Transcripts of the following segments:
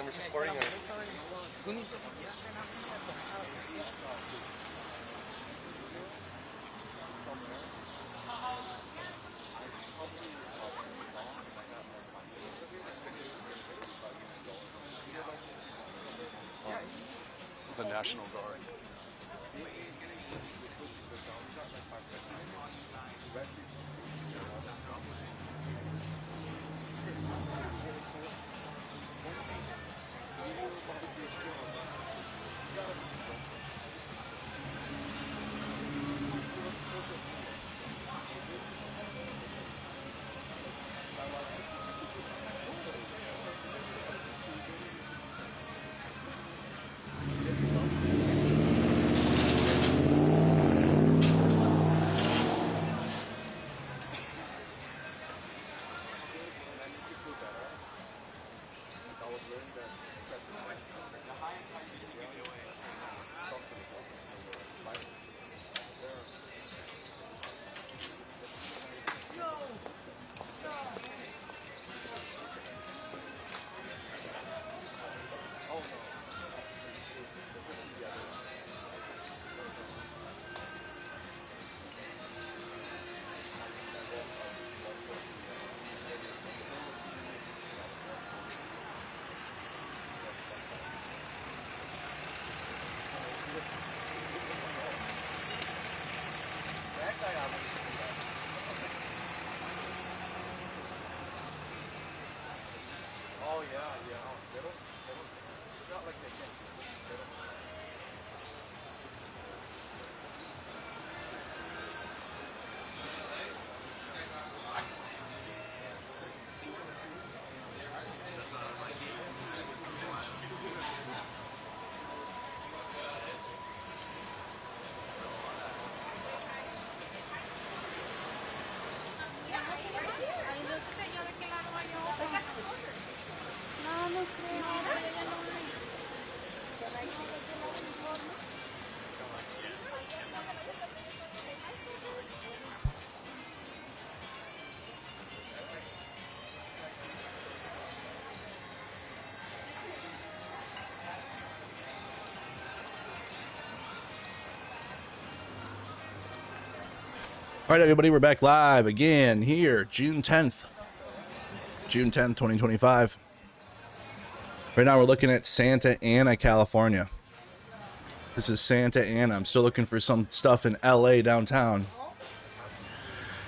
we're supporting her. The National Guard. Oh yeah. They don't. It's not like they can. They don't. All right, everybody, we're back live again here, June 10th, 2025. Right now, we're looking at Santa Ana, California. This is Santa Ana. I'm still looking for some stuff in LA downtown.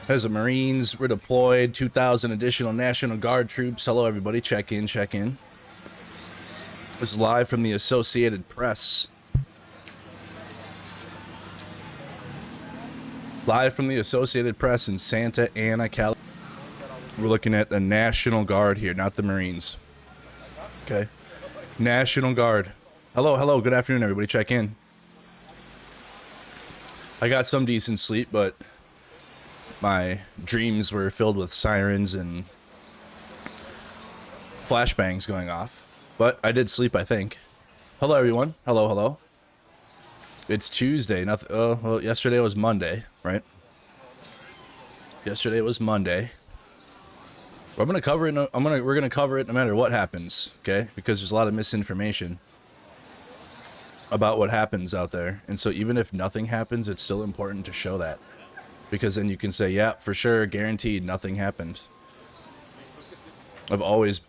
As the Marines were deployed, 2,000 additional National Guard troops. Hello, everybody. Check in, check in. This is live from the Associated Press. Live from the Associated Press in Santa Ana, California. We're looking at the National Guard here, not the Marines. Okay. National Guard. Hello. Good afternoon, everybody. Check in. I got some decent sleep, but my dreams were filled with sirens and flashbangs going off. But I did sleep, I think. Hello, everyone. Hello. It's Tuesday. Nothing. Oh, well, yesterday was Monday, right? Yesterday was Monday. We're gonna cover it. We're gonna cover it no matter what happens, okay? Because there's a lot of misinformation about what happens out there, and so even if nothing happens, it's still important to show that, because then you can say, yeah, for sure, guaranteed, nothing happened. I've always.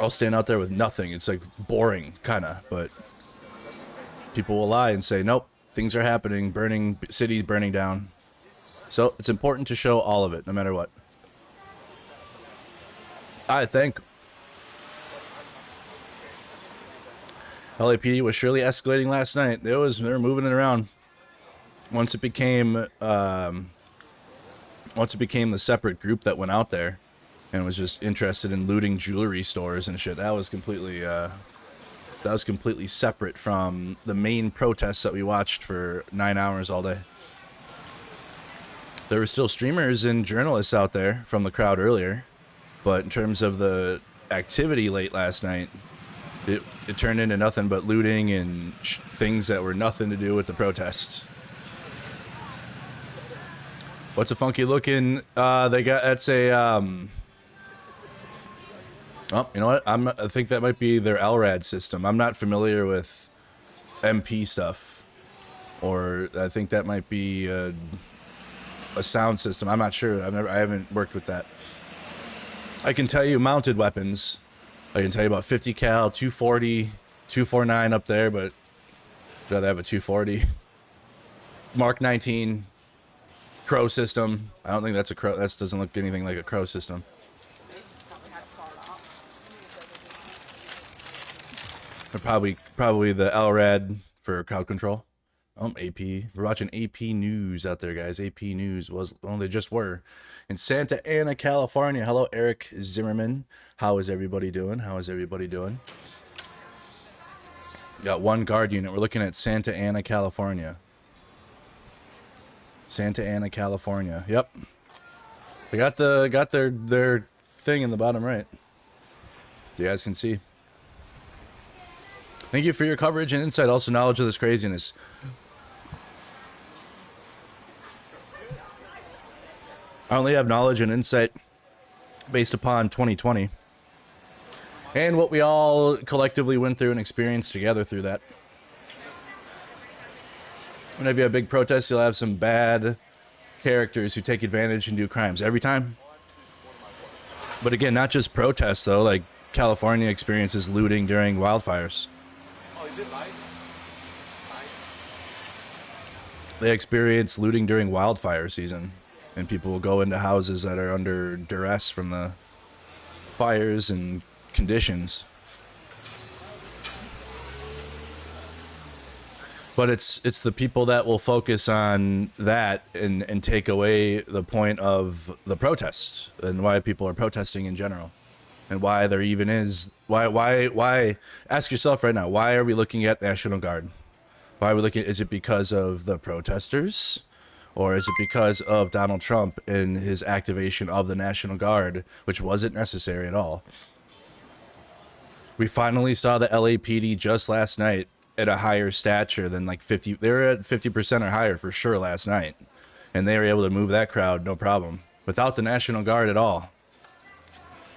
I'll stand out there with nothing. It's like boring, kinda, but. People will lie and say, nope, things are happening, cities burning down. So it's important to show all of it, no matter what. I think LAPD was surely escalating last night. They were moving it around. Once it became the separate group that went out there and was just interested in looting jewelry stores and shit, that was completely separate from the main protests that we watched for 9 hours all day. There were still streamers and journalists out there from the crowd earlier, but in terms of the activity late last night, it turned into nothing but looting and things that were nothing to do with the protests. What's a funky looking? They got, that's a Oh, you know what? I think that might be their LRAD system. I'm not familiar with MP stuff, or I think that might be a sound system. I'm not sure. I haven't worked with that. I can tell you mounted weapons. I can tell you about 50 cal, 240, 249 up there, but I'd rather have a 240. Mark 19, Crow system. I don't think that's a Crow. That doesn't look anything like a Crow system. Or probably the LRAD for crowd control. AP. We're watching AP News out there, guys. AP News they just were in Santa Ana, California. Hello, Eric Zimmerman. How is everybody doing? Got one guard unit. We're looking at Santa Ana, California. Santa Ana, California. Yep. They got their thing in the bottom right. You guys can see. Thank you for your coverage and insight. Also, knowledge of this craziness. I only have knowledge and insight based upon 2020 and what we all collectively went through and experienced together through that. Whenever you have big protests, you'll have some bad characters who take advantage and do crimes every time. But again, not just protests though. Like California experiences looting during wildfires. Oh, is it live? They experience looting during wildfire season. And people will go into houses that are under duress from the fires and conditions. But it's the people that will focus on that and take away the point of the protests and why people are protesting in general. And why there even is why ask yourself right now, why are we looking at National Guard? Why are we looking? Is it because of the protesters? Or is it because of Donald Trump and his activation of the National Guard, which wasn't necessary at all? We finally saw the LAPD just last night at a higher stature than like 50. They were at 50% or higher for sure last night. And they were able to move that crowd, no problem. Without the National Guard at all.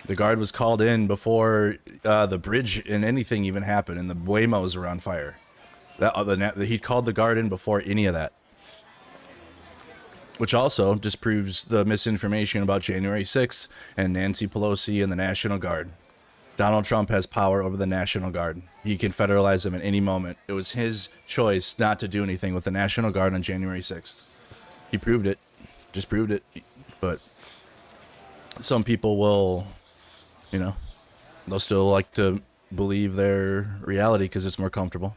The Guard was called in before the bridge and anything even happened, and the Waymos were on fire. He called the Guard in before any of that. Which also disproves the misinformation about January 6th and Nancy Pelosi and the National Guard. Donald Trump has power over the National Guard. He can federalize them at any moment. It was his choice not to do anything with the National Guard on January 6th. He proved it. Just proved it. But some people will, they'll still like to believe their reality because it's more comfortable.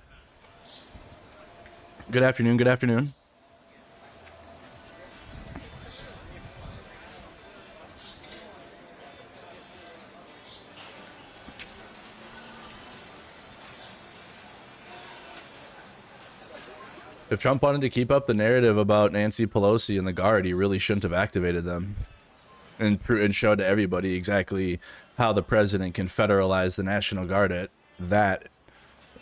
Good afternoon. Good afternoon. If Trump wanted to keep up the narrative about Nancy Pelosi and the Guard, he really shouldn't have activated them and showed to everybody exactly how the president can federalize the National Guard at that,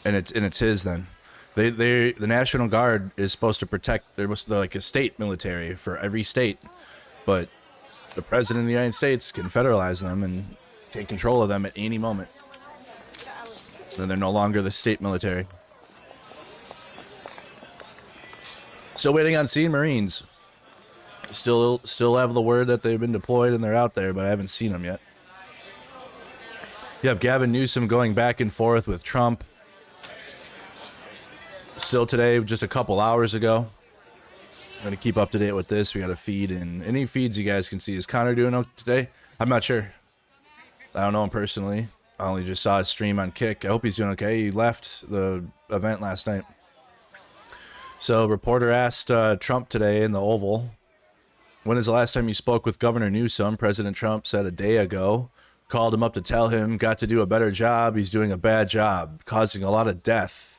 and it's his then. The National Guard is supposed to protect. They're like a state military for every state, but the president of the United States can federalize them and take control of them at any moment. Then they're no longer the state military. Still waiting on seeing Marines. Still have the word that they've been deployed and they're out there, but I haven't seen them yet. You have Gavin Newsom going back and forth with Trump. Still today, just a couple hours ago. I'm going to keep up to date with this. We got a feed, and any feeds you guys can see. Is Connor doing okay today? I'm not sure. I don't know him personally. I only just saw his stream on Kick. I hope he's doing okay. He left the event last night. So, reporter asked Trump today in the Oval, when is the last time you spoke with Governor Newsom? President Trump said a day ago. Called him up to tell him, got to do a better job. He's doing a bad job, causing a lot of death.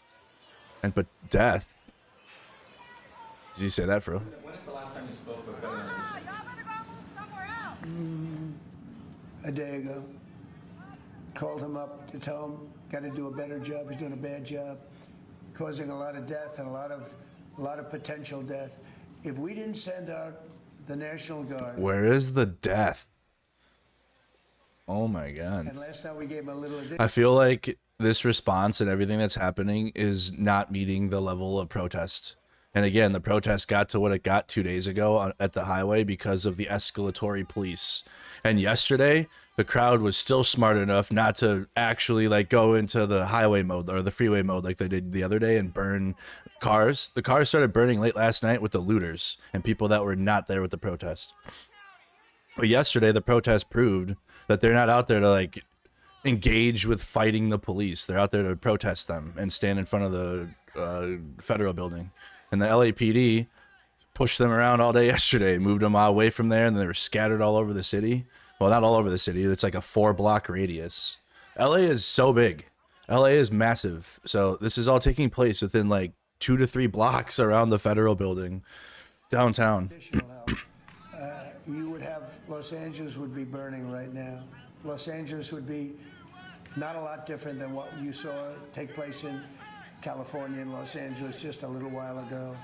But death? Did you say that, Fro? When is the last time you spoke with Governor Newsom? A day ago. Called him up to tell him, got to do a better job. He's doing a bad job, causing a lot of death and a lot of potential death. If we didn't send out the National Guard, where is the death? Oh my God. And last time we gave him a little addition. I feel like this response and everything that's happening is not meeting the level of protest. And again, the protest got to what it got 2 days ago at the highway because of the escalatory police. And yesterday, the crowd was still smart enough not to actually like go into the highway mode or the freeway mode like they did the other day and burn cars. The cars started burning late last night with the looters and people that were not there with the protest. But yesterday, the protest proved that they're not out there to like engage with fighting the police. They're out there to protest them and stand in front of the federal building. And the LAPD pushed them around all day yesterday, moved them away from there, and they were scattered all over the city. Well, not all over the city. It's like a 4-block radius. LA is so big. LA is massive. So this is all taking place within like 2 to 3 blocks around the federal building downtown. Additional help. You would have, Los Angeles would be burning right now. Los Angeles would be not a lot different than what you saw take place in California and Los Angeles just a little while ago.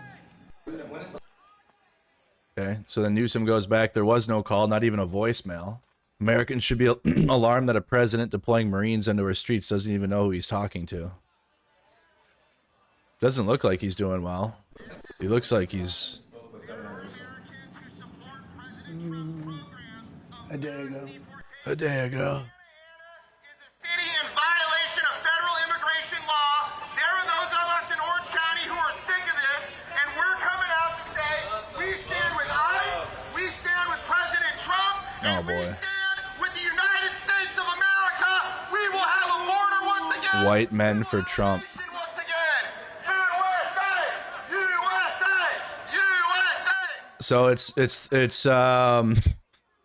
Okay, so then Newsom goes back. There was no call, not even a voicemail. Americans should be alarmed that a president deploying Marines into our streets doesn't even know who he's talking to. Doesn't look like he's doing well. He looks like he's... A day ago. A day ago. City in violation of federal immigration law. There are those of us in Orange County who are sick of this, and we're coming out to say we stand with ICE, we stand with President Trump, and we stand with the United States of America. We will have a border once again. White men for Trump. Once again. USA! USA! USA! So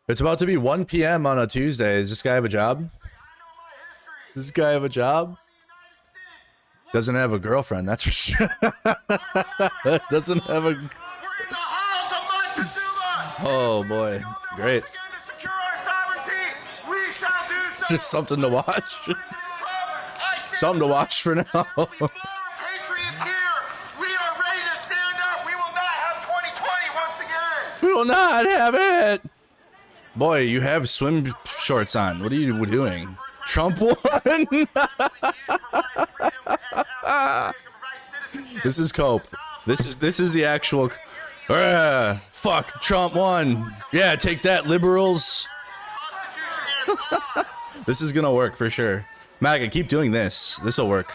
it's about to be 1 p.m. on a Tuesday. Does this guy have a job? Does this guy have a job? Doesn't have a girlfriend, that's for sure. Doesn't have a... Oh boy, great. Is there something to watch? Something to watch for now. Patriots here. We are ready to stand up. We will not have 2020 once again. We will not have it. Boy, you have swim shorts on. What are you doing? Trump won. This is cope. This is the actual. Fuck, Trump won. Yeah, take that, liberals. This is gonna work for sure. MAGA, keep doing this. This'll work.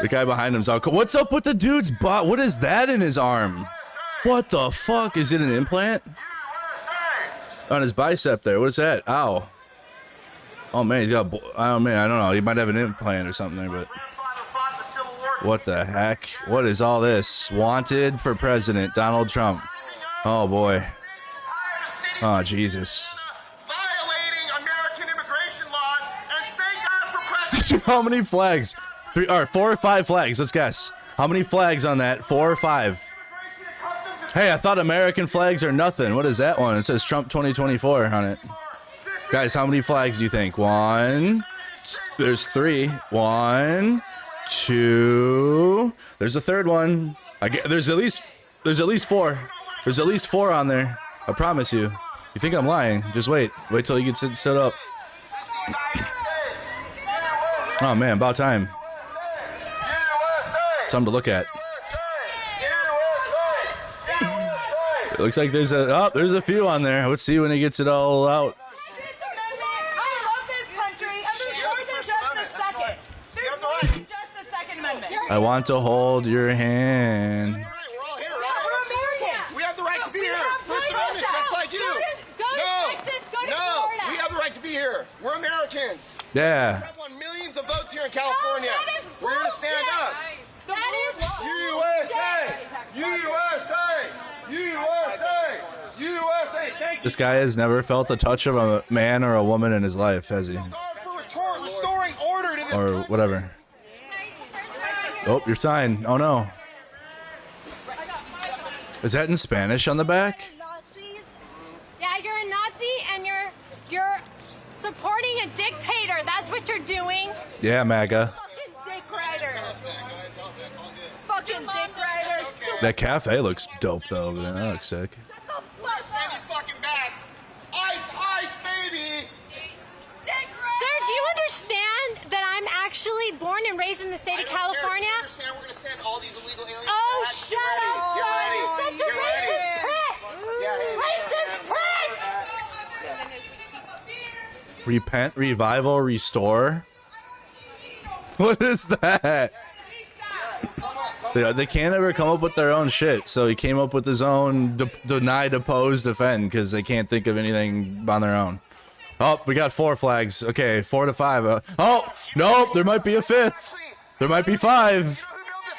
The guy behind him's all cool. What's up with the dude's butt? What is that in his arm? What the fuck? Is it an implant? On his bicep there. What is that? Ow. Oh man, he's got... Oh man, I don't know. He might have an implant or something there, but... What the heck? What is all this? Wanted for president, Donald Trump. Oh boy. Oh Jesus. Violating American immigration laws, and thank God for president. How many flags? 4 or 5 flags. Let's guess. How many flags on that? 4 or 5? Hey, I thought American flags are nothing. What is that one? It says Trump 2024 on it. Guys, how many flags do you think? 1. There's 3. 1, 2. There's a third one. There's at least 4. There's at least 4 on there. I promise you. You think I'm lying? Just wait. Wait till you get stood up. Oh man, about time. Something to look at. It looks like there's a few on there. Let's see when he gets it all out. I love this country, and there's more than just the second. There's more than just the Second Amendment. I want to hold your hand. We're all here, We're right? Americans. We have the right to be here. First Amendment, just like you. Go to Texas, go to Florida. We have the right to be here. We're Americans. Yeah. We have won millions of votes here in California. No, that is We're going to stand up. That is USA! USA! USA! USA! Thank you. This guy has never felt the touch of a man or a woman in his life, has he? For restoring order to this Or country. whatever. Oh, your sign. Oh no. Is that in Spanish on the back? Nazis. Yeah, you're a Nazi, and you're supporting a dictator. That's what you're doing. Yeah, MAGA. Fucking dick rider. Fucking dick rider. That cafe looks dope though over there. That looks sick. Fuck and raised in the state of California. Understand we're going to send all these illegal aliens Oh, back. shut up, Get son. ready. You're such a Get ready. racist prick. Racist prick. Repent, revival, restore. What is that? They can't ever come up with their own shit, so he came up with his own deny, depose, defend, because they can't think of anything on their own. Oh, we got 4 flags. Okay, 4 to 5. Oh, nope, there might be a 5th. There might be 5.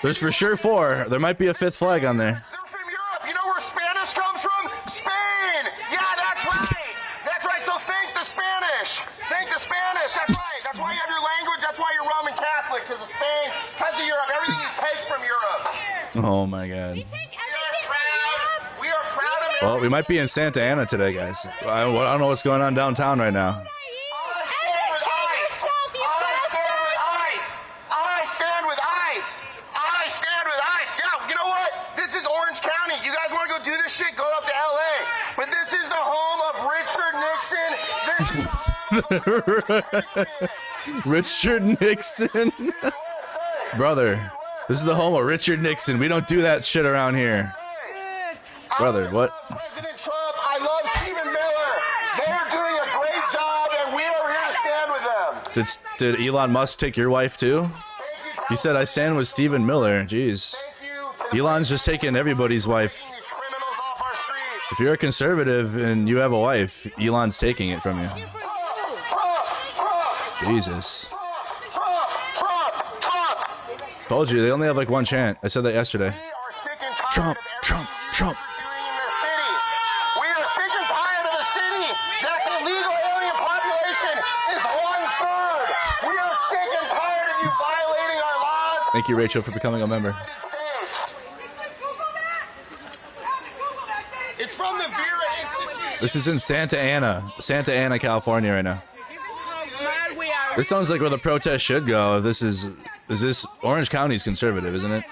There's for sure 4. There might be a 5th flag on there. They're from Europe. You know where Spanish comes from? Spain. Yeah, that's right. That's right. So thank the Spanish. Thank the Spanish. That's right. That's why you have your language. That's why you're Roman Catholic, because of Spain, because of Europe. Everything you take from Europe. Oh my god. We take We everything are proud. We are proud of Well, we might be in Santa Ana today, guys. I don't know what's going on downtown right now. I stand with ICE. I stand with ICE. Yeah, you know what? This is Orange County. You guys want to go do this shit? Go up to LA. But this is the home of Richard Nixon. This is the home of Richard Nixon. Brother, this is the home of Richard Nixon. We don't do that shit around here. Brother, what? President Trump. I love Stephen Miller. They are doing a great job, and we are here to stand with them. Did Elon Musk take your wife too? He said I stand with Stephen Miller. Jeez. Thank you to Elon's just taking everybody's wife. these criminals off our streets. If you're a conservative and you have a wife, Elon's taking it from you. Jesus. Told you, they only have like one chant. I said that yesterday. Trump, Trump, Trump. We are sick and tired of a city that's illegal alien population is 1/3. We are sick and tired of you violating our laws. Thank you, Rachel, for becoming a member. It's from the Vera Institute. This is in Santa Ana, California right now. This sounds like where the protest should go. Is this Orange County's conservative, isn't it?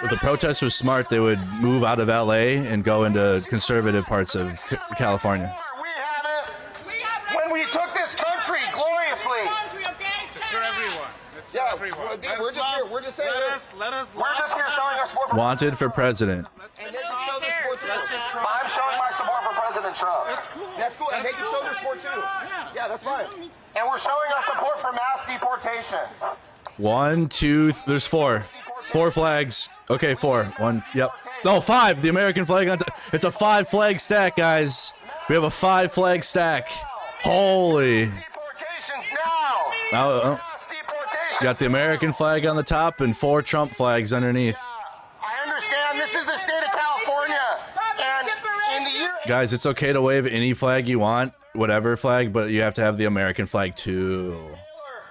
If the protest was smart, they would move out of LA and go into conservative parts of California. We have it when we took this country gloriously. For everyone. It's for everyone. We're just here. We're just saying. Let us. We're just here showing our support for Wanted for president. And they can show their support too. I'm showing my support for President Trump. That's cool. That's cool. And they can show their support too. Yeah, that's fine. And we're showing our support for mass deportations. 1, 2, there's 4. 4 flags. Okay, 4. 1, yep. No, 5. The American flag on top. It's a 5 flag stack, guys. We have a 5 flag stack. Holy. Deportations now. Now, Mass deportations. got the American flag on the top and 4 Trump flags underneath. I understand this is the state of California. And in the year Guys, it's okay to wave any flag you want, whatever flag, but you have to have the American flag too.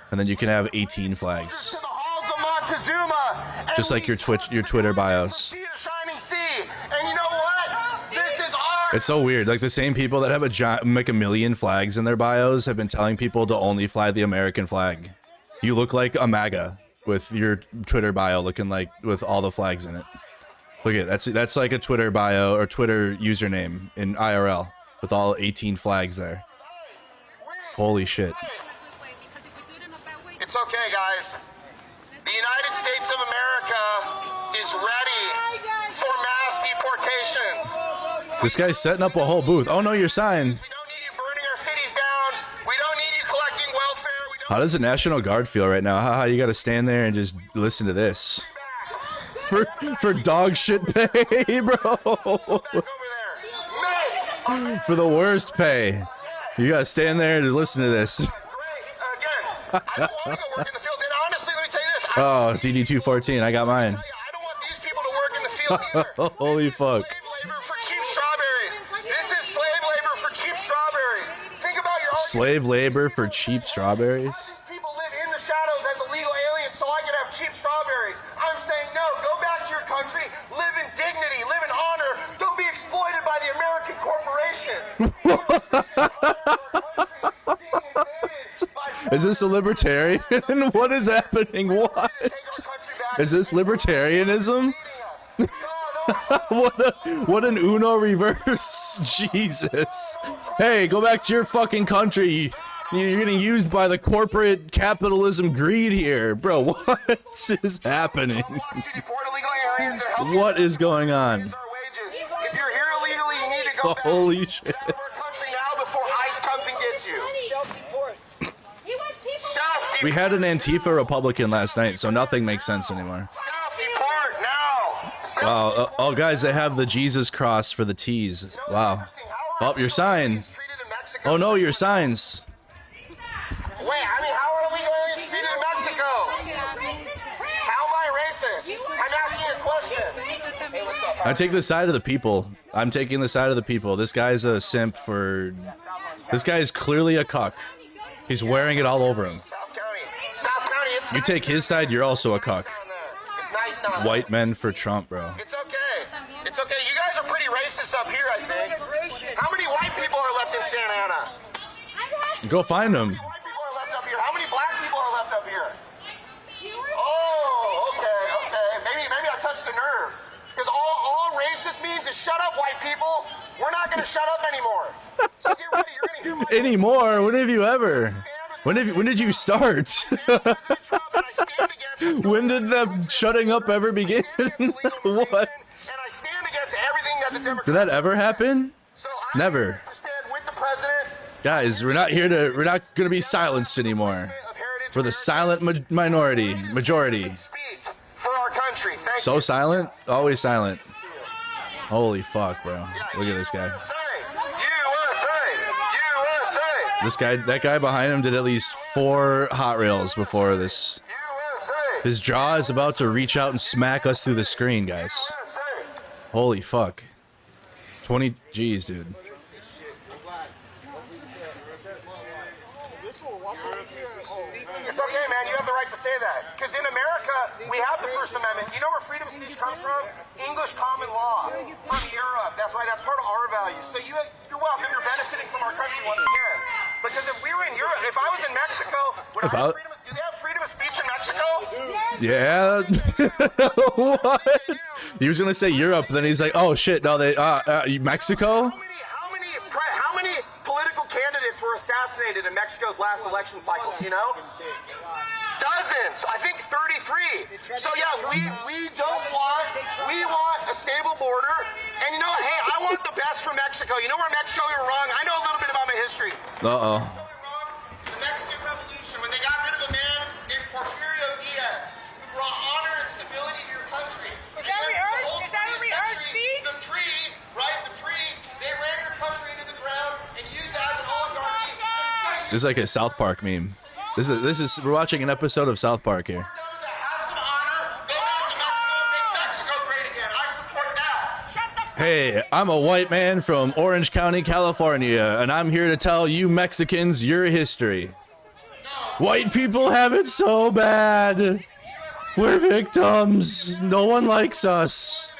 And then you can have 18 flags. to the halls of Montezuma. And Just like your Twitter bios. see the shining sea. And you know what? This is our It's so weird. Like the same people that have like a million flags in their bios have been telling people to only fly the American flag. You look like a MAGA with your Twitter bio looking like with all the flags in it. Look at that's like a Twitter bio or Twitter username in IRL with all 18 flags there. Holy shit. It's okay, guys. The United States of America is ready for mass deportations. This guy's setting up a whole booth. Oh no, your sign. We don't need you burning our cities down. We don't need you collecting welfare. We don't How does the National Guard feel right now? Haha, you gotta stand there and just listen to this. For dog shit pay, bro. over there. May. For the worst pay. You gotta stand there and just listen to this. Great. Again, I don't want to go work in the field. And honestly, let me tell you this. Oh, DD214, I got mine. I don't want these people to work in the field either. Holy fuck. Slave labor for cheap strawberries. This is slave labor for cheap strawberries. Think about your Slave labor for cheap strawberries? These people live in the shadows as illegal aliens so I can have cheap strawberries. I'm saying no. Go back to your country. Live in dignity. Live in honor. Don't be exploited by the American corporations. Is this a libertarian? What is happening? What? Is this libertarianism? What an Uno reverse. Jesus. Hey, go back to your fucking country. You're getting used by the corporate capitalism greed here. Bro, what is happening? What is going on? If you're here illegally, you need to go back. Holy shit. Get out of our country now before ICE comes and gets you. Self-deport. We had an Antifa Republican last night, so nothing makes sense anymore. Self-deport now. Wow. Oh, guys, they have the Jesus cross for the T's. Wow. Oh, your sign. Oh, no, your signs. Wait, I mean, how are illegal aliens treated in Mexico? How am I racist? I'm asking a question. Hey, what's up? I take the side of the people. I'm taking the side of the people. This guy's a simp for... This guy is clearly a cuck. He's wearing it all over him. South County, it's You take his side, you're also a cuck. It's nice down there. White men for Trump, bro. It's okay. It's okay. You guys are pretty racist up here, I think. How many white people are left in Santa Ana? Go find him. How many white people are left up here? How many black people are left up here? Oh, okay. Maybe I touched a nerve. Because all racist means is shut up, white people. We're not going to shut up anymore. So get ready. You're going to hear my Anymore? When have you ever? When did you start? When did the shutting up ever begin? What? And I stand against everything that the Democrats. Did that ever happen? So I'm Never. here to stand with the president. Guys, we're not gonna be silenced anymore. We're the silent majority. Speak for our country. Thank So you. silent, always silent. Holy fuck, bro. Look at this guy. USA. That guy behind him did at least 4 hot rails before this. His jaw is about to reach out and smack us through the screen, guys. Holy fuck. 20 G's, dude. It's okay, man. You have the right to say that. Because in America, we have the First Amendment. Do you know where freedom of speech comes from? English common law from Europe. That's right. That's part of our values. So you're welcome. You're benefiting from our country once again. Because if we were in Europe, if I was in Mexico, do they have freedom of speech in Mexico? Yeah. What? He was gonna say Europe, then he's like, oh shit, no, Mexico? How many political candidates were assassinated in Mexico's last election cycle? You know? Dozens. I think 33. So yeah, we want a stable border. And you know what? Hey, I want the best for Mexico. You know where Mexico went wrong? I know a little bit about my history. Uh-oh. The Mexican Revolution, when they got rid of a man named Porfirio Diaz, who brought honor and stability to your country. Is that what we heard, speech? The PRI, they ran your country into the ground and used that as an oligarchy. This is like a South Park meme. We're watching an episode of South Park here. Hey, I'm a white man from Orange County, California, and I'm here to tell you Mexicans your history. White people have it so bad. We're victims. No one likes us.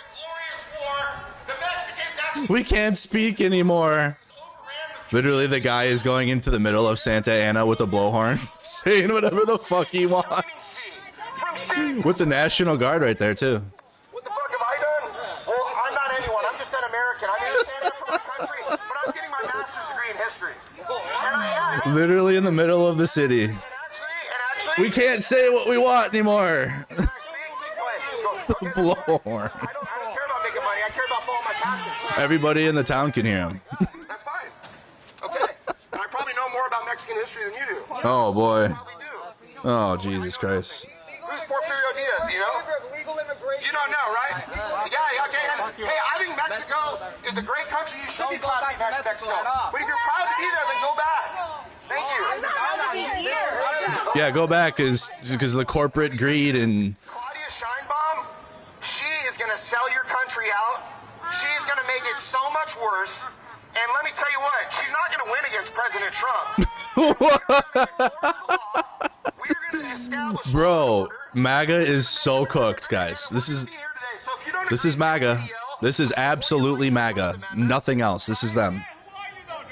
We can't speak anymore. Literally, the guy is going into the middle of Santa Ana with a blowhorn, saying whatever the fuck he wants. With the National Guard right there, too. What the fuck have I done? Well, I'm not anyone. I'm just an American. I'm here to stand up for my country, but I'm getting my master's degree in history. And I am. Literally in the middle of the city. And actually, We can't say what we want anymore. Blowhorn. I don't care about making money. I care about following my passion. Everybody in the town can hear him. That's fine. Okay. And I probably know more about Mexican history than you do. Oh boy. Probably do. Oh Jesus Christ. Who's Porfirio Diaz? Do you know? You don't know, right? Yeah, okay. And, hey, I think Mexico is a great country. You should be proud to be back to Mexico. But if you're proud to be there, then go back. Thank you. Yeah, go back because of the corporate greed and. Claudia Sheinbaum, she is going to sell your country out. She's going to make it so much worse. And let me tell you what, she's not going to win against President Trump. We're going to establish Bro, MAGA is so cooked, guys. This is MAGA. This is absolutely MAGA. Nothing else. This is them.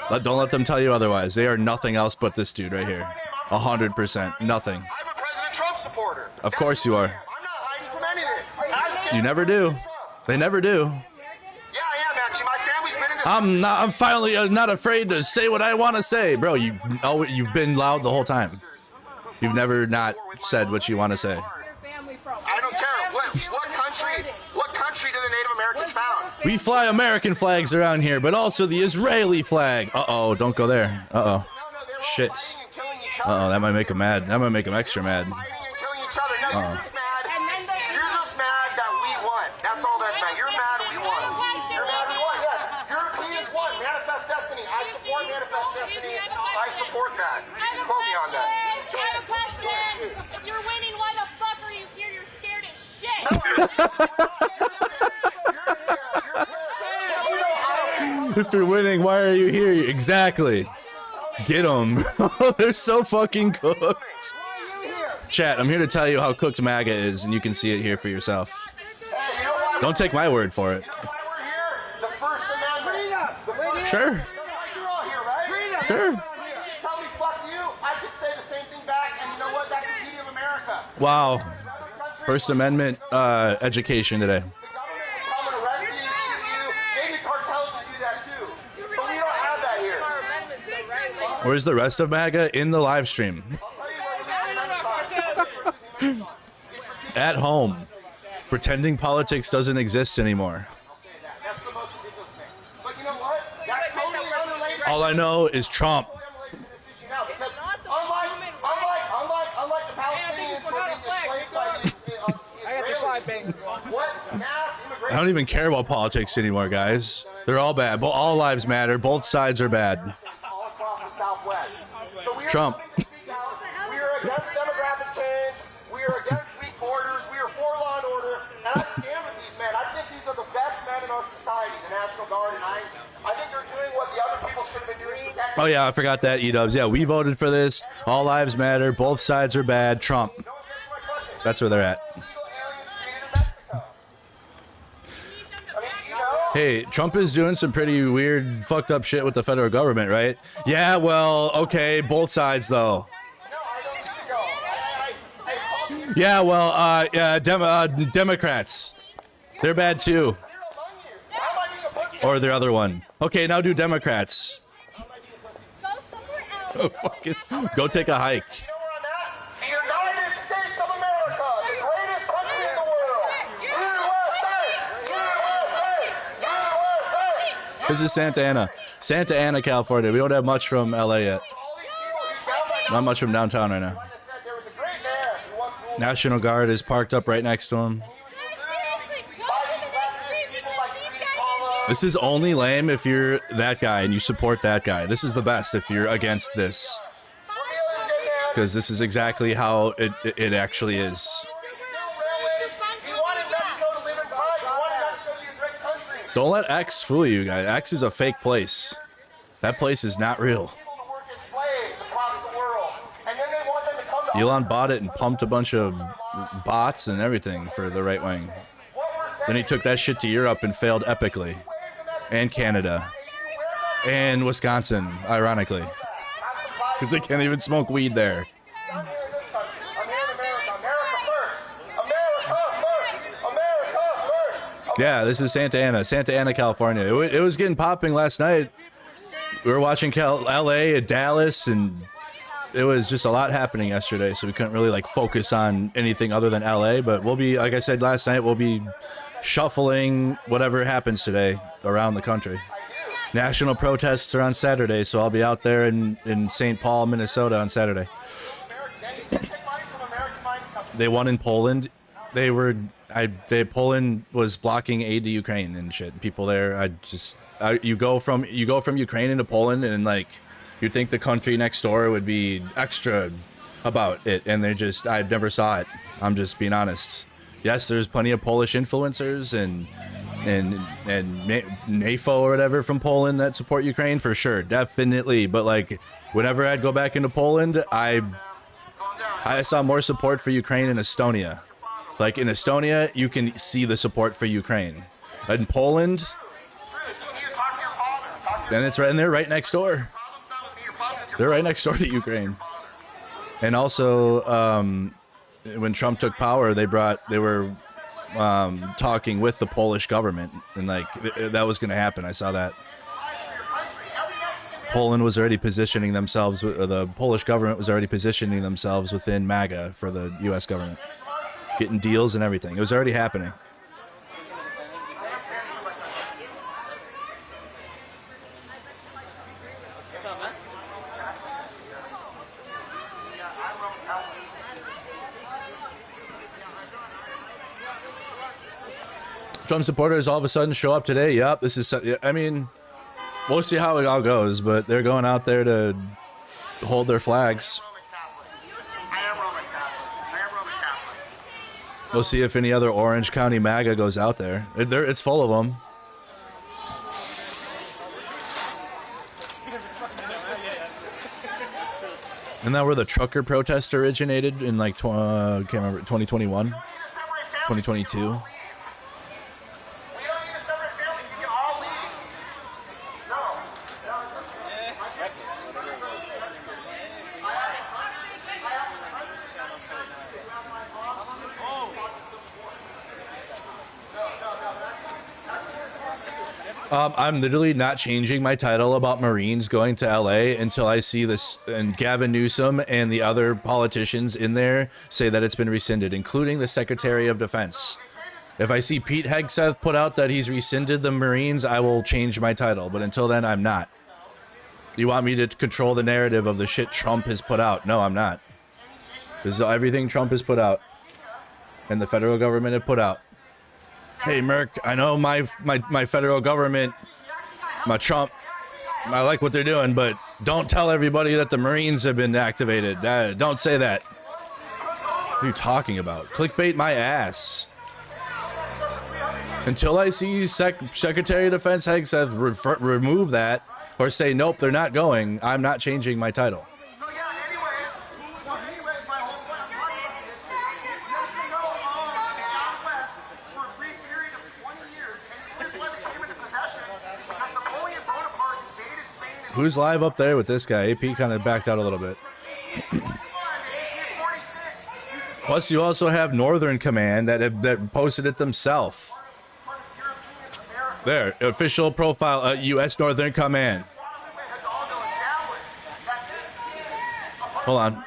Don't let them tell you otherwise. They are nothing else but this dude right here. 100%. Nothing. I'm a President Trump supporter. Of course you are. I'm not hiding from anything. You never do. They never do. Yeah, I am actually. My family's been in this I'm finally not afraid to say what I want to say, bro. You've been loud the whole time. You've never not said what you want to say. I don't care. What country do the Native Americans found? We fly American flags around here, but also the Israeli flag. Uh-oh, don't go there. Uh-oh. Shit. Uh-oh, that might make him mad. That might make him extra mad. Fighting and killing each other. No, you're just mad. You're just mad that we won. That's all that's mad. You're mad we won. You're mad we won. Yes. Europeans won. Manifest destiny. I support manifest destiny. I support that. You can quote me on that. I have a question. If you're winning, why the fuck are you here? You're scared as shit. If you're winning, why are you here? Exactly. Get them. They're so fucking cooked. Chat, I'm here to tell you how cooked MAGA is, and you can see it here for yourself. Don't take my word for it. Sure. Sure. Wow. First Amendment education today. Where's the rest of MAGA? In the live stream. At home. Pretending politics doesn't exist anymore. All I know is Trump. I don't even care about politics anymore, guys. They're all bad. All lives matter. Both sides are bad. Trump. We are against demographic change. We are against weak borders. We are for law and order. And I stand with these men. I think these are the best men in our society, the National Guard and ICE. I think they're doing what the other people should have been doing. Oh yeah, I forgot that, E-dubs. Yeah, we voted for this. All lives matter. Both sides are bad. Trump. That's where they're at. Hey, Trump is doing some pretty weird, fucked up shit with the federal government, right? Yeah, well, okay, both sides, though. Yeah, well, Democrats. They're bad, too. Or the other one. Okay, now do Democrats. Oh, fucking, go take a hike. This is Santa Ana. Santa Ana, California. We don't have much from LA yet. Not much from downtown right now. National Guard is parked up right next to him. This is only lame if you're that guy and you support that guy. This is the best if you're against this. Because this is exactly how it actually is. Don't let X fool you, guys. X is a fake place. That place is not real. Elon bought it and pumped a bunch of bots and everything for the right wing. Then he took that shit to Europe and failed epically. And Canada. And Wisconsin, ironically. Because they can't even smoke weed there. Yeah, this is Santa Ana, California. It was getting popping last night. We were watching LA and Dallas, and it was just a lot happening yesterday, so we couldn't really like focus on anything other than LA, but we'll be, like I said last night, we'll be shuffling whatever happens today around the country. National protests are on Saturday, so I'll be out there in St. Paul, Minnesota on Saturday. They won in Poland. Poland was blocking aid to Ukraine and shit. People there, you go from Ukraine into Poland, and like you'd think the country next door would be extra about it, and I never saw it. I'm just being honest. Yes, there's plenty of Polish influencers and NAFO or whatever from Poland that support Ukraine for sure, definitely. But like whenever I'd go back into Poland, I saw more support for Ukraine in Estonia. Like in Estonia, you can see the support for Ukraine. In Poland, then it's right, and they're right next door. They're right next door to Ukraine. And also, when Trump took power, they were talking with the Polish government, and like that was going to happen. I saw that. Poland was already positioning themselves, or the Polish government was already positioning themselves within MAGA for the U.S. government, getting deals and everything. It was already happening. Trump supporters all of a sudden show up today. Yep, this is, I mean, we'll see how it all goes, but they're going out there to hold their flags. We'll see if any other Orange County MAGA goes out there. It's full of them. Isn't that where the trucker protest originated in like, can't remember, 2021? 2022? I'm literally not changing my title about Marines going to LA until I see this, and Gavin Newsom and the other politicians in there say that it's been rescinded, including the Secretary of Defense. If I see Pete Hegseth put out that he's rescinded the Marines, I will change my title, but until then, I'm not. You want me to control the narrative of the shit Trump has put out? No, I'm not. This is everything Trump has put out and the federal government have put out. Hey, Merc, I know my federal government, my Trump, I like what they're doing, but don't tell everybody that the Marines have been activated. Don't say that. What are you talking about? Clickbait my ass. Until I see Secretary of Defense Hegseth remove that or say, nope, they're not going, I'm not changing my title. Who's live up there with this guy? AP kind of backed out a little bit. Plus, you also have Northern Command that posted it themselves. There, official profile, U.S. Northern Command. Hold on,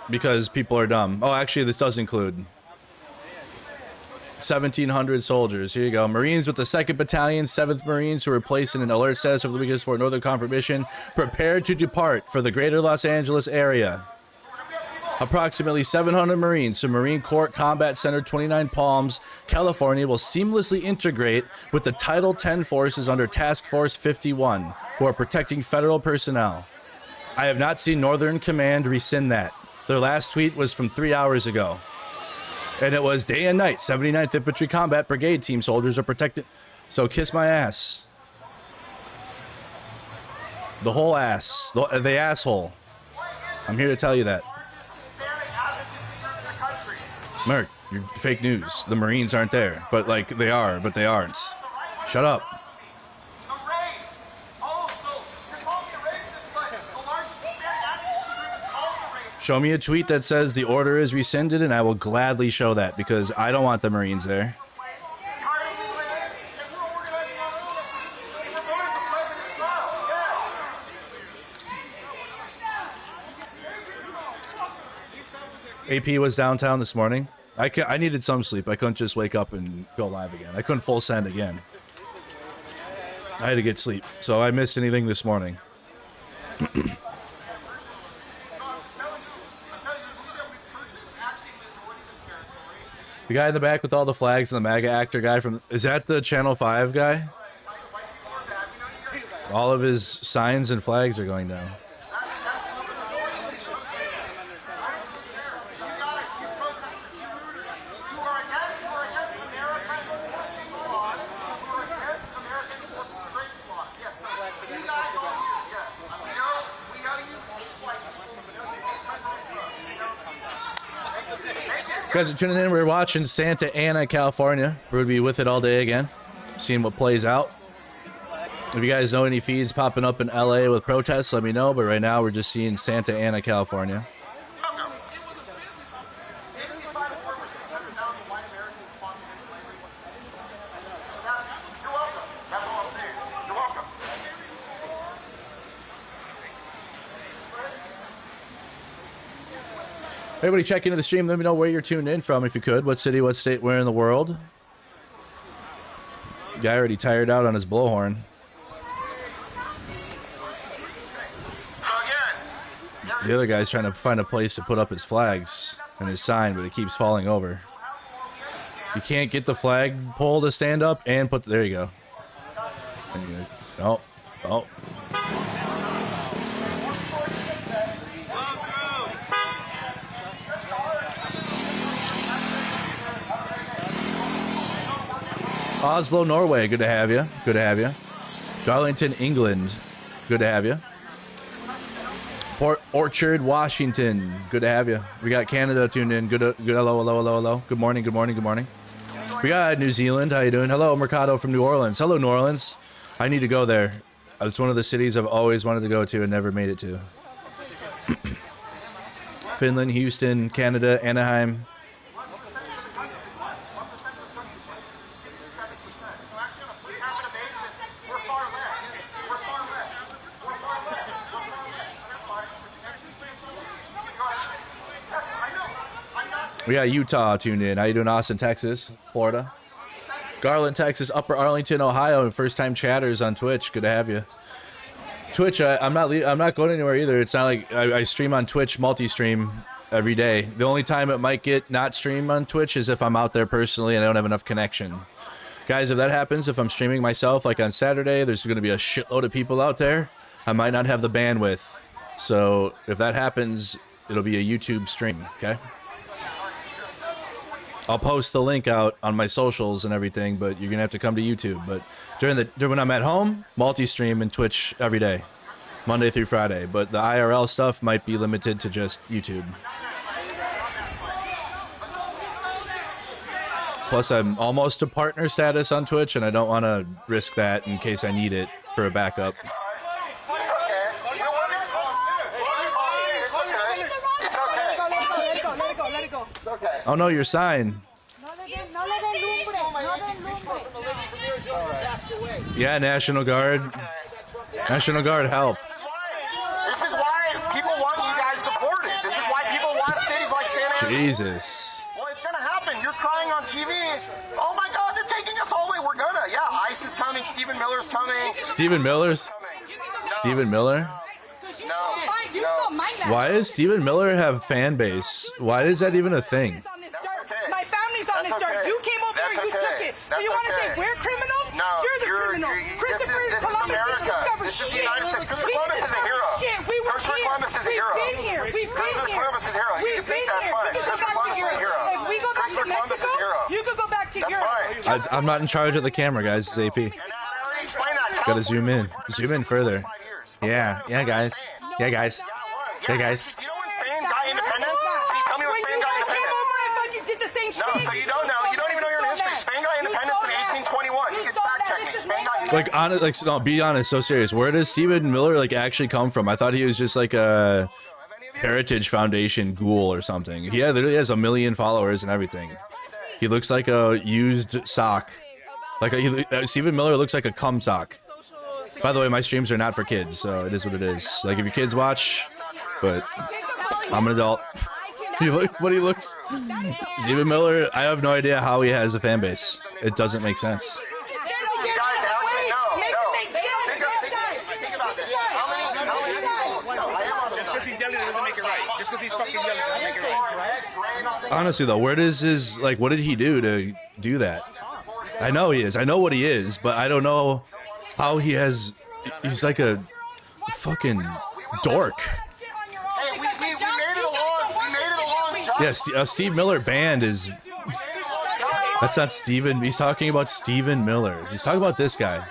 because people are dumb. Oh, actually, this does include 1,700 soldiers. Here you go. Marines with the 2nd Battalion, 7th Marines, who were placed in an alert status over the weekend for Northern Combat Mission, prepared to depart for the greater Los Angeles area. Approximately 700 Marines from Marine Corps Combat Center 29 Palms, California, will seamlessly integrate with the Title 10 forces under Task Force 51, who are protecting federal personnel. I have not seen Northern Command rescind that. Their last tweet was from 3 hours ago. And it was day and night. 79th Infantry Combat Brigade team soldiers are protected. So kiss my ass. The whole ass. The asshole. I'm here to tell you that. Merc, you're fake news. The Marines aren't there. But like, they are, but they aren't. Shut up. Show me a tweet that says the order is rescinded, and I will gladly show that, because I don't want the Marines there. AP was downtown this morning. I needed some sleep. I couldn't just wake up and go live again. I couldn't full send again. I had to get sleep, so I missed anything this morning. The guy in the back with all the flags and the MAGA actor guy from... Is that the Channel 5 guy? All of his signs and flags are going down. Guys are tuning in. We're watching Santa Ana, California. We're gonna be with it all day again, seeing what plays out. If you guys know any feeds popping up in LA with protests, let me know. But right now, we're just seeing Santa Ana, California. Everybody check into the stream. Let me know where you're tuned in from if you could. What city, what state, where in the world. Guy already tired out on his blowhorn. The other guy's trying to find a place to put up his flags and his sign, but it keeps falling over. You can't get the flag pole to stand up and put... There you go. Oh. Oh. Oslo, Norway. Good to have you. Good to have you. Darlington, England. Good to have you. Port Orchard, Washington. Good to have you. We got Canada tuned in. Good. Hello. Good morning. We got New Zealand. How you doing? Hello, Mercado from New Orleans. Hello, New Orleans. I need to go there. It's one of the cities I've always wanted to go to and never made it to. Finland, Houston, Canada, Anaheim. We got Utah tuned in. How you doing, Austin, Texas, Florida? Garland, Texas, Upper Arlington, Ohio, and first-time chatters on Twitch. Good to have you. Twitch, I'm not going anywhere either. It's not like I stream on Twitch, multi-stream every day. The only time it might get not streamed on Twitch is if I'm out there personally and I don't have enough connection. Guys, if that happens, if I'm streaming myself, like on Saturday, there's going to be a shitload of people out there. I might not have the bandwidth. So if that happens, it'll be a YouTube stream, okay? I'll post the link out on my socials and everything, but you're gonna have to come to YouTube. But when I'm at home, multi-stream and Twitch every day, Monday through Friday. But the IRL stuff might be limited to just YouTube. Plus, I'm almost to partner status on Twitch, and I don't want to risk that in case I need it for a backup. Oh no, your sign. Yeah, National Guard. National Guard, help. This is why people want you guys deported. This is why people want cities like San Antonio. Jesus. Well, it's gonna happen. You're crying on TV. Oh my God, they're taking us all away. We're gonna. Yeah, ICE is coming. Stephen Miller's coming. Stephen Miller's? Stephen Miller? No. Why does Stephen Miller have fan base? Why is that even a thing? My family's on this dirt. You came over here, you took it. So you want to say we're criminals? No, You're the criminal. Christopher Columbus America. This is the United States. Christopher Columbus is a hero. Christopher Columbus is a hero. Christopher Columbus is a hero. You can think that's fine. Christopher Columbus is a hero. If we go back to Mexico, you could go back to Europe. I'm not in charge of the camera, guys. It's AP. Gotta zoom in. Zoom in further. Yeah, guys. Yeah, guys. You know when Spain got independence? Can you tell me when Spain got independence? No, so you don't know. You don't even know your history. Spain got independence in 1821. You can fact check me. Spain got independence. No, be honest, so serious. Where does Stephen Miller actually come from? I thought he was just like a Heritage Foundation ghoul or something. He literally has 1 million followers and everything. He looks like a used sock. Stephen Miller looks like a cum sock. By the way, my streams are not for kids, so it is what it is. Like if your kids watch, but I'm an adult. He looks. Stephen Miller, I have no idea how he has a fan base. It doesn't make sense. Honestly though, where does his, what did he do to do that? I know he is. I know what he is, but I don't know how he has. He's like a fucking dork. Hey, we made it along. Yeah, Steve Miller band is. That's not Steven. He's talking about Stephen Miller. He's talking about this guy.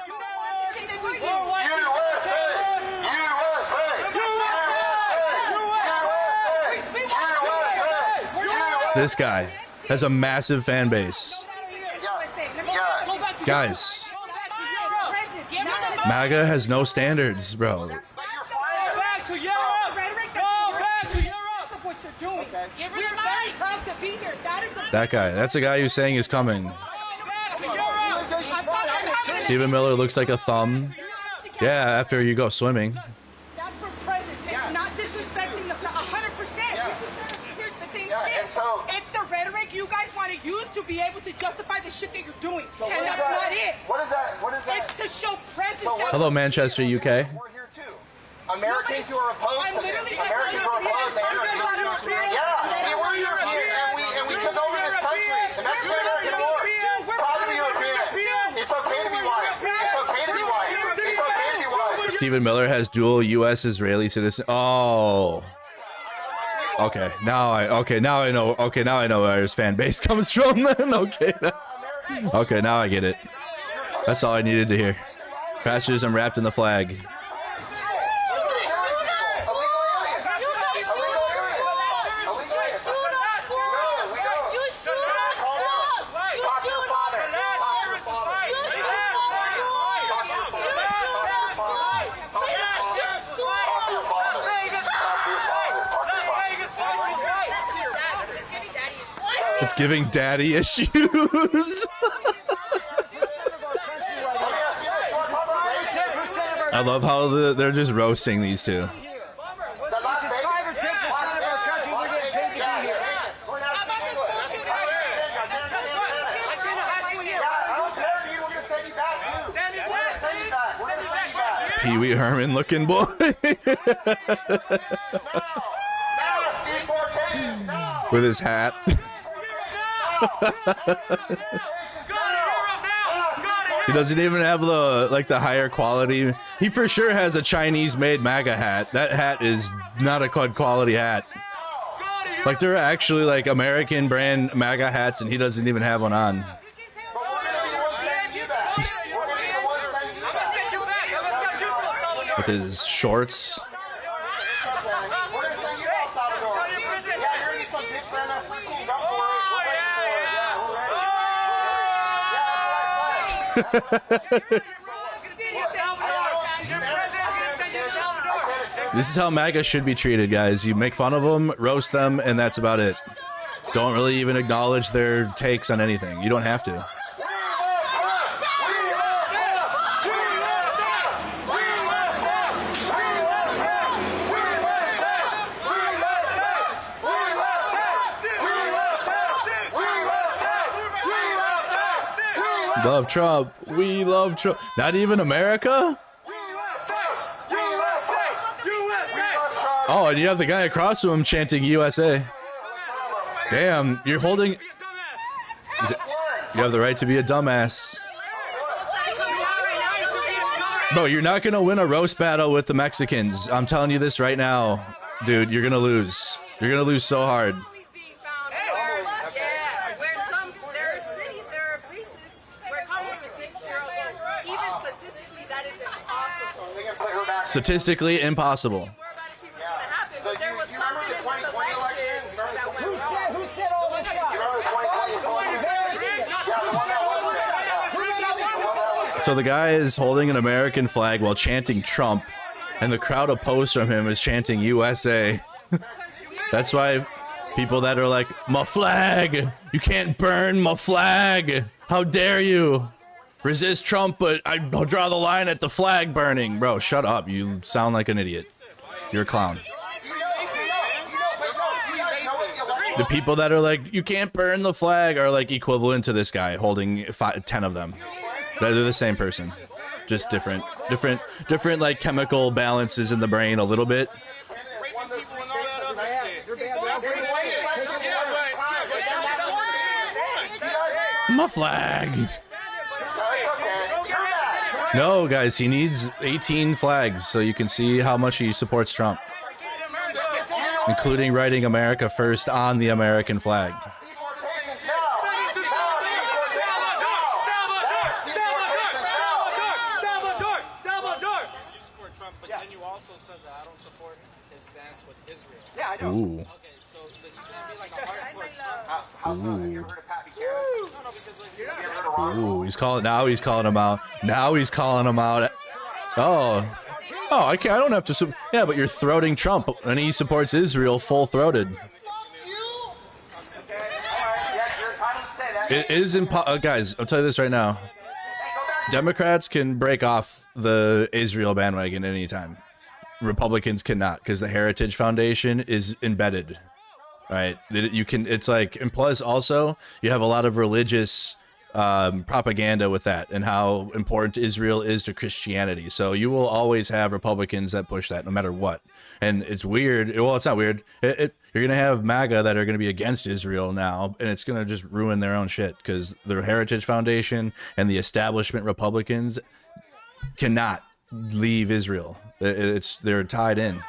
This guy has a massive fan base. Guys, MAGA has no standards, bro. That guy, that's the guy who's saying he's coming. Stephen Miller looks like a thumb. Yeah, after you go swimming. That's for present. It's not disrespecting the 100%. rhetoric you guys want to use to be able to justify the shit that you're doing. So And that's not it. What is that? What is that? It's to show presence. Hello, Manchester, UK. We're here too. Americans who are opposed to this. literally Americans who are opposed to anarchy. Yeah, see, we're European and we took over this country. The Mexican-American War. Probably European. It's okay to be white. It's okay to be white. It's okay to be white. Stephen Miller has dual U.S. Israeli citizen. Oh. Okay, now I know where his fan base comes from then. Okay, now I get it. That's all I needed to hear. Fascism wrapped in the flag. It's giving daddy issues. I love how they're just roasting these two. Pee Wee Herman looking boy. With his hat. He doesn't even have the higher quality. He for sure has a Chinese made MAGA hat. That hat is not a good quality hat. Like there are actually like American brand MAGA hats and he doesn't even have one on. With his shorts. This is how MAGA should be treated, guys. You make fun of them, roast them, and that's about it. Don't really even acknowledge their takes on anything. You don't have to. Love Trump. We love Trump. Not even America? Oh, and you have the guy across from him chanting USA. Damn, you're holding... You have the right to be a dumbass. Bro, you're not gonna win a roast battle with the Mexicans. I'm telling you this right now. Dude, you're gonna lose. You're gonna lose so hard. Statistically impossible. Who said all this stuff? So the guy is holding an American flag while chanting Trump, and the crowd opposed from him is chanting USA. That's why people that are like, my flag, you can't burn my flag. How dare you? Resist Trump, but I'll draw the line at the flag burning. Bro, shut up. You sound like an idiot. You're a clown. The people that are like, you can't burn the flag are like equivalent to this guy holding 10 of them. They're the same person. Just different like chemical balances in the brain a little bit. My flag. No, guys, he needs 18 flags so you can see how much he supports Trump, including writing America first on the American flag. Ooh. Ooh, he's calling him out. Now he's calling him out. Oh, I can't. I don't have to. Yeah, but you're throating Trump, and he supports Israel full-throated. It is guys. I'll tell you this right now. Democrats can break off the Israel bandwagon at any time. Republicans cannot, because the Heritage Foundation is embedded right? You can, it's like, and plus also you have a lot of religious propaganda with that and how important Israel is to Christianity. So you will always have Republicans that push that no matter what. And it's weird. Well, it's not weird. You're going to have MAGA that are going to be against Israel now, and it's going to just ruin their own shit because their Heritage Foundation and the establishment Republicans cannot leave Israel. They're tied in.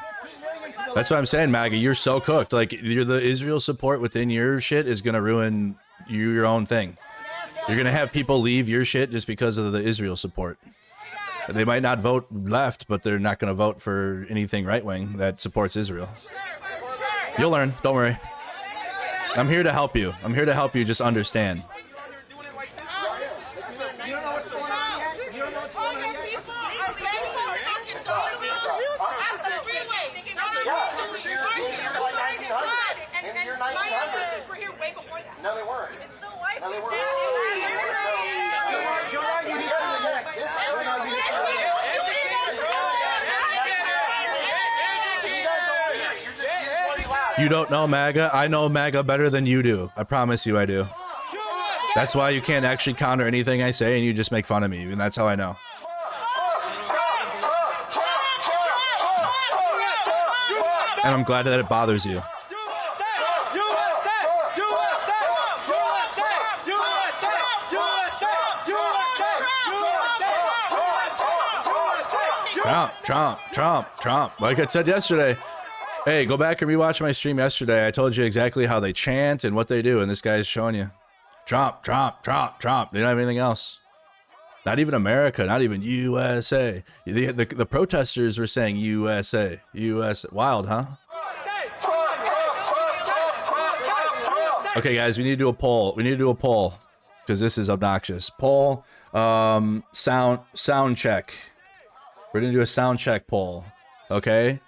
That's what I'm saying, MAGA. You're so cooked. Like, the Israel support within your shit is going to ruin your own thing. You're going to have people leave your shit just because of the Israel support. They might not vote left, but they're not going to vote for anything right-wing that supports Israel. You'll learn. Don't worry. I'm here to help you. I'm here to help you just understand. No, they weren't. No, they weren't. You don't know MAGA? I know MAGA better than you do. I promise you I do. That's why you can't actually counter anything I say and you just make fun of me, and that's how I know. And I'm glad that it bothers you. Trump. Like I said yesterday, hey, go back and rewatch my stream yesterday. I told you exactly how they chant and what they do, and this guy's showing you. Trump. They don't have anything else. Not even America, not even USA. The protesters were saying USA. Wild, huh? Okay, guys, we need to do a poll. Because this is obnoxious. Poll, sound check. We're gonna do a sound check poll, okay?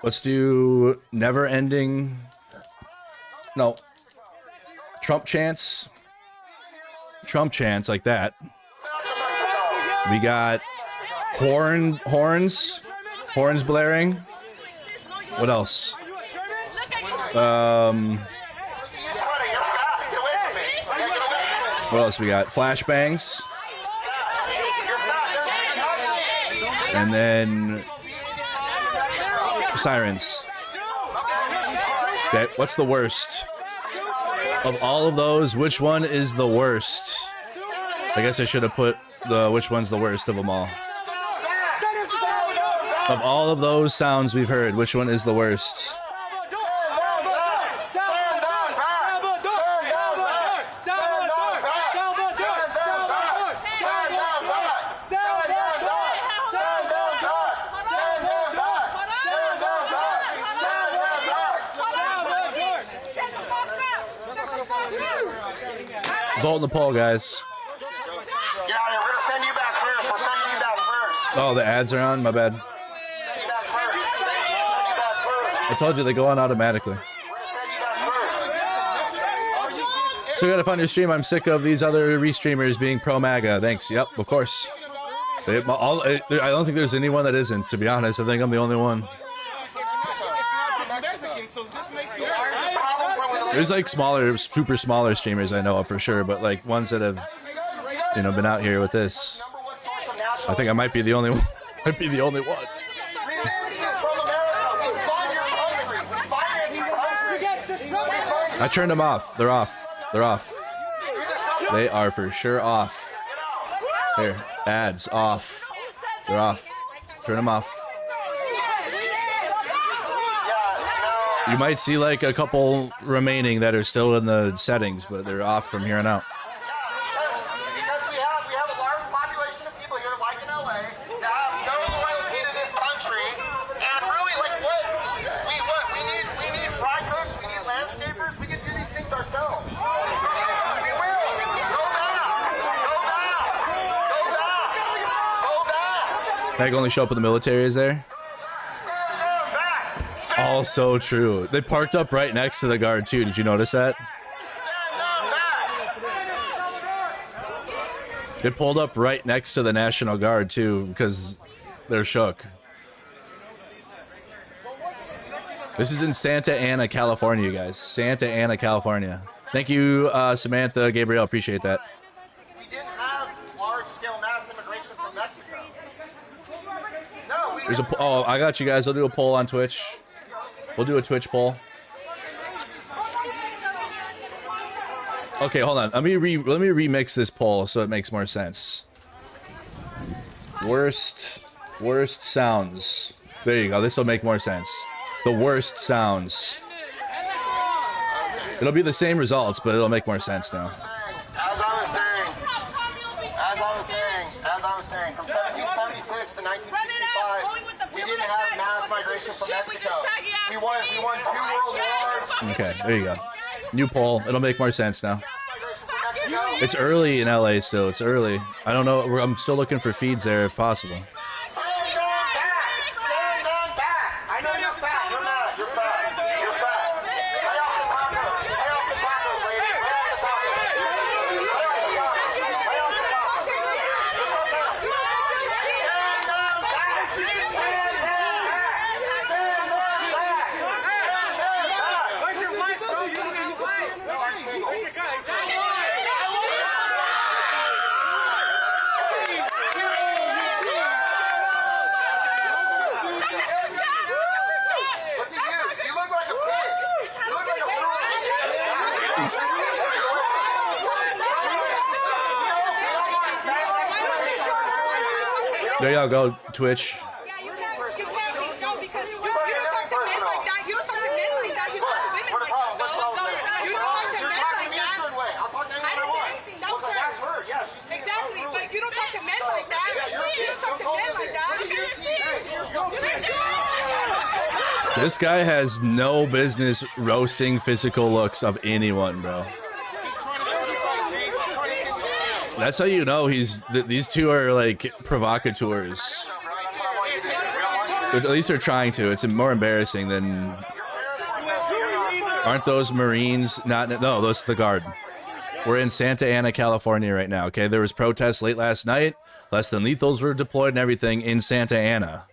Let's do never ending. No. Trump chants like that. We got horns blaring. What else? What else we got? Flashbangs. And then sirens. Okay, what's the worst? Of all of those, which one is the worst? I guess I should have put which one's the worst of them all. Of all of those sounds we've heard, which one is the worst? Vote in the poll, guys. Yeah, we're gonna send you back first. We're sending you back first. Oh, the ads are on? My bad. I told you they go on automatically. So you gotta find your stream. I'm sick of these other restreamers being pro-MAGA. Thanks. Yep, of course. I don't think there's anyone that isn't, to be honest. I think I'm the only one. There's like super smaller streamers I know of for sure, but like ones that have, been out here with this. I think I might be the only one. I turned them off. They're off. They are for sure off. Here, ads off. They're off. Turn them off. You might see like a couple remaining that are still in the settings, but they're off from here on out. Because we have a large population of people here, like in LA, that have no loyalty to this country, and really, like, we need fry cooks, we need landscapers, we can do these things ourselves. We will. Go back. Mag only show up when the military is there. Also true. They parked up right next to the guard too. Did you notice that? They pulled up right next to the National Guard too because they're shook. This is in Santa Ana, California, you guys. Santa Ana, California. Thank you, Samantha, Gabriel. Appreciate that. We didn't have large-scale mass immigration from Mexico. No, we There's a oh, I got you guys. I'll do a poll on Twitch. We'll do a Twitch poll. Okay, hold on. Let me remix this poll so it makes more sense. Worst sounds. There you go. This will make more sense. The worst sounds. It'll be the same results, but it'll make more sense now. As I was saying, from 1776 to 1965, we didn't have mass migration from Mexico. We won 2 world wars. Okay, there you go. New poll. It'll make more sense now. It's early in LA still. It's early. I don't know. I'm still looking for feeds there if possible. There y'all go, Twitch. Yeah, you can't be. No, because you don't talk to men like that. You don't talk to men like that. You talk to women like that. You don't talk to men like that. I didn't say anything. That was her. Exactly, but you don't talk to men like that. You don't talk to men like that. This guy has no business roasting physical looks of anyone, bro. That's how you know these two are like provocateurs. At least they're trying to. It's more embarrassing than. Aren't those Marines? No, those are the Guard. We're in Santa Ana, California right now. Okay, there was protests late last night. Less than lethals were deployed and everything in Santa Ana.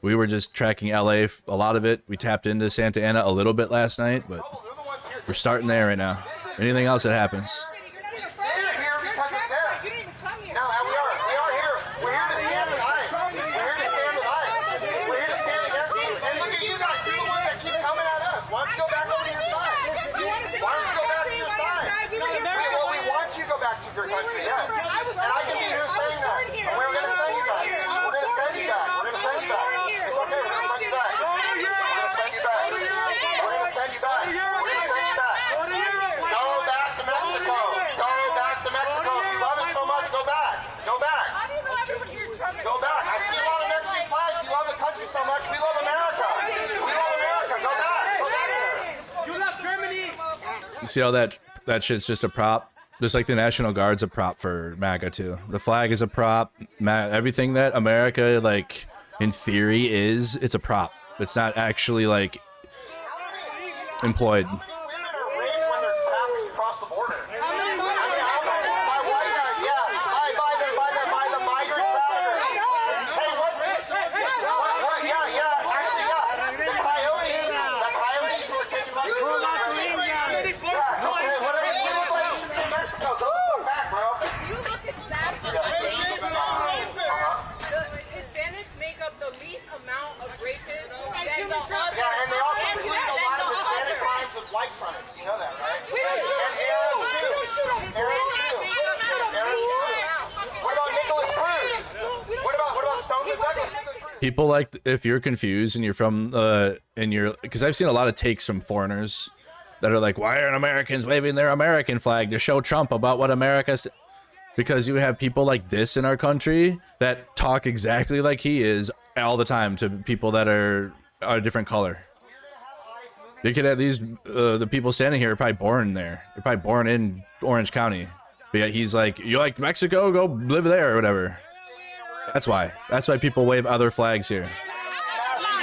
We were just tracking LA, a lot of it. We tapped into Santa Ana a little bit last night, but we're starting there right now. Anything else that happens. Your country, yes. And I can be here saying that. And we're going to send you back. We're going to send you back. We're going to send you back. It's okay. We're going to send you back. We're going to send you back. We're going to send you back. We're going to send you back. Go back to Mexico. Go back to Mexico. If you love it so much, go back. Go back. Go back. I see a lot of Mexican flags. You love the country so much. We love America. We love America. Go back. Go back there. You love Germany. You see how that shit's just a prop? Just like the National Guard's a prop for MAGA too. The flag is a prop. Everything that America, like, in theory is, it's a prop. It's not actually, like, employed. People like, if you're confused and you're from because I've seen a lot of takes from foreigners that are like, why aren't Americans waving their American flag to show Trump about what America's? Because you have people like this in our country that talk exactly like he is all the time to people that are a different color. You could have these the people standing here are probably born there. They're probably born in Orange County. But yet he's like, you like Mexico? Go live there or whatever. That's why. That's why people wave other flags here. Fuck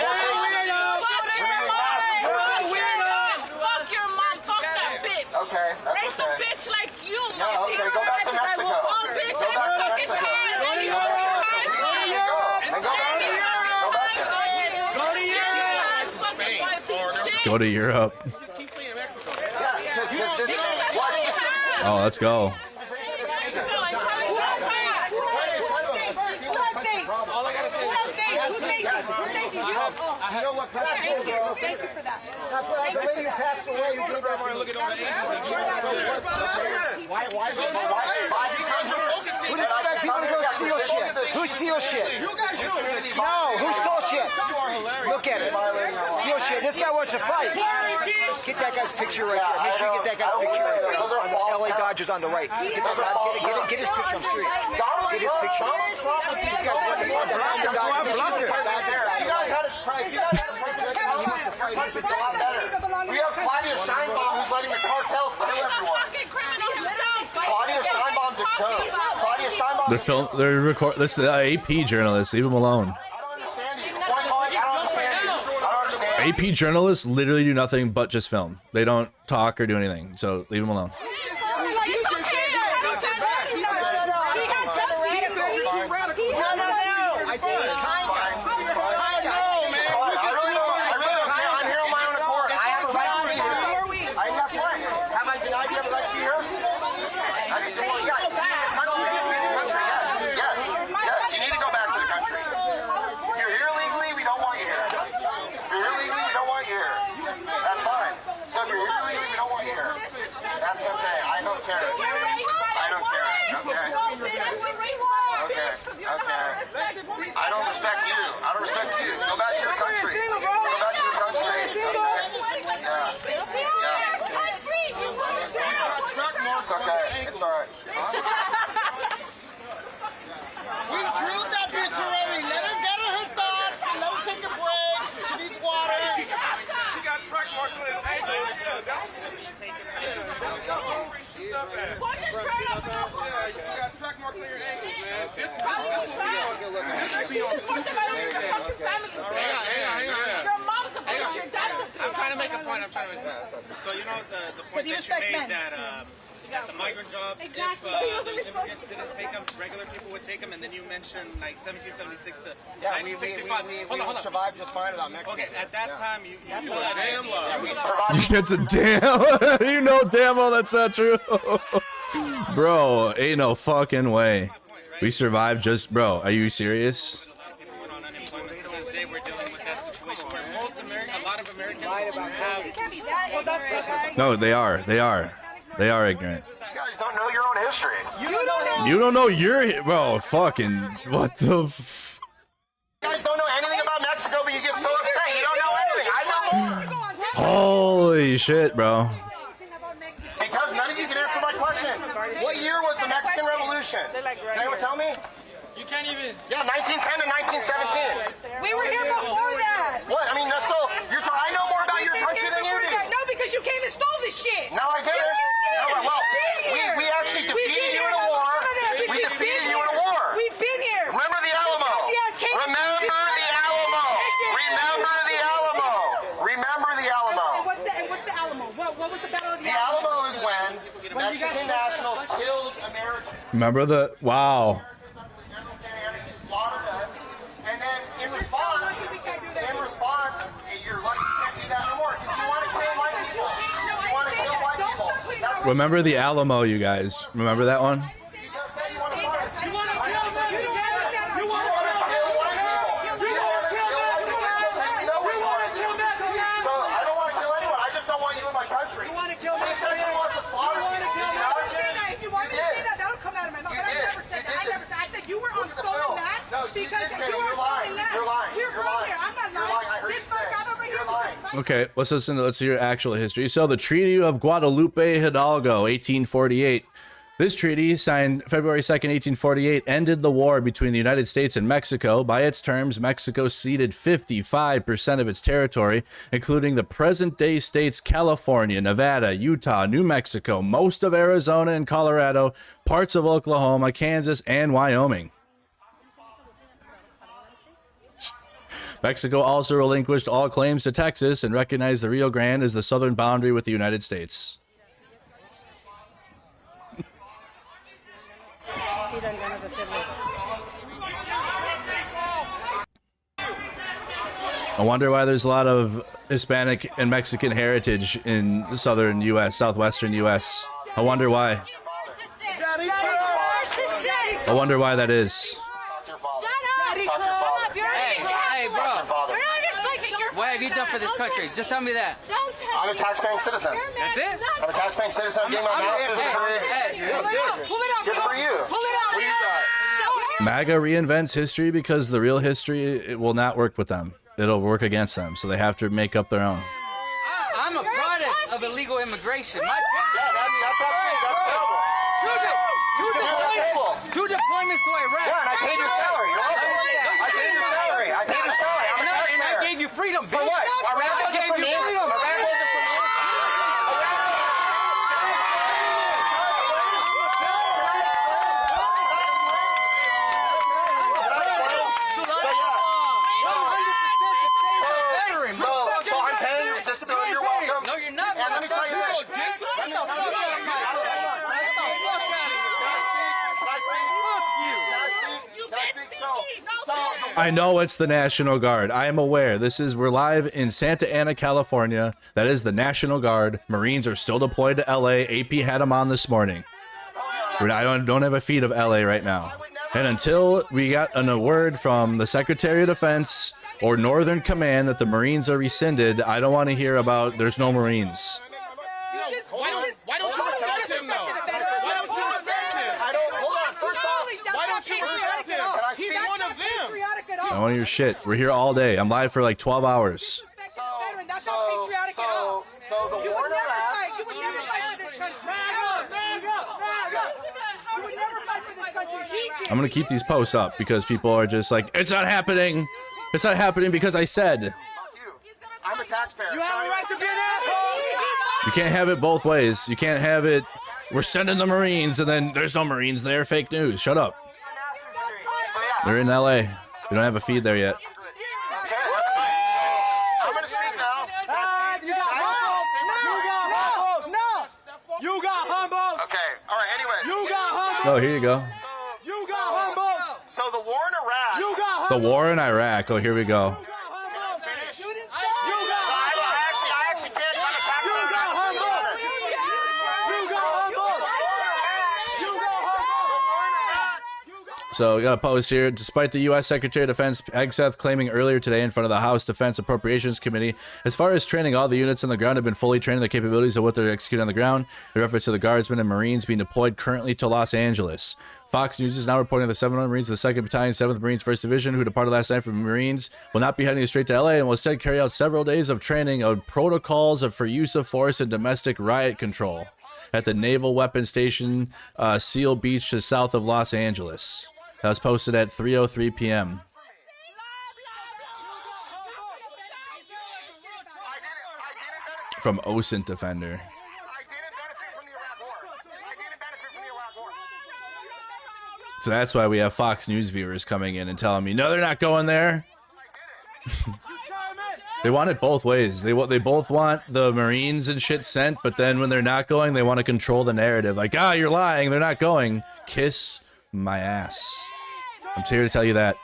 your mom, talk that bitch. Okay, that's Raise okay. a bitch like you. No, okay, go back to Mexico. Oh, bitch, Go I'm back to fucking Mexico. tired. Go back to Mexico. Go back there. Go back there. Go to Europe. Fucking white bitch. Go to Europe. Just keep saying Mexico. Oh, let's go. All I gotta say is, you know what? Thank you for that. The lady who passed away who gave that to me. Look at all the Why is it? Who do you expect people to go steal shit? Who steals shit? You guys do it. No, who stole shit? Look at it. Steal shit. This guy wants to fight. Get that guy's picture right there. Make sure you get that guy's picture right there. On the LA Dodgers on the right. Get his picture. I'm serious. Get his picture. These guys want to fight. That's the Dodgers. You guys had a strike. You guys had a strike. It's a lot better. We have Claudia Scheinbaum who's letting the cartels kill everyone. Claudia Scheinbaum's a joke. Claudia Scheinbaum. They're record. This is the AP journalist. Leave them alone. I don't understand you. I don't understand you. I don't understand. AP journalists literally do nothing but just film. They don't talk or do anything. So leave them alone. I see it's kind of. I'm here on my own accord. I have a right to be here. I have one. Have I denied you have a right to be here? Yes. You need to go back to the country. If you're here legally, we don't want you here. If you're here legally, we don't want you here. That's fine. So if you're here legally, we don't want you here. That's okay. I don't care. I don't care. Okay. I don't respect you. I don't respect you. Go back to your country. Go back to your country. It's okay. It's all right. We drilled that bitch already. Let her get her thoughts. Let her take a break. She needs water. He got track marks on his ankle. You got track marks on your ankles, man. This will be on. I'm trying to make a point. So you know the point that you made that the migrant jobs, if the immigrants didn't take them, regular people would take them, and then you mentioned like 1776 to 1965. Hold on. Survived just fine without Mexico. Okay, at that time you Damn love. That's a damn. You know damn well that's not true. Bro, ain't no fucking way. We survived just, bro. Are you serious? people went on unemployment. To this day, we're dealing with that situation where a lot of Americans have. You can't be that ignorant, right? No, they are. They are. They are ignorant. You guys don't know your own history. You don't know. You don't know your, bro. Fucking what the? You guys don't know anything about Mexico, but you get so upset. You don't know anything. I know more. Holy shit, bro. Because none of you can answer my question. What year was the Mexican Revolution? Can anyone tell me? You can't even. Yeah, 1910 to 1917. We were here before that. What? I mean, so I know more about your country than you do. No, because you came and stole this shit. No, I didn't. Yes, you did. No, well, We've been here. we actually We've been defeated you here in a in war. Canada. We defeated you in a war. We've been here. Remember the Alamo. Yes, can you- Remember the Alamo. Remember the Alamo. Remember the Alamo. And what's the Alamo? What was the Battle of the The Alamo is when the Mexican nationals killed Americans. Remember the? Wow. Slaughtered us, and then in response, you're lucky you can't do that no more. You want to kill white people. You want to kill white people. That's what Remember the Alamo, you guys. Remember that one? you just said you want to fight. You want to kill me? You don't understand. You want to kill white people. You want to kill white people. You want to kill Mexico. So I don't want to kill anyone. I just don't want you in my country. You want to kill Mexico. She said she wants to slaughter people. If you want me to say that, that'll come out of my mouth. But I never said that. I said you were on stolen that because you were stolen that. You're lying. We're from here. I'm not lying. This fuck got over here. Okay, let's listen to, let's hear actual history. So the Treaty of Guadalupe Hidalgo, 1848. This treaty, signed February 2nd, 1848, ended the war between the United States and Mexico. By its terms, Mexico ceded 55% of its territory, including the present-day states California, Nevada, Utah, New Mexico, most of Arizona and Colorado, parts of Oklahoma, Kansas, and Wyoming. Mexico also relinquished all claims to Texas and recognized the Rio Grande as the southern boundary with the United States. I wonder why there's a lot of Hispanic and Mexican heritage in southern U.S., southwestern U.S. I wonder why. I wonder why that is. Hey, bro. What have you done for this country? Just tell me that. I'm a taxpaying citizen. That's it? I'm a taxpaying citizen. I'm getting my master's degree. Good for you. Pull it out. What do you got? MAGA reinvents history because the real history, it will not work with them. It'll work against them, so they have to make up their own. I'm a product of illegal immigration. My Yeah, that's terrible. two deployments to Iraq. Yeah, and I paid your salary. You're welcome. I paid your salary. I paid your salary. I'm a And I taxpayer. gave you freedom, For bitch. what? Iraq I wasn't gave for you me. freedom. Iraq wasn't for me. So I'm paying your disability. You're welcome. No, you're not. And let me tell you this. Let me tell you this. I know it's the National Guard. I am aware. We're live in Santa Ana, California. That is the National Guard. Marines are still deployed to LA. AP had them on this morning. I don't have a feed of LA right now. And until we got a word from the Secretary of Defense or Northern Command that the Marines are rescinded, I don't want to hear about there's no Marines. Why don't you respect him, though? Why don't you respect him? He's one of them. I don't want to hear shit. We're here all day. I'm live for like 12 hours. That's not patriotic at all. So the war in Iraq. You would never fight for this country. You would never fight for this country. I'm going to keep these posts up because people are just like, it's not happening. It's not happening because I said. I'm a taxpayer. You have a right to be an asshole. You can't have it both ways. You can't have it, we're sending the Marines, and then there's no Marines there. Fake news. Shut up. They're in LA. We don't have a feed there yet. I'm going to speak now. You got humbled. Okay. All right. Anyway. You got humbled. Oh, here you go. You got humbled. So the war in Iraq. You got The humbled. war in Iraq. Oh, here we go. I actually can't. I'm a taxpayer. You got humbled. You got humbled. You got humbled. So we got a post here. Despite the U.S. Secretary of Defense Hegseth claiming earlier today in front of the House Defense Appropriations Committee, as far as training, all the units on the ground have been fully trained in the capabilities of what they're executing on the ground. In reference to the Guardsmen and Marines being deployed currently to Los Angeles. Fox News is now reporting the 700 Marines of the 2nd Battalion, 7th Marines, 1st Division, who departed last night from the Marines, will not be heading straight to LA and will instead carry out several days of training of protocols for use of force and domestic riot control at the Naval Weapons Station, Seal Beach, to south of Los Angeles. That was posted at 3:03 p.m. from OSINT Defender. So that's why we have Fox News viewers coming in and telling me, no, they're not going there. They want it both ways. They both want the Marines and shit sent, but then when they're not going, they want to control the narrative. Like, you're lying. They're not going. Kiss my ass. I'm here to tell you that.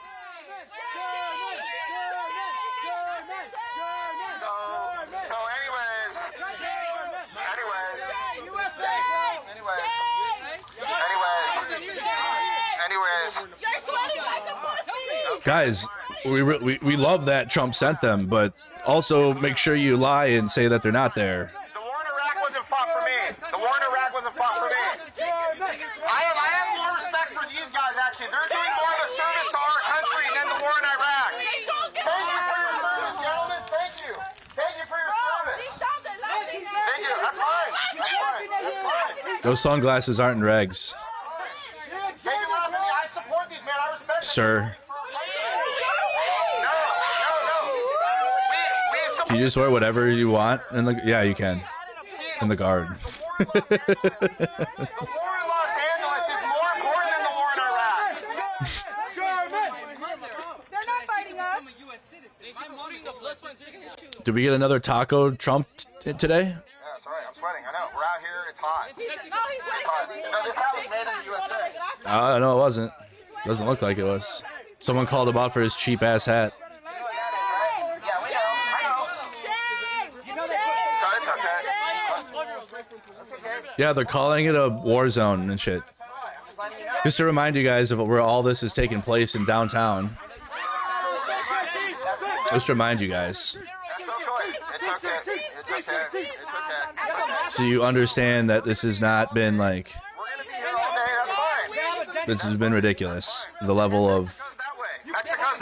Guys, we love that Trump sent them, but also make sure you lie and say that they're not there. The war in Iraq wasn't fought for me. The war in Iraq wasn't fought for me. I have more respect for these guys, actually. They're doing more of a service to our country than the war in Iraq. Thank you for your service, gentlemen. Thank you. Thank you for your service. Thank you. That's fine. That's fine. That's fine. Those sunglasses aren't in regs, Take it off of me. I support these, man. I respect them. sir. Can you just wear whatever you want? Yeah, you can. In the Guard. The war in Los Angeles is more important than the war in Iraq. They're not fighting us. Did we get another taco Trump today? Yeah, that's right. I'm sweating. I know. We're out here. It's hot. It's hot. No, this hat was made in the USA. No, it wasn't. Doesn't look like it was. Someone called him out for his cheap ass hat. Yeah, we know. I know. Yeah, they're calling it a war zone and shit. Just to remind you guys of where all this is taking place in downtown. Just to remind you guys. So you understand that this has not been like... This has been ridiculous. The level of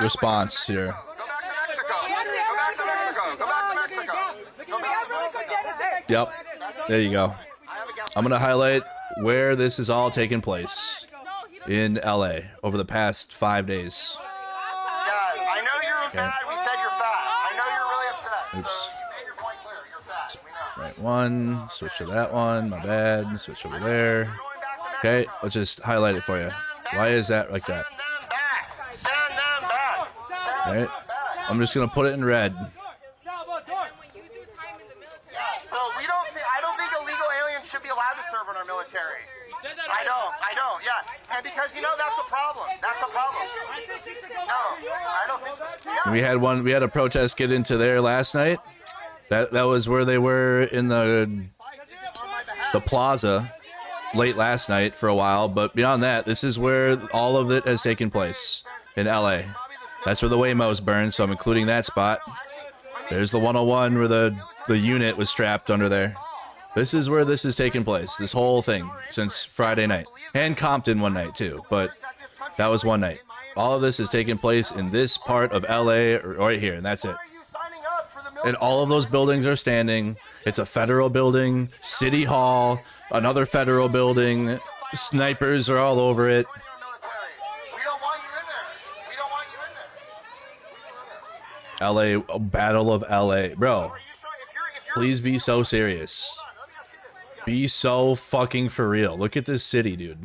response here. Yep. There you go. I'm going to highlight where this is all taking place in LA over the past 5 days. Yeah, I know you're fat. We said you're fat. I know you're really upset. Oops. So you made your point clear. You're fat. We know. Right one. Switch to that one. My bad. Switch over there. Okay. Let's just highlight it for you. Why is that like that? Send them back. All right. I'm just going to put it in red. So we don't. I don't think illegal aliens should be allowed to serve in our military. I don't. Yeah, and because that's a problem. That's a problem. No, I don't think so. Yeah. We had a protest get into there last night. That was where they were in the plaza late last night for a while. But beyond that, this is where all of it has taken place in LA. That's where the Waymos burned. So I'm including that spot. There's the 101 where the unit was strapped under there. This is where this has taken place. This whole thing since Friday night. And Compton one night too, but that was one night. All of this has taken place in this part of LA right here, and that's it. And all of those buildings are standing. It's a federal building, City Hall, another federal building. Snipers are all over it. We don't want you in there. LA, Battle of LA. Bro, please be so serious. Be so fucking for real. Look at this city, dude.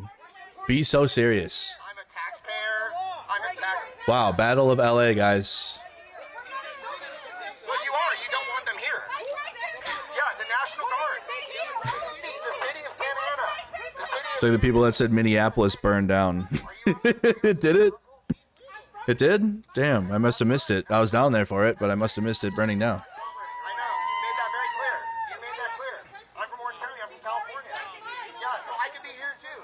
Be so serious. I'm a taxpayer. Wow, Battle of LA, guys. Well, you are. You don't want them here. Yeah, the National Guard. The city of Santa Ana. It's like the people that said Minneapolis burned down. Did it? It did? Damn, I must have missed it. I was down there for it, but I must have missed it burning down. I know. You made that very clear. You made that clear. I'm from Orange County. I'm from California. Yeah, so I could be here too.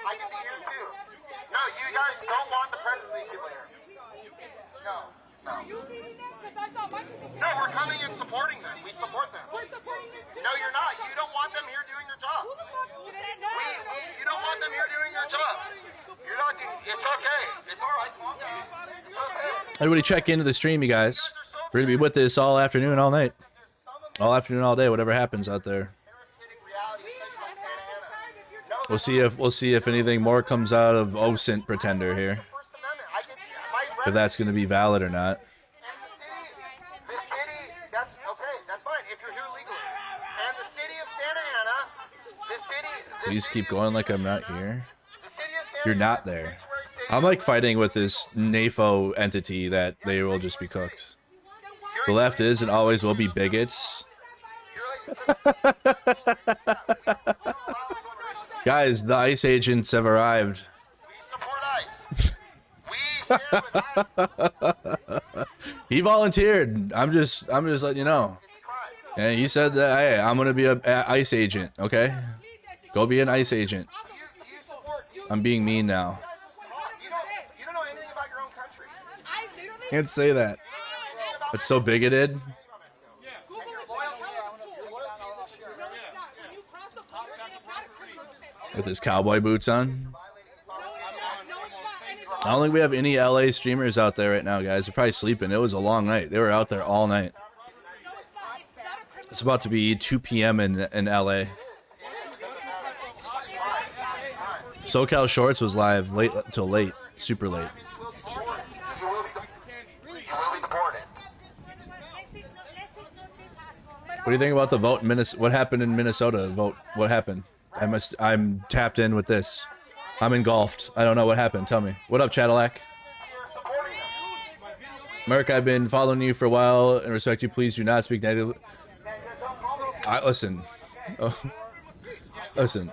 I could be here too. No, you guys don't want the presence of these people here. No. No, we're coming and supporting them. We support them. No, you're not. You don't want them here doing their job. You don't want them here doing their job. You're not. It's okay. It's all right. Calm down. It's okay. Everybody check into the stream, you guys. We're going to be with this all afternoon, all night. All afternoon, all day, whatever happens out there. We'll see if anything more comes out of OSINT Pretender here. If that's going to be valid or not. The city, that's okay. That's fine if you're here legally. And the city of Santa Ana, Please keep going like I'm not here. You're not there. I'm like fighting with this NAFO entity that they will just be cooked. The left is and always will be bigots. Guys, the ICE agents have arrived. He volunteered. I'm just letting you know. And he said that, hey, I'm gonna be a ICE agent. Okay, go be an ICE agent. I'm being mean now. You don't know anything about your own country. Can't say that. It's so bigoted. With his cowboy boots on. I don't think we have any LA streamers out there right now, guys. They're probably sleeping. It was a long night. They were out there all night. It's about to be 2 p.m. in LA. SoCal Shorts was live late till late, super late. What do you think about the vote in Minnesota? What happened in Minnesota? Vote. What happened? I'm tapped in with this. I'm engulfed. I don't know what happened. Tell me. What up, Cadillac? Merc, I've been following you for a while and respect you. Please do not speak negatively. Listen. Oh. Listen.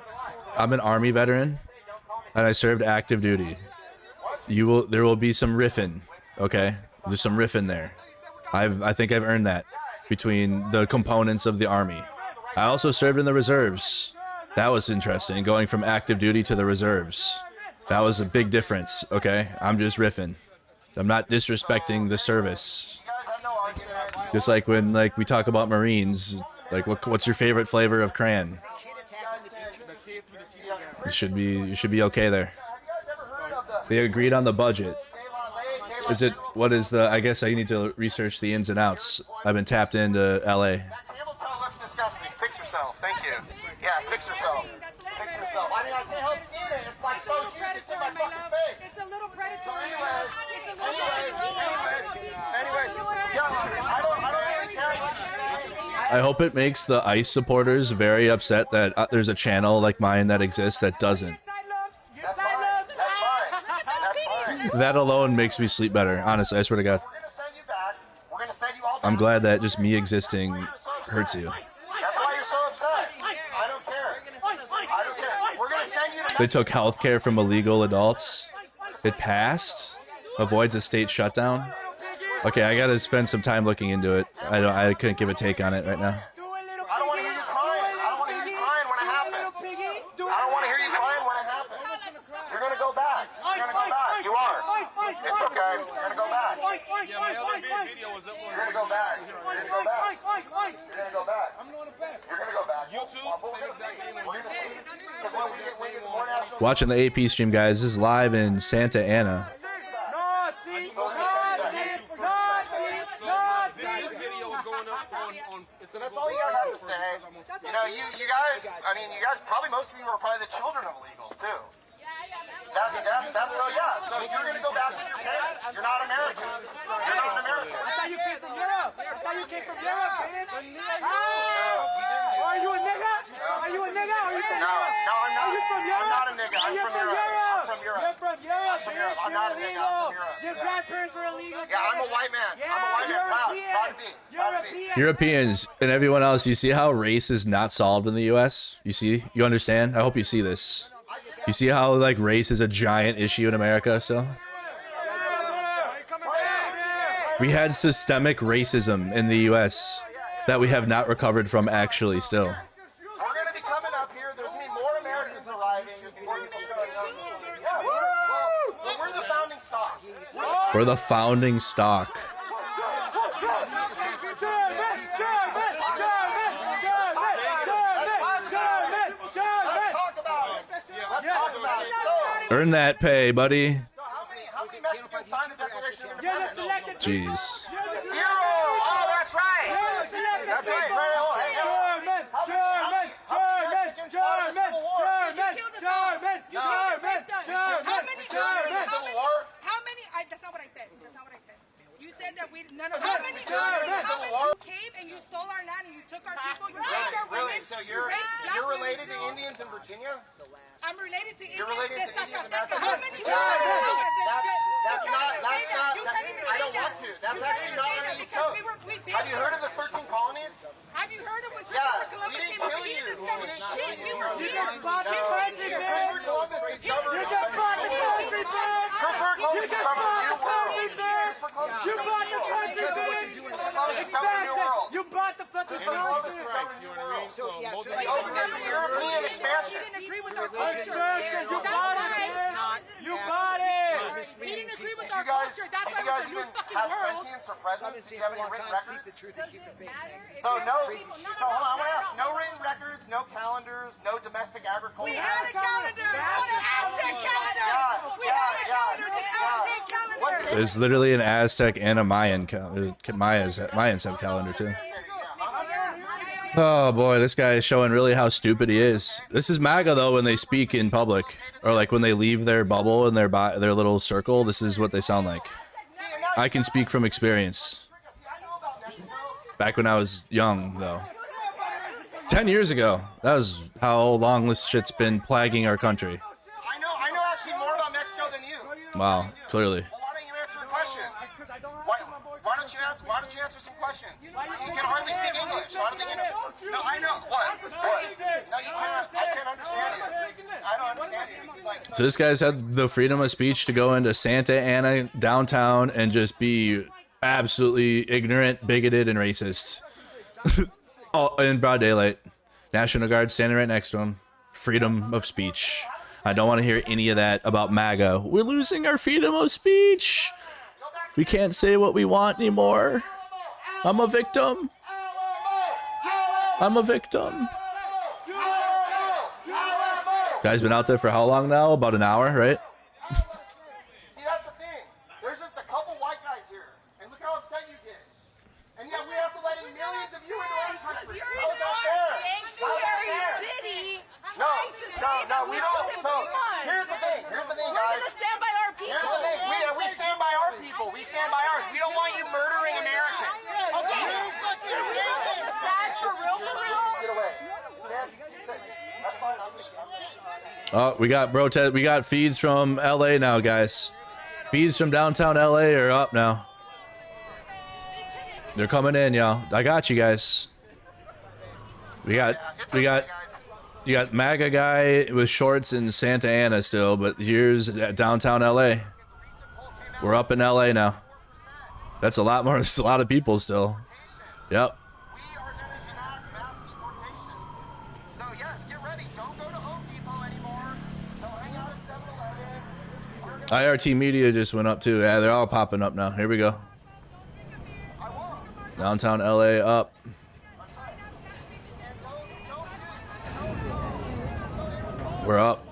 I'm an Army veteran, and I served active duty. There will be some riffing, okay? There's some riffing there. I think I've earned that between the components of the Army. I also served in the reserves. That was interesting. Going from active duty to the reserves. That was a big difference, okay? I'm just riffing. I'm not disrespecting the service. Just like when we talk about Marines, like what's your favorite flavor of crayon? You should be okay there. They agreed on the budget. What is the, I guess I need to research the ins and outs. I've been tapped into LA. Table toe looks disgusting. Fix yourself. Thank you. Yeah, fix yourself. Fix yourself. I mean, I can't help seeing it. It's like so huge. It's in my fucking face. It's a little predatory. Anyways, yeah, I don't really care. I hope it makes the ICE supporters very upset that there's a channel like mine that exists that doesn't. That's fine. That's fine. That alone makes me sleep better. Honestly, I swear to God. We're gonna send you back. We're gonna send you all back. I'm glad that just me existing hurts you. That's why you're so upset. I don't care. I don't care. We're gonna send you to They took health care from illegal adults. It passed. Avoids a state shutdown. Okay, I gotta spend some time looking into it. I couldn't give a take on it right now. I don't want to hear you crying. I don't want to hear you crying when it happens. I don't want to hear you crying when it happens. You're going to go back. You're going to go back. You are. It's okay. You're going to go back. Yeah, my other video was up on. You're going to go back. You're going to go back. You're going to go back. I'm going back. You're going to go back. YouTube, same exact thing. Watching the AP stream, guys. This is live in Santa Ana. So that's all you guys have to say. You know, you guys, I mean, you guys, probably most of you are probably the children of illegals, too. That's so, yeah. So you're going to go back to your parents. You're not American. You're not American. I thought you came from Europe. I thought you came from Europe, bitch. Are you a nigga? Are you a nigga? Are you from No, Europe? I'm not. Are you from Europe? I'm not a nigga. I'm from Europe. I'm from Europe. You're from Europe, I'm from bitch. Europe. I'm not a nigga. I'm from Europe. Your Yeah. grandparents were illegal. Yeah, I'm a white man. I'm a white man. Proud to be. Proud to be. Europeans and everyone else, you see how race is not solved in the US? You see? You understand? I hope you see this. You see how like race is a giant issue in America still? We had systemic racism in the US that we have not recovered from actually still. We're going to be coming up here. There's going to be more Americans arriving. There's more people showing up. Yeah, well, we're the founding stock. We're the founding stock. Earn that pay, buddy. How many Mexicans signed the Declaration of Independence? Jeez. Zero. Oh, that's right. That's right. How many? That's not what I said. That's not what I said. You said that we none of how many you came and you stole our land and you took our people. You raped our women. So you're related to Indians in Virginia? I'm related to You're Indians. related to Indians in Mexico? How many? That's not. I don't want to. That's actually not on the East Coast. Have you heard of the 13 colonies? Have you heard of when Yeah, Christopher Columbus we came didn't over? kill He you. discovered shit. We were You here. just bought the country, Christopher bitch. Columbus discovered. You just bought the country, bitch. Christopher Columbus You just discovered bought the the New World. country, bitch. You bought the country, bitch. Expansion. You bought the fucking country. You know what I mean? So most of Like, the European he expansion. didn't agree with our culture. Expansion. You That's bought why. it, bitch. You bought it. He didn't agree with You our guys, culture. That's did why you guys we're a new even fucking have world. sentience for presidents? Do you have any written records? So So no, so hold on, I want to ask, no written records, no calendars, no domestic agriculture. we had a calendar. Not an Aztec calendar. We had a calendar. It's an Aztec calendar. There's literally an Aztec and a Mayan calendar. Mayans have calendar too. Oh boy, this guy is showing really how stupid he is. This is MAGA though when they speak in public, or like when they leave their bubble and their little circle. This is what they sound like. I can speak from experience. Back when I was young, though. 10 years ago. That was how long this shit's been plaguing our country. I know actually more about Mexico than you. Wow, clearly. Well, why don't you answer the question? Why don't you answer some questions? You can hardly speak English. So I don't think you know. No, I know. What? No, you can't. I can't understand you. I don't understand you. It's like, So this guy's had the freedom of speech to go into Santa Ana downtown and just be absolutely ignorant, bigoted, and racist. All in broad daylight. National Guard standing right next to him. freedom of speech. I don't want to hear any of that about MAGA. We're losing our freedom of speech. We can't say what we want anymore. I'm a victim. I'm a victim. Guys been out there for how long now? About an hour, right? See, that's the thing. There's just a couple white guys here. And look how upset you get. And yet we have to let in millions of you into our country. You're How in is that our fair? sanctuary city. No, trying to say no, that we we're don't. the So, ones. here's the thing, We're guys. going to stand by our people. Here's the thing. We stand by our people. We stand by ours. We don't want you murdering Americans. Okay, for real, the stats for real, for real. Get away. Stand, sit. That's fine. I'll take it. Oh, we got protest. We got feeds from LA now, guys. Feeds from downtown LA are up now. They're coming in, y'all. I got you guys. You got MAGA guy with shorts in Santa Ana still, but here's at downtown LA. We're up in LA now. That's a lot more. There's a lot of people still. Yep. We are going to enact mass deportations. So, yes, get ready. Don't go to Home Depot anymore. Don't hang out at 7-Eleven. IRT Media just went up too. Yeah, they're all popping up now. Here we go. Downtown LA up. We're up.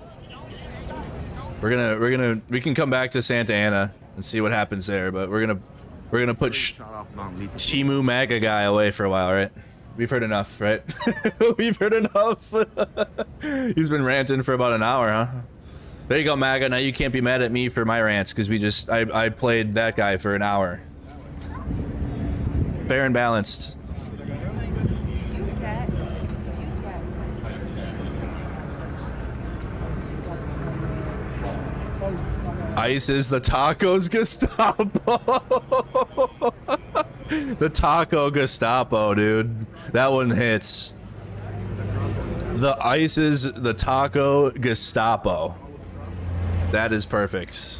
We can come back to Santa Ana and see what happens there, but we're gonna put Timu MAGA guy away for a while, right? We've heard enough, right? We've heard enough. He's been ranting for about an hour, huh? There you go, MAGA. Now you can't be mad at me for my rants because I played that guy for an hour. Fair and balanced. ICE is the tacos Gestapo. The taco Gestapo, dude. That one hits. The ICE is the taco Gestapo. That is perfect.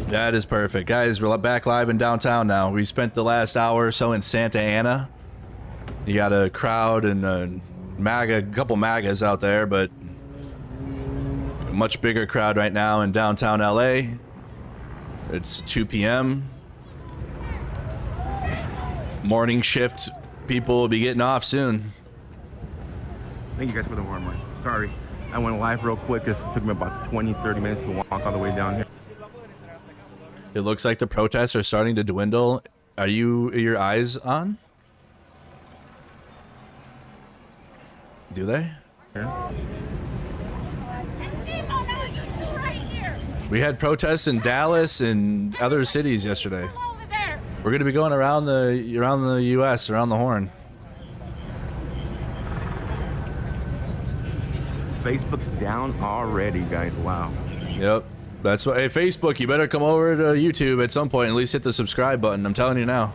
That is perfect. Guys, we're back live in downtown now. We spent the last hour or so in Santa Ana. You got a crowd and a couple MAGAs out there, but a much bigger crowd right now in downtown LA. It's 2 p.m. Morning shift people will be getting off soon. Thank you guys for the warm one. Sorry, I went live real quick. It took me about 20-30 minutes to walk all the way down here. It looks like the protests are starting to dwindle. Are your eyes on? Do they? We had protests in Dallas and other cities yesterday. We're going to be going around the U.S., around the Horn. Facebook's down already, guys. Wow. Yep. That's why. Hey, Facebook, you better come over to YouTube at some point and at least hit the subscribe button. I'm telling you now.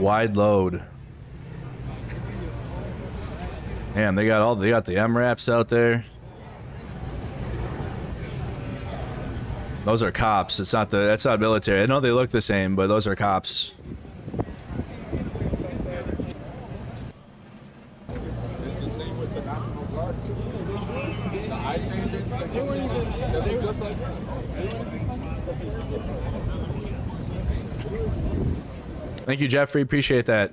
Wide load. Damn, they got the MRAPs out there. Those are cops. That's not military. I know they look the same, but those are cops. Thank you, Jeffrey. Appreciate that.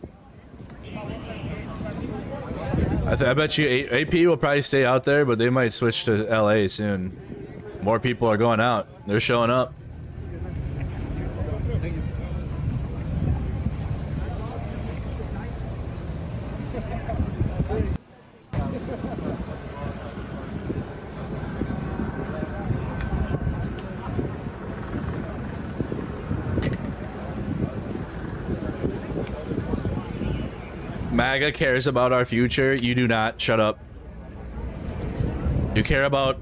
I bet you AP will probably stay out there, but they might switch to LA soon. More people are going out. They're showing up. MAGA cares about our future. You do not. Shut up. You care about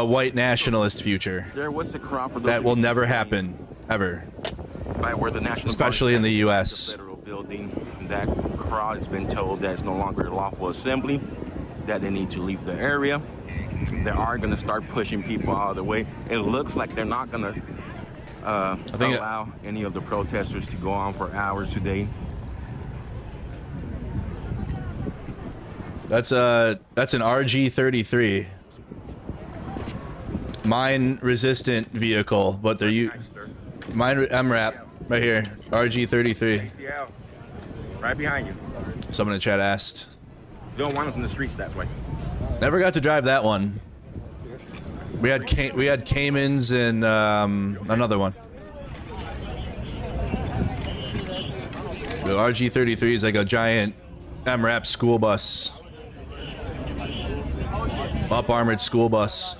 white nationalist future. There was the crowd for those that will never happen, ever. Right where the National especially in the U.S. The federal building, that crowd has been told that it's no longer a lawful assembly, that they need to leave the area. they are going to start pushing people out of the way. It looks like they're not going to allow any of the protesters to go on for hours today. That's an RG-33. Mine resistant vehicle, but they're mine MRAP right here, RG-33. Yeah, right behind you. Someone in chat asked. You don't want us in the streets that way. Never got to drive that one. We had Caymans and another one. The RG-33 is like a giant MRAP school bus, up armored school bus.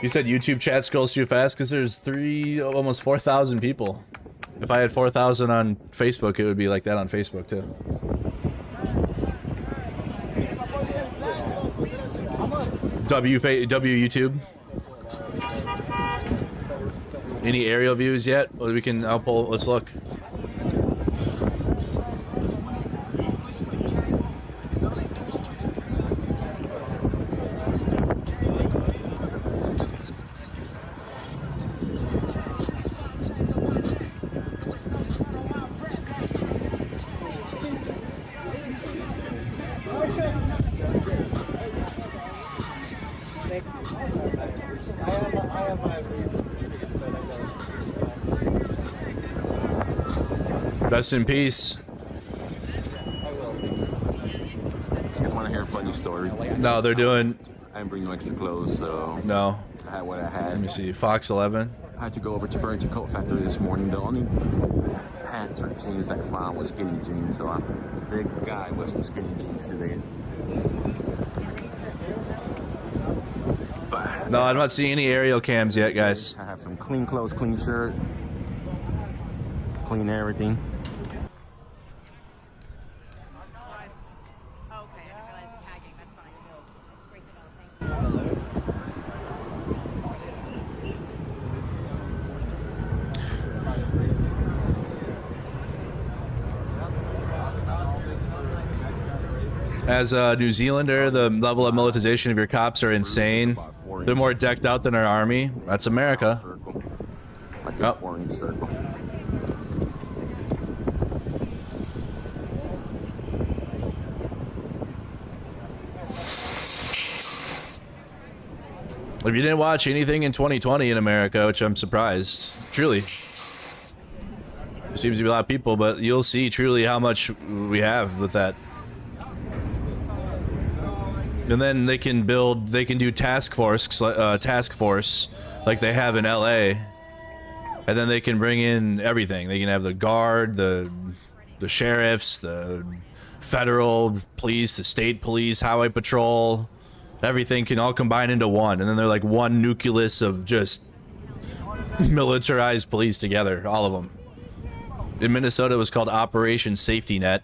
You said YouTube chat scrolls too fast because there's almost 4,000 people. If I had 4,000 on Facebook, it would be like that on Facebook too. W YouTube. Any aerial views yet? Well, we can. I'll pull. Let's look. Rest in peace. You guys want to hear a funny story? No, they're doing. I didn't bring no extra clothes, so No. I had what I had. Let me see. Fox 11. I had to go over to Burlington Coat Factory this morning. The only pants or jeans I found was skinny jeans, so I'm a big guy with some skinny jeans today. But No, I'm not seeing any aerial cams yet, guys. I have some clean clothes, clean shirt, clean everything. As a New Zealander, the level of militarization of your cops are insane. They're more decked out than our army. That's America. Like a 4-inch circle. If you didn't watch anything in 2020 in America, which I'm surprised, truly. There seems to be a lot of people, but you'll see truly how much we have with that. And then they can do task force like they have in LA. And then they can bring in everything. They can have the guard, the sheriffs, the federal police, the state police, highway patrol. Everything can all combine into one. And then they're like one nucleus of just militarized police together, all of them. In Minnesota, it was called Operation Safety Net.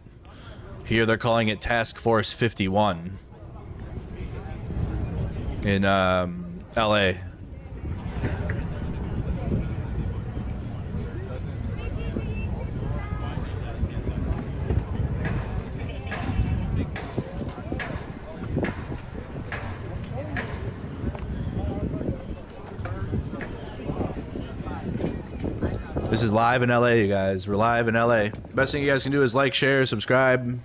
Here they're calling it Task Force 51. In LA. This is live in LA, you guys. We're live in LA. Best thing you guys can do is like, share, subscribe.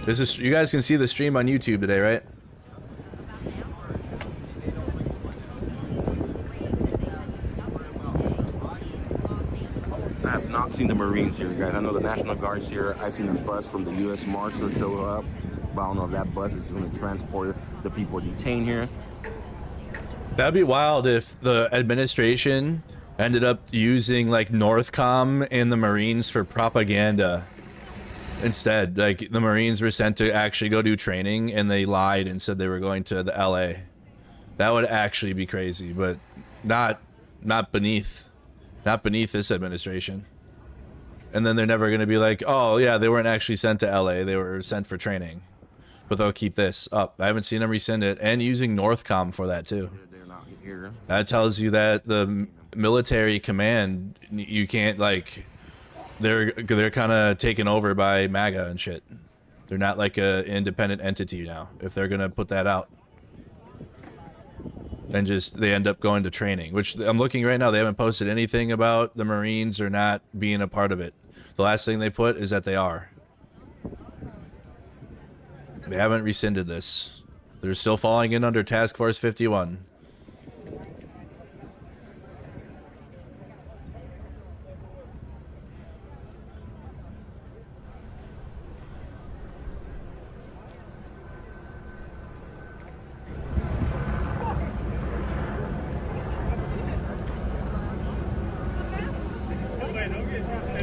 This is, you guys can see the stream on YouTube today, right? I have not seen the Marines here, guys. I know the National Guard's here. I've seen a bus from the U.S. Marshal show up, but I don't know if that bus is going to transport the people detained here. That'd be wild if the administration ended up using like Northcom and the Marines for propaganda instead. Like the Marines were sent to actually go do training and they lied and said they were going to the LA. That would actually be crazy, but not beneath this administration. and then they're never going to be like, oh yeah, they weren't actually sent to LA, they were sent for training. But they'll keep this up. I haven't seen them rescind it, and using Northcom for that too. They're not here. That tells you that the military command, you can't, like, they're kind of taken over by MAGA and shit. They're not like a independent entity now, if they're gonna put that out. And just, they end up going to training, which I'm looking right now, they haven't posted anything about the Marines or not being a part of it. The last thing they put is that they are. They haven't rescinded this. They're still falling in under Task Force 51.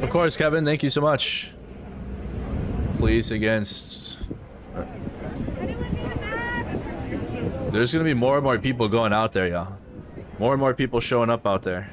Of course, Kevin, thank you so much. Police against... There's gonna be more and more people going out there, y'all. More and more people showing up out there.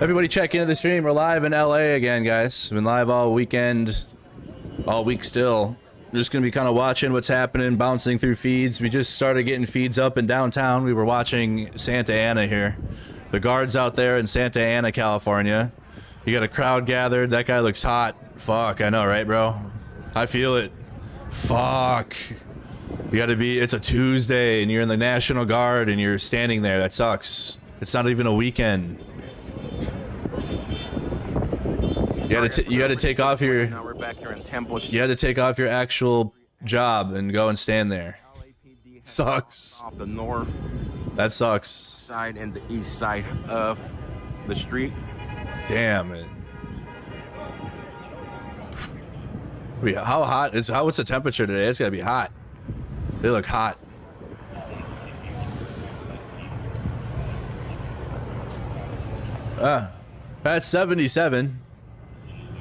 Everybody check into the stream. We're live in LA again, guys. Been live all weekend, all week still. We're just gonna be kind of watching what's happening, bouncing through feeds. We just started getting feeds up in downtown. We were watching Santa Ana here. The guards out there in Santa Ana, California. You got a crowd gathered. That guy looks hot. Fuck, I know, right, bro? I feel it. Fuck. You gotta be, it's a Tuesday and you're in the National Guard and you're standing there. That sucks. It's not even a weekend. You had to take off your. Now we're back here in Temple. You had to take off your actual job and go and stand there. Sucks. Off the north. That sucks. Side and the east side of the street. Damn it. How hot is? What's the temperature today? It's gotta be hot. They look hot. That's 77.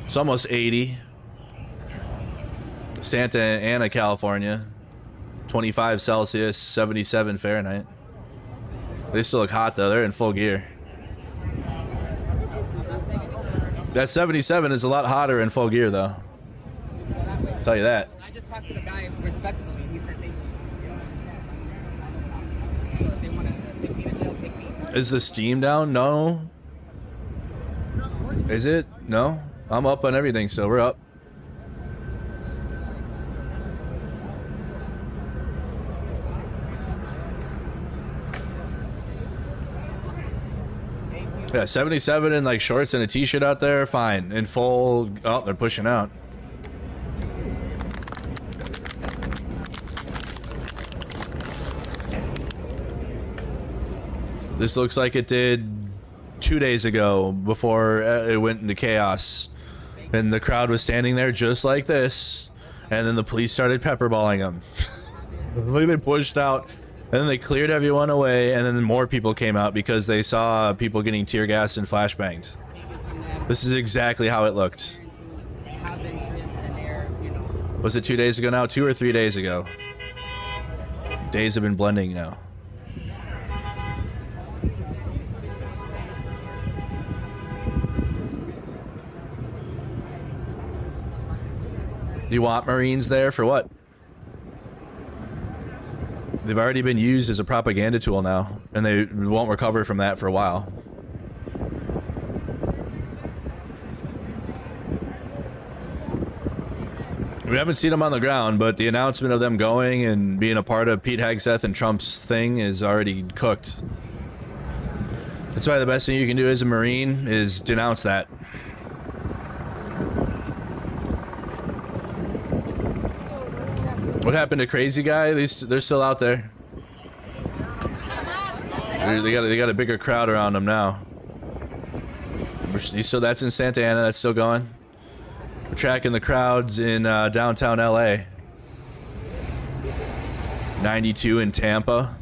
It's almost 80. Santa Ana, California. 25 Celsius, 77 Fahrenheit. They still look hot though. They're in full gear. That 77 is a lot hotter in full gear though. I'll tell you that. I just talked to the guy respectfully. He said they want to take me to jail, take me. Is the steam down? No. Is it? No. I'm up on everything, so we're up. Yeah, 77 in like shorts and a t-shirt out there, fine. In full, oh, they're pushing out. This looks like it did 2 days ago before it went into chaos. And the crowd was standing there just like this. And then the police started pepperballing them. Look, they pushed out. And then they cleared everyone away. And then more people came out because they saw people getting tear gassed and flashbanged. This is exactly how it looked. Was it 2 days ago now? 2 or 3 days ago? Days have been blending now. You want Marines there for what? They've already been used as a propaganda tool now, and they won't recover from that for a while. We haven't seen them on the ground, but the announcement of them going and being a part of Pete Hegseth and Trump's thing is already cooked. That's why the best thing you can do as a Marine is denounce that. What happened to Crazy Guy? They're still out there. They got a bigger crowd around them now. So that's in Santa Ana. That's still going. We're tracking the crowds in downtown LA. 92 in Tampa.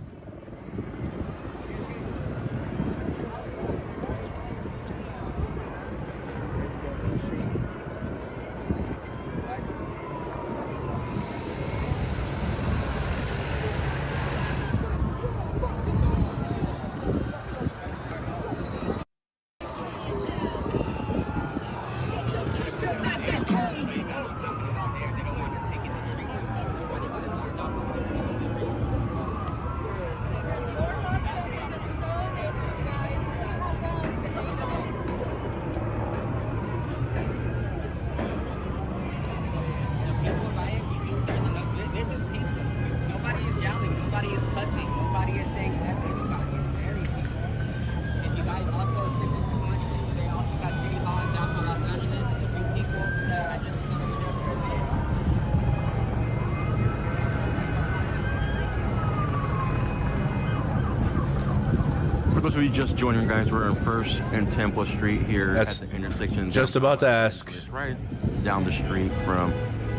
For those of you just joining, guys, we're on 1st and Temple Street here at the intersection. Just about to ask. It's right down the street from,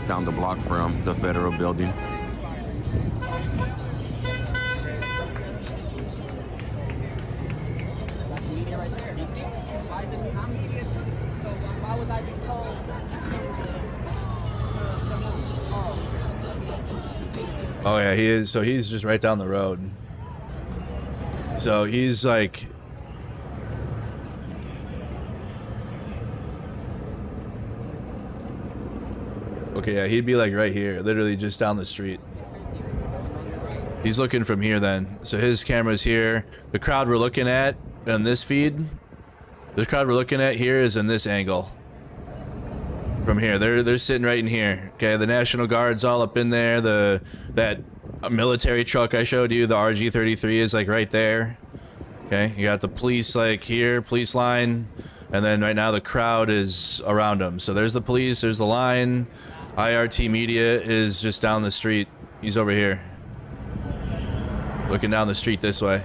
down the block from the Federal Building. Oh yeah, he is. So he's just right down the road. So he's like, okay, yeah, he'd be like right here, literally just down the street. He's looking from here then. So his camera's here. The crowd we're looking at on this feed, the crowd we're looking at here is in this angle. From here, they're sitting right in here. Okay, the National Guard's all up in there. That military truck I showed you, the RG-33, is like right there. Okay, you got the police like here, police line, and then right now the crowd is around them. So there's the police, there's the line. IRT Media is just down the street. He's over here, looking down the street this way.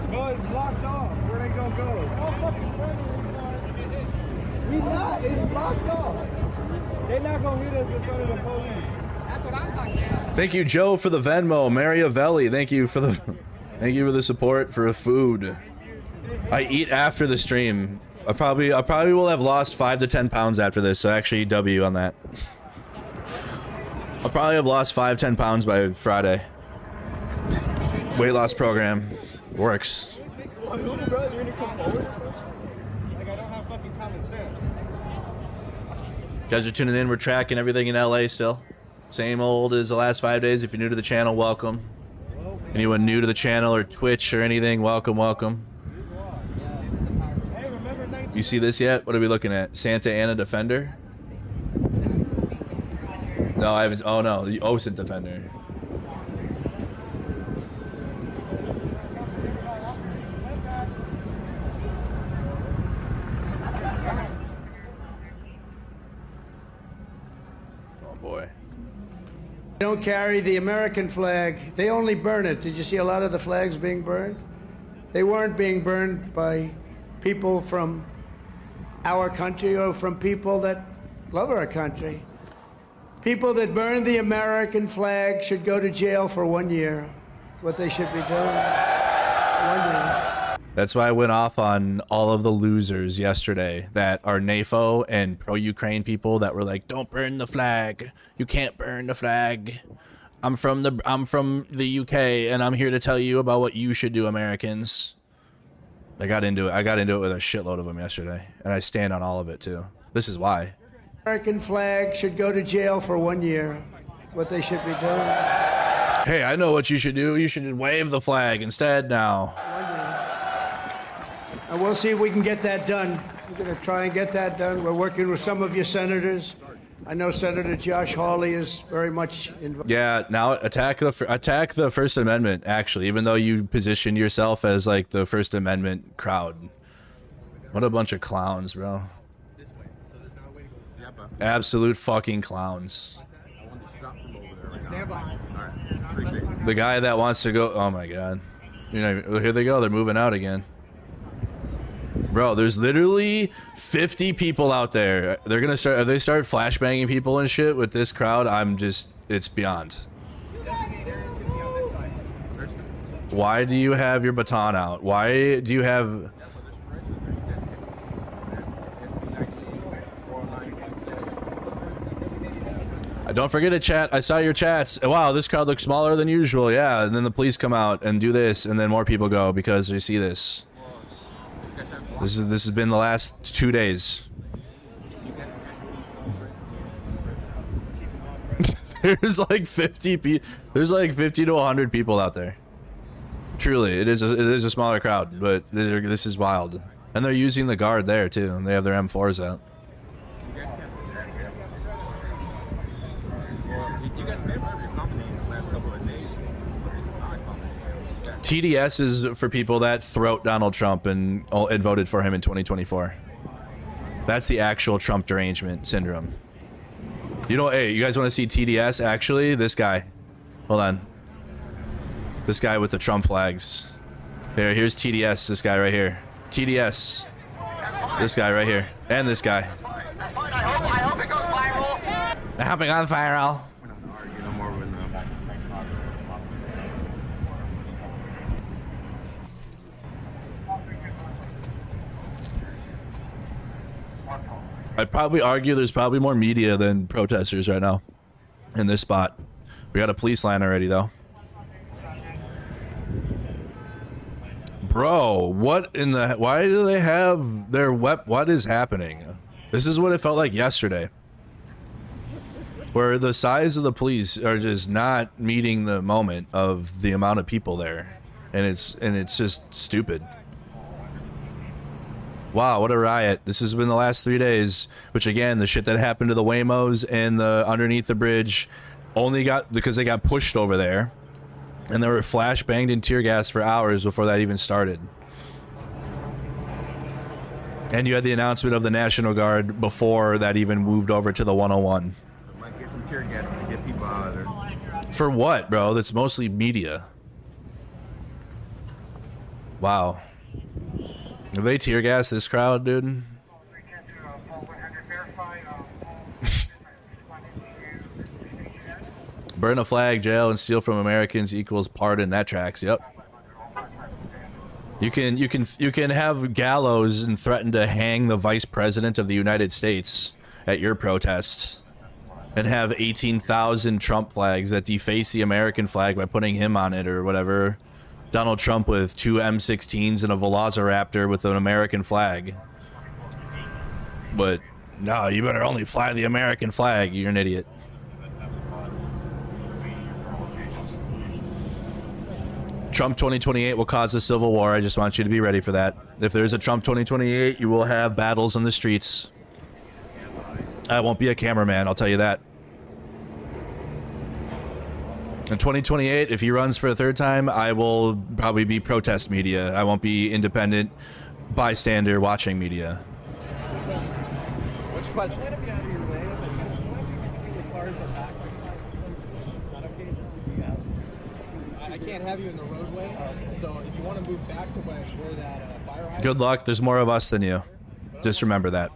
No, it's blocked off. Where they gonna go? We not. It's blocked off. They're not gonna hit us in front of the police. That's what I'm talking about. Thank you, Joe, for the Venmo. Mariavelli, thank you for the support for the food. I eat after the stream. I probably will have lost 5 to 10 pounds after this. So actually, W on that. I'll probably have lost 5-10 pounds by Friday. Weight loss program works. Guys are tuning in. We're tracking everything in LA still. Same old as the last 5 days. If you're new to the channel, welcome. Anyone new to the channel or Twitch or anything, welcome, welcome. You see this yet? What are we looking at? Santa Ana Defender? No, I haven't. Oh no, the OSINT Defender. They don't carry the American flag. They only burn it. Did you see a lot of the flags being burned? They weren't being burned by people from our country or from people that love our country. People that burn the American flag should go to jail for 1 year. That's what they should be doing. 1 year. That's why I went off on all of the losers yesterday that are NAFO and pro-Ukraine people that were like, don't burn the flag. You can't burn the flag. I'm from the UK and I'm here to tell you about what you should do, Americans. I got into it with a shitload of them yesterday, and I stand on all of it too. This is why. American flag should go to jail for 1 year. That's what they should be doing. Hey, I know what you should do. You should wave the flag instead now. 1 year. And we'll see if we can get that done. We're going to try and get that done. We're working with some of your senators. I know Senator Josh Hawley is very much involved. Yeah, now attack the First Amendment, actually, even though you position yourself as like the First Amendment crowd. What a bunch of clowns, bro. Absolute fucking clowns. I want the shot from over there right now. Stand by. All right. Appreciate it. The guy that wants to go. Oh my god. You know, here they go. They're moving out again. Bro, there's literally 50 people out there. They're gonna start. If they start flashbanging people and shit with this crowd, I'm just. It's beyond. Why do you have your baton out? Why do you have? Don't forget to chat. I saw your chats. Wow, this crowd looks smaller than usual. Yeah, and then the police come out and do this, and then more people go because they see this. This has been the last 2 days. There's like 50 There's like 50 to 100 people out there. Truly, it is a smaller crowd, but this is wild. And they're using the guard there too, and they have their M4s out. TDS is for people that throat Donald Trump and voted for him in 2024. That's the actual Trump derangement syndrome. You know, hey, you guys want to see TDS? Actually, this guy. Hold on. This guy with the Trump flags. Here's TDS, this guy right here. TDS. This guy right here. And this guy. I hope it goes viral. I hope it goes viral. We're not arguing no more with them. I'd probably argue there's probably more media than protesters right now in this spot. We got a police line already, though. Bro, what in the... Why do they have their what is happening? This is what it felt like yesterday. Where the size of the police are just not meeting the moment of the amount of people there. And it's just stupid. Wow, what a riot. This has been the last 3 days, which again, the shit that happened to the Waymos and the underneath the bridge only got because they got pushed over there. And they were flashbanged and tear gassed for hours before that even started. And you had the announcement of the National Guard before that even moved over to the 101. Might get some tear gas to get people out of there. For what, bro? That's mostly media. Wow. Have they tear gassed this crowd, dude? Burn a flag, jail, and steal from Americans equals pardon. That tracks. Yep. You can have gallows and threaten to hang the vice president of the United States at your protest, and have 18,000 Trump flags that deface the American flag by putting him on it or whatever. Donald Trump with 2 M16s and a Velociraptor with an American flag. But no, you better only fly the American flag. You're an idiot. Trump 2028 will cause a civil war. I just want you to be ready for that. If there's a Trump 2028, you will have battles on the streets. I won't be a cameraman, I'll tell you that. In 2028, if he runs for a third time, I will probably be protest media. I won't be independent bystander watching media. What's your question? I can't have you in the roadway, so if you want to move back to where that fire hydrant... Good luck. There's more of us than you. Just remember that.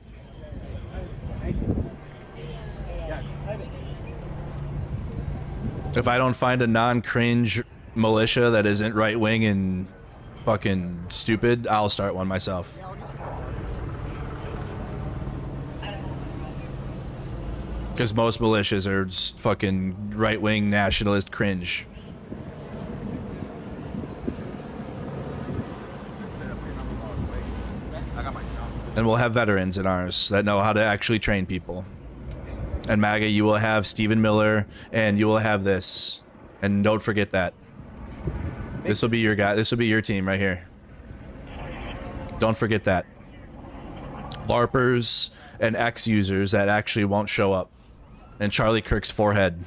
If I don't find a non-cringe militia that isn't right-wing and fucking stupid, I'll start one myself. Because most militias are just fucking right-wing nationalist cringe. And we'll have veterans in ours that know how to actually train people. And MAGA, you will have Stephen Miller, and you will have this. And don't forget that. This will be your guy. This will be your team right here. Don't forget that. LARPers and ex-users that actually won't show up. And Charlie Kirk's forehead.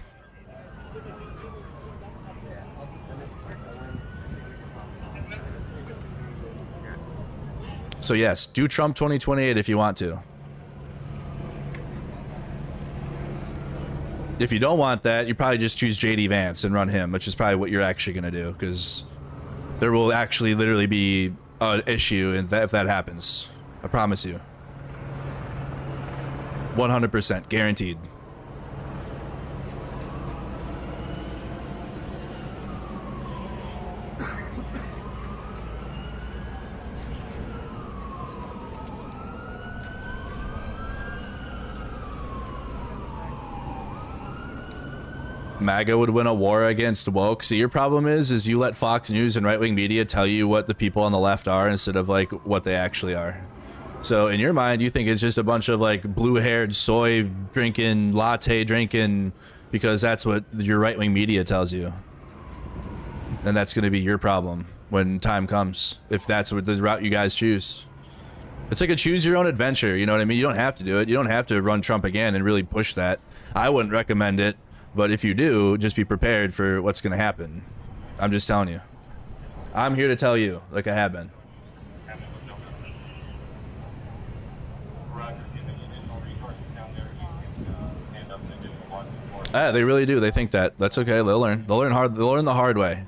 So yes, do Trump 2028 if you want to. If you don't want that, you probably just choose JD Vance and run him, which is probably what you're actually going to do, because there will actually literally be an issue if that happens. I promise you. 100% guaranteed. MAGA would win a war against woke. See, your problem is you let Fox News and right-wing media tell you what the people on the left are instead of like what they actually are. So in your mind, you think it's just a bunch of like blue-haired, soy drinking, latte drinking, because that's what your right-wing media tells you. And that's going to be your problem when time comes, if that's what the route you guys choose. It's like a choose your own adventure, you know what I mean? You don't have to do it. You don't have to run Trump again and really push that. I wouldn't recommend it. But if you do, just be prepared for what's going to happen. I'm just telling you. I'm here to tell you, like I have been. Ah, they really do. They think that. That's okay. They'll learn. They'll learn the hard way.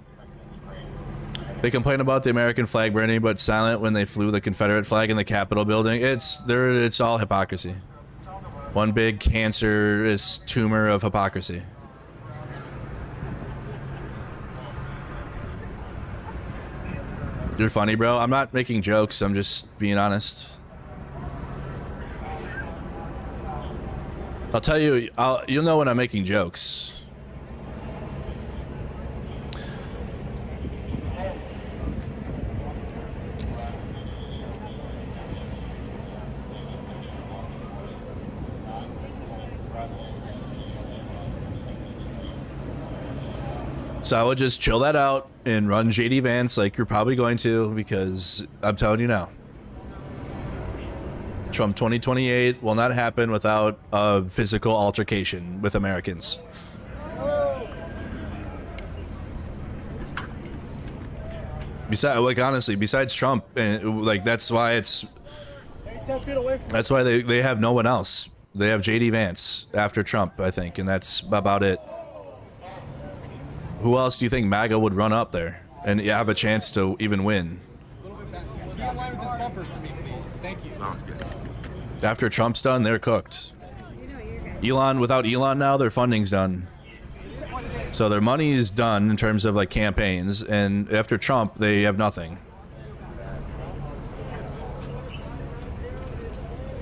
They complain about the American flag burning, but silent when they flew the Confederate flag in the Capitol building. It's all hypocrisy. One big cancerous tumor of hypocrisy. You're funny, bro. I'm not making jokes. I'm just being honest. I'll tell you, you'll know when I'm making jokes. So I would just chill that out and run JD Vance like you're probably going to, because I'm telling you now, Trump 2028 will not happen without a physical altercation with Americans. Besides, like honestly, besides Trump, and like that's why they have no one else. They have JD Vance after Trump, I think, and that's about it. Who else do you think MAGA would run up there and have a chance to even win? After Trump's done, they're cooked. Without Elon now, their funding's done. So their money is done in terms of like campaigns, and after Trump, they have nothing.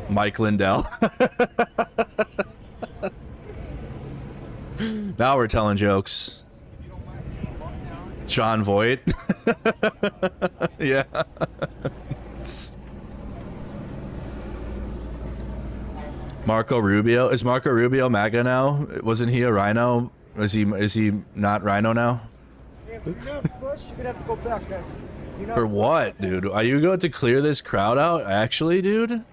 Mike Lindell. Now we're telling jokes. John Voight. Yeah. Marco Rubio. Is Marco Rubio MAGA now? Wasn't he a rhino? Is he not rhino now? For what, dude? Are you going to clear this crowd out? Actually, dude?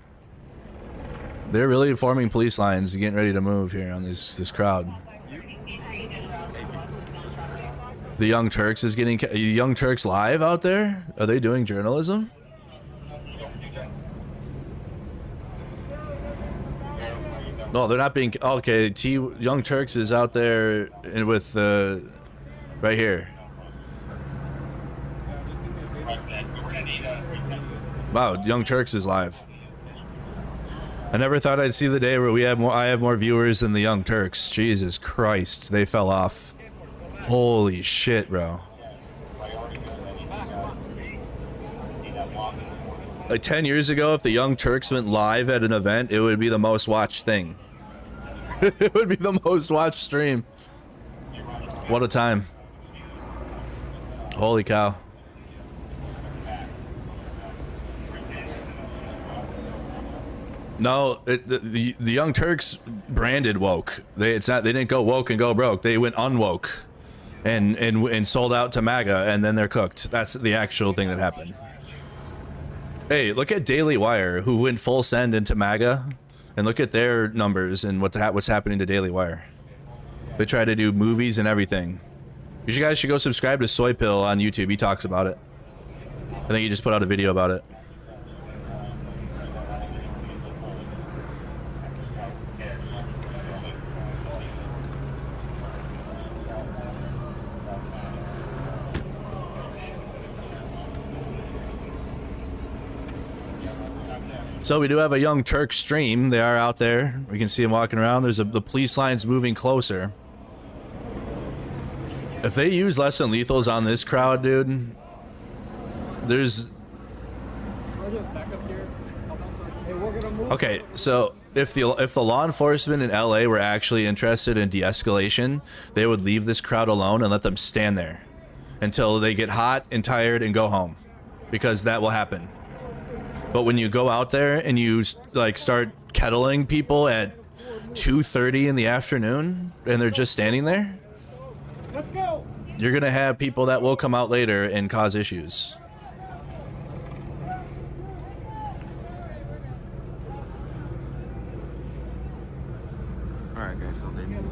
They're really forming police lines and getting ready to move here on this crowd. The Young Turks is getting... Young Turks live out there? Are they doing journalism? No, they're not being... Okay, Young Turks is out there with... right here. Wow, Young Turks is live. I never thought I'd see the day where I have more viewers than the Young Turks. Jesus Christ, they fell off. Holy shit, bro. Like 10 years ago, if the Young Turks went live at an event, it would be the most watched thing. It would be the most watched stream. What a time. Holy cow. No, the Young Turks branded woke. They didn't go woke and go broke. They went unwoke. And sold out to MAGA, and then they're cooked. That's the actual thing that happened. Hey, look at Daily Wire, who went full send into MAGA, and look at their numbers and what's happening to Daily Wire. They try to do movies and everything. You guys should go subscribe to Soy Pill on YouTube. He talks about it. I think he just put out a video about it. So we do have a Young Turk stream. They are out there. We can see them walking around. There's the police line's moving closer. If they use less than lethals on this crowd, dude, there's... Okay, so if the law enforcement in LA were actually interested in de-escalation, they would leave this crowd alone and let them stand there until they get hot and tired and go home, because that will happen. But when you go out there and you like start kettling people at 2:30 in the afternoon and they're just standing there, Let's go. You're gonna have people that will come out later and cause issues. All right, guys. So they move.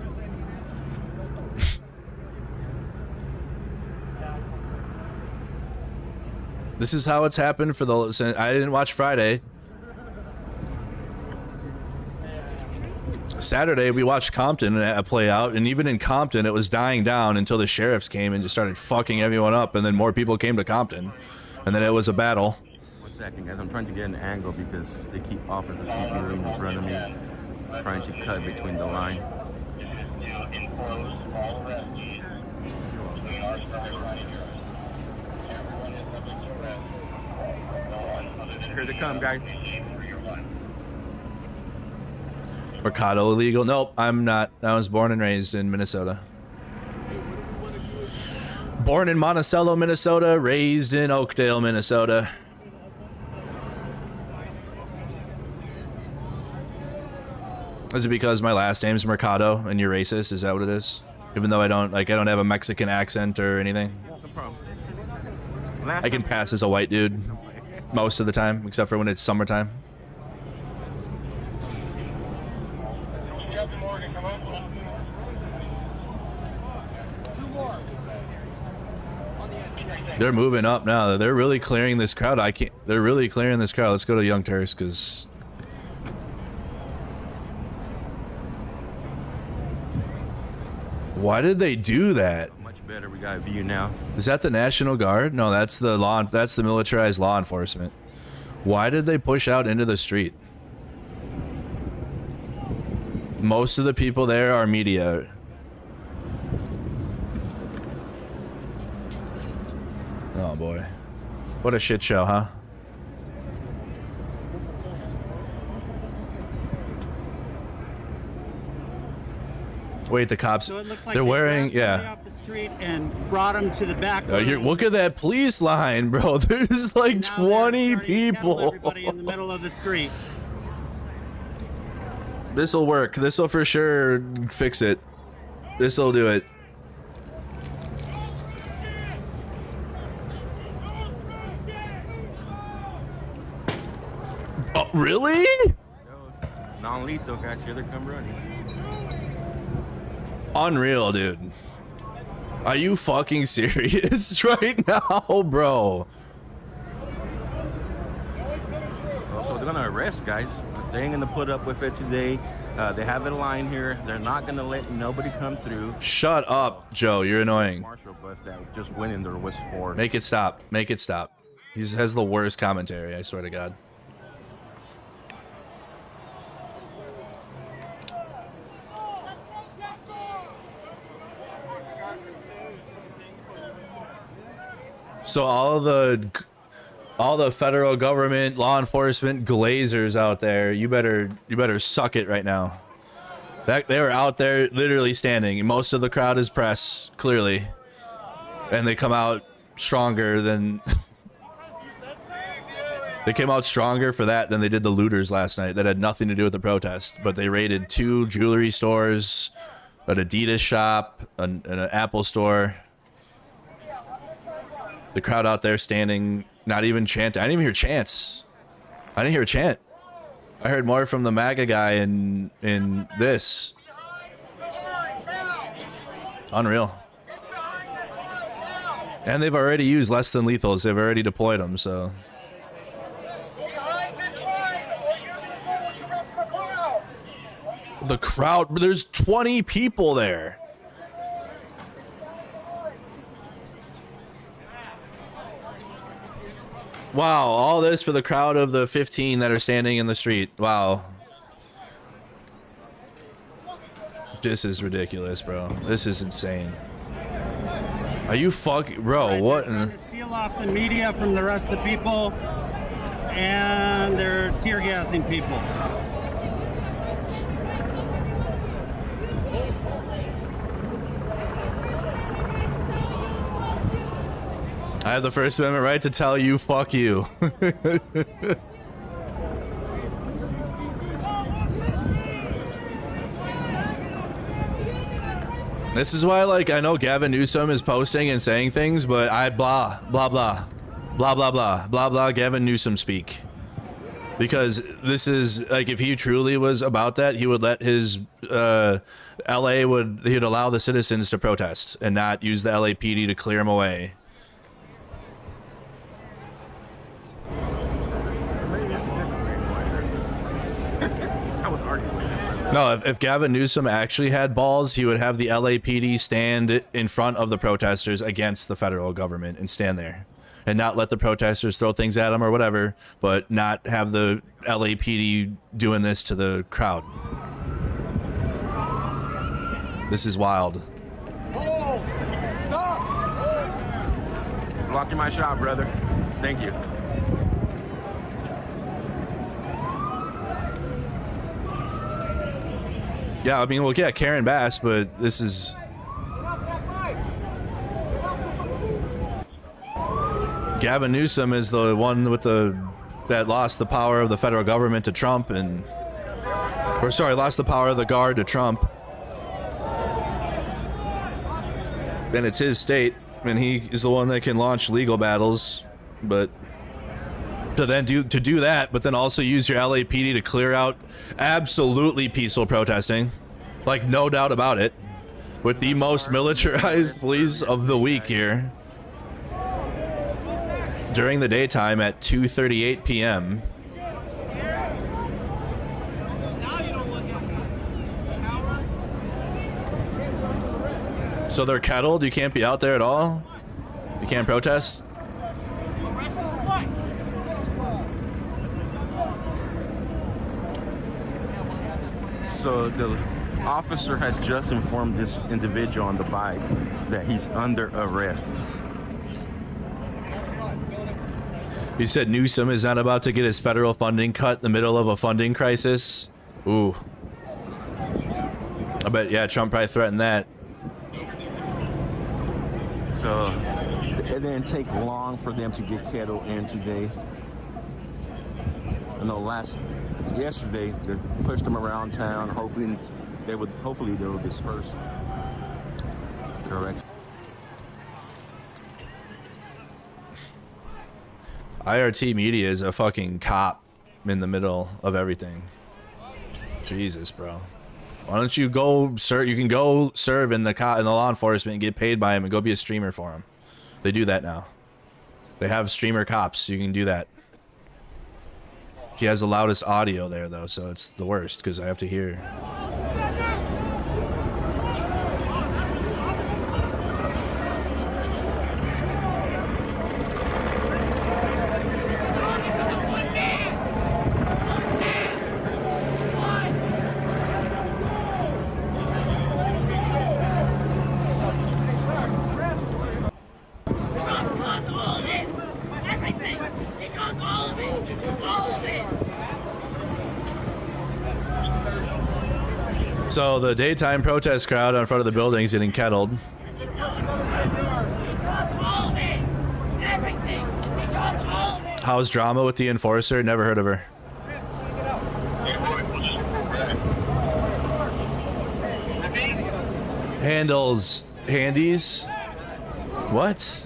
This is how it's happened for the... I didn't watch Friday. Saturday, we watched Compton play out, and even in Compton, it was dying down until the sheriffs came and just started fucking everyone up, and then more people came to Compton, and then it was a battle. 1 second, guys. I'm trying to get an angle because officers keep moving in front of me, trying to cut between the line. Here they come, guys. Mercado illegal? Nope, I'm not. I was born and raised in Minnesota. Born in Monticello, Minnesota, raised in Oakdale, Minnesota. Is it because my last name's Mercado and you're racist? Is that what it is? Even though I don't have a Mexican accent or anything. I can pass as a white dude most of the time, except for when it's summertime. They're moving up now. They're really clearing this crowd. They're really clearing this crowd. Let's go to Young Turks, because... Why did they do that? Much better. We got a view now. Is that the National Guard? No, that's the militarized law enforcement. Why did they push out into the street? Most of the people there are media. Oh boy. What a shit show, huh? Wait, the cops, So it looks like they're wearing, yeah, off the street and brought them to the back. Look at that police line, bro. There's like 20 people. Everybody in the middle of the street. This'll work. This'll for sure fix it. This'll do it. Oh, really? Non-lethal, guys. Here they come running. Unreal, dude. Are you fucking serious right now, bro? Oh, so they're gonna arrest, guys. They ain't gonna put up with it today. They have a line here. They're not gonna let nobody come through. Shut up, Joe. You're annoying. Marshall bus that just went in there was for. Make it stop. Make it stop. He has the worst commentary, I swear to God. So all the federal government, law enforcement, glazers out there, you better suck it right now. They were out there literally standing. Most of the crowd is press, clearly. And they come out stronger than they came out stronger for that than they did the looters last night that had nothing to do with the protest. But they raided 2 jewelry stores, an Adidas shop, an Apple store. The crowd out there standing, not even chanting. I didn't even hear chants. I didn't hear a chant. I heard more from the MAGA guy in this. Unreal. And they've already used less than lethals. They've already deployed them, so. The crowd, there's 20 people there. Wow, all this for the crowd of the 15 that are standing in the street. Wow. This is ridiculous, bro. This is insane. Are you bro, what? They're trying to seal off the media from the rest of the people, and they're tear gassing people. I have the First Amendment right to tell you, fuck you. This is why, like, I know Gavin Newsom is posting and saying things, but I blah, blah, blah, blah, blah, blah, blah, blah, Gavin Newsom speak. Because this is, like, if he truly was about that, he would let his, he'd allow the citizens to protest and not use the LAPD to clear them away. No, if Gavin Newsom actually had balls, he would have the LAPD stand in front of the protesters against the federal government and stand there. And not let the protesters throw things at him or whatever, but not have the LAPD doing this to the crowd. This is wild. Oh, stop! Blocking my shot, brother. Thank you. Yeah, I mean, well, yeah, Karen Bass, but this is... Gavin Newsom is the one with that lost the power of the federal government to Trump lost the power of the guard to Trump. Then it's his state, and he is the one that can launch legal battles, but to do that, but then also use your LAPD to clear out absolutely peaceful protesting, like no doubt about it, with the most militarized police of the week here during the daytime at 2:38 p.m. So they're kettled. You can't be out there at all. You can't protest. So the officer has just informed this individual on the bike that he's under arrest. You said Newsom is not about to get his federal funding cut in the middle of a funding crisis. Ooh. I bet, yeah, Trump probably threatened that. So it didn't take long for them to get kettled in today. I know yesterday they pushed them around town. Hopefully they will disperse. Correct. IRT Media is a fucking cop in the middle of everything. Jesus, bro. Why don't you go, sir? You can go serve in the law enforcement and get paid by him and go be a streamer for him. They do that now. They have streamer cops. You can do that. He has the loudest audio there, though, so it's the worst because I have to hear. So the daytime protest crowd in front of the building is getting kettled. How's drama with the enforcer? Never heard of her. Handles handies? What?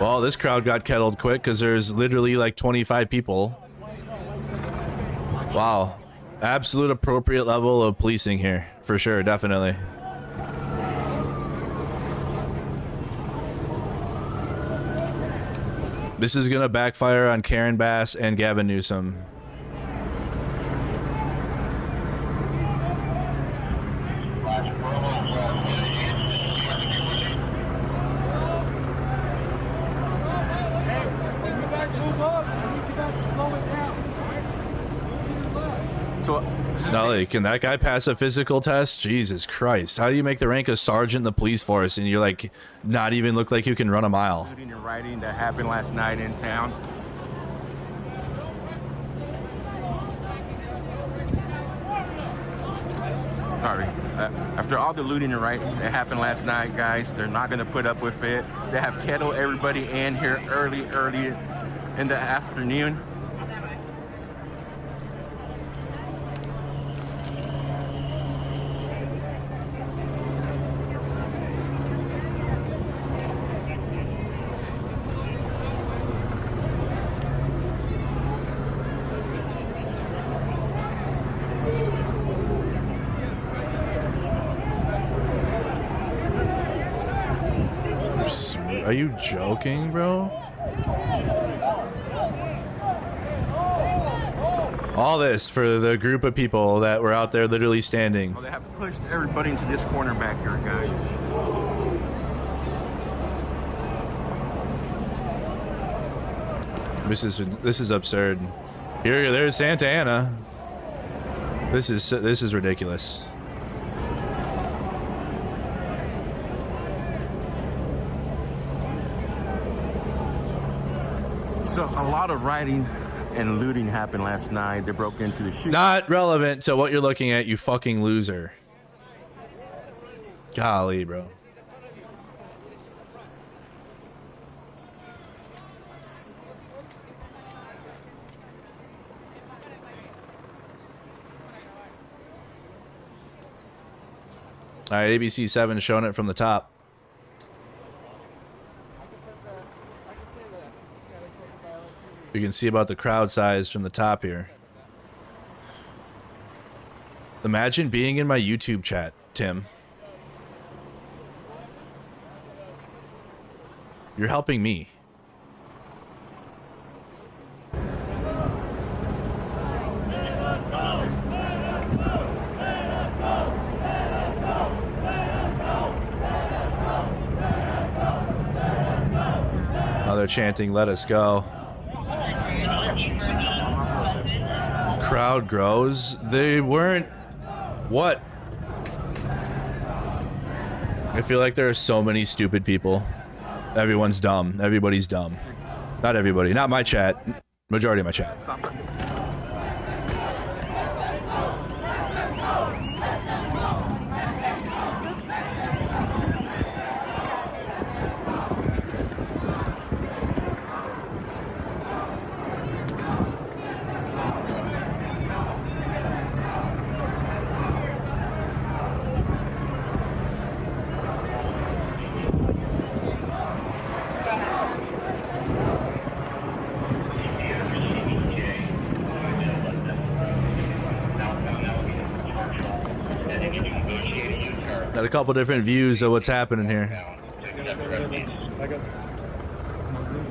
Well, this crowd got kettled quick because there's literally like 25 people. Wow. Absolute appropriate level of policing here. For sure, definitely. This is gonna backfire on Karen Bass and Gavin Newsom. Sully, can that guy pass a physical test? Jesus Christ. How do you make the rank of sergeant in the police force and you're like not even look like you can run a mile? Looting and rioting that happened last night in town. Sorry. After all the looting and rioting that happened last night, guys, they're not going to put up with it. They have kettled everybody in here early in the afternoon. Are you joking, bro? All this for the group of people that were out there literally standing. Well, they have pushed everybody into this corner back here, guys. This is absurd. There's Santa Ana. This is ridiculous. So a lot of rioting and looting happened last night. They broke into the shoe. Not relevant to what you're looking at, you fucking loser. Golly, bro. All right, ABC 7 showing it from the top. You can see about the crowd size from the top here. Imagine being in my YouTube chat, Tim. You're helping me. Now they're chanting, "Let us go." Crowd grows. They weren't. What? I feel like there are so many stupid people. Everyone's dumb. Everybody's dumb. Not everybody. Not my chat. Majority of my chat. Stop it. Got a couple different views of what's happening here.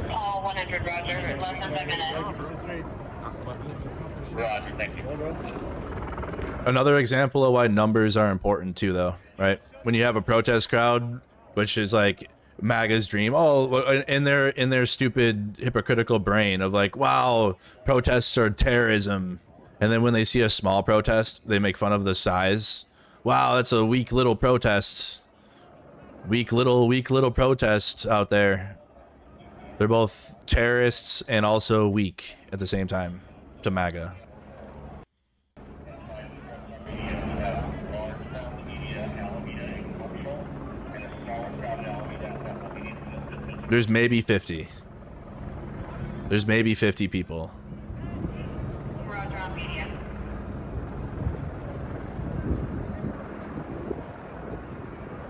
Call 100, Roger. Less than a minute. Roger, thank you. Another example of why numbers are important too, though, right? When you have a protest crowd, which is like MAGA's dream, in their stupid hypocritical brain of like, wow, protests are terrorism, and then when they see a small protest, they make fun of the size. Wow, that's a weak little protest. Weak little protest out there. They're both terrorists and also weak at the same time to MAGA. There's maybe 50. There's maybe 50 people. Roger on media.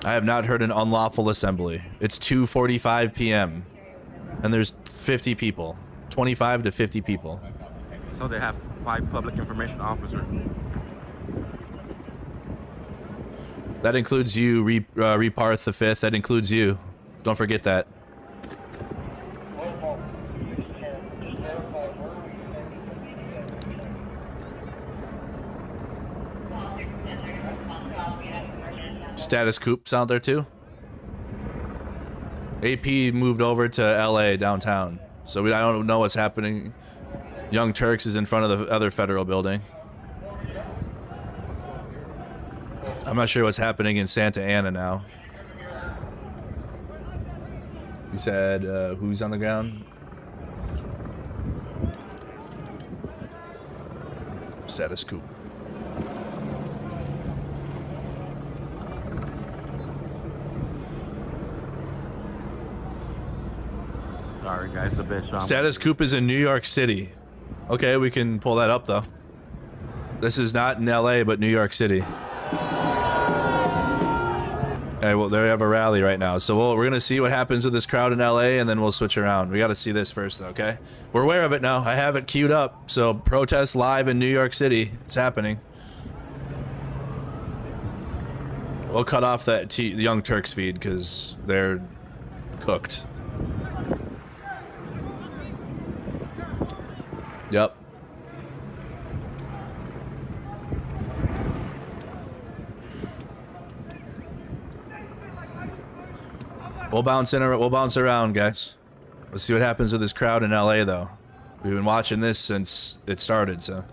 I have not heard an unlawful assembly. It's 2:45 p.m. and there's 50 people. 25 to 50 people. So they have 5 public information officers. That includes you, Reparth the 5th. That includes you. Don't forget that. Status Coop's out there too. AP moved over to LA downtown, so I don't know what's happening. Young Turks is in front of the other federal building. I'm not sure what's happening in Santa Ana now. You said who's on the ground? Status Coop. Sorry, guys, the best shot. Status Coop is in New York City. Okay, we can pull that up though. This is not in LA, but New York City. Okay, well, they have a rally right now, so we're gonna see what happens with this crowd in LA, and then we'll switch around. We got to see this first, okay? We're aware of it now. I have it queued up. So protest live in New York City. It's happening. We'll cut off that the Young Turks feed because they're cooked. Yep. We'll bounce around, guys. Let's see what happens with this crowd in LA, though. We've been watching this since it started, so.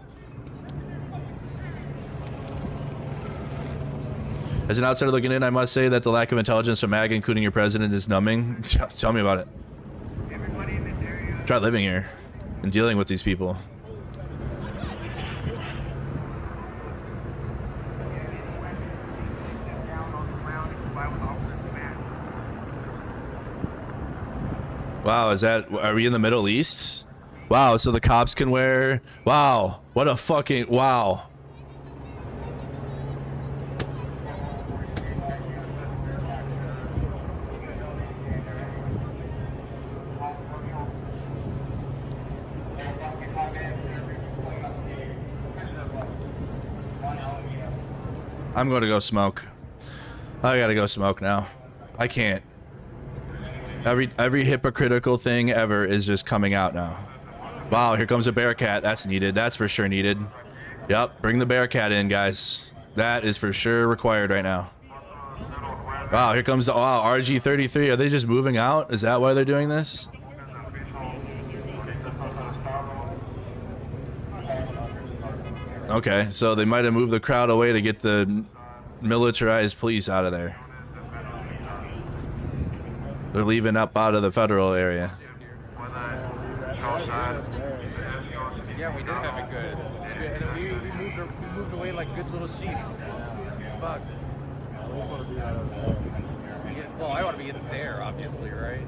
As an outsider looking in, I must say that the lack of intelligence from MAGA, including your president, is numbing. Tell me about it. Try living here and dealing with these people. Wow, are we in the Middle East? Wow, so the cops can wear... Wow, what a fucking... Wow. I'm going to go smoke. I gotta go smoke now. I can't. Every hypocritical thing ever is just coming out now. Wow, here comes a Bearcat. That's needed. That's for sure needed. Yep, bring the Bearcat in, guys. That is for sure required right now. Wow, here comes the RG-33. Are they just moving out? Is that why they're doing this? Okay, so they might have moved the crowd away to get the militarized police out of there. They're leaving up out of the federal area. Yeah, we did have it good. We moved away like good little sheep. Fuck. Well, I want to be in there, obviously, right?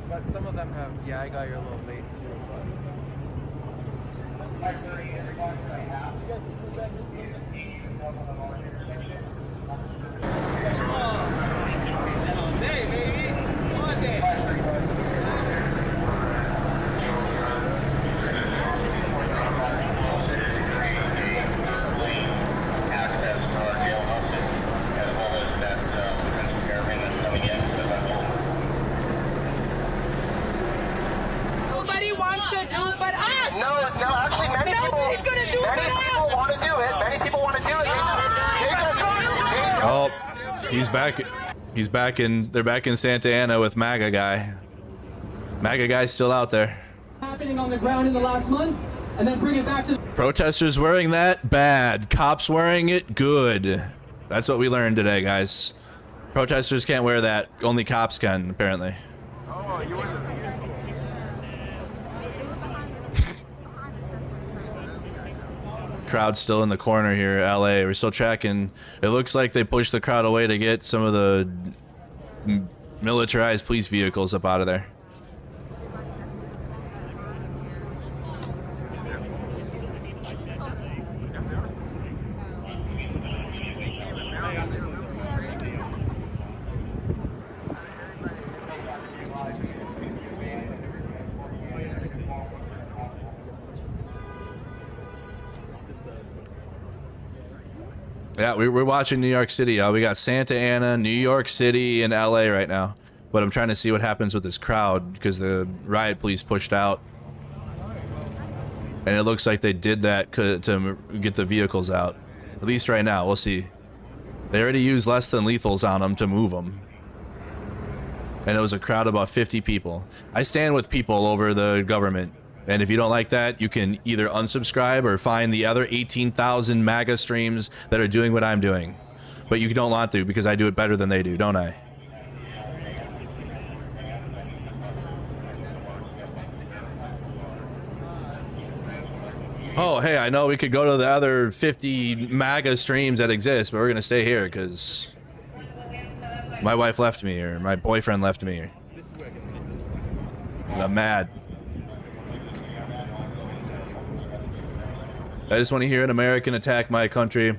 But some of them have. Yeah, I got here a little late too. Day, baby. One day. Nobody wants to do but us. No, actually, many people want to do it. Many people want to do it. Oh, he's back. He's back in. They're back in Santa Ana with MAGA guy. MAGA guy's still out there. Happening on the ground in the last month, and then bring it back to. Protesters wearing that bad. Cops wearing it good. That's what we learned today, guys. Protesters can't wear that. Only cops can, apparently. Oh, you wasn't. Crowd's still in the corner here, LA. We're still tracking. It looks like they pushed the crowd away to get some of the militarized police vehicles up out of there. Yeah, we're watching New York City. We got Santa Ana, New York City, and LA right now. But I'm trying to see what happens with this crowd because the riot police pushed out. And it looks like they did that to get the vehicles out. At least right now. We'll see. They already used less than lethals on them to move them. And it was a crowd of about 50 people. I stand with people over the government. And if you don't like that, you can either unsubscribe or find the other 18,000 MAGA streams that are doing what I'm doing. But you don't want to, because I do it better than they do, don't I? Oh, hey, I know we could go to the other 50 MAGA streams that exist, but we're going to stay here because my wife left me, or my boyfriend left me. And I'm mad. I just want to hear an American attack my country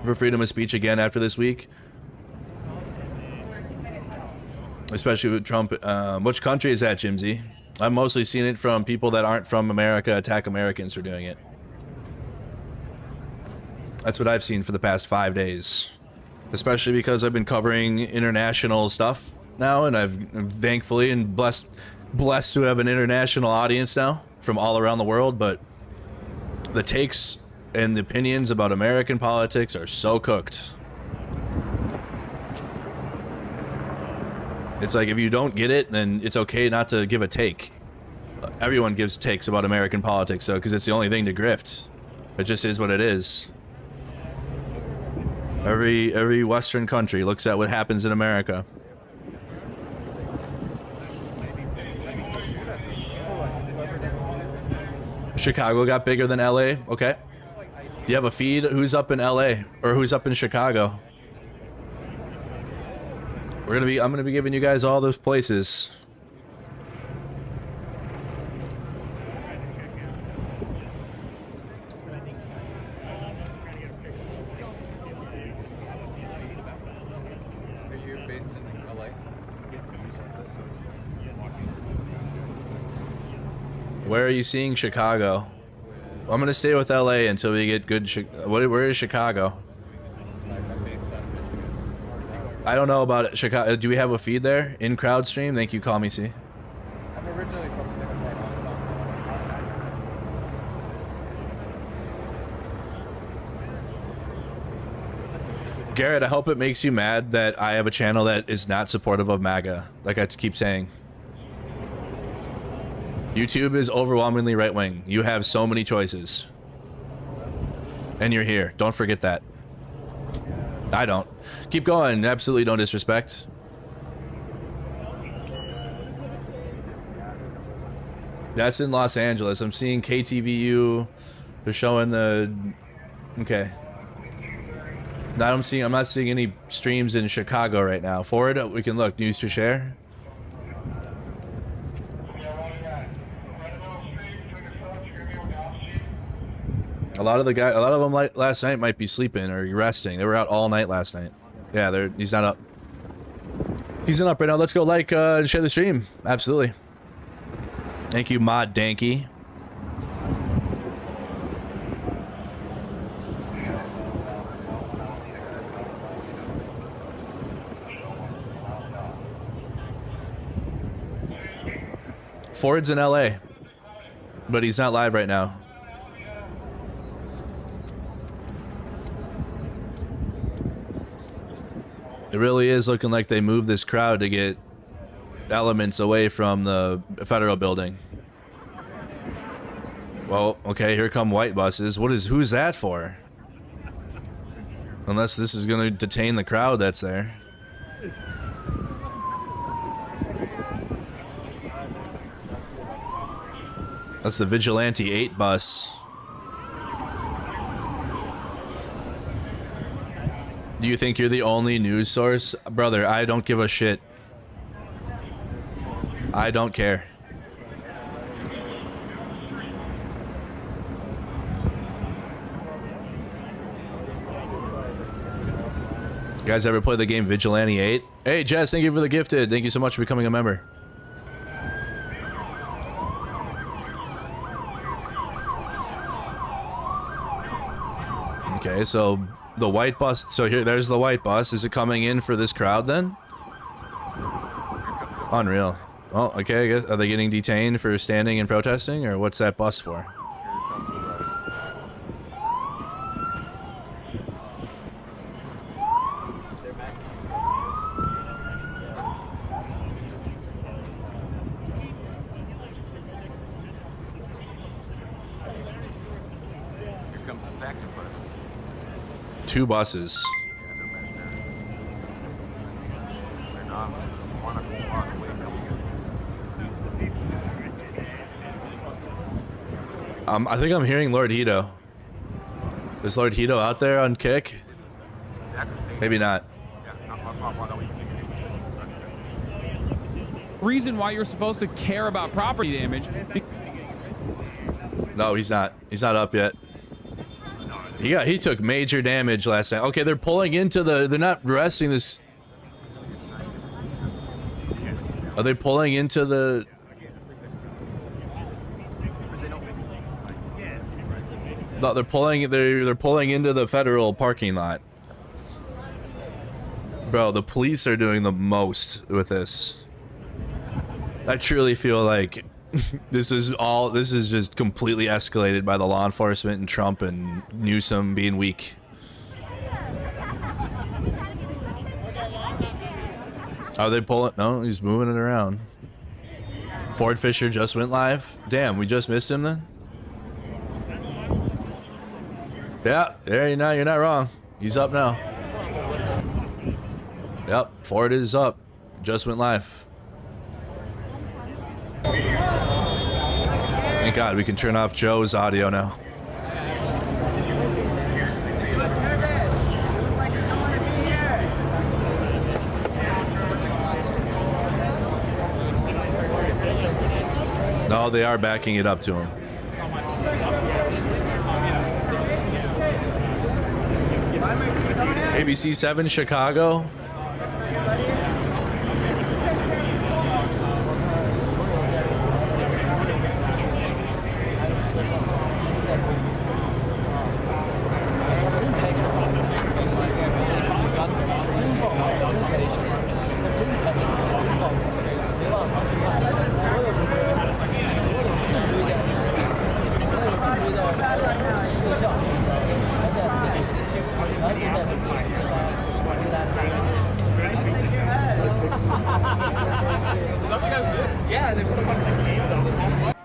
for freedom of speech again after this week. Especially with Trump. Which country is that, Jimsy? I've mostly seen it from people that aren't from America attack Americans for doing it. That's what I've seen for the past 5 days. Especially because I've been covering international stuff now, and I'm thankfully and blessed to have an international audience now from all around the world, but the takes and the opinions about American politics are so cooked. It's like, if you don't get it, then it's okay not to give a take. Everyone gives takes about American politics, though, because it's the only thing to grift. It just is what it is. Every Western country looks at what happens in America. Chicago got bigger than LA. Okay. Do you have a feed? Who's up in LA or who's up in Chicago? I'm gonna be giving you guys all those places. Are you based in LA? Where are you seeing Chicago? Well, I'm gonna stay with LA until we get good. Where is Chicago? I don't know about it. Chicago. Do we have a feed there in crowd stream? Thank you, Call Me C. I'm originally from Singapore. Garrett, I hope it makes you mad that I have a channel that is not supportive of MAGA, like I keep saying. YouTube is overwhelmingly right-wing. You have so many choices. And you're here. Don't forget that. I don't. Keep going. Absolutely don't disrespect. That's in Los Angeles. I'm seeing KTVU. They're showing the... Okay. I'm not seeing any streams in Chicago right now. Forward, we can look. News to share. A lot of them like last night might be sleeping or resting. They were out all night last night. Yeah, he's not up. He's not up right now. Let's go like and share the stream. Absolutely. Thank you, Mod Danky. Ford's in LA, but he's not live right now. It really is looking like they moved this crowd to get elements away from the federal building. Well, okay, here come white buses. Who's that for? Unless this is gonna detain the crowd that's there. That's the Vigilante 8 bus. Do you think you're the only news source? Brother, I don't give a shit. I don't care. You guys ever play the game Vigilante 8? Hey, Jess, thank you for the gifted. Thank you so much for becoming a member. Okay, so the white bus. So there's the white bus. Is it coming in for this crowd then? Unreal. Oh, okay. I guess, are they getting detained for standing and protesting, or what's that bus for? Here comes the bus. 2 buses. I think I'm hearing Lord Hito. Is Lord Hito out there on kick? Maybe not. Reason why you're supposed to care about property damage. No, he's not. He's not up yet. He took major damage last night. Okay, they're pulling into the. They're not arresting this. Are they pulling into the? No, they're pulling. They're pulling into the federal parking lot. Bro, the police are doing the most with this. I truly feel like this is just completely escalated by the law enforcement and Trump and Newsom being weak. Are they pulling? No, he's moving it around. Ford Fisher just went live. Damn, we just missed him then. Yeah, there you're not wrong. He's up now. Yep, Ford is up. Just went live. Thank God we can turn off Joe's audio now. No, they are backing it up to him. ABC 7 Chicago.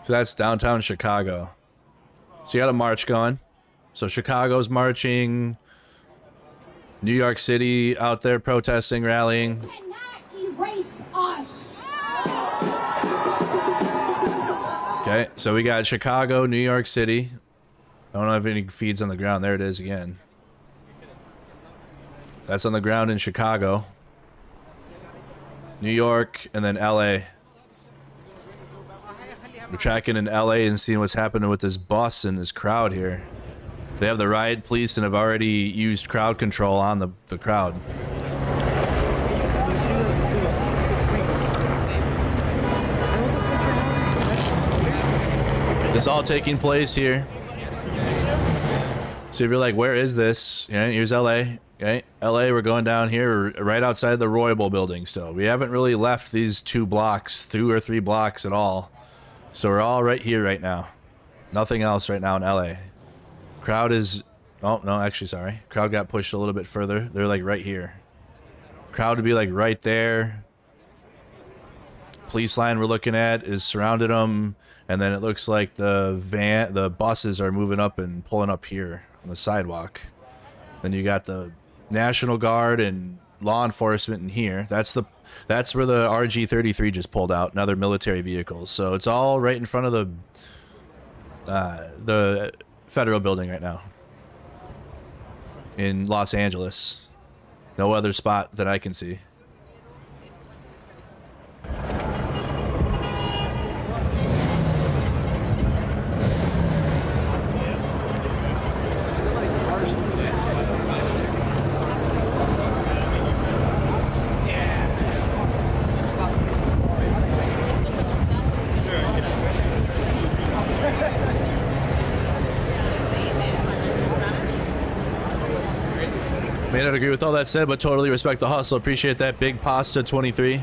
So that's downtown Chicago. So you got a march going. So Chicago's marching. New York City out there protesting, rallying. Erase us. Okay, so we got Chicago, New York City. I don't have any feeds on the ground. There it is again. That's on the ground in Chicago. New York, and then LA. We're tracking in LA and seeing what's happening with this bus and this crowd here. They have the riot police and have already used crowd control on the crowd. This all taking place here. So if you're like, where is this? Yeah, here's LA. Okay, LA, we're going down here right outside the Royal building still. We haven't really left these 2 blocks, 2 or 3 blocks at all. So we're all right here right now. Nothing else right now in LA. Crowd is, oh no, actually sorry. Crowd got pushed a little bit further. They're like right here. Crowd would be like right there. Police line we're looking at is surrounded them. And then it looks like the buses are moving up and pulling up here on the sidewalk. Then you got the National Guard and law enforcement in here. That's where the RG-33 just pulled out, another military vehicle. So it's all right in front of the federal building right now in Los Angeles. No other spot that I can see. May not agree with all that said, but totally respect the hustle. Appreciate that. Big Pasta 23.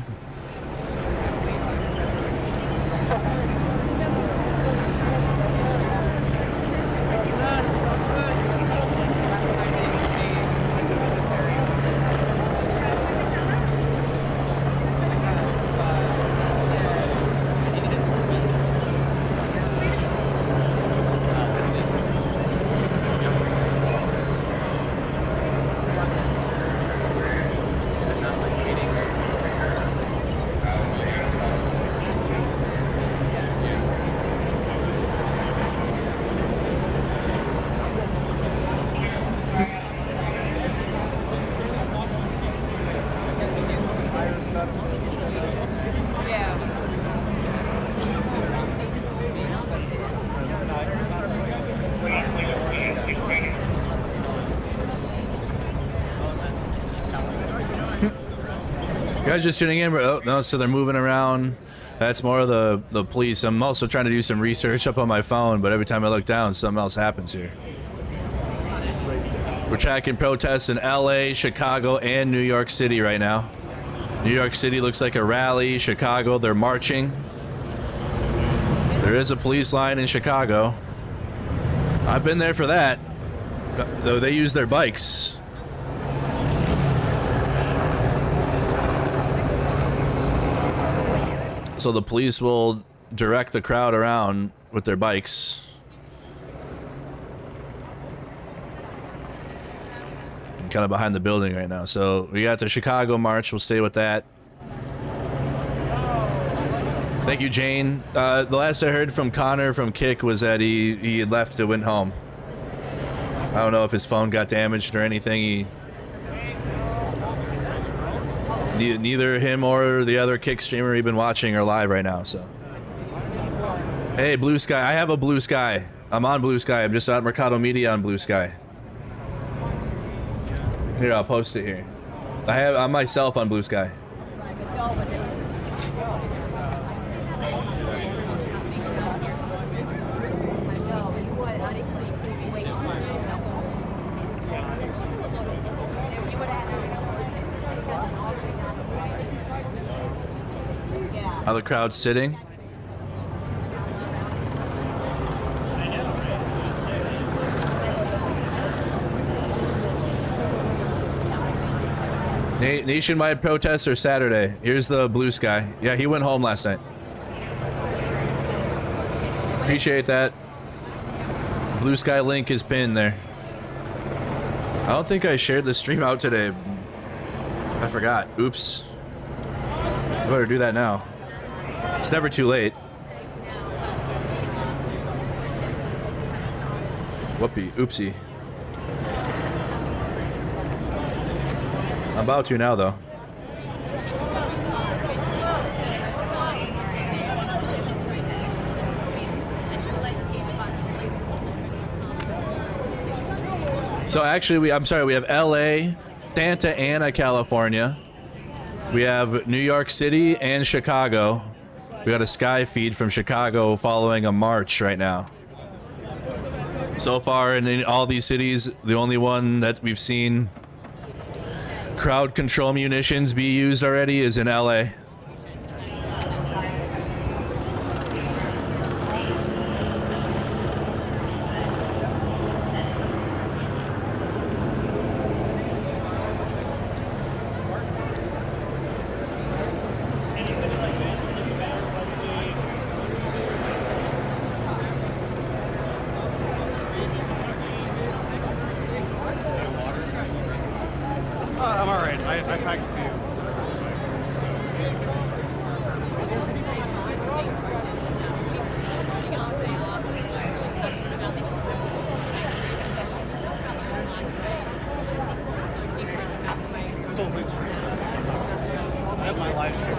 guys just tuning in? Oh, no, so they're moving around. That's more of the police. I'm also trying to do some research up on my phone, but every time I look down, something else happens here. We're tracking protests in LA, Chicago, and New York City right now. New York City looks like a rally. Chicago, they're marching. There is a police line in Chicago. I've been there for that, though they use their bikes. So the police will direct the crowd around with their bikes. I'm kind of behind the building right now. So we got the Chicago march. We'll stay with that. Thank you, Jane. The last I heard from Connor from Kick was that he had left and went home. I don't know if his phone got damaged or anything. Neither him or the other Kick streamer we've been watching are live right now, so. Hey, Blue Sky. I have a Blue Sky. I'm on Blue Sky. I'm just on Mercado Media on Blue Sky. Here, I'll post it here. I'm myself on Blue Sky. How the crowd's sitting. Nationwide protests are Saturday. Here's the Blue Sky. Yeah, he went home last night. Appreciate that. Blue Sky link is pinned there. I don't think I shared the stream out today. I forgot. Oops. I better do that now. It's never too late. Whoopee. Oopsie. I'm about to now, though. So actually, we have LA, Santa Ana, California. We have New York City and Chicago. We got a sky feed from Chicago following a march right now. So far in all these cities, the only one that we've seen crowd control munitions be used already is in LA. I'm alright. I packed a few.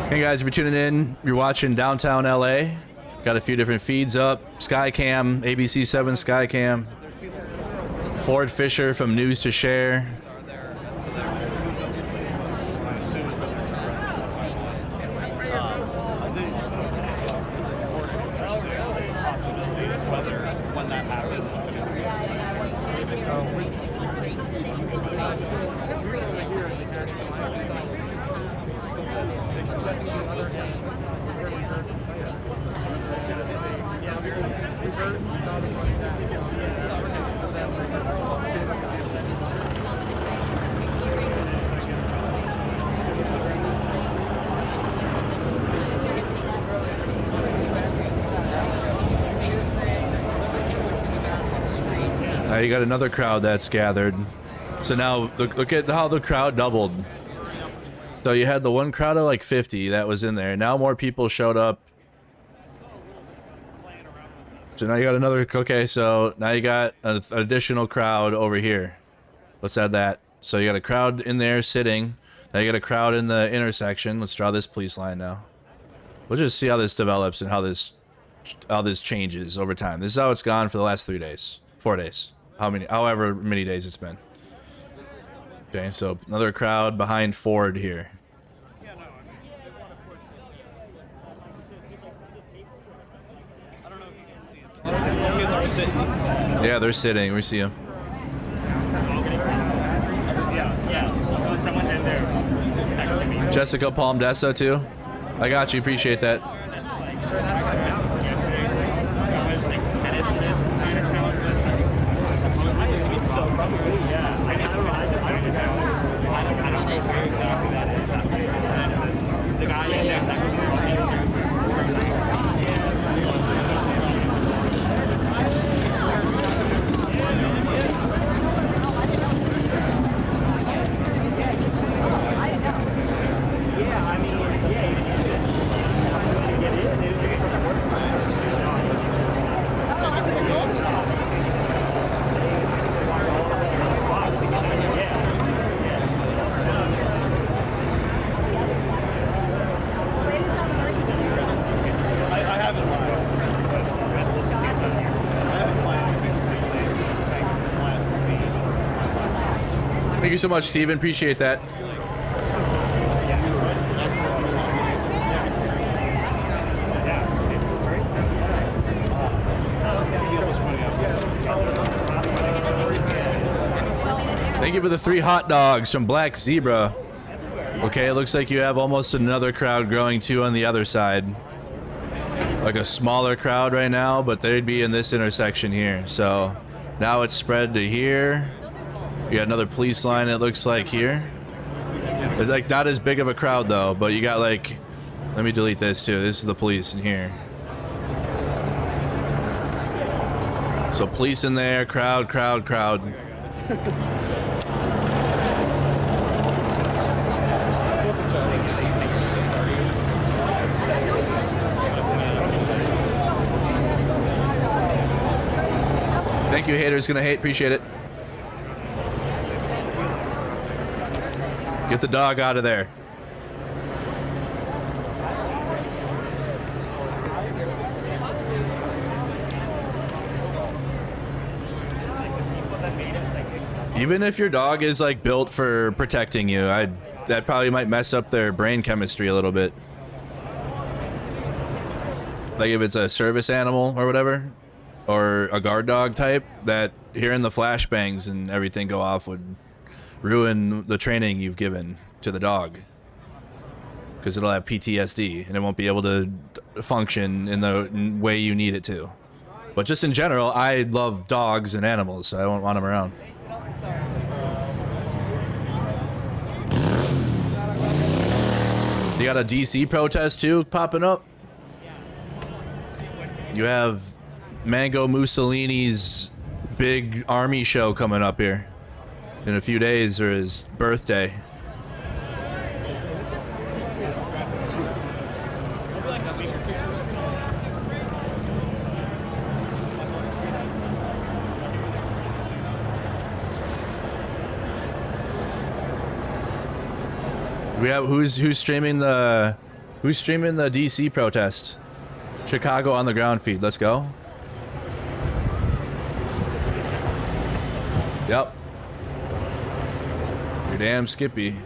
Hey guys, if you're tuning in, you're watching Downtown LA. Got a few different feeds up. Skycam, ABC7 Skycam. Ford Fisher from News to Share. Now you got another crowd that's gathered. So now look at how the crowd doubled. So you had the one crowd of like 50 that was in there. Now more people showed up. So now you got another, okay, so now you got an additional crowd over here. Let's add that. So you got a crowd in there sitting. Now you got a crowd in the intersection. Let's draw this police line now. We'll just see how this develops and how this changes over time. This is how it's gone for the last 4 days. However many days it's been. Okay, so another crowd behind Ford here. sitting. Yeah, they're sitting. We see them. Jessica Palmdessa too. I got you. Appreciate that. Thank you so much, Steven. Appreciate that. Thank you for the 3 hot dogs from Black Zebra. Okay, it looks like you have almost another crowd growing too on the other side. Like a smaller crowd right now, but they'd be in this intersection here. So now it's spread to here. You got another police line, it looks like here. It's like not as big of a crowd though, but you got like, let me delete this too. This is the police in here. So police in there, crowd. Thank you, haters gonna hate, appreciate it. Get the dog out of there. Even if your dog is like built for protecting you, that probably might mess up their brain chemistry a little bit. Like if it's a service animal or whatever, or a guard dog type, that hearing the flashbangs and everything go off would ruin the training you've given to the dog, because it'll have PTSD and it won't be able to function in the way you need it to. But just in general, I love dogs and animals, so I don't want them around. You got a DC protest too popping up. You have Mango Mussolini's big army show coming up here in a few days, or his birthday. We have who's streaming the DC protest? Chicago on the ground feed. Let's go. Yep. You're damn Skippy.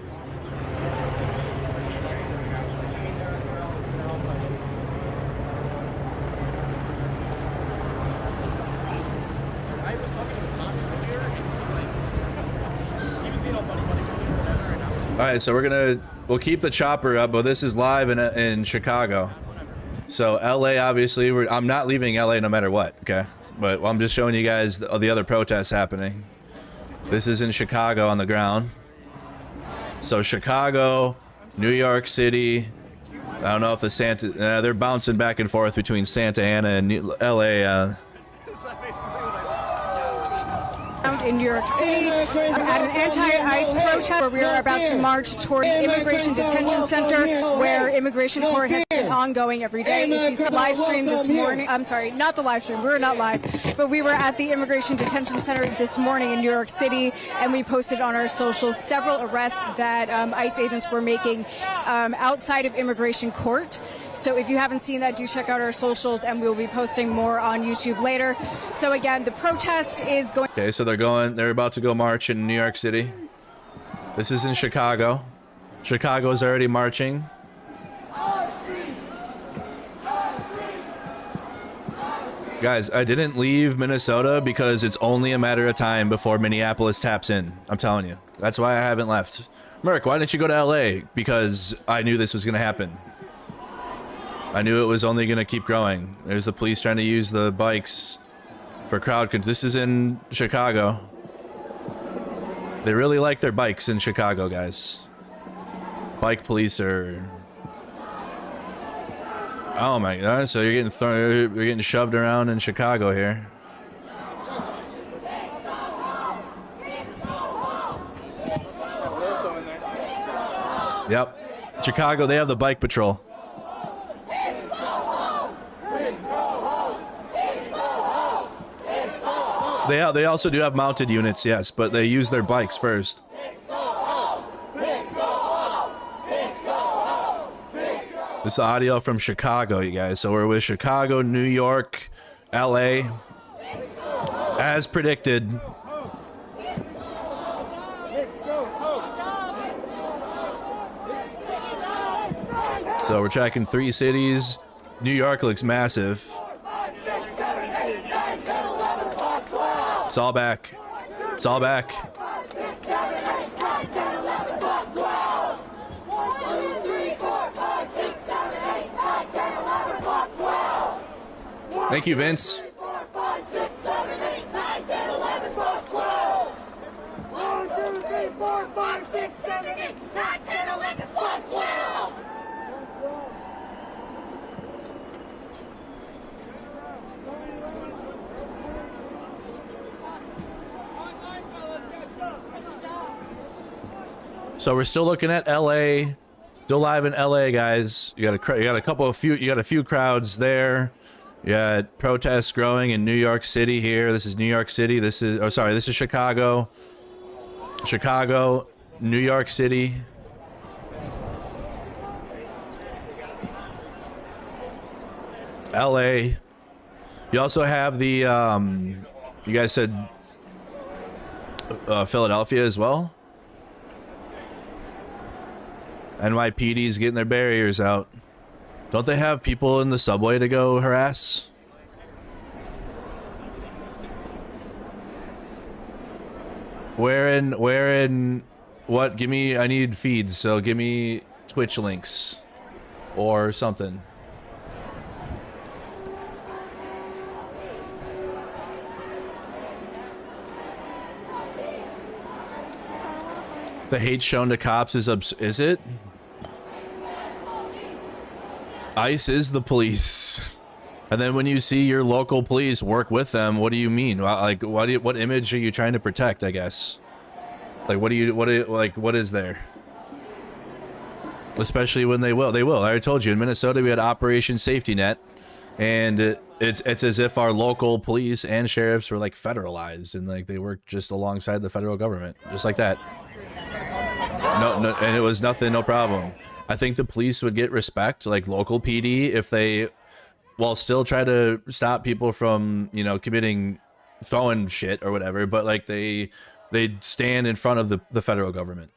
All right, so we'll keep the chopper up, but this is live in Chicago. So LA, obviously, I'm not leaving LA no matter what, okay? But I'm just showing you guys the other protests happening. This is in Chicago on the ground. So Chicago, New York City. I don't know if the they're bouncing back and forth between Santa Ana and LA. In New York City at an anti-ICE protest where we are about to march toward the Immigration Detention Center, where Immigration Court has been ongoing every day. If you saw the live stream this morning, I'm sorry, not the live stream, we're not live, but we were at the Immigration Detention Center this morning in New York City, and we posted on our socials several arrests that ICE agents were making outside of Immigration Court. So if you haven't seen that, do check out our socials, and we'll be posting more on YouTube later. So again, the protest is going... Okay, so they're about to go march in New York City. This is in Chicago. Chicago's already marching. Guys, I didn't leave Minnesota because it's only a matter of time before Minneapolis taps in. I'm telling you. That's why I haven't left. Merc, why didn't you go to LA? Because I knew this was going to happen. I knew it was only going to keep growing. There's the police trying to use the bikes for crowd. This is in Chicago. They really like their bikes in Chicago, guys. Bike police are... Oh my god, so you're getting shoved around in Chicago here. Yep. Chicago, they have the bike patrol. They also do have mounted units, yes, but they use their bikes first. It's the audio from Chicago, you guys. So we're with Chicago, New York, LA. As predicted. So we're tracking 3 cities. New York looks massive. It's all back. It's all back. Thank you, Vince. So we're still looking at LA, still live in LA, guys. You got a few crowds there. You got protests growing in New York City here. This is New York City. This is Chicago. Chicago, New York City. LA. You also have the you guys said Philadelphia as well. NYPD's getting their barriers out. Don't they have people in the subway to go harass? Where in what? I need feeds, so give me Twitch links or something. The hate shown to cops is it? ICE is the police. And then when you see your local police work with them, what do you mean? Like, what image are you trying to protect, I guess? Like, what is there? Especially when they will. I already told you, in Minnesota, we had Operation Safety Net. And it's as if our local police and sheriffs were like federalized and like they work just alongside the federal government. Just like that. No, and it was nothing, no problem. I think the police would get respect, like local PD, if they, well, still try to stop people from, throwing shit or whatever, but like they'd stand in front of the federal government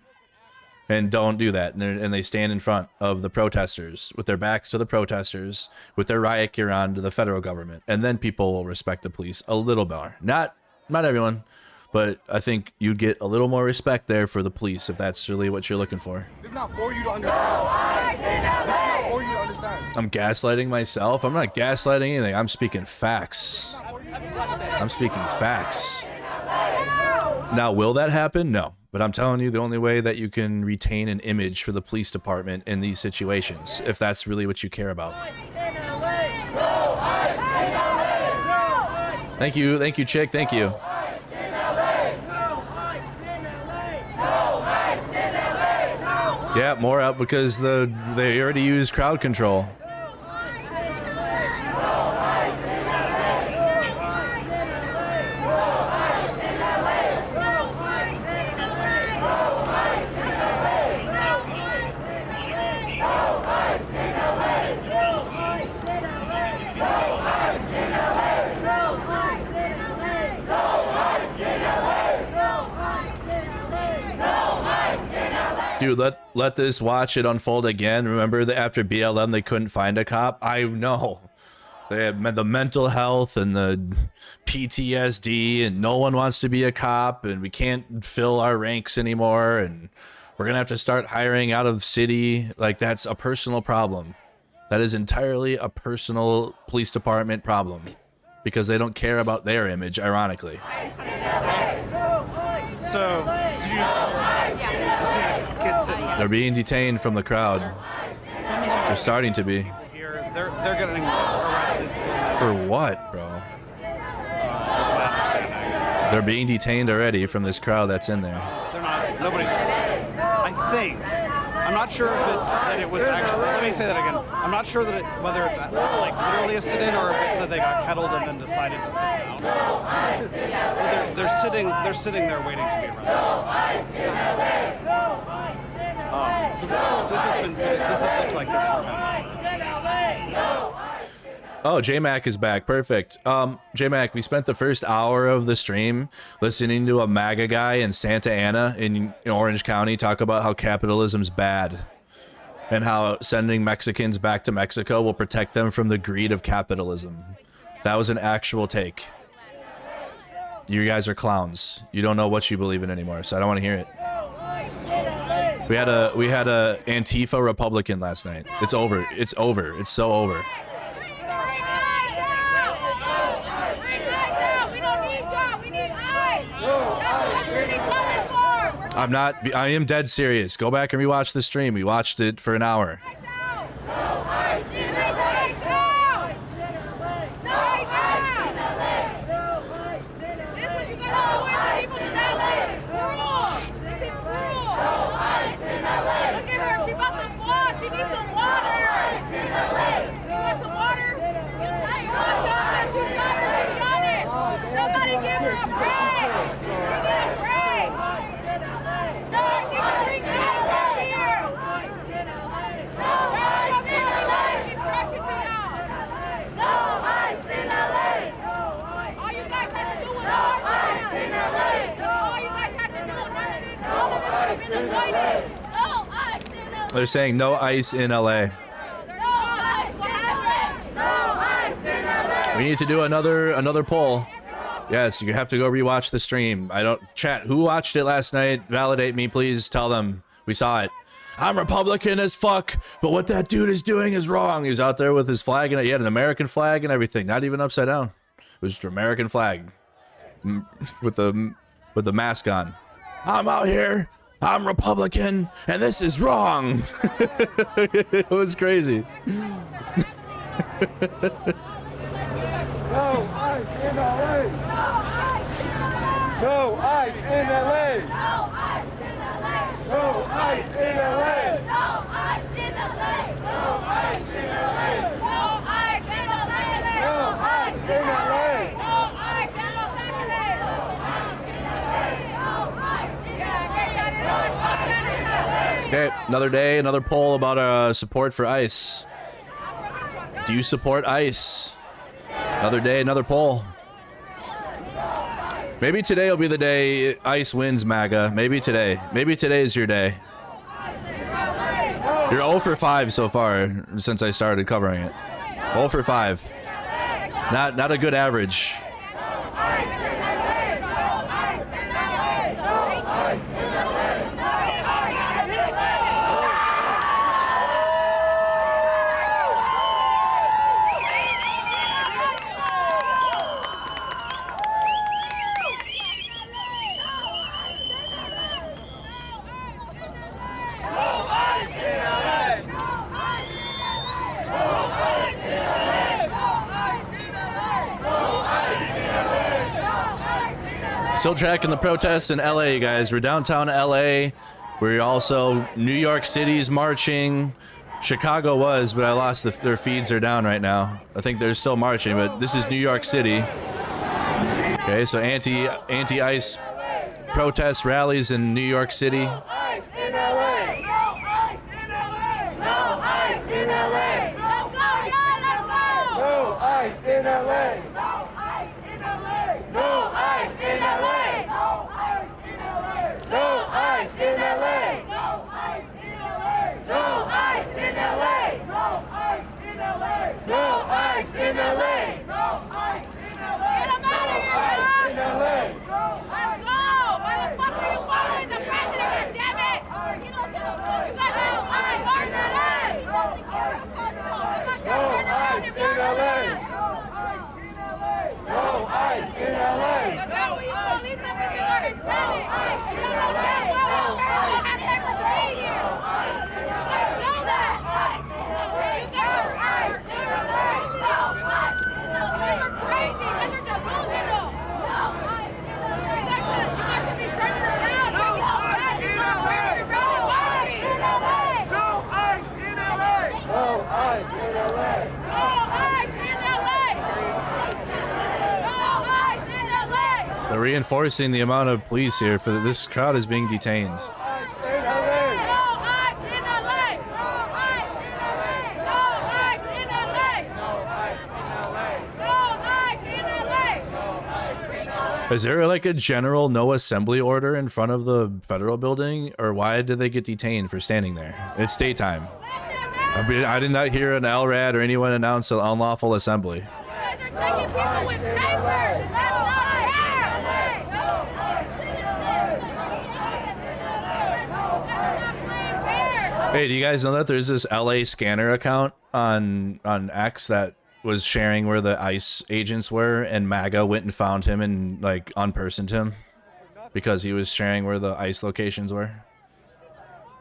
and don't do that. And they stand in front of the protesters with their backs to the protesters, with their riot gear on to the federal government. And then people will respect the police a little more. Not everyone. But I think you'd get a little more respect there for the police if that's really what you're looking for. It's not for you to understand. It's not for you to understand. I'm gaslighting myself. I'm not gaslighting anything. I'm speaking facts. I'm speaking facts. Now, will that happen? No. But I'm telling you, the only way that you can retain an image for the police department in these situations, if that's really what you care about. Thank you, Chick. Thank you. Yeah, more out because they already used crowd control. Dude, let this watch it unfold again. Remember that after BLM they couldn't find a cop? I know. They have the mental health and the PTSD, and no one wants to be a cop, and we can't fill our ranks anymore, and we're gonna have to start hiring out of city. Like, that's a personal problem. That is entirely a personal police department problem, because they don't care about their image, ironically. So, did you see the kids sitting? They're being detained from the crowd. They're starting to be. Here, they're getting arrested. For what, bro? That's my understanding. They're being detained already from this crowd that's in there. They're not. Nobody's. I think. I'm not sure if it's that it was actually. Let me say that again. I'm not sure that whether it's like literally a sit-in or if it's that they got kettled and then decided to sit down. They're sitting there waiting to be arrested. So this has looked like this for a minute. Oh, J-Mac is back. Perfect. J-Mac, we spent the first hour of the stream listening to a MAGA guy in Santa Ana in Orange County talk about how capitalism's bad and how sending Mexicans back to Mexico will protect them from the greed of capitalism. That was an actual take. You guys are clowns. You don't know what you believe in anymore, so I don't want to hear it. We had a Antifa Republican last night. It's over. It's over. It's so over. I am dead serious. Go back and rewatch the stream. We watched it for an hour. They're saying no ICE in LA. We need to do another poll. Yes, you have to go rewatch the stream. Chat, who watched it last night? Validate me, please. Tell them we saw it. I'm Republican as fuck, but what that dude is doing is wrong. He was out there with his flag, and he had an American flag and everything, not even upside down. It was just an American flag with the mask on. I'm out here. I'm Republican, and this is wrong. It was crazy. No ICE in LA! No ICE in LA! No ICE in LA! No ICE in LA! No ICE in LA! No ICE in LA! No ICE in LA! No ICE in Los Angeles! Okay, another day, another poll about support for ICE. Do you support ICE? Another day, another poll. Maybe today will be the day ICE wins, MAGA. Maybe today. Maybe today is your day. You're 0 for 5 so far since I started covering it. 0 for 5. Not a good average. Still tracking the protests in LA, guys. We're downtown LA. We're also New York City's marching. Chicago was, but I lost their feeds are down right now. I think they're still marching, but this is New York City. Okay, so anti-ICE protest rallies in New York City. No ICE in LA! No ICE in LA! No ICE in LA! Let's go! No ICE in LA! No ICE in LA! No ICE in LA! No ICE in LA! No ICE in LA! No ICE in LA! No ICE in LA! No ICE in LA! No ICE in LA! reinforcing the amount of police here for this crowd is being detained. Is there like a general no assembly order in front of the federal building, or why did they get detained for standing there? It's daytime. I did not hear an LRAD or anyone announce an unlawful assembly. Hey, do you guys know that there's this LA scanner account on X that was sharing where the ICE agents were, and MAGA went and found him and like unpersoned him because he was sharing where the ICE locations were?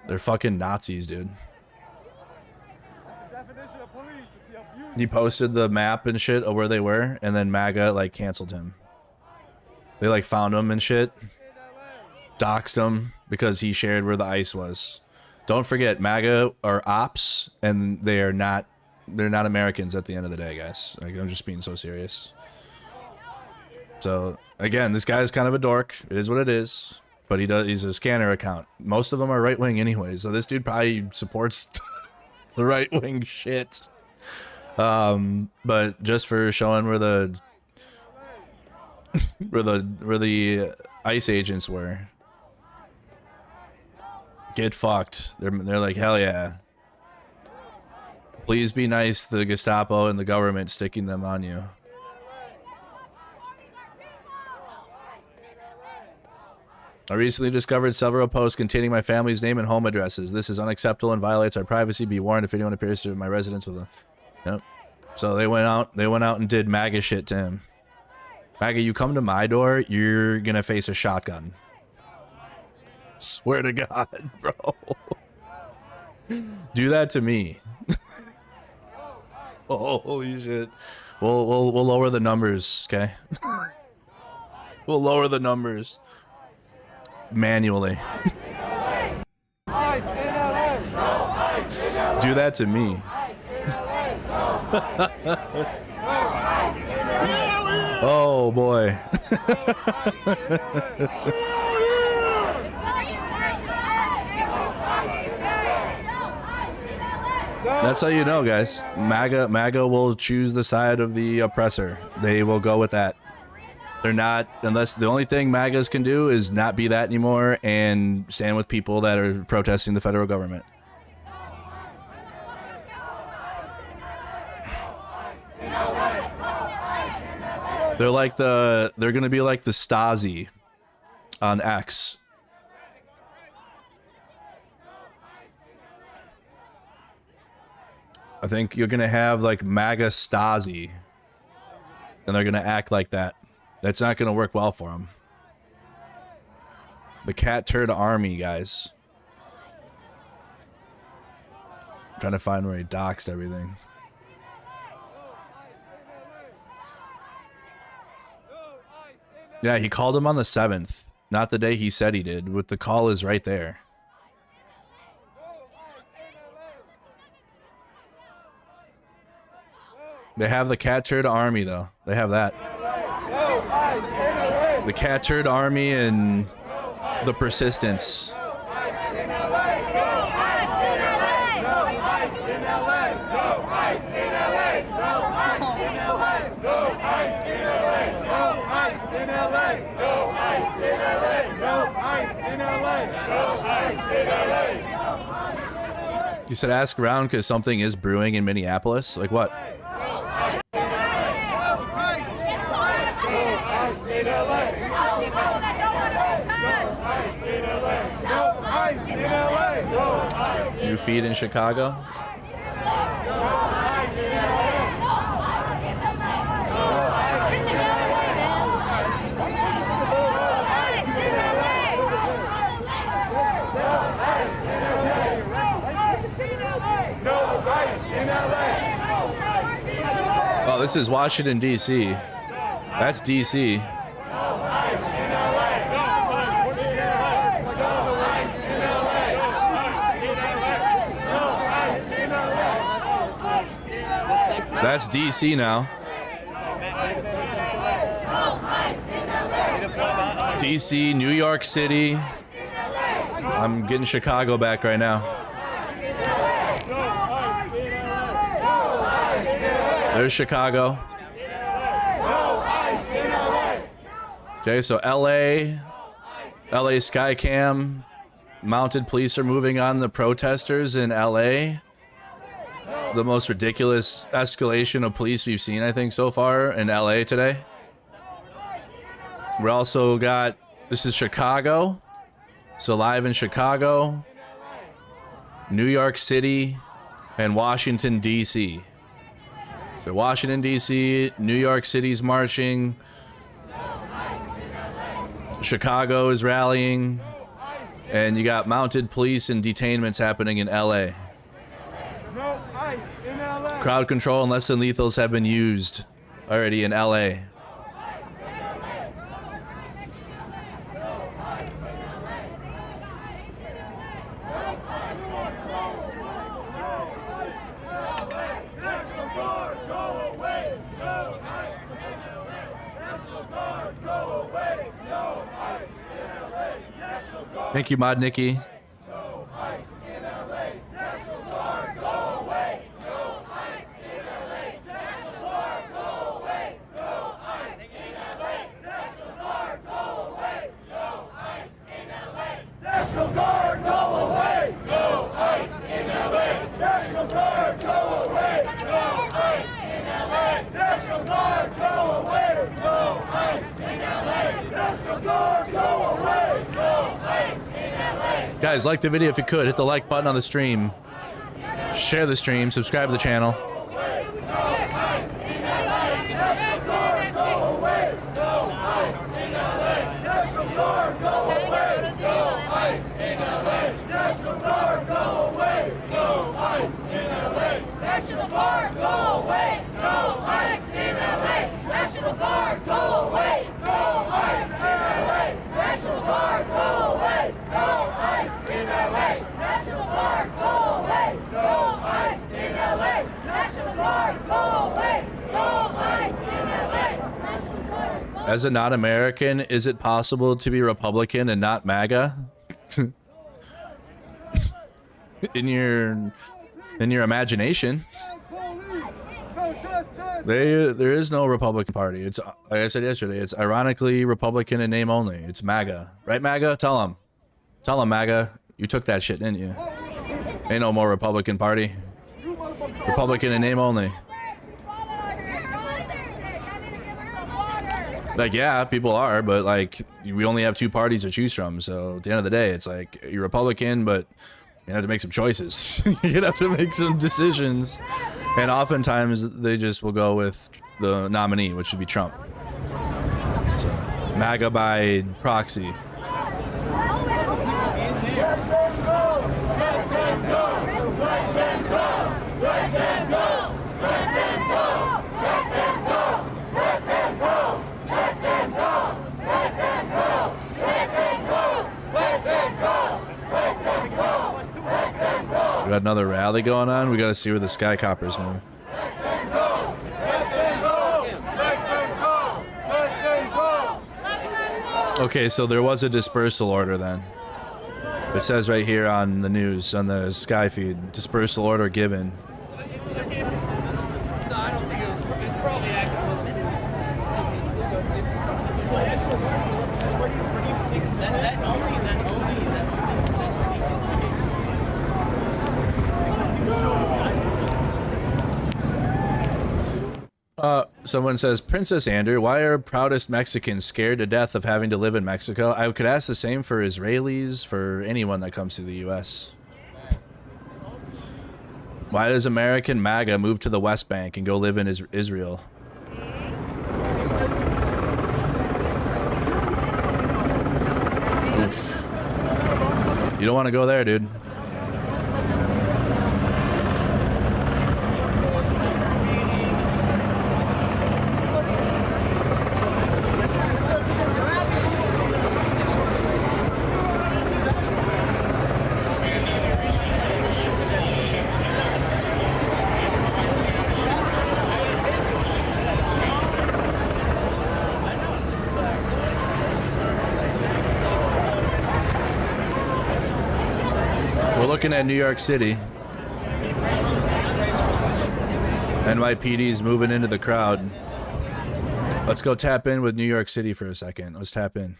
They're fucking Nazis, dude. He posted the map and shit of where they were, and then MAGA like canceled him. They like found him and shit, doxed him because he shared where the ICE was. Don't forget, MAGA are ops, and they're not Americans at the end of the day, guys. Like, I'm just being so serious. So again, this guy's kind of a dork. It is what it is. But he's a scanner account. Most of them are right wing anyways, so this dude probably supports the right wing shit. But just for showing where the where the ICE agents were. Get fucked. They're like, hell yeah. Please be nice to the Gestapo and the government sticking them on you. I recently discovered several posts containing my family's name and home addresses. This is unacceptable and violates our privacy. Be warned if anyone appears to my residence with a... Yep. So they went out and did MAGA shit to him. MAGA, you come to my door, you're gonna face a shotgun. Swear to God, bro. Do that to me. Oh, holy shit. We'll lower the numbers, okay? We'll lower the numbers manually. Do that to me. Oh boy. That's how you know, guys. MAGA will choose the side of the oppressor. They will go with that. They're not, unless the only thing MAGAs can do is not be that anymore and stand with people that are protesting the federal government. They're gonna be like the Stasi on X. I think you're gonna have like MAGA Stasi, and they're gonna act like that. That's not gonna work well for them. The cat turd army, guys. I'm trying to find where he doxed everything. Yeah, he called him on the 7th, not the day he said he did. With the call is right there. They have the cat turd army, though. They have that. The cat turd army and the persistence. You said ask around because something is brewing in Minneapolis? Like what? New feed in Chicago? Oh, this is Washington, D.C. That's D.C. That's DC now. DC, New York City. I'm getting Chicago back right now. There's Chicago. Okay, so LA Skycam. Mounted police are moving on the protesters in LA. The most ridiculous escalation of police we've seen, I think, so far in LA today. We also got, this is Chicago. So live in Chicago, New York City, and Washington, D.C. So Washington, D.C., New York City's marching. Chicago is rallying. And you got mounted police and detainments happening in LA. Crowd control and less than lethals have been used already in LA. Thank you, Mod Nikki. Guys, like the video if you could. Hit the like button on the stream. Share the stream. Subscribe to the channel. As a non-American, is it possible to be Republican and not MAGA? in your imagination. There is no Republican Party. It's, like I said yesterday, it's ironically Republican in name only. It's MAGA. Right, MAGA? Tell them. Tell them, MAGA. You took that shit, didn't you? Ain't no more Republican Party. Republican in name only. Like, yeah, people are, but like, we only have two parties to choose from. So at the end of the day, it's like, you're Republican, but you have to make some choices. You have to make some decisions. And oftentimes they just will go with the nominee, which would be Trump. So, MAGA by proxy. We got another rally going on. We got to see where the Skycoppers move. Okay, so there was a dispersal order then. It says right here on the news, on the Sky feed, dispersal order given. Someone says, Princess Andrew, why are proudest Mexicans scared to death of having to live in Mexico? I could ask the same for Israelis, for anyone that comes to the U.S. Why does American MAGA move to the West Bank and go live in Israel? Oof. You don't want to go there, dude. looking at New York City. NYPD's moving into the crowd. Let's go tap in with New York City for a second. Let's tap in.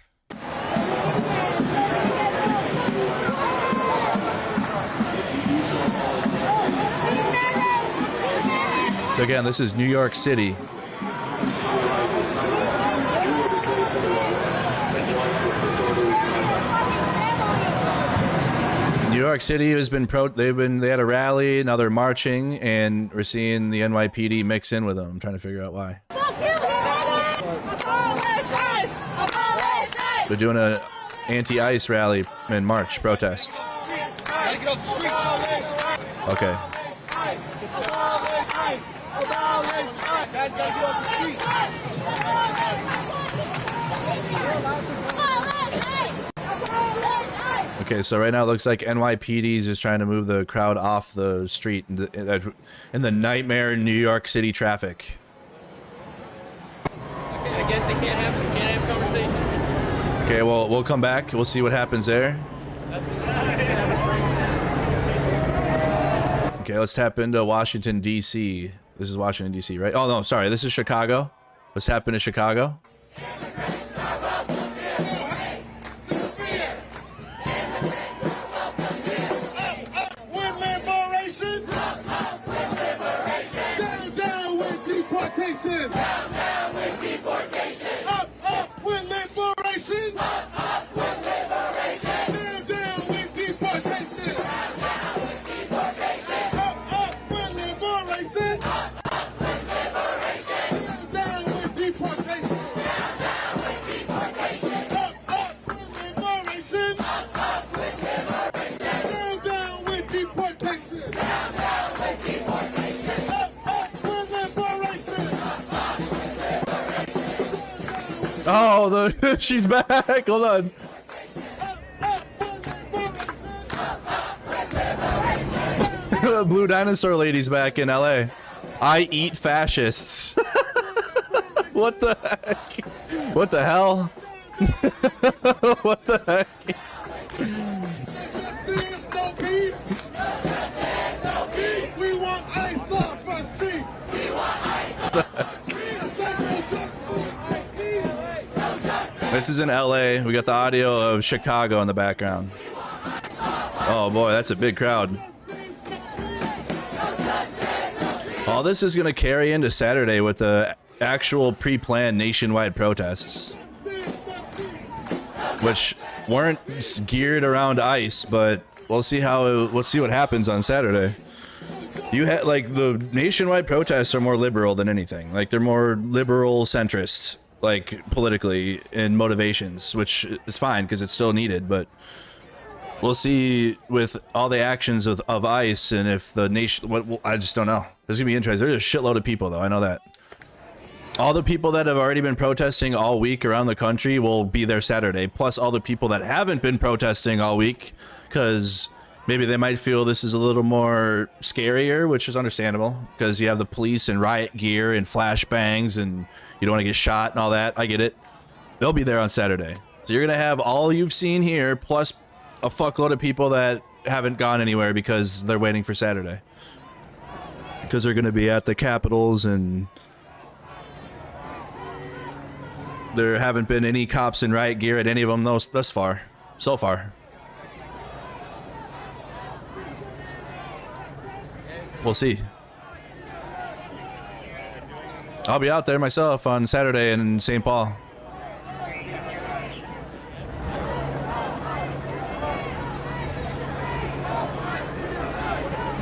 So again, this is New York City. New York City has been they had a rally, now they're marching, and we're seeing the NYPD mix in with them. I'm trying to figure out why. They're doing an anti-ICE rally and march protest. Okay. Okay, so right now it looks like NYPD is just trying to move the crowd off the street in the nightmare New York City traffic. Okay, I guess they can't have conversation. Okay, well, we'll come back. We'll see what happens there. Okay, let's tap into Washington, D.C. This is Washington, D.C., right? Oh, no, sorry. This is Chicago. Let's tap into Chicago. Oh, she's back. Hold on. The blue dinosaur lady's back in LA. I eat fascists. What the heck? What the hell? What the heck? This is in LA. We got the audio of Chicago in the background. Oh boy, that's a big crowd. All this is going to carry into Saturday with the actual pre-planned nationwide protests, which weren't geared around ICE, but we'll see what happens on Saturday. You had like the nationwide protests are more liberal than anything. Like they're more liberal centrist, like politically in motivations, which is fine because it's still needed, but we'll see with all the actions of ICE and if the nation, I just don't know. There's gonna be interesting. There's a shitload of people though, I know that. All the people that have already been protesting all week around the country will be there Saturday, plus all the people that haven't been protesting all week because maybe they might feel this is a little more scarier, which is understandable because you have the police and riot gear and flashbangs and you don't want to get shot and all that. I get it. They'll be there on Saturday. So you're going to have all you've seen here plus a fuckload of people that haven't gone anywhere because they're waiting for Saturday. Because they're going to be at the Capitals and there haven't been any cops in riot gear at any of them thus far. So far. We'll see. I'll be out there myself on Saturday in St. Paul.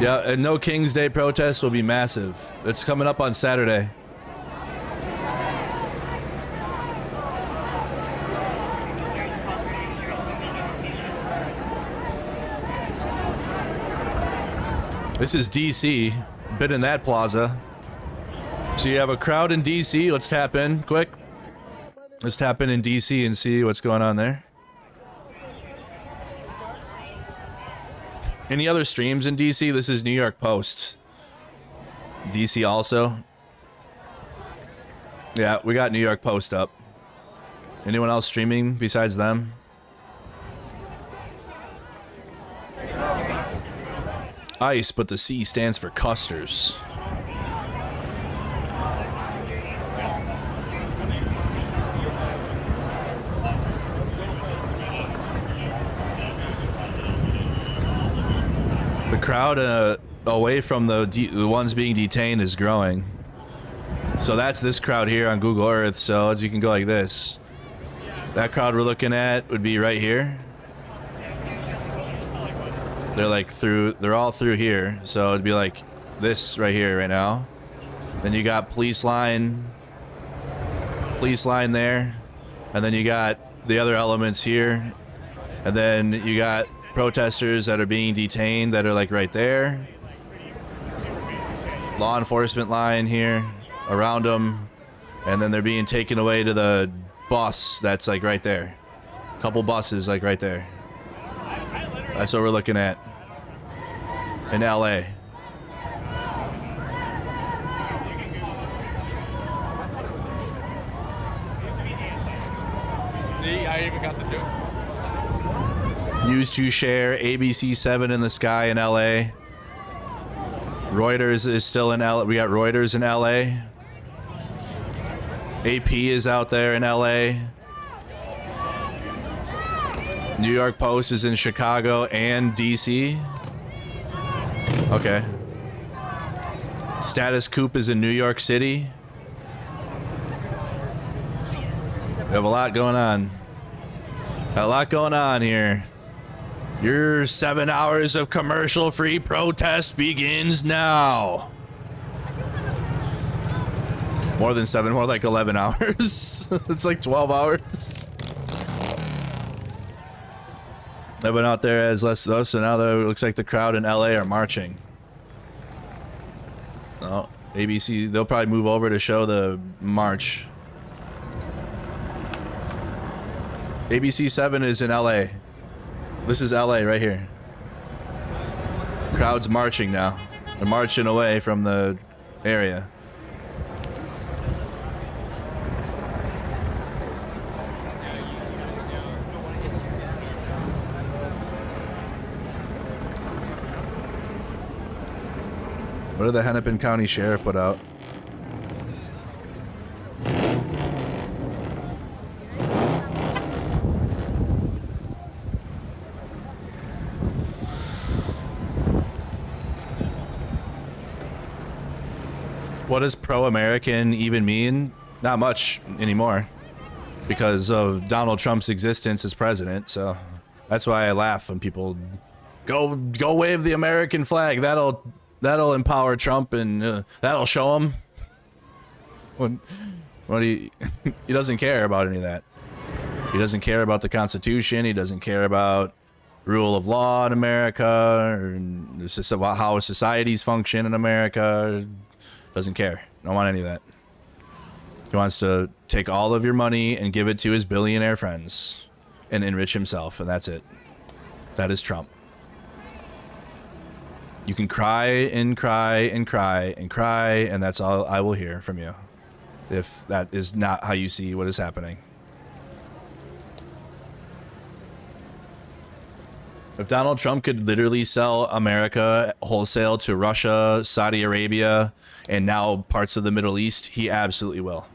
Yeah, and no King's Day protest will be massive. It's coming up on Saturday. This is DC. Been in that plaza. So you have a crowd in DC. Let's tap in quick. Let's tap in DC and see what's going on there. Any other streams in DC? This is New York Post. DC also. Yeah, we got New York Post up. Anyone else streaming besides them? ICE, but the C stands for Custers. The crowd away from the ones being detained is growing. So that's this crowd here on Google Earth. So as you can go like this, that crowd we're looking at would be right here. They're like they're all through here. So it'd be like this right here right now. Then you got police line there. And then you got the other elements here. And then you got protesters that are being detained that are like right there. Law enforcement line here around them. And then they're being taken away to the bus that's like right there. Couple buses like right there. That's what we're looking at in LA. See, I even got the joke. News to share, ABC 7 in the sky in LA. Reuters is still in LA. We got Reuters in LA. AP is out there in LA. New York Post is in Chicago and DC. Okay. Status Coup is in New York City. We have a lot going on. A lot going on here. Your 7 hours of commercial-free protest begins now. More than 7, more like 11 hours. It's like 12 hours. I've been out there as less though, so now it looks like the crowd in LA are marching. Oh, ABC, they'll probably move over to show the march. ABC 7 is in LA. This is LA right here. Crowd's marching now. They're marching away from the area. What did the Hennepin County Sheriff put out? What does pro-American even mean? Not much anymore because of Donald Trump's existence as president. So that's why I laugh when people go wave the American flag. That'll empower Trump and that'll show him. What he doesn't care about any of that. He doesn't care about the Constitution. He doesn't care about rule of law in America, or it's just about how societies function in America. Doesn't care. Don't want any of that. He wants to take all of your money and give it to his billionaire friends and enrich himself, and that's it. That is Trump. You can cry and cry and cry and cry, and that's all I will hear from you if that is not how you see what is happening. If Donald Trump could literally sell America wholesale to Russia, Saudi Arabia, and now parts of the Middle East, he absolutely will.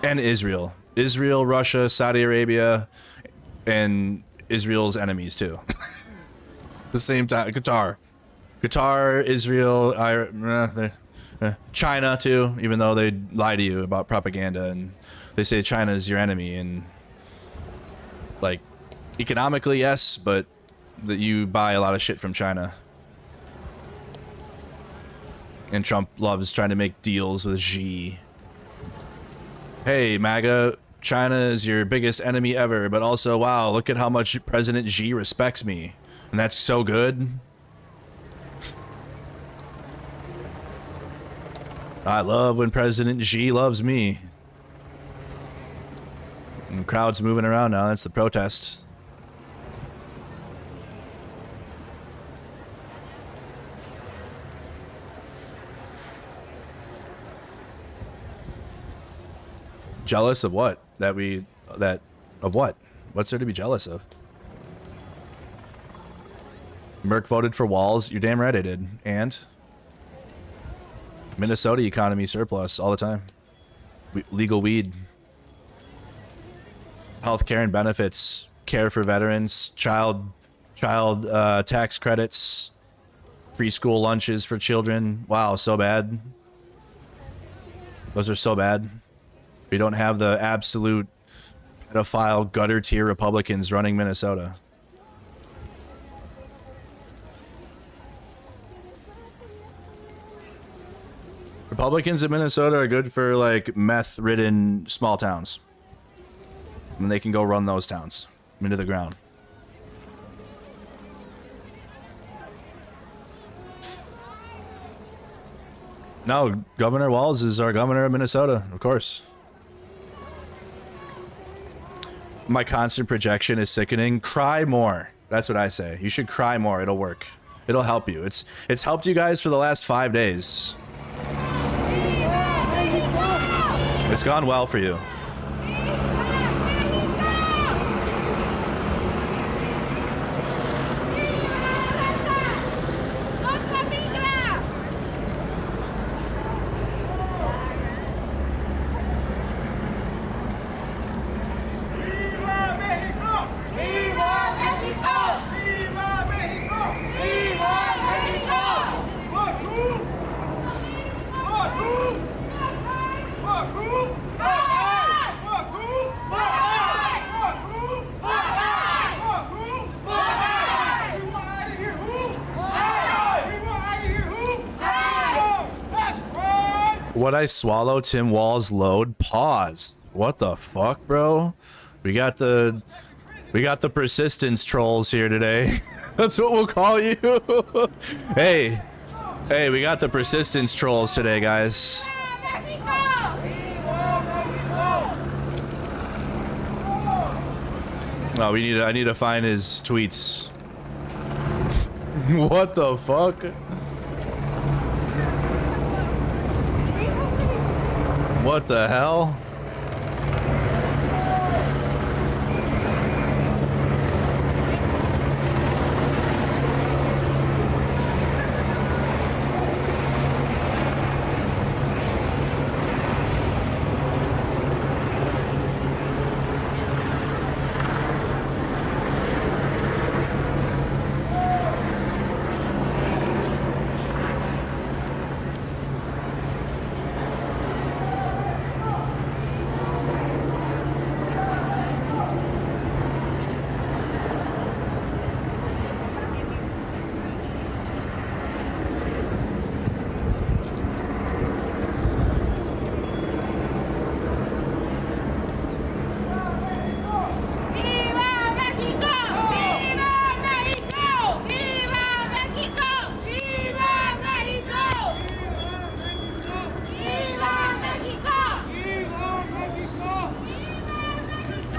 And Israel. Israel, Russia, Saudi Arabia, and Israel's enemies too. The same time. Qatar, Israel, China too, even though they lie to you about propaganda and they say China is your enemy, and like economically, yes, but that you buy a lot of shit from China. And Trump loves trying to make deals with Xi. Hey, MAGA, China is your biggest enemy ever, but also, wow, look at how much President Xi respects me. And that's so good. I love when President Xi loves me. And the crowd's moving around now. That's the protest. Jealous of what? Of what? What's there to be jealous of? Merck voted for walls. You're damn right I did. And Minnesota economy surplus all the time. Legal weed. Healthcare and benefits. Care for veterans. Child tax credits. Free school lunches for children. Wow, so bad. Those are so bad. We don't have the absolute pedophile gutter tier Republicans running Minnesota. Republicans in Minnesota are good for like meth-ridden small towns. And they can go run those towns into the ground. No, Governor Walz is our governor of Minnesota, of course. My constant projection is sickening. Cry more. That's what I say. You should cry more. It'll work. It'll help you. It's helped you guys for the last 5 days. It's gone well for you. What I swallow Tim Wall's load? Pause. What the fuck, bro? We got the persistence trolls here today. That's what we'll call you. Hey, we got the persistence trolls today, guys. Oh, I need to find his tweets. What the fuck? What the hell?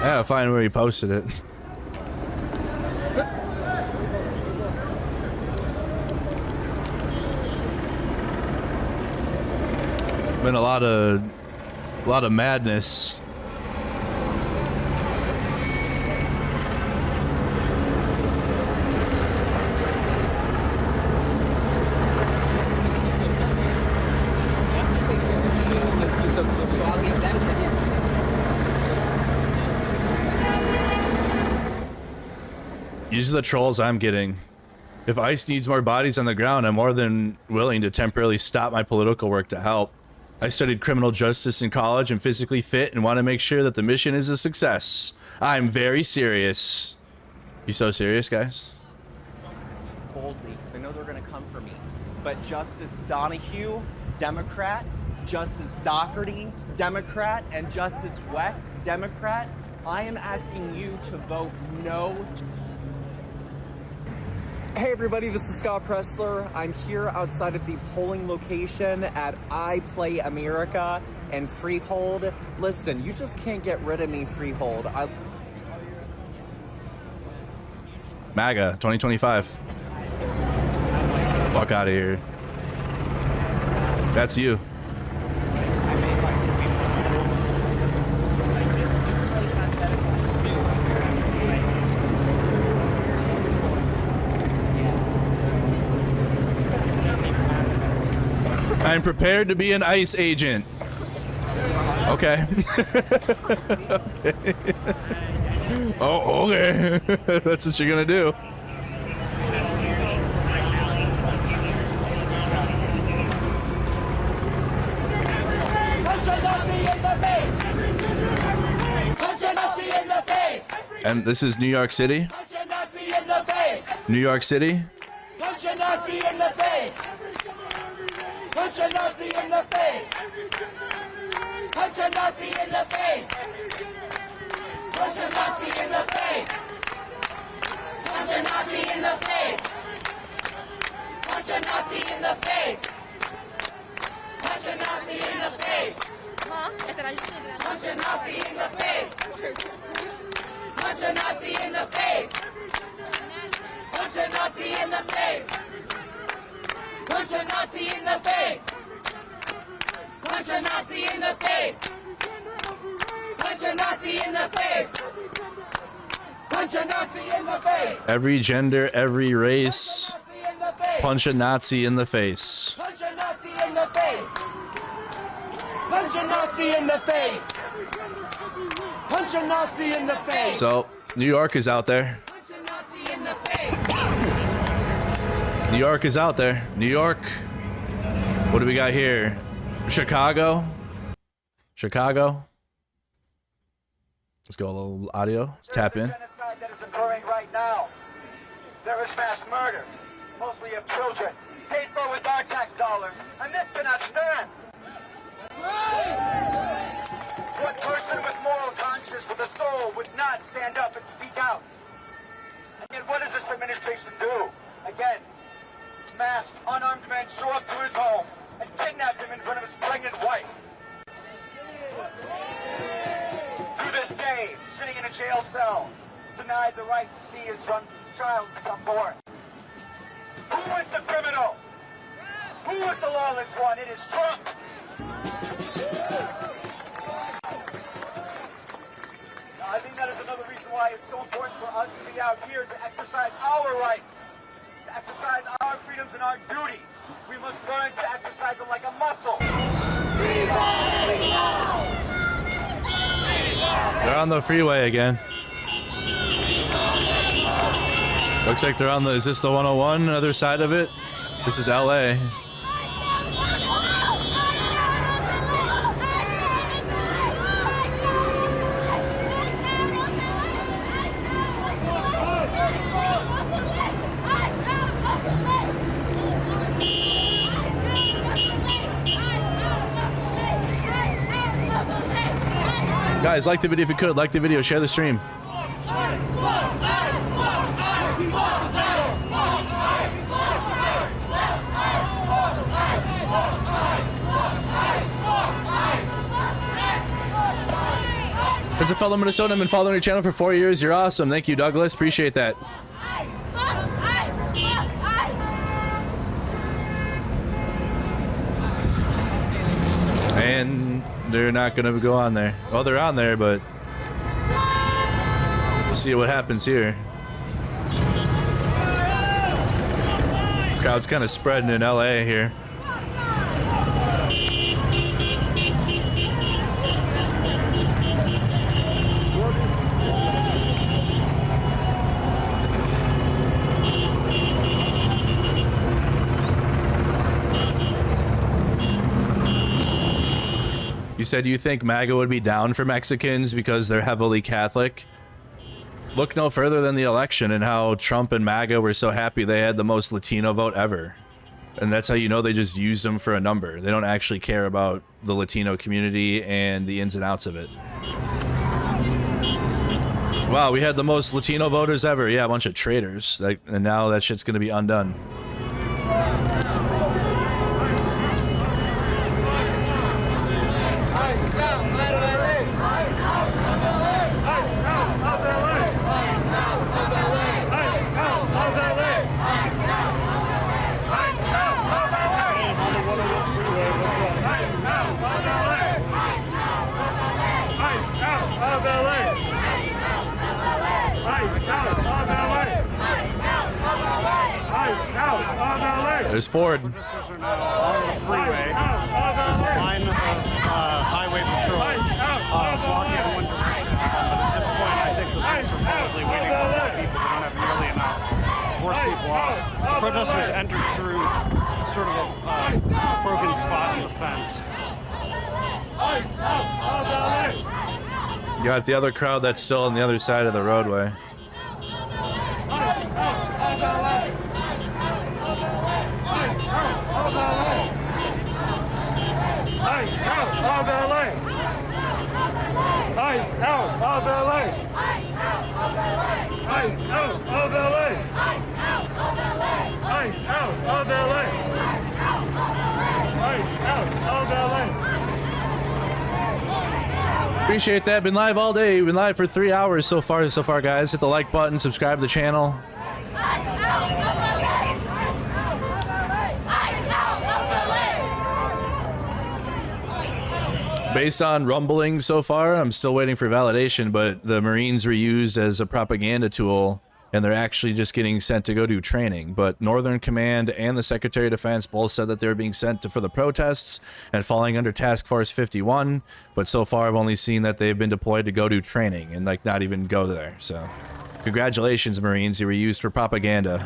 I gotta find where he posted it. Been a lot of madness. These are the trolls I'm getting. If ICE needs more bodies on the ground, I'm more than willing to temporarily stop my political work to help. I studied criminal justice in college and physically fit and want to make sure that the mission is a success. I'm very serious. You so serious, guys? Boldly, because I know they're going to come for me. But Justice Donahue, Democrat, Justice Doherty, Democrat, and Justice Wecht, Democrat, I am asking you to vote no. Hey everybody, this is Scott Pressler. I'm here outside of the polling location at I Play America and Freehold. Listen, you just can't get rid of me, Freehold. MAGA 2025. Fuck out of here. That's you. I'm prepared to be an ICE agent. Okay. Okay. Oh, okay. That's what you're gonna do. And this is New York City. New York City. Punch a Nazi in the face! Punch a Nazi in the face! Punch a Nazi in the face! Punch a Nazi in the face! Punch a Nazi in the face! Punch a Nazi in the face! Punch a Nazi in the face! Punch a Nazi in the face! Punch a Nazi in the face! Punch a Nazi in the face! Punch a Nazi in the face! Punch a Nazi in the face! Punch a Nazi in the face! Punch a Nazi in the face! Every gender, every race. Punch a Nazi in the face. Punch a Nazi in the face! Punch a Nazi in the face! Punch a Nazi in the face! So, New York is out there. New York is out there. New York. What do we got here? Chicago. Chicago. Let's go a little audio. Tap in. Genocide that is occurring right now. There is mass murder, mostly of children, paid for with our tax dollars, and this cannot stand. What person with moral conscience, with a soul, would not stand up and speak out? And yet what does this administration do? Again, masked, unarmed men show up to his home and kidnap him in front of his pregnant wife. To this day, sitting in a jail cell, denied the right to see his child become born. Who was the criminal? Who was the lawless one? It is Trump. I think that is another reason why it's so important for us to be out here to exercise our rights, to exercise our freedoms and our duty. We must learn to exercise them like a muscle. They're on the freeway again. Looks like they're on the, is this the 101, other side of it? This is LA. Guys, like the video if you could. Like the video, share the stream. As a fellow Minnesotan, I've been following your channel for 4 years. You're awesome. Thank you, Douglas. Appreciate that. And they're not going to go on there. Well, they're on there, but we'll see what happens here. Crowd's kind of spreading in LA here. You said you think MAGA would be down for Mexicans because they're heavily Catholic? Look no further than the election and how Trump and MAGA were so happy they had the most Latino vote ever. And that's how you know they just used them for a number. They don't actually care about the Latino community and the ins and outs of it. Wow, we had the most Latino voters ever. Yeah, a bunch of traitors. And now that shit's gonna be undone. There's Ford. freeway. There's a line of highway patrol blocking in one direction. But at this point, I think the police are probably waiting for more people. They don't have nearly enough to force people out. The protesters entered through sort of a broken spot in the fence. You got the other crowd that's still on the other side of the roadway. Ice out of LA! Ice out of LA! Ice out of LA! Ice out of LA! Ice out of LA! Appreciate that. Been live all day. Been live for 3 hours so far, guys. Hit the like button, subscribe to the channel. Based on rumbling so far, I'm still waiting for validation, but the Marines were used as a propaganda tool, and they're actually just getting sent to go do training. But Northern Command and the Secretary of Defense both said that they were being sent for the protests and falling under Task Force 51. But so far, I've only seen that they've been deployed to go do training and like not even go there. So, congratulations, Marines! You were used for propaganda.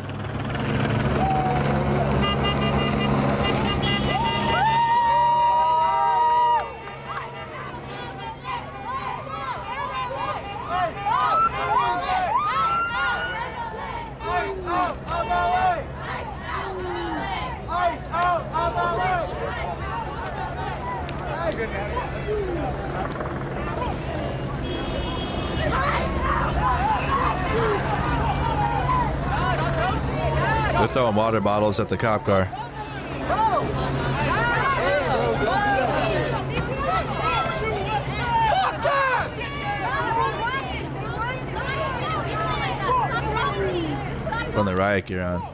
They're throwing water bottles at the cop car. From the riot gear on.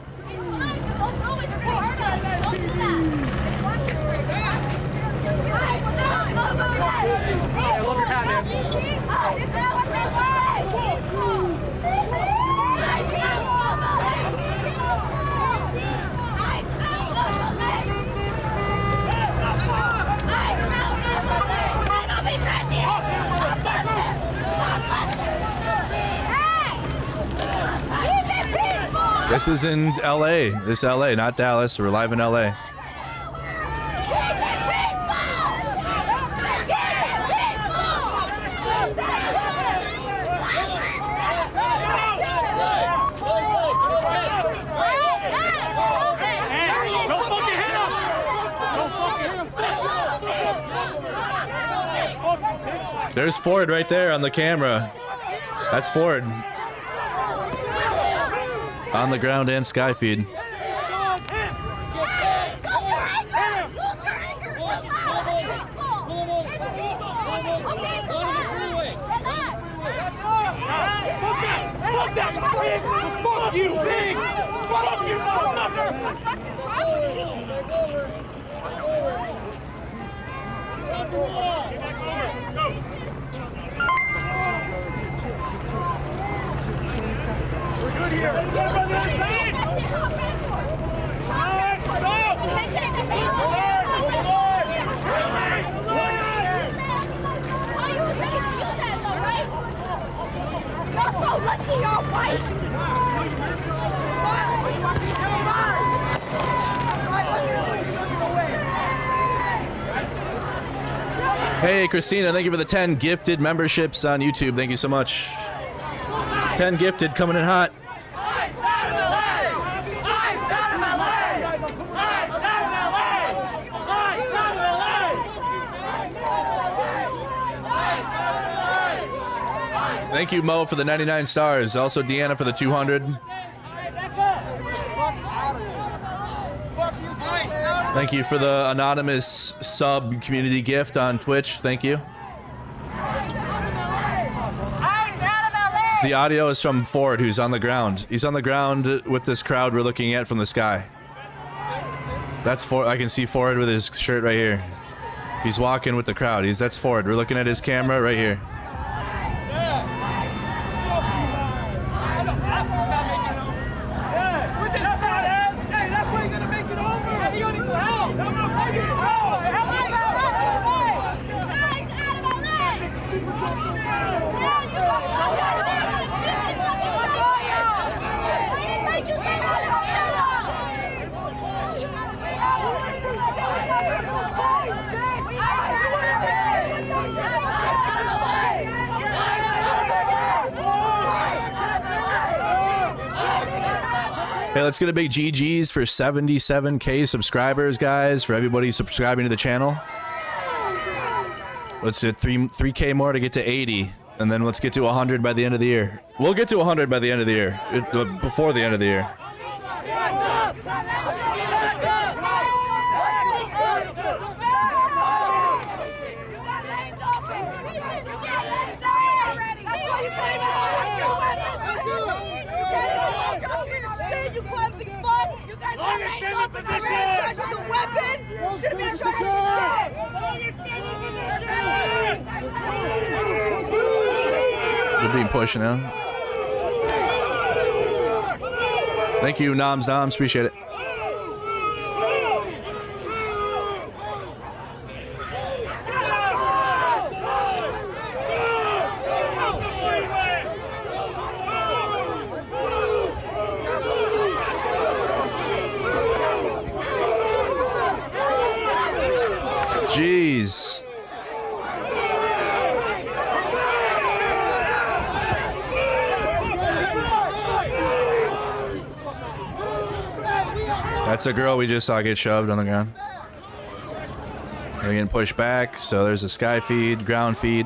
This is in LA. This is LA, not Dallas. We're live in LA. There's Ford right there on the camera. That's Ford. On the ground and sky feed. Fuck you, pig! Fuck you, motherfucker! We're good here. We're good on the other side. All right, go! You're so lucky you're white. Hey, Christina, thank you for the 10 gifted memberships on YouTube. Thank you so much. 10 gifted, coming in hot. Thank you, Mo, for the 99 stars. Also, Deanna for the 200. Thank you for the anonymous sub community gift on Twitch. Thank you. The audio is from Ford, who's on the ground. He's on the ground with this crowd we're looking at from the sky. That's Ford. I can see Ford with his shirt right here. He's walking with the crowd. That's Ford. We're looking at his camera right here. Hey, that's why you're gonna make it over. Hey, you need some help. Hey, let's get a big GG's for 77K subscribers, guys, for everybody subscribing to the channel. Let's get 3K more to get to 80, and then let's get to 100 by the end of the year. We'll get to 100 by the end of the year, before the end of the year. You clumsy fuck! You guys are extended position! With a weapon! Should have been charged with They're being pushed now. Thank you, Noms. Appreciate it. Jeez. That's a girl we just saw get shoved on the ground. They're getting pushed back, so there's a sky feed, ground feed.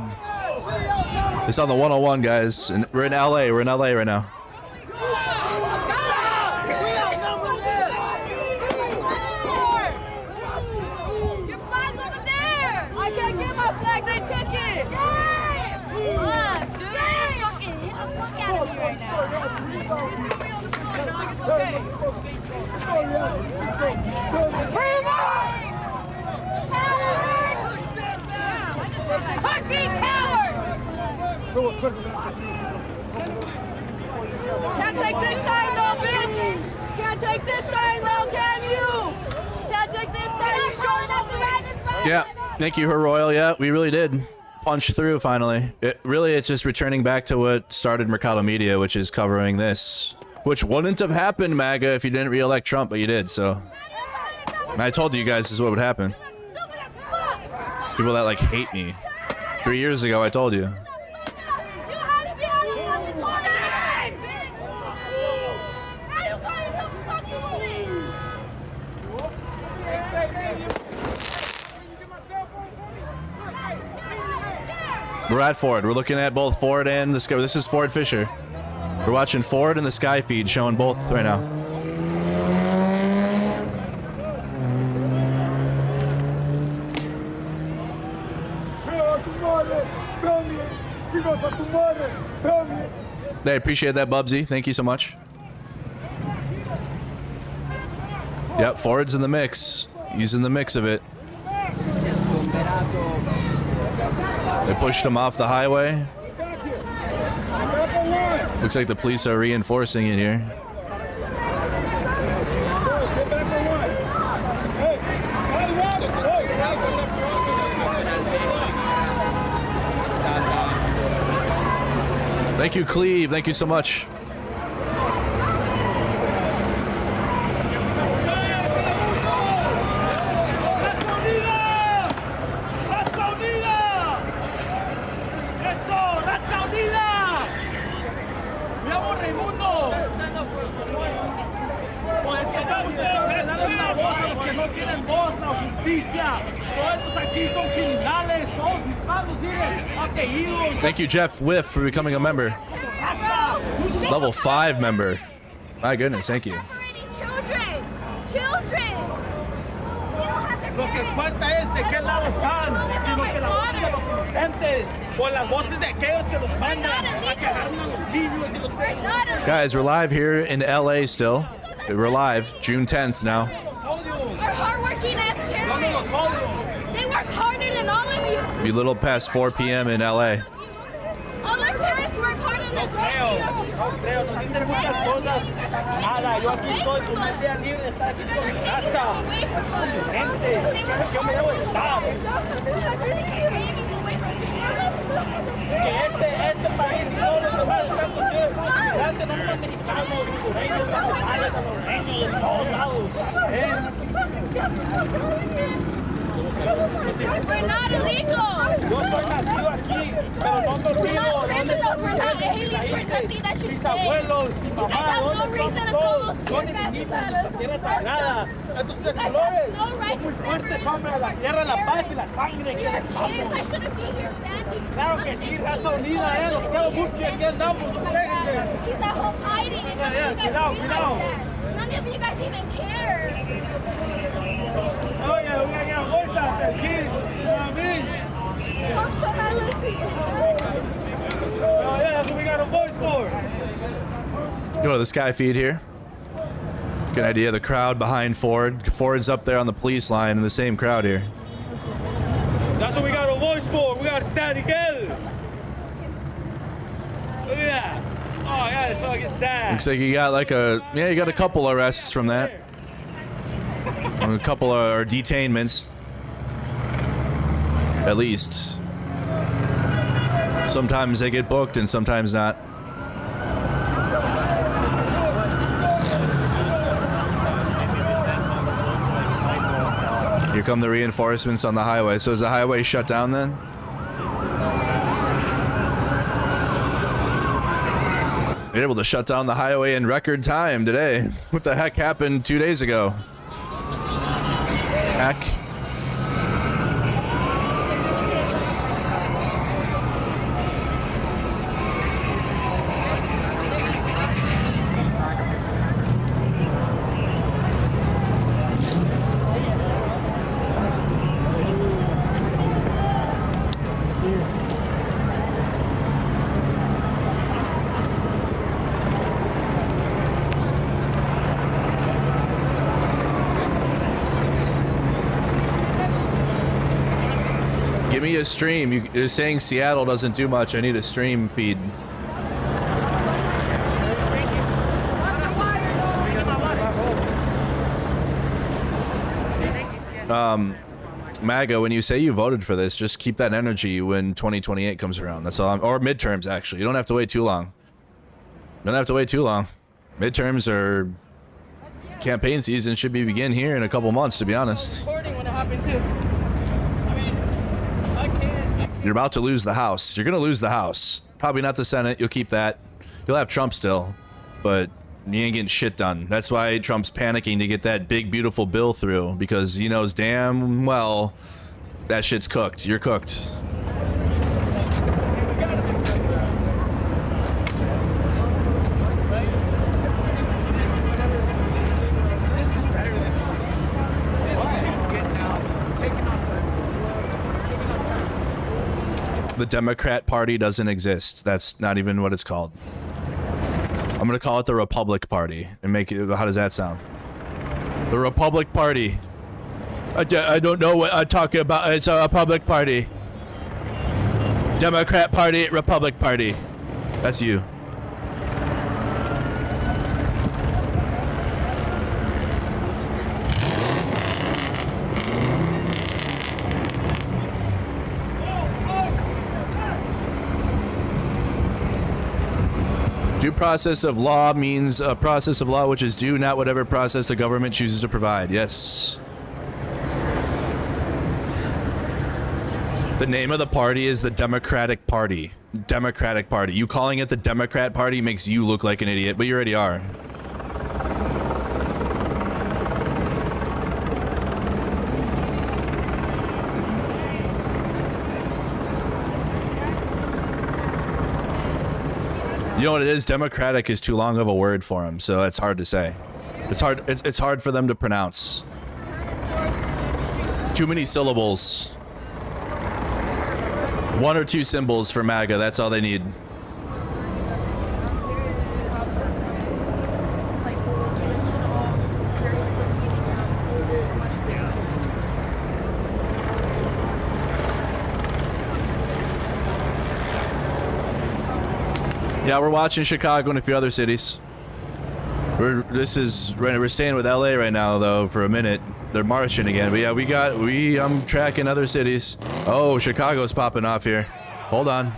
It's on the 101, guys. And we're in LA. We're in LA right now. Can't take this side though, bitch! Can't take this side though, can you? Can't take this side, you showing up right? Yeah, thank you, Her Royal. Yeah, we really did punch through finally. It's just returning back to what started Mercado Media, which is covering this. Which wouldn't have happened, MAGA, if you didn't re-elect Trump, but you did, so. And I told you guys this is what would happen. People that like hate me. 3 years ago, I told you. We're at Ford. We're looking at both Ford and the Sky. This is Ford Fisher. We're watching Ford and the Sky feed, showing both right now. They appreciate that, Bubsy. Thank you so much. Yep, Ford's in the mix. He's in the mix of it. They pushed him off the highway. Looks like the police are reinforcing it here. Thank you, Cleve. Thank you so much. Thank you, Jeff Whiff, for becoming a member. Level 5 member. My goodness, thank you. Lo que cuesta es de qué lado están, sino que la voz de los inocentes o las voces de aquellos que los mandan a quejarnos a los niños y los... Guys, we're live here in LA still. We're live, June 10th now. Our hardworking ass parents. They work harder than all of you. Be a little past 4 p.m. in LA. All our parents work harder than No creo, nos dicen muchas cosas. Nada, yo aquí estoy, primer día libre de estar aquí con mi casa, con mi gente. Yo me debo de estar. Que este país y todos los demás están construidos por los inmigrantes, no los mexicanos, hondureños, guatemaltecos, salvadoreños, de todos lados. We're not illegal. Yo soy nacido aquí, pero no me olvido de dónde we're not aliens. something that you say. You guys have no reason to throw those tear gases at us. You guys have no right to stand right here. You're kids. I shouldn't be here standing. Claro que sí, raza unida, los quedo mucho y aquí andamos. He's at home hiding and none of you guys realize that. None of you guys even care. Oh yeah, we gotta get our voice out there, kid. You know what I mean? Oh yeah, that's what we got a voice for. Go to the Sky feed here. Good idea. The crowd behind Ford. Ford's up there on the police line in the same crowd here. That's what we got a voice for. We gotta stand together. Look at that. Oh yeah, it's fucking sad. Looks like you got like you got a couple arrests from that. A couple are detainments. At least. Sometimes they get booked and sometimes not. Here come the reinforcements on the highway. So is the highway shut down then? They're able to shut down the highway in record time today. What the heck happened 2 days ago? Heck. Give me a stream. You're saying Seattle doesn't do much. I need a stream feed. MAGA, when you say you voted for this, just keep that energy when 2028 comes around. That's all. Or midterms, actually. You don't have to wait too long. Don't have to wait too long. Midterms or campaign season should begin here in a couple months, to be honest. Recording when it happened too. You're about to lose the House. You're going to lose the House. Probably not the Senate. You'll keep that. You'll have Trump still, but you ain't getting shit done. That's why Trump's panicking to get that big, beautiful bill through, because he knows damn well that shit's cooked. You're cooked. The Democrat Party doesn't exist. That's not even what it's called. I'm gonna call it the Republic Party and make it. How does that sound? The Republic Party. I don't know what I'm talking about. It's a Republic Party. Democrat Party, Republic Party. That's you. Due process of law means a process of law which is due, not whatever process the government chooses to provide. Yes. The name of the party is the Democratic Party. Democratic Party. You calling it the Democrat Party makes you look like an idiot, but you already are. You know what it is? Democratic is too long of a word for him, so it's hard to say. It's hard for them to pronounce. Too many syllables. One or two symbols for MAGA, that's all they need. Yeah, we're watching Chicago and a few other cities. We're staying with LA right now though for a minute. They're marching again. But yeah, I'm tracking other cities. Oh, Chicago's popping off here. Hold on.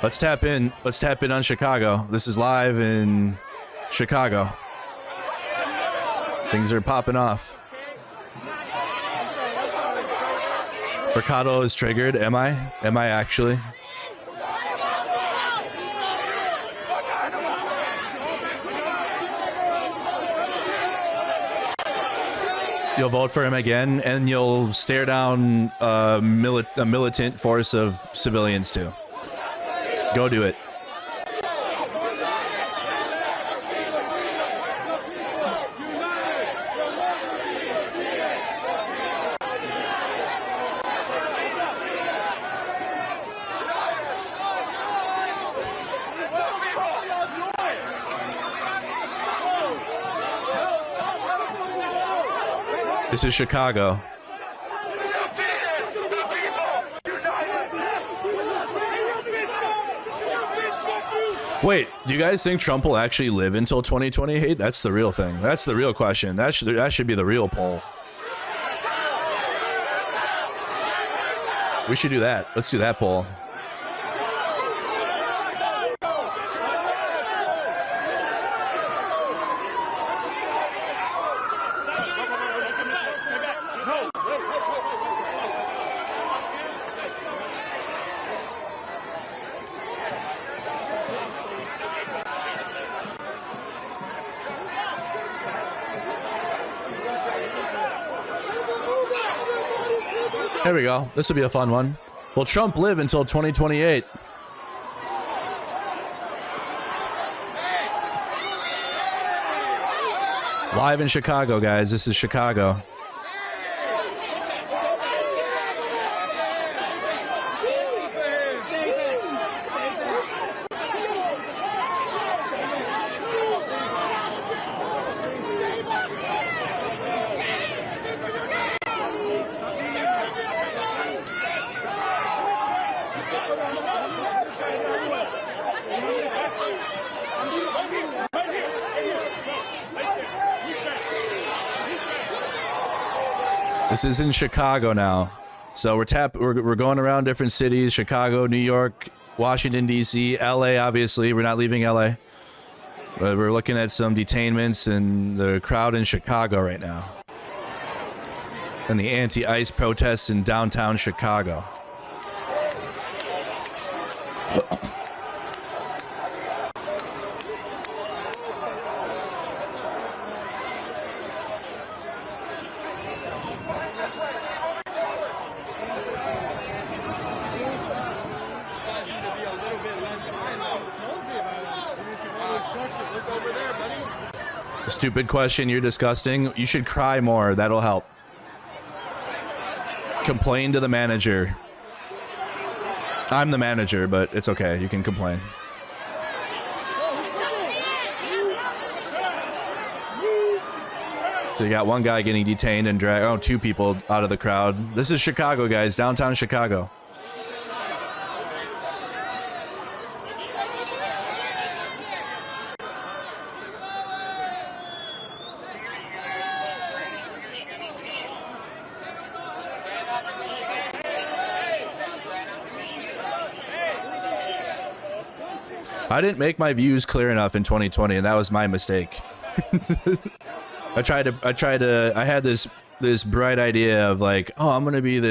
Let's tap in. Let's tap in on Chicago. This is live in Chicago. Things are popping off. Mercado is triggered. Am I? Am I actually? You'll vote for him again, and you'll stare down a militant force of civilians too. Go do it. This is Chicago. Wait, do you guys think Trump will actually live until 2028? That's the real thing. That's the real question. That should be the real poll. We should do that. Let's do that poll. There we go. This will be a fun one. Will Trump live until 2028? Live in Chicago, guys. This is Chicago. This is in Chicago now. So we're going around different cities: Chicago, New York, Washington, D.C., LA, obviously. We're not leaving LA. But we're looking at some detainments and the crowd in Chicago right now. And the anti-ICE protests in downtown Chicago. Stupid question, you're disgusting. You should cry more, that'll help. Complain to the manager. I'm the manager, but it's okay, you can complain. So you got one guy getting detained and dragged, two people out of the crowd. This is Chicago, guys, downtown Chicago. I didn't make my views clear enough in 2020, and that was my mistake. I had this bright idea of like, oh, I'm gonna be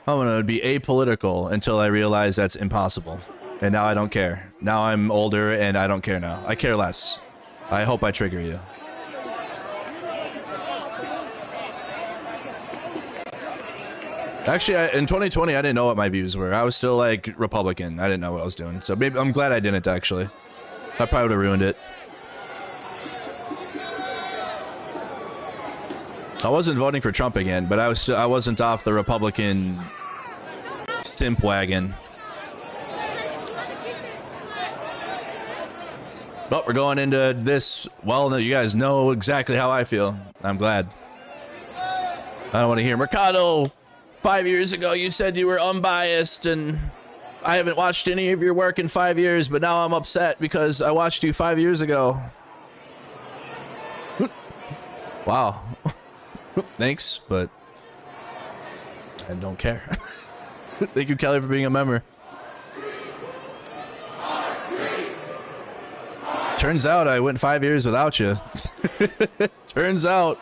apolitical until I realized that's impossible. And now I don't care. Now I'm older and I don't care now. I care less. I hope I trigger you. Actually, in 2020, I didn't know what my views were. I was still like Republican. I didn't know what I was doing. So maybe I'm glad I didn't actually. I probably would have ruined it. I wasn't voting for Trump again, but I wasn't off the Republican simp wagon. But we're going into this. Well, you guys know exactly how I feel. I'm glad. I don't want to hear Mercado. 5 years ago, you said you were unbiased, and I haven't watched any of your work in 5 years, but now I'm upset because I watched you 5 years ago. Wow. Thanks, but I don't care. Thank you, Kelly, for being a member. Turns out I went 5 years without you. Turns out.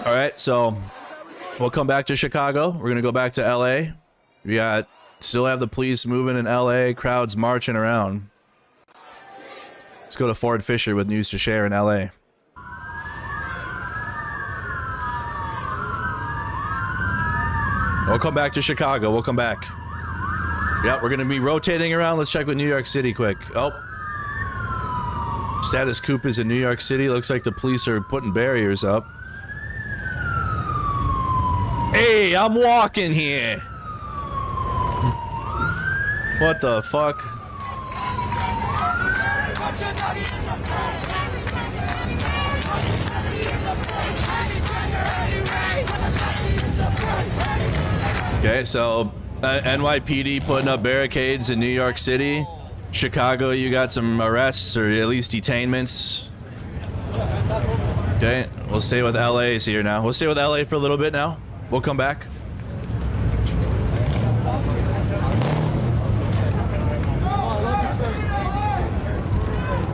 All right, so we'll come back to Chicago. We're going to go back to LA. We still have the police moving in LA, crowds marching around. Let's go to Ford Fisher with news to share in LA. We'll come back to Chicago. We'll come back. Yeah, we're going to be rotating around. Let's check with New York City quick. Oh. Status coup is in New York City. Looks like the police are putting barriers up. Hey, I'm walking here. What the fuck? Okay, so NYPD putting up barricades in New York City. Chicago, you got some arrests or at least detainments. Okay, we'll stay with LA's here now. We'll stay with LA for a little bit now. We'll come back.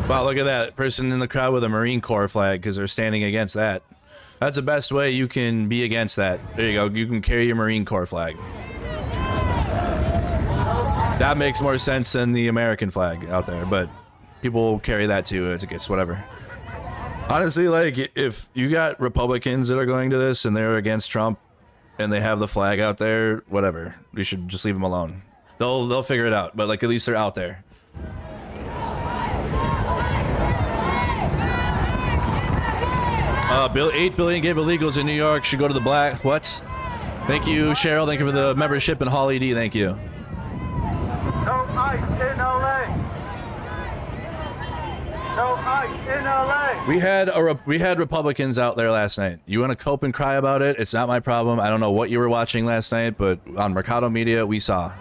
Wow, look at that person in the crowd with a Marine Corps flag because they're standing against that. That's the best way you can be against that. There you go. You can carry your Marine Corps flag. That makes more sense than the American flag out there, but people carry that too. I guess whatever. Honestly, like if you got Republicans that are going to this and they're against Trump and they have the flag out there, whatever. We should just leave them alone. They'll figure it out, but like at least they're out there. Bill 8 billion gave illegals in New York should go to the black. What? Thank you, Cheryl. Thank you for the membership and Holly D. Thank you. No ICE in LA. No ICE in LA. We had Republicans out there last night. You want to cope and cry about it? It's not my problem. I don't know what you were watching last night, but on Mercado Media, we saw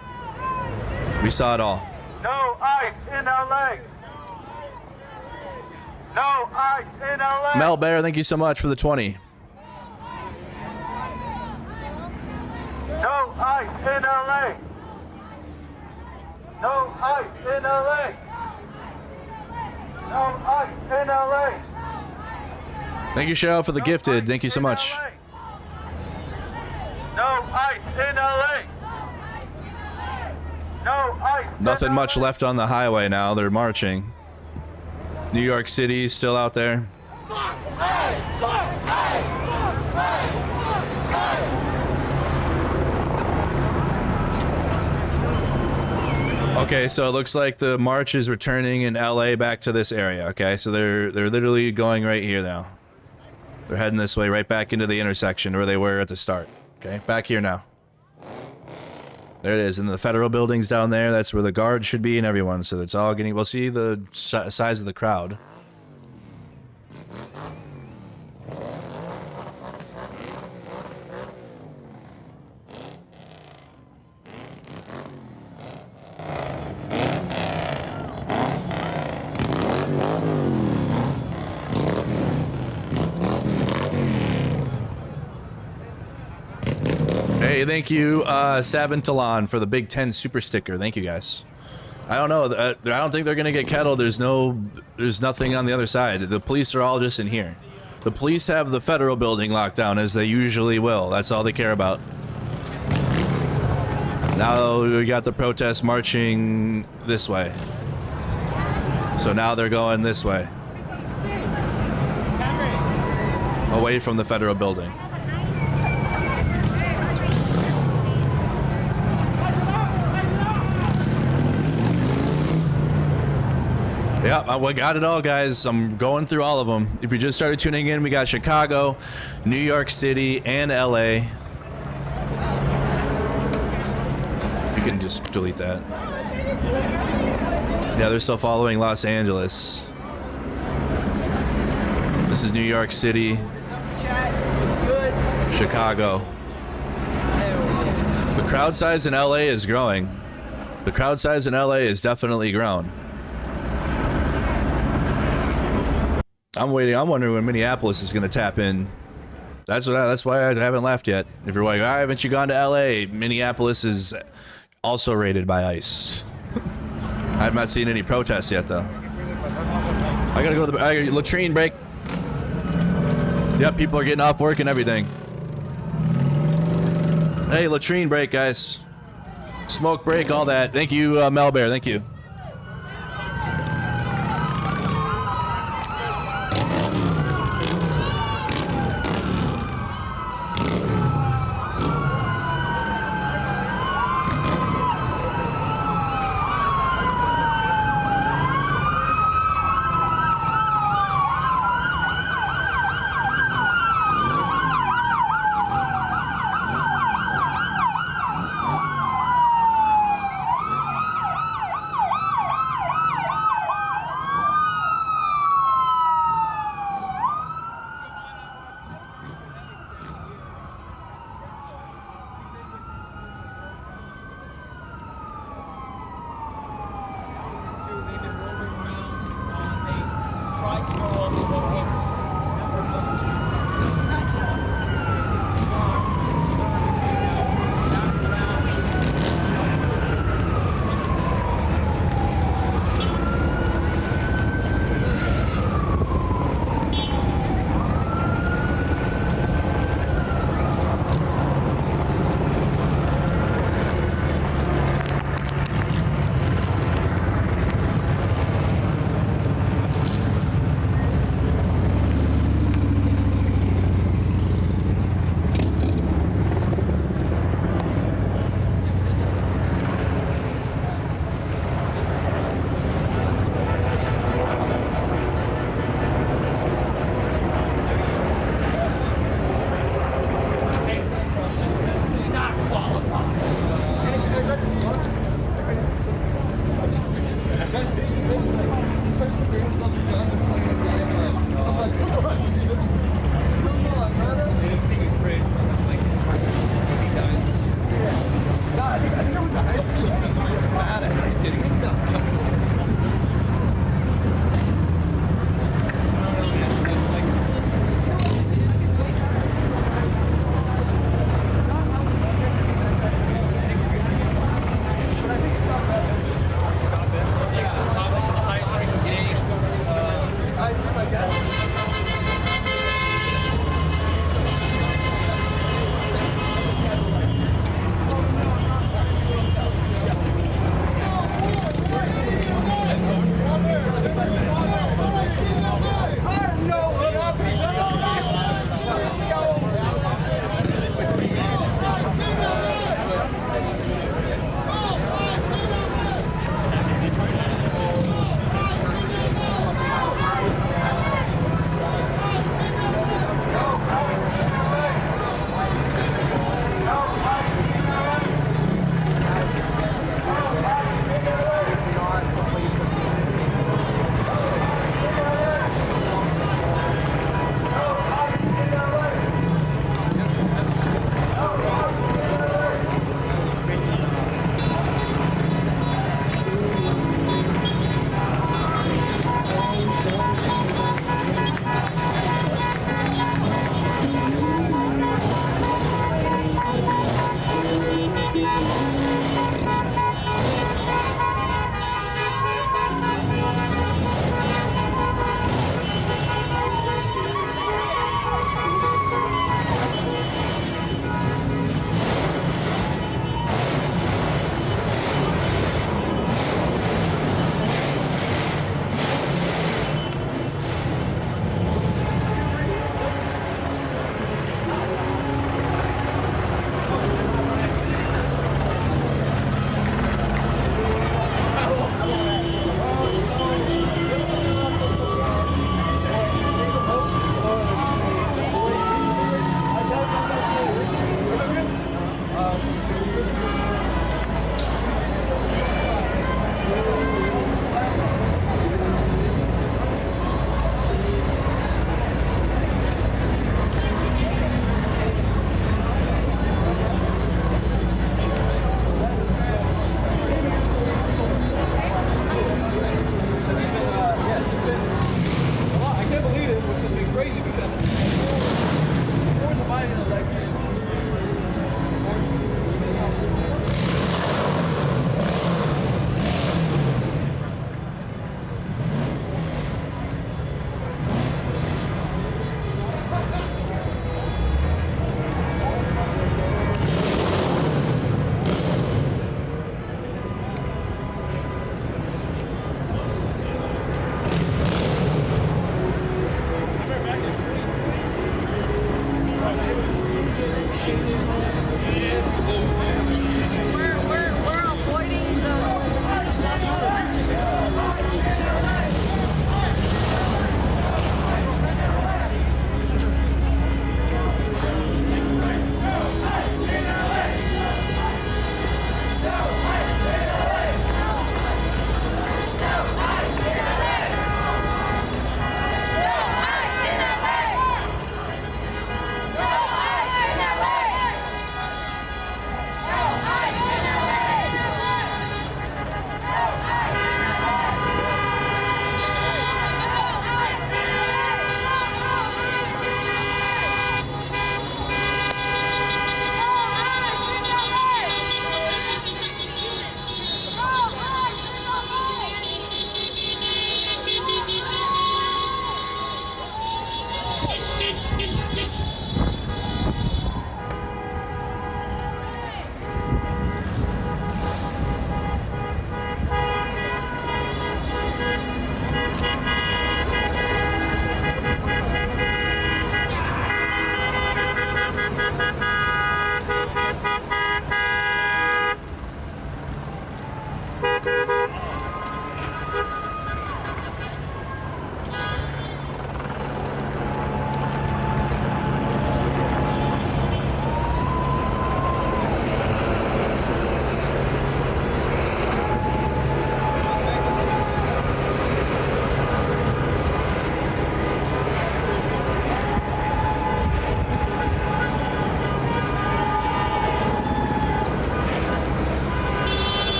it all. No ICE in LA. No ICE in LA. Mel Bear, thank you so much for the 20. No ICE in LA. No ICE in LA. No ICE in LA. Thank you, Cheryl, for the gifted. Thank you so much. No ICE in LA. No ICE. Nothing much left on the highway now. They're marching. New York City still out there. Okay, so it looks like the march is returning in LA back to this area. Okay, so they're literally going right here now. They're heading this way, right back into the intersection where they were at the start. Okay, back here now. There it is, in the federal buildings down there. That's where the guards should be and everyone. So it's all getting. We'll see the size of the crowd. Hey, thank you, Savantalon, for the Big 10 super sticker. Thank you, guys. I don't know. I don't think they're gonna get kettled. There's nothing on the other side. The police are all just in here. The police have the federal building locked down, as they usually will. That's all they care about. Now we got the protests marching this way. So now they're going this way. Away from the federal building. Yeah, we got it all, guys. I'm going through all of them. If you just started tuning in, we got Chicago, New York City, and LA. You can just delete that. Yeah, they're still following Los Angeles. This is New York City, Chicago. The crowd size in LA is growing. The crowd size in LA is definitely grown. I'm waiting. I'm wondering when Minneapolis is going to tap in. That's why I haven't left yet. If you're like, why haven't you gone to LA? Minneapolis is also raided by ICE. I've not seen any protests yet, though. I gotta go to the latrine break. Yep, people are getting off work and everything. Hey, latrine break, guys. Smoke break, all that. Thank you, Mel Bear. Thank you.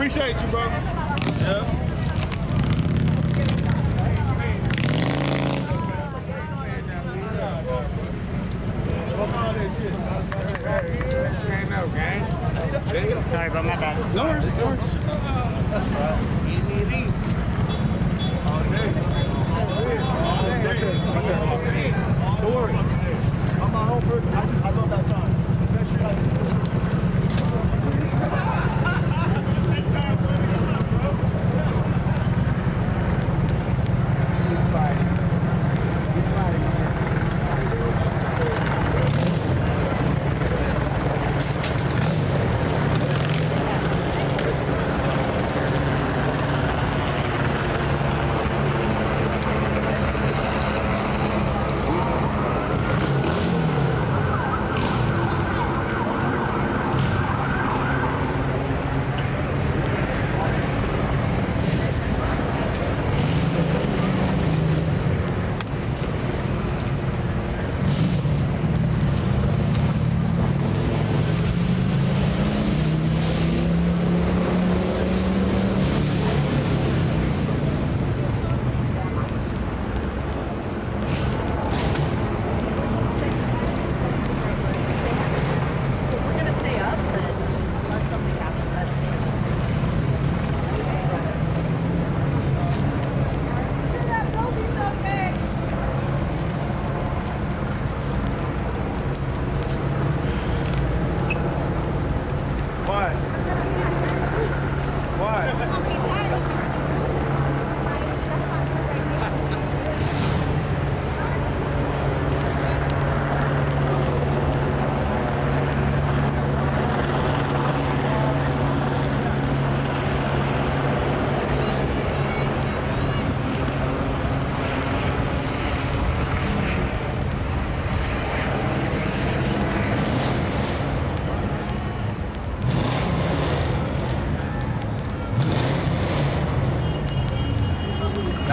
Appreciate you, bro. Yeah. Sorry, bro, my bad. No worries, no worries. Don't worry. I'm my own person. I love that song.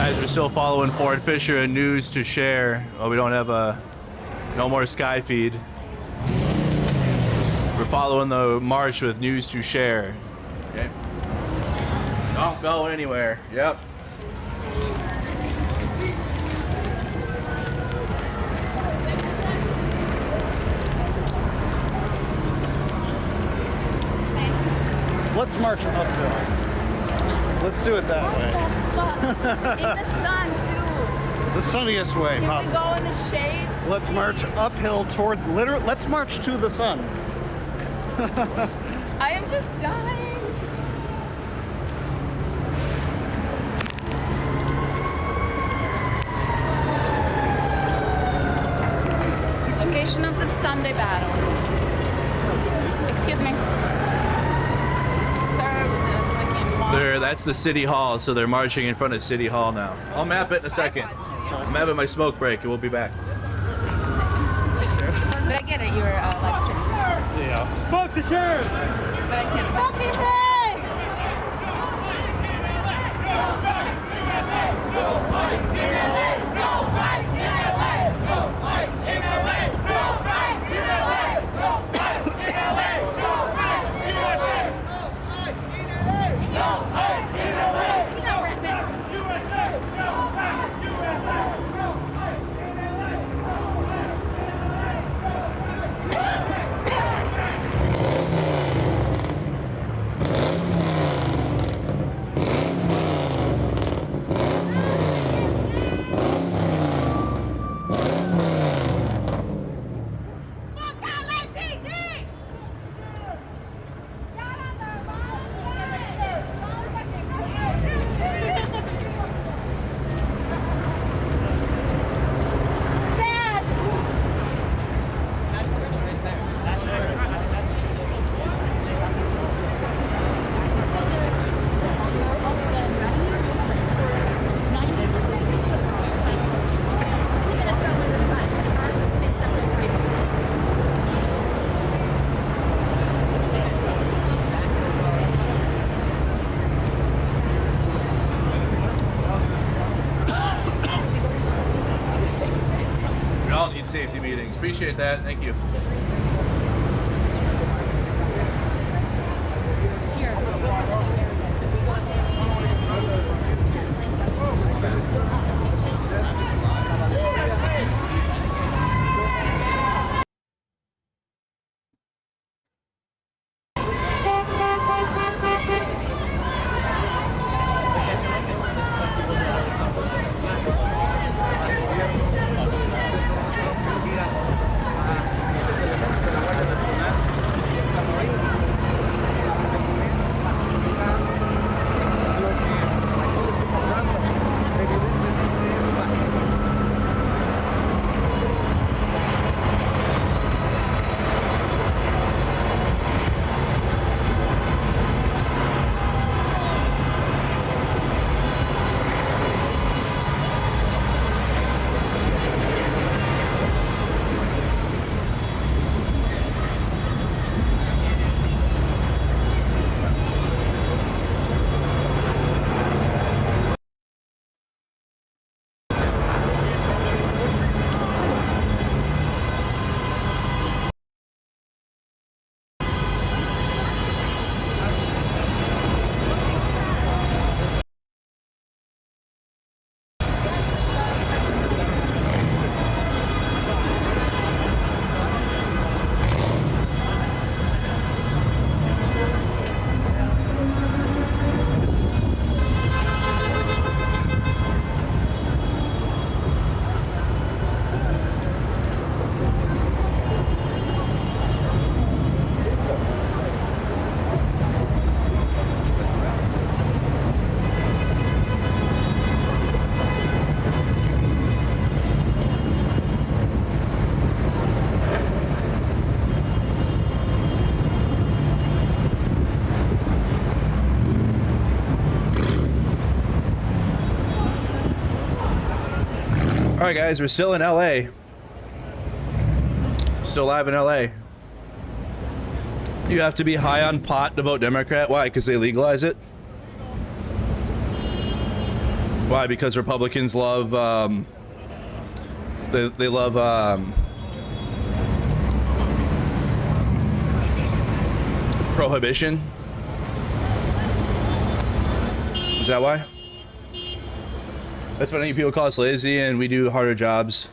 We're still following Ford Fisher and News to Share. Well, we don't have no more Sky feed. We're following the march with News to Share. Okay. Don't go anywhere. Yep. Let's march uphill. Let's do it that way. In the sun, too. The sunniest way Can possible. we go in the shade? Let's march uphill toward, literally, let's march to the sun. I am just dying. This is crazy. Location of the Sunday battle. Excuse me. That's the City Hall, so they're marching in front of City Hall now. I'll map it in a second. I'm having my smoke break, and we'll be back. But I get it, you're live streaming. Yeah. Fuck the sheriff! But I can't. Fuck you, Ray! No rights in LA! No rights in LA! No rights in LA! No rights in LA! No rights in LA! No rights in LA! No rights in LA! Safety meetings. Appreciate that. Thank you. right, guys, we're still in LA. Still live in LA. You have to be high on pot to vote Democrat. Why? Because they legalize it? Why? Because Republicans love, they love, prohibition? Is that why? That's funny. People call us lazy and we do harder jobs.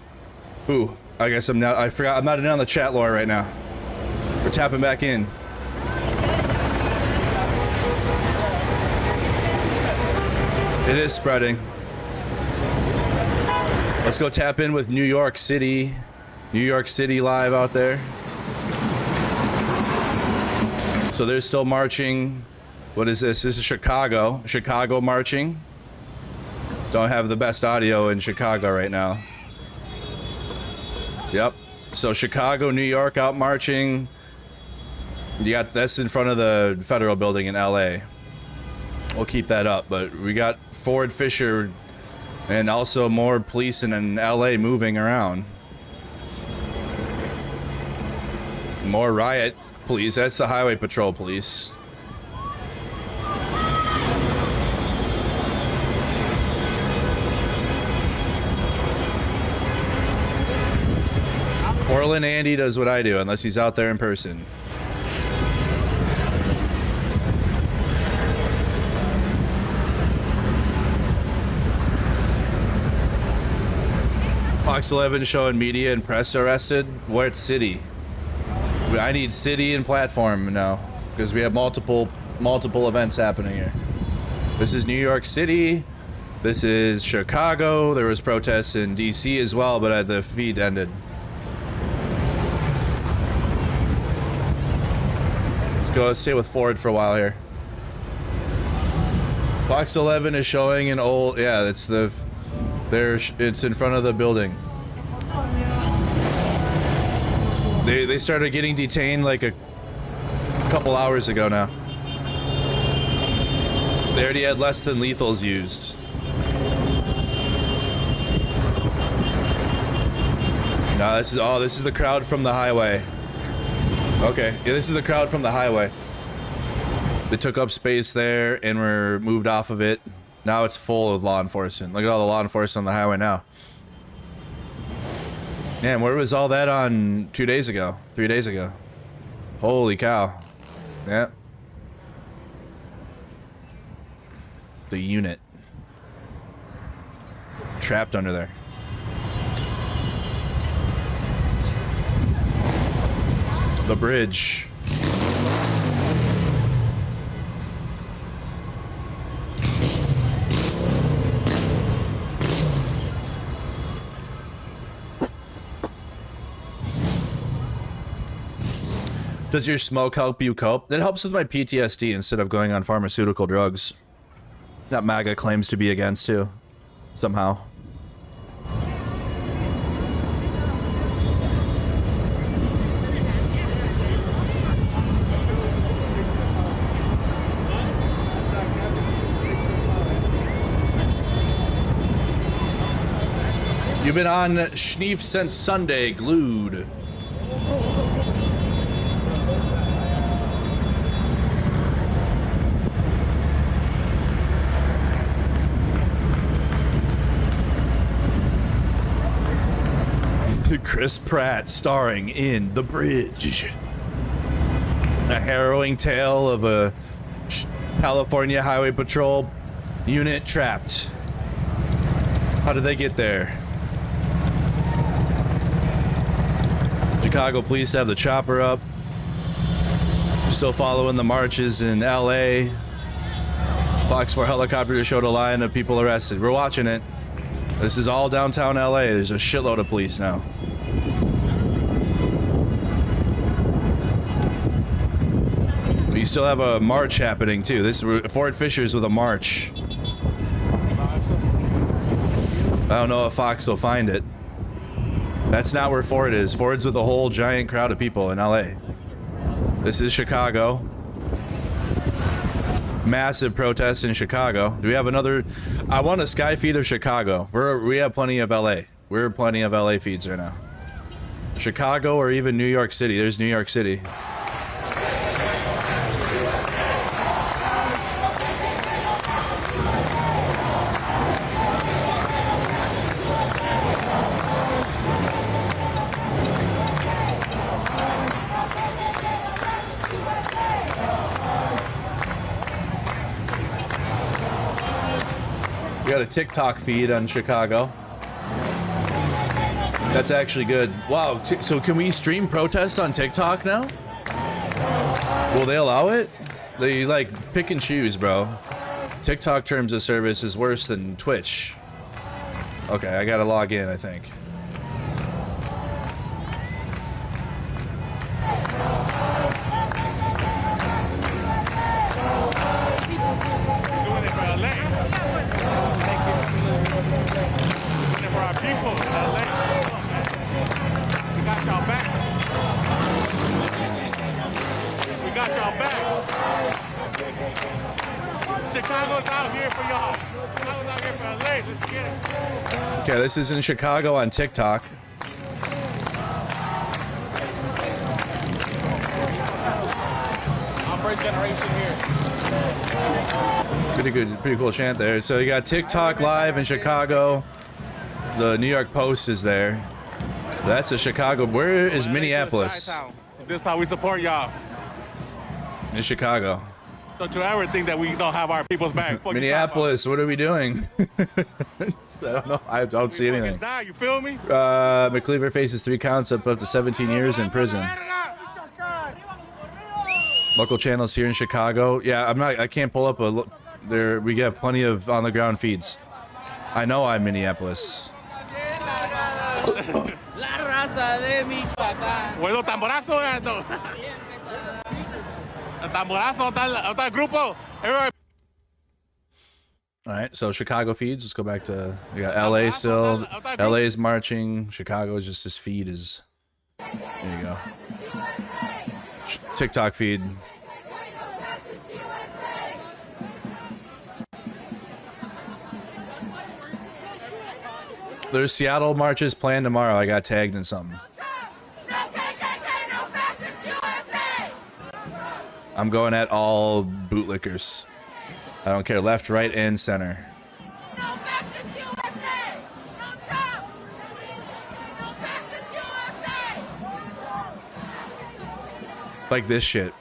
Ooh, I guess I'm not, I forgot, I'm not in on the chat lore right now. We're tapping back in. It is spreading. Let's go tap in with New York City. New York City live out there. So they're still marching. What is this? This is Chicago. Chicago marching. Don't have the best audio in Chicago right now. Yep. So Chicago, New York out marching. You got that's in front of the federal building in LA. We'll keep that up, but we got Ford Fisher and also more police in LA moving around. More riot police. That's the highway patrol police. Orlin Andy does what I do, unless he's out there in person. Fox 11 showing media and press arrested. What city? I need city and platform now because we have multiple events happening here. This is New York City. This is Chicago. There was protests in DC as well, but the feed ended. Let's go stay with Ford for a while here. Fox 11 is showing an old, yeah, it's the, it's in front of the building. They started getting detained like a couple hours ago now. They already had less than lethals used. No, this is the crowd from the highway. Okay, yeah, this is the crowd from the highway. They took up space there and were moved off of it. Now it's full of law enforcement. Look at all the law enforcement on the highway now. Man, where was all that on 2 days ago? 3 days ago? Holy cow. Yeah. The unit. Trapped under there. The bridge. Does your smoke help you cope? It helps with my PTSD instead of going on pharmaceutical drugs. That MAGA claims to be against too, somehow. You've been on Schneef since Sunday, glued. Chris Pratt starring in The Bridge. A harrowing tale of a California Highway Patrol unit trapped. How did they get there? Chicago police have the chopper up. We're still following the marches in LA. Fox 4 helicopter showed a line of people arrested. We're watching it. This is all downtown LA. There's a shitload of police now. We still have a march happening too. This is Ford Fisher's with a march. I don't know if Fox will find it. That's not where Ford is. Ford's with a whole giant crowd of people in LA. This is Chicago. Massive protests in Chicago. Do we have another? I want a sky feed of Chicago. We have plenty of LA. We're plenty of LA feeds right now. Chicago or even New York City. There's New York City. We got a TikTok feed on Chicago. That's actually good. Wow, so can we stream protests on TikTok now? Will they allow it? They like pick and choose, bro. TikTok terms of service is worse than Twitch. Okay, I gotta log in, I think. Chicago's out here for y'all. Chicago's out here for LA. Let's get it. Okay, this is in Chicago on TikTok. I'm first generation here. Pretty cool chant there. So you got TikTok live in Chicago. The New York Post is there. That's a Chicago. Where is Minneapolis? This is how we support y'all. In Chicago. Don't you ever think that we don't have our people's back. Minneapolis, what are we doing? I don't know. I don't see anything. Die, you feel me? McCleaver faces 3 counts up to 17 years in prison. Local channels here in Chicago. Yeah, I can't pull up there. We have plenty of on the ground feeds. I know I'm Minneapolis. All right, so Chicago feeds. Let's go back to, we got LA still. LA is marching. Chicago is just, this feed is, there you go. TikTok feed. There's Seattle marches planned tomorrow. I got tagged in something. I'm going at all bootlickers. I don't care, left, right, and center. Like this shit.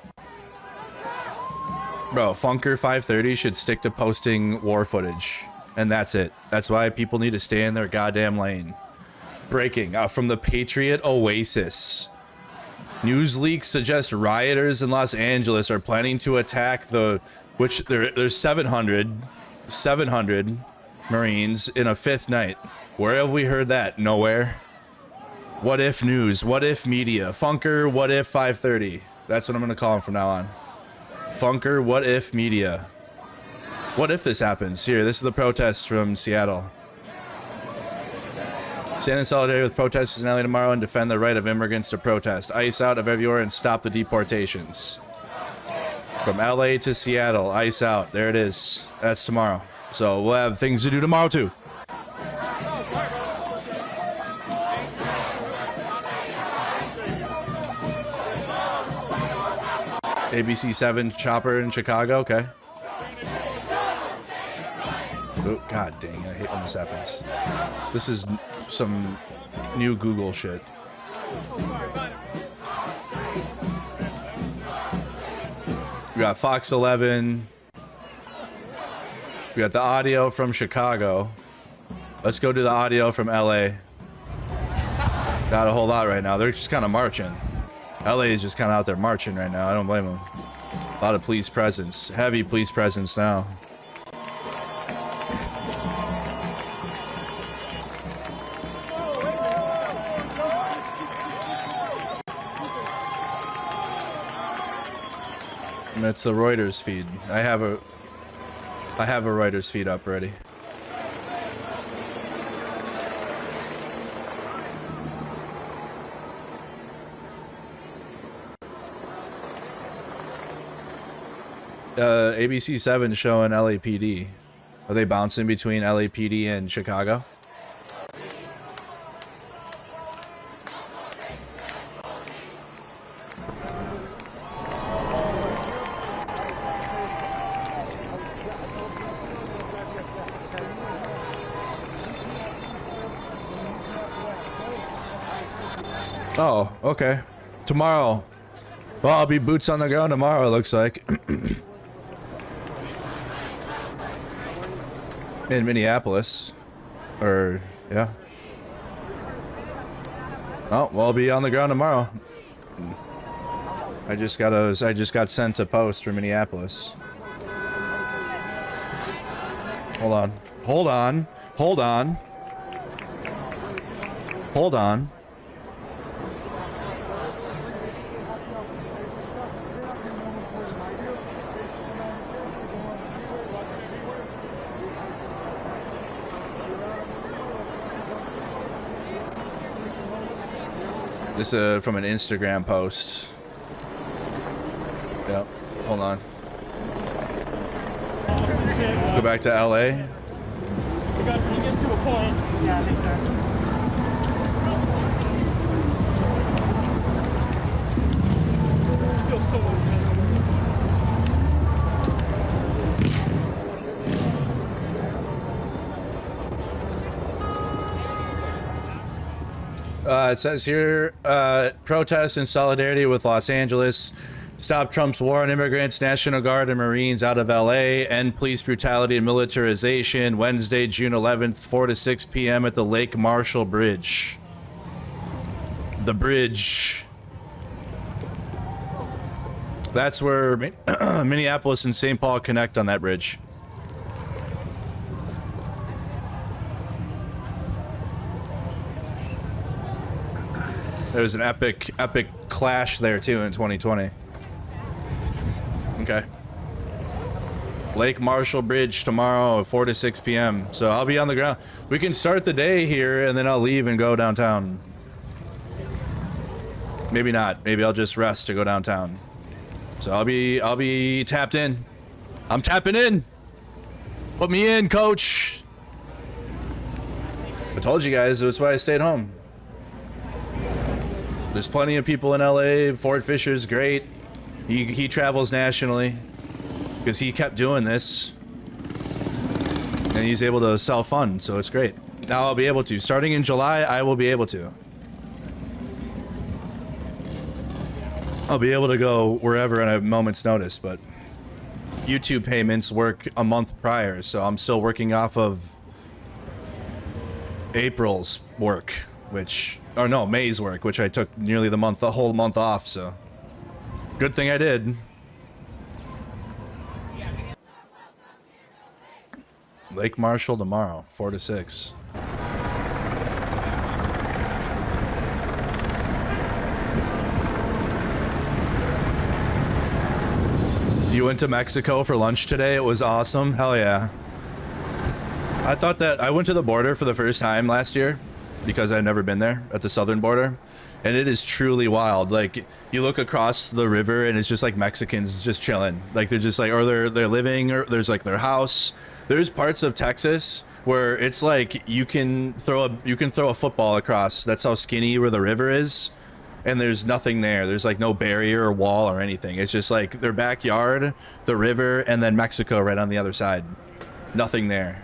Bro, Funker 530 should stick to posting war footage. And that's it. That's why people need to stay in their goddamn lane. Breaking from the Patriot Oasis. News leaks suggest rioters in Los Angeles are planning to attack there's 700 Marines in a 5th night. Where have we heard that? Nowhere. What if news? What if media? Funker, what if 530? That's what I'm gonna call him from now on. Funker, what if media? What if this happens? Here, this is the protest from Seattle. Stand in solidarity with protesters in LA tomorrow and defend the right of immigrants to protest. ICE out of everywhere and stop the deportations. From LA to Seattle, ICE out. There it is. That's tomorrow. So we'll have things to do tomorrow too. ABC 7 chopper in Chicago. Okay. Oh, god dang it. I hate when this happens. This is some new Google shit. We got Fox 11. We got the audio from Chicago. Let's go to the audio from LA. Not a whole lot right now. They're just kind of marching. LA is just kind of out there marching right now. I don't blame them. A lot of police presence. Heavy police presence now. That's the Reuters feed. I have a Reuters feed up already. ABC 7 showing LAPD. Are they bouncing between LAPD and Chicago? Oh, okay. Tomorrow. Well, I'll be boots on the ground tomorrow, it looks like. In Minneapolis. Or, yeah. Oh, well, I'll be on the ground tomorrow. I just got sent a post from Minneapolis. Hold on. Hold on. Hold on. Hold on. This is from an Instagram post. Yep. Hold on. Let's go back to LA. He gets to a point. Yeah, I think so. Feels so it says here, protest in solidarity with Los Angeles. Stop Trump's war on immigrants, National Guard and Marines out of LA, end police brutality and militarization, Wednesday, June 11th, 4 to 6 p.m. at the Lake Marshall Bridge. The bridge. That's where Minneapolis and St. Paul connect on that bridge. There's an epic clash there too in 2020. Okay. Lake Marshall Bridge tomorrow at 4 to 6 p.m. So I'll be on the ground. We can start the day here and then I'll leave and go downtown. Maybe not. Maybe I'll just rest to go downtown. So I'll be tapped in. I'm tapping in. Put me in, coach. I told you guys, that's why I stayed home. There's plenty of people in LA. Ford Fisher's great. He travels nationally because he kept doing this and he's able to self-fund, so it's great. Now I'll be able to. Starting in July, I will be able to. I'll be able to go wherever at a moment's notice, but YouTube payments work a month prior, so I'm still working off of April's work, May's work, which I took nearly the whole month off, so good thing I did. Lake Marshall tomorrow, 4 to 6. You went to Mexico for lunch today? It was awesome. Hell yeah. I thought that I went to the border for the first time last year because I'd never been there at the southern border. And it is truly wild. Like, you look across the river and it's just like Mexicans just chilling. Like, they're just like, or they're living, or there's like their house. There's parts of Texas where it's like you can throw a football across. That's how skinny where the river is. And there's nothing there. There's like no barrier or wall or anything. It's just like their backyard, the river, and then Mexico right on the other side. Nothing there.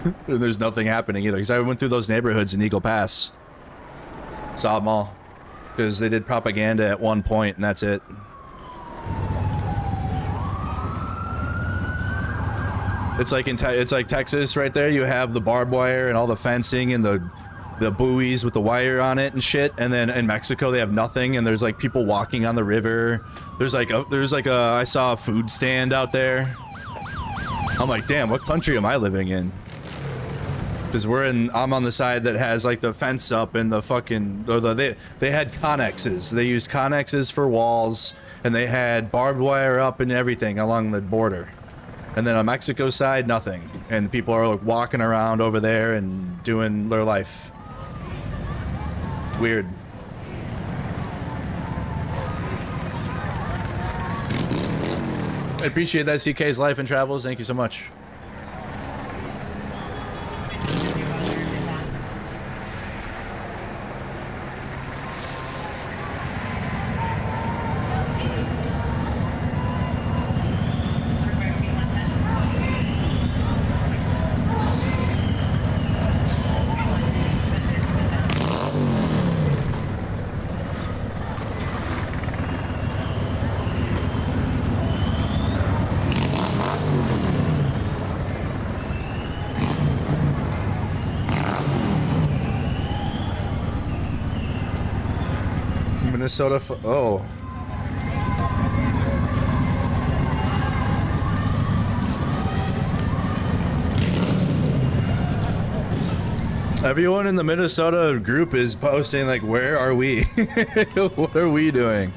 And there's nothing happening either. Because I went through those neighborhoods in Eagle Pass. Saw them all. Because they did propaganda at one point, and that's it. It's like Texas right there. You have the barbed wire and all the fencing and the buoys with the wire on it and shit. And then in Mexico they have nothing, and there's like people walking on the river. There's like I saw a food stand out there. I'm like, damn, what country am I living in? Because I'm on the side that has like the fence up and the fucking, they had connexes. They used connexes for walls, and they had barbed wire up and everything along the border. And then on Mexico side, nothing. And people are like walking around over there and doing their life. Weird. I appreciate that, CK's Life and Travels. Thank you so much. Minnesota. Oh. Everyone in the Minnesota group is posting like, where are we? What are we doing?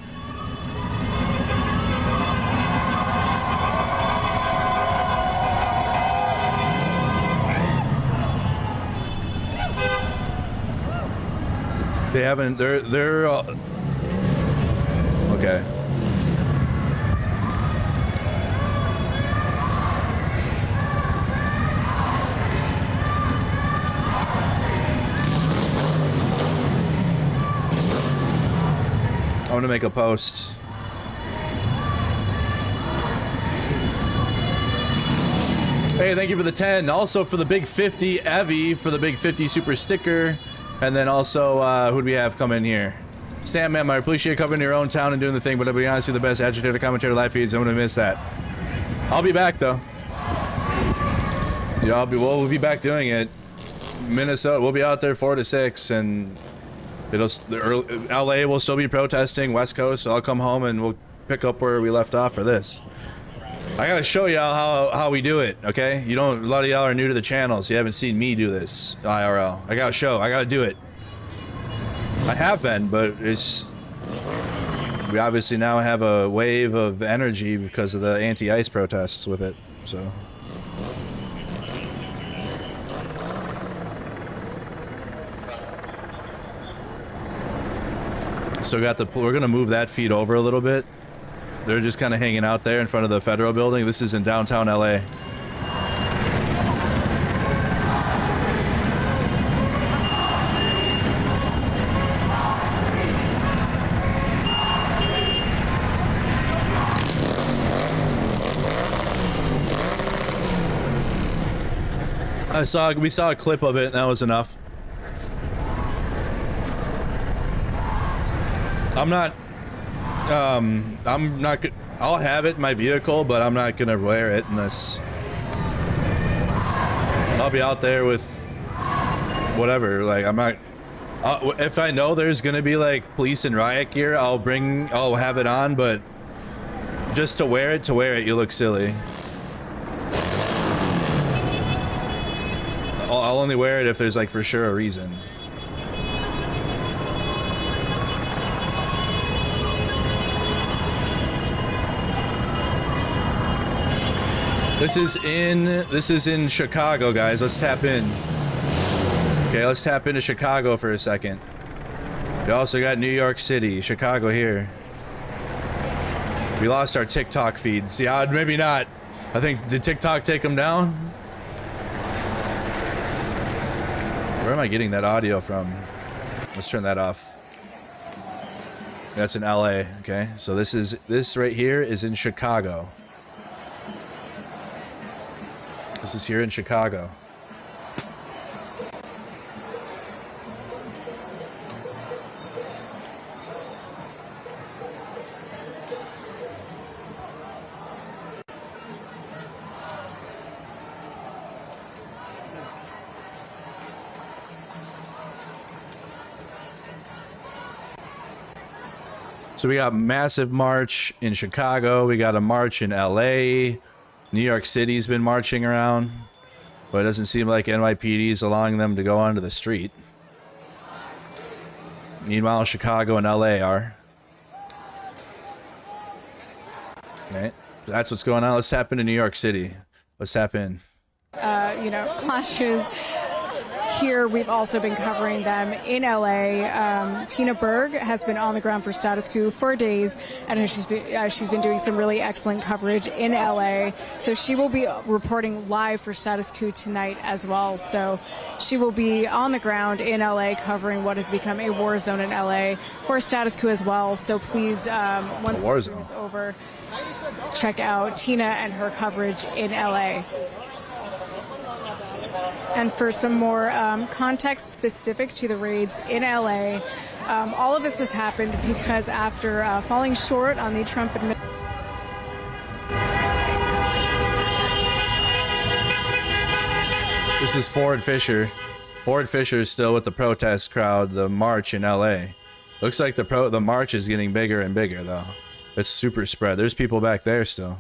They haven't, they're okay. I'm gonna make a post. Hey, thank you for the 10. Also for the big 50, Evie for the big 50 super sticker. And then also, who do we have coming here? Sam, ma'am, I appreciate covering your own town and doing the thing, but I'll be honest with you, the best agitator, commentator, live feeds. I'm gonna miss that. I'll be back though. Yeah, we'll be back doing it. Minnesota, we'll be out there 4 to 6, and LA will still be protesting, West Coast, so I'll come home and we'll pick up where we left off for this. I gotta show y'all how we do it, okay? A lot of y'all are new to the channel, so you haven't seen me do this IRL. I gotta do it. I have been, but we obviously now have a wave of energy because of the anti-ICE protests with it, so. So we're gonna move that feed over a little bit. They're just kind of hanging out there in front of the federal building. This is in downtown LA. We saw a clip of it, and that was enough. I'll have it in my vehicle, but I'm not gonna wear it unless I'll be out there with whatever. Like, I'm not. If I know there's gonna be like police and riot gear, I'll have it on. But just to wear it, you look silly. I'll only wear it if there's like for sure a reason. This is in Chicago, guys. Let's tap in. Okay, let's tap into Chicago for a second. We also got New York City, Chicago here. We lost our TikTok feeds. Yeah, maybe not. I think, did TikTok take them down? Where am I getting that audio from? Let's turn that off. That's in LA, okay? So this right here is in Chicago. This is here in Chicago. So we got massive march in Chicago. We got a march in LA. New York City's been marching around, but it doesn't seem like NYPD is allowing them to go onto the street. Meanwhile, Chicago and LA are. Okay, that's what's going on. Let's tap into New York City. Let's tap in. Clashes. Here, we've also been covering them in LA. Tina Berg has been on the ground for Status Quo for days, and she's been doing some really excellent coverage in LA. So she will be reporting live for Status Quo tonight as well. So she will be on the ground in LA covering what has become a war zone in LA for Status Quo as well. So please, once this is over, check out Tina and her coverage in LA. And for some more context specific to the raids in LA, all of this has happened because after falling short on the Trump administration. This is Ford Fisher. Ford Fisher is still with the protest crowd, the march in LA. Looks like the march is getting bigger and bigger though. It's super spread. There's people back there still.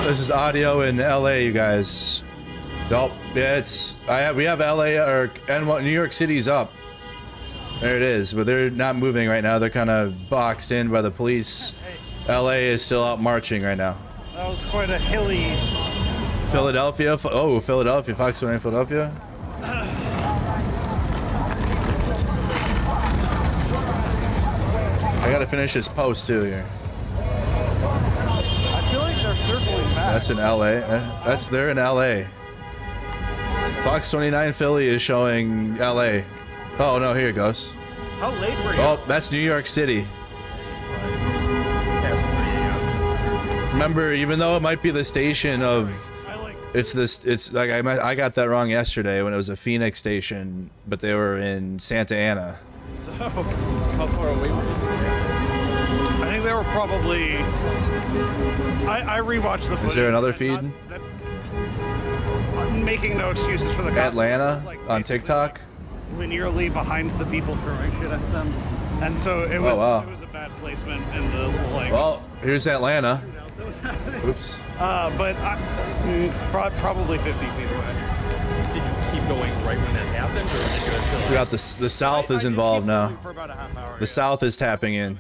This is audio in LA, you guys. Nope. Yeah, we have LA or New York City's up. There it is, but they're not moving right now. They're kind of boxed in by the police. LA is still out marching right now. That was quite a hilly. Philadelphia. Oh, Philadelphia. Fox 29 Philadelphia. I gotta finish this post too here. I feel like they're circling back. That's in LA. They're in LA. Fox 29 Philly is showing LA. Oh no, here it goes. How late were you? Oh, that's New York City. Remember, even though it might be the station of, it's like I got that wrong yesterday when it was a Phoenix station, but they were in Santa Ana. So, how far away were you? I think they were probably. I rewatched the footage. Is there another feed? I'm making no excuses for the cops. Atlanta on TikTok. Linearly behind the people throwing shit at them, and so it was. Oh, wow. It was a bad placement in the like. Well, here's Atlanta. Oops. But probably 50 feet away. Did you keep going right when that happened, or did you until? We got the South is involved now. For about a half hour. The South is tapping in.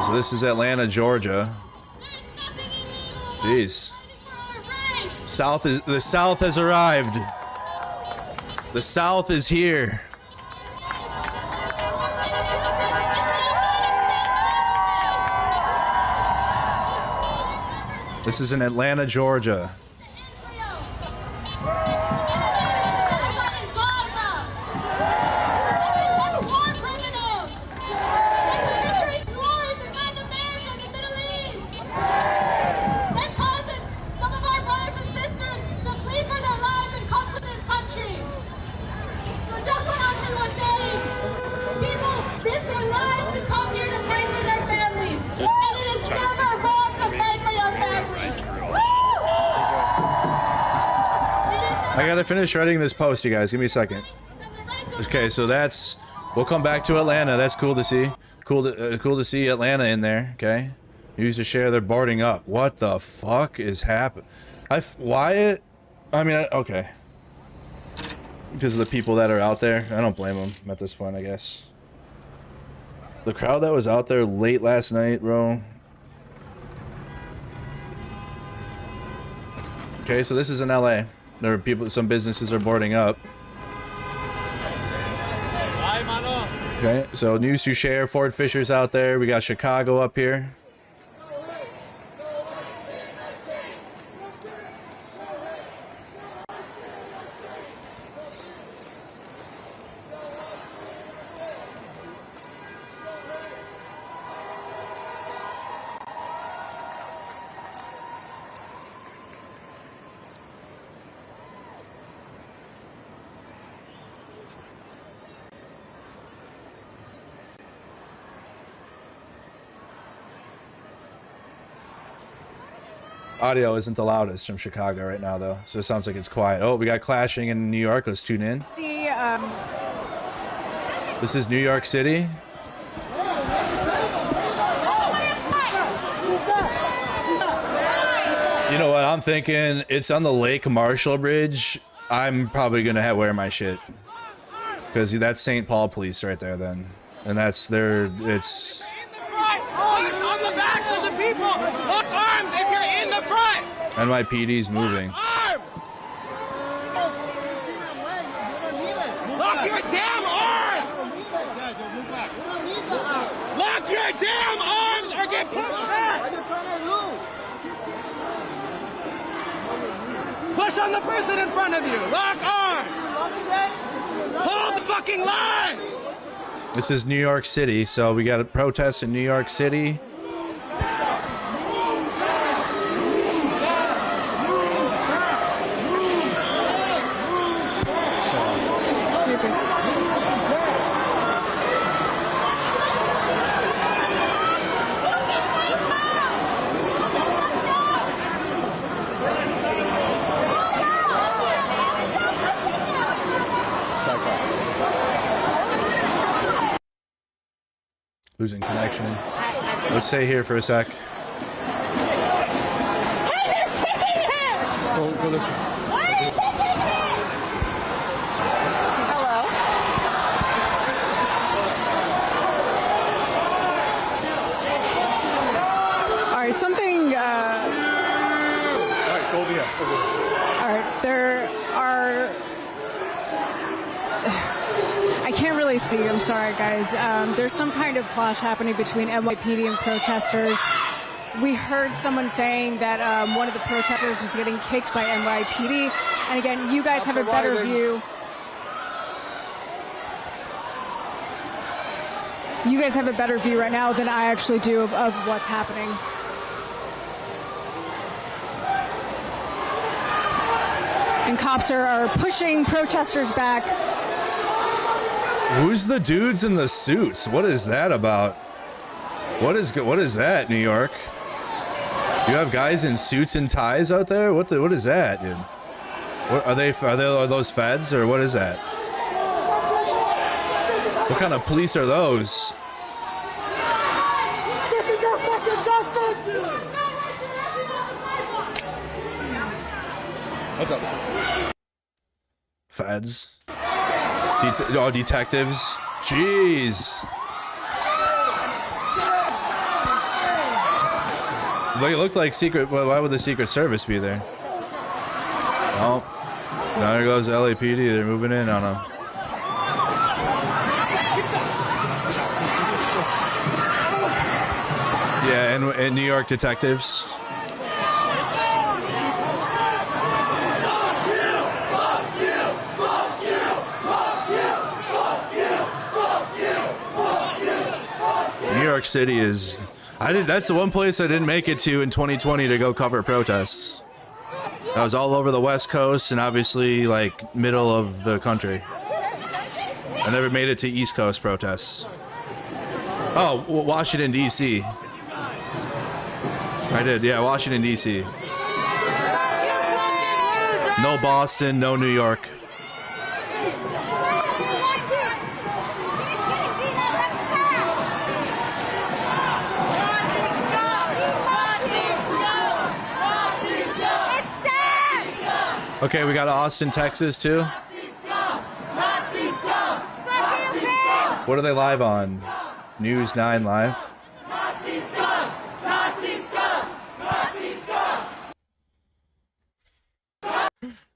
So this is Atlanta, Georgia. Jeez. The South has arrived. The South is here. This is in Atlanta, Georgia. I gotta finish writing this post, you guys. Give me a second. Okay, so we'll come back to Atlanta. That's cool to see. Cool to see Atlanta in there. Okay, news to share. They're boarding up. What the fuck is happening? Okay. Because of the people that are out there, I don't blame them at this point, I guess. The crowd that was out there late last night, bro. Okay, so this is in LA. There are people, some businesses are boarding up. Okay, so news to share. Ford Fisher's out there. We got Chicago up here. Audio isn't the loudest from Chicago right now, though, so it sounds like it's quiet. Oh, we got clashing in New York. Let's tune in. See, This is New York City. You know what? I'm thinking it's on the Lake Marshall Bridge. I'm probably gonna wear my shit because that's St. Paul police right there. Then, and that's their. It's. Arms on the backs of the people. Lock arms if you're in the front. NYPD's moving. Arms. Lock your damn arms. Lock your damn arms or get pushed back. Push on the person in front of you. Lock arms. Hold the fucking line. This is New York City, so we got a protest in New York City. Losing connection. Let's stay here for a sec. Hey, they're kicking him! Go this way. Why are you kicking him? hello. All right, something. All right, go over here. All right, there are. I can't really see. I'm sorry, guys. There's some kind of clash happening between NYPD and protesters. We heard someone saying that one of the protesters was getting kicked by NYPD. And again, you guys have a better view. You guys have a better view right now than I actually do of what's happening. And cops are pushing protesters back. Who's the dudes in the suits? What is that about? What is that, New York? You have guys in suits and ties out there? What is that, dude? What are those feds or what is that? What kind of police are those? This is your fucking justice! What's up? Feds. Detectives. Jeez. They look like secret. Well, why would the Secret Service be there? Oh, now there goes LAPD. They're moving in on them. Yeah, and New York detectives. New York City is. That's the one place I didn't make it to in 2020 to go cover protests. I was all over the West Coast and obviously like middle of the country. I never made it to East Coast protests. Oh, Washington D.C. I did, yeah, Washington D.C. No Boston, no New York. Okay, we got Austin, Texas, too. What are they live on? News 9 Live?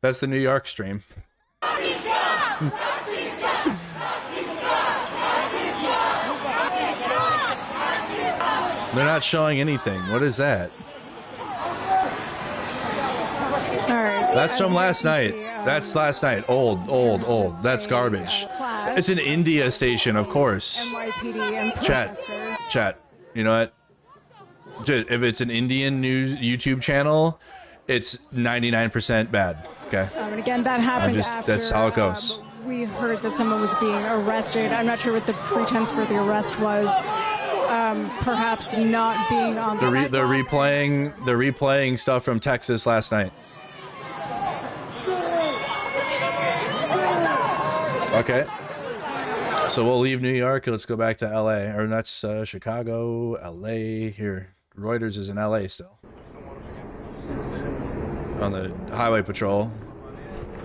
That's the New York stream. They're not showing anything. What is that? That's from last night. That's last night. Old. That's garbage. It's an India station, of course. Chat. You know what? If it's an Indian news YouTube channel, it's 99% bad. Okay. And again, that happened after. That's how it goes. We heard that someone was being arrested. I'm not sure what the pretense for the arrest was. perhaps not being on the They're replaying stuff from Texas last night. Okay. So we'll leave New York and let's go back to LA. Or that's Chicago, LA. Here. Reuters is in LA still. On the highway patrol.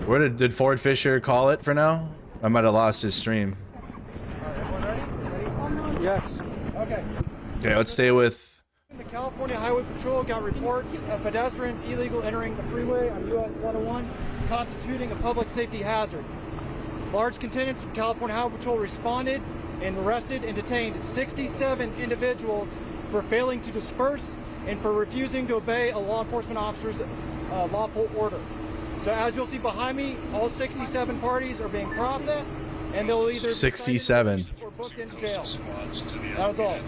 Where did Ford Fisher call it for now? I might have lost his stream. Yes. Okay. Okay, let's stay with... The California Highway Patrol got reports of pedestrians illegal entering the freeway on US 101, constituting a public safety hazard. Large contingents of the California Highway Patrol responded and arrested and detained 67 individuals for failing to disperse and for refusing to obey a law enforcement officer's lawful order. So as you'll see behind me, all 67 parties are being processed, and they'll either 67 or booked into jail. That was all.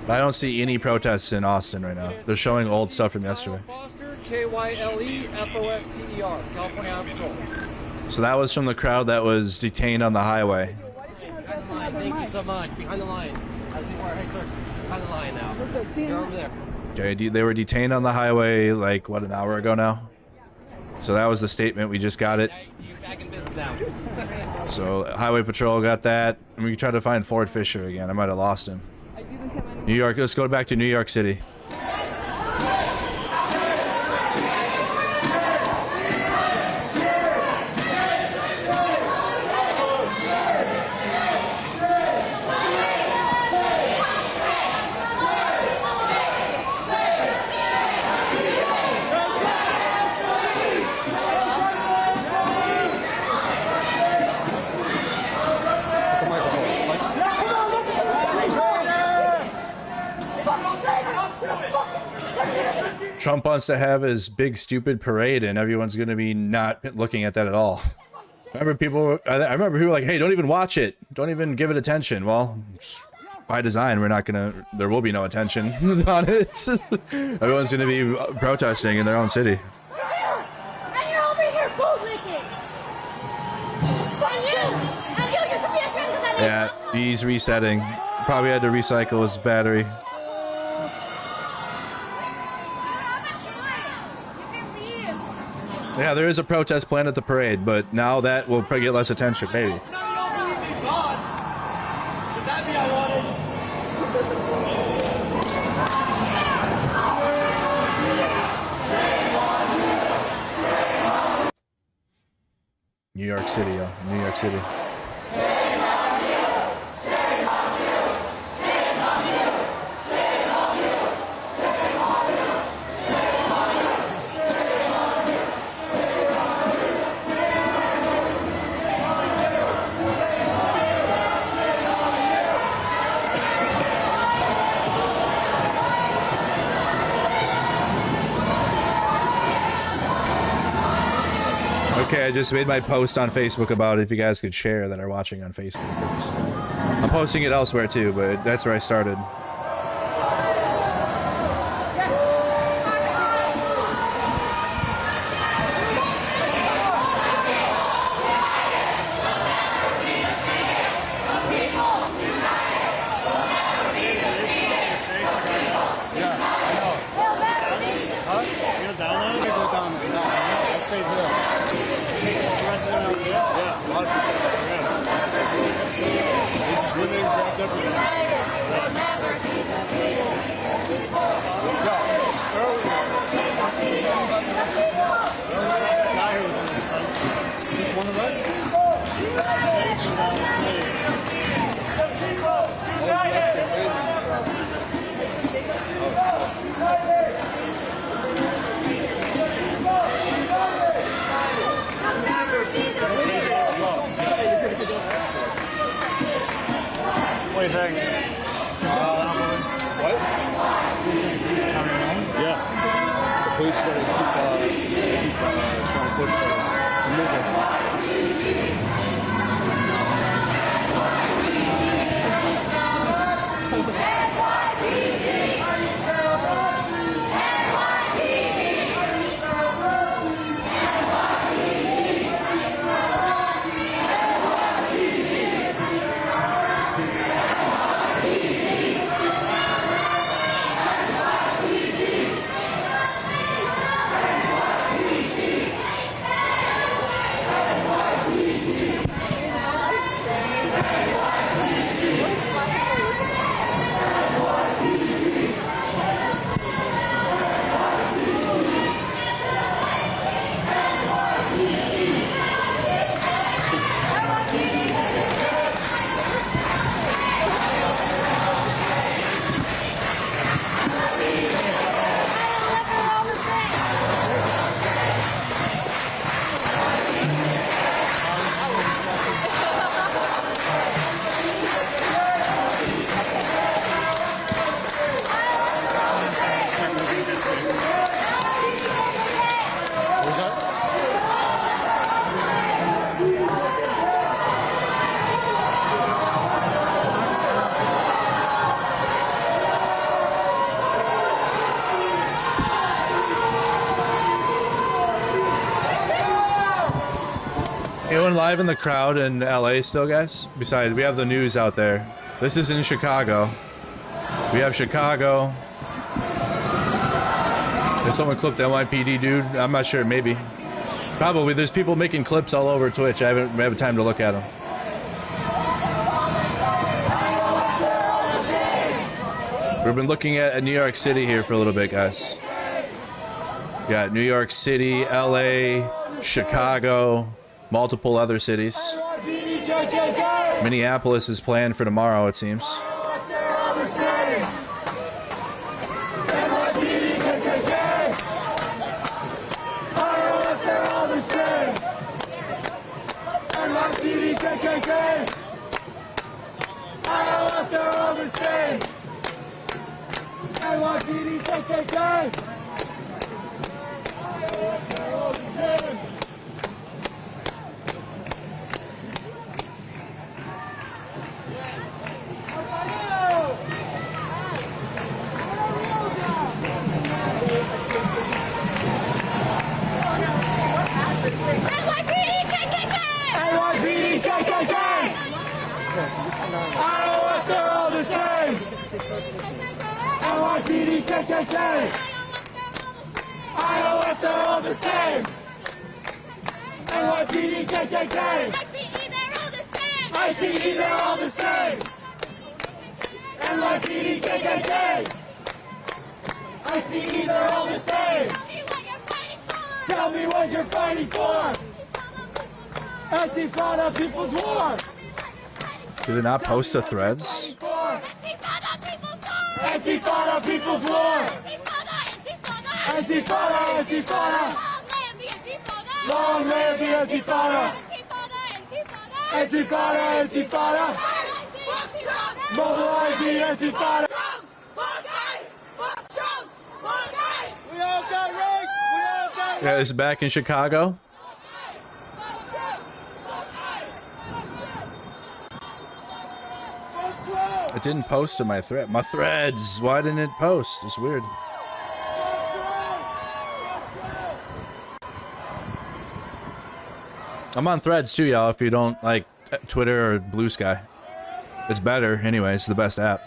I don't see any protests in Austin right now. They're showing old stuff from yesterday. Foster, K-Y-L-E-F-O-S-T-E-R, California Highway Patrol. So that was from the crowd that was detained on the highway. Thank you so much. Behind the line. Behind the line now. You're over there. Okay, they were detained on the highway like, what, an hour ago now? So that was the statement. We just got it. You're back in business now. So Highway Patrol got that. And we tried to find Ford Fisher again. I might have lost him. New York. Let's go back to New York City. Trump wants to have his big stupid parade and everyone's going to be not looking at that at all. I remember people were like, hey, don't even watch it. Don't even give it attention. Well, by design, there will be no attention on it. Everyone's going to be protesting in their own city. And you're over here bootlicking. Yeah, he's resetting. Probably had to recycle his battery. Yeah, there is a protest planned at the parade, but now that will probably get less attention, maybe. Does that mean I wanted? New York City, yo. New York City. Okay, I just made my post on Facebook about it, if you guys could share that are watching on Facebook. I'm posting it elsewhere too, but that's where I started. What do you think? What? Yeah. The police are going to keep trying to push the movement. anyone live in the crowd in LA still, guys? Besides, we have the news out there. This is in Chicago. We have Chicago. Did someone clip the NYPD dude? I'm not sure, maybe. Probably. There's people making clips all over Twitch. I haven't had time to look at them. We've been looking at New York City here for a little bit, guys. Got New York City, LA, Chicago, multiple other cities. Minneapolis is planned for tomorrow, it seems. NYPD, KKK! They're all the same! NYPD, KKK! NYPD, KKK! I don't want, they're all the same! NYPD, KKK! I don't want, they're all the same! NYPD, KKK! ICE, they're all the same! NYPD, KKK! ICE, they're all the same! Tell me what you're fighting for! Antifada, people's war! Did it not post to threads? Antifada, people's war! Antifada, Antifada! Long live the Antifada! Antifada, Antifada! Mobilize the Antifada! We all got rights! We all got rights! Yeah, this is back in Chicago. It didn't post to my thread. My threads. Why didn't it post? It's weird. I'm on threads too, y'all, if you don't like Twitter or Blue Sky. It's better anyway. It's the best app.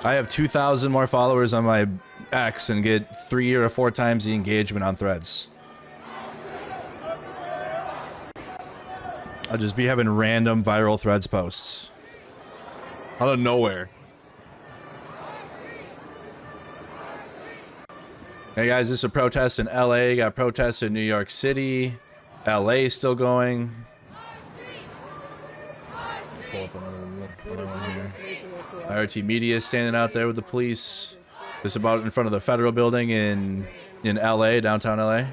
I have 2,000 more followers on my X and get 3 or 4 times the engagement on threads. I'll just be having random viral threads posts. Out of nowhere. Hey guys, this is a protest in LA. Got protests in New York City. LA still going. Pull up another one here. IRT Media is standing out there with the police. This is about in front of the federal building in LA, downtown LA.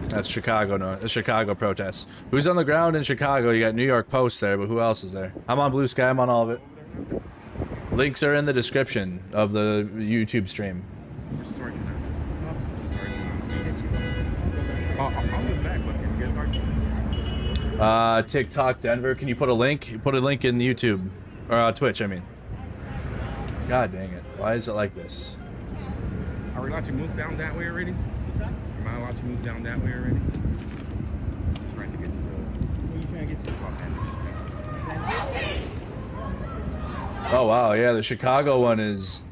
That's Chicago, no, the Chicago protests. Who's on the ground in Chicago? You got New York Post there, but who else is there? I'm on Blue Sky, I'm on all of it. Links are in the description of the YouTube stream. TikTok Denver, can you put a link? Put a link in YouTube, or Twitch, I mean. God dang it, why is it like this? Are we allowed to move down that way already? Am I allowed to move down that way already? Just trying to get to the... What are you trying to get to? Oh wow, yeah, the Chicago one is...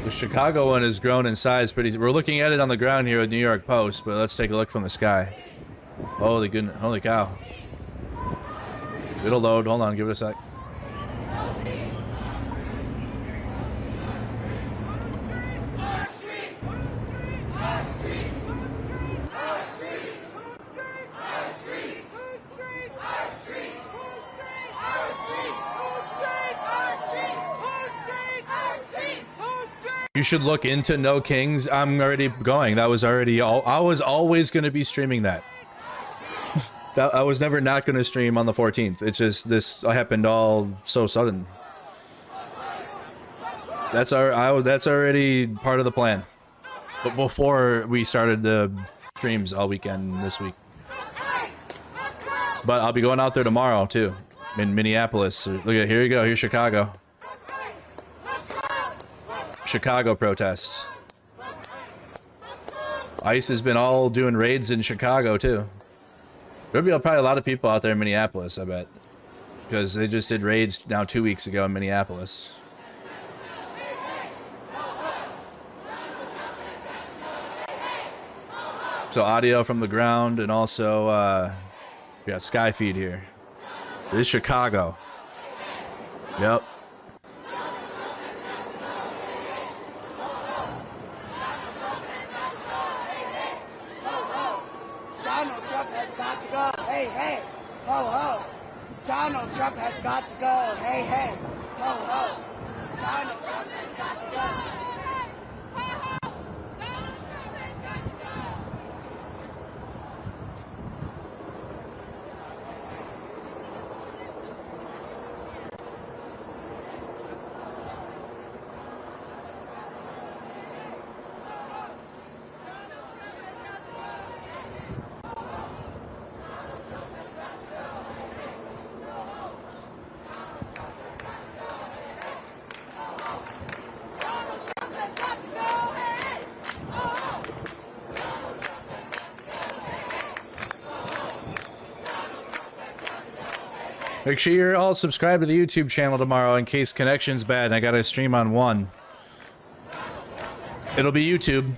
The Chicago one has grown in size pretty... We're looking at it on the ground here with New York Post, but let's take a look from the sky. Holy goodness, holy cow. It'll load, hold on, give it a sec. You should look into No Kings. I'm already going. That was already all. I was always going to be streaming that. I was never not going to stream on the 14th. It's just this happened all so sudden. That's already part of the plan. But before we started the streams all weekend this week. But I'll be going out there tomorrow too, in Minneapolis. Look at, here you go. Here's Chicago. Chicago protest. ICE has been all doing raids in Chicago too. There'll be probably a lot of people out there in Minneapolis, I bet, because they just did raids now 2 weeks ago in Minneapolis. So audio from the ground, and also we got sky feed here. This is Chicago. Yep. Donald Trump has got to go. Hey, hey. Ho, ho. Donald Trump has got to go. Hey, hey. Ho, ho. Donald Trump has got to go. Make sure you're all subscribed to the YouTube channel tomorrow in case connection's bad and I gotta stream on one. It'll be YouTube.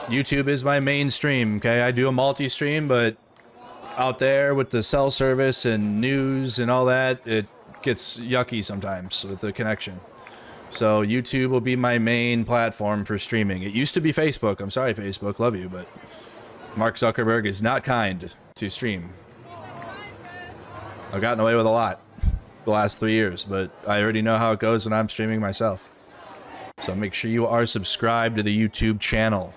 YouTube is my main stream, okay? I do a multi-stream, but out there with the cell service and news and all that, it gets yucky sometimes with the connection. So YouTube will be my main platform for streaming. It used to be Facebook. I'm sorry, Facebook. Love you, but Mark Zuckerberg is not kind to stream. I've gotten away with a lot the last 3 years, but I already know how it goes when I'm streaming myself. So make sure you are subscribed to the YouTube channel.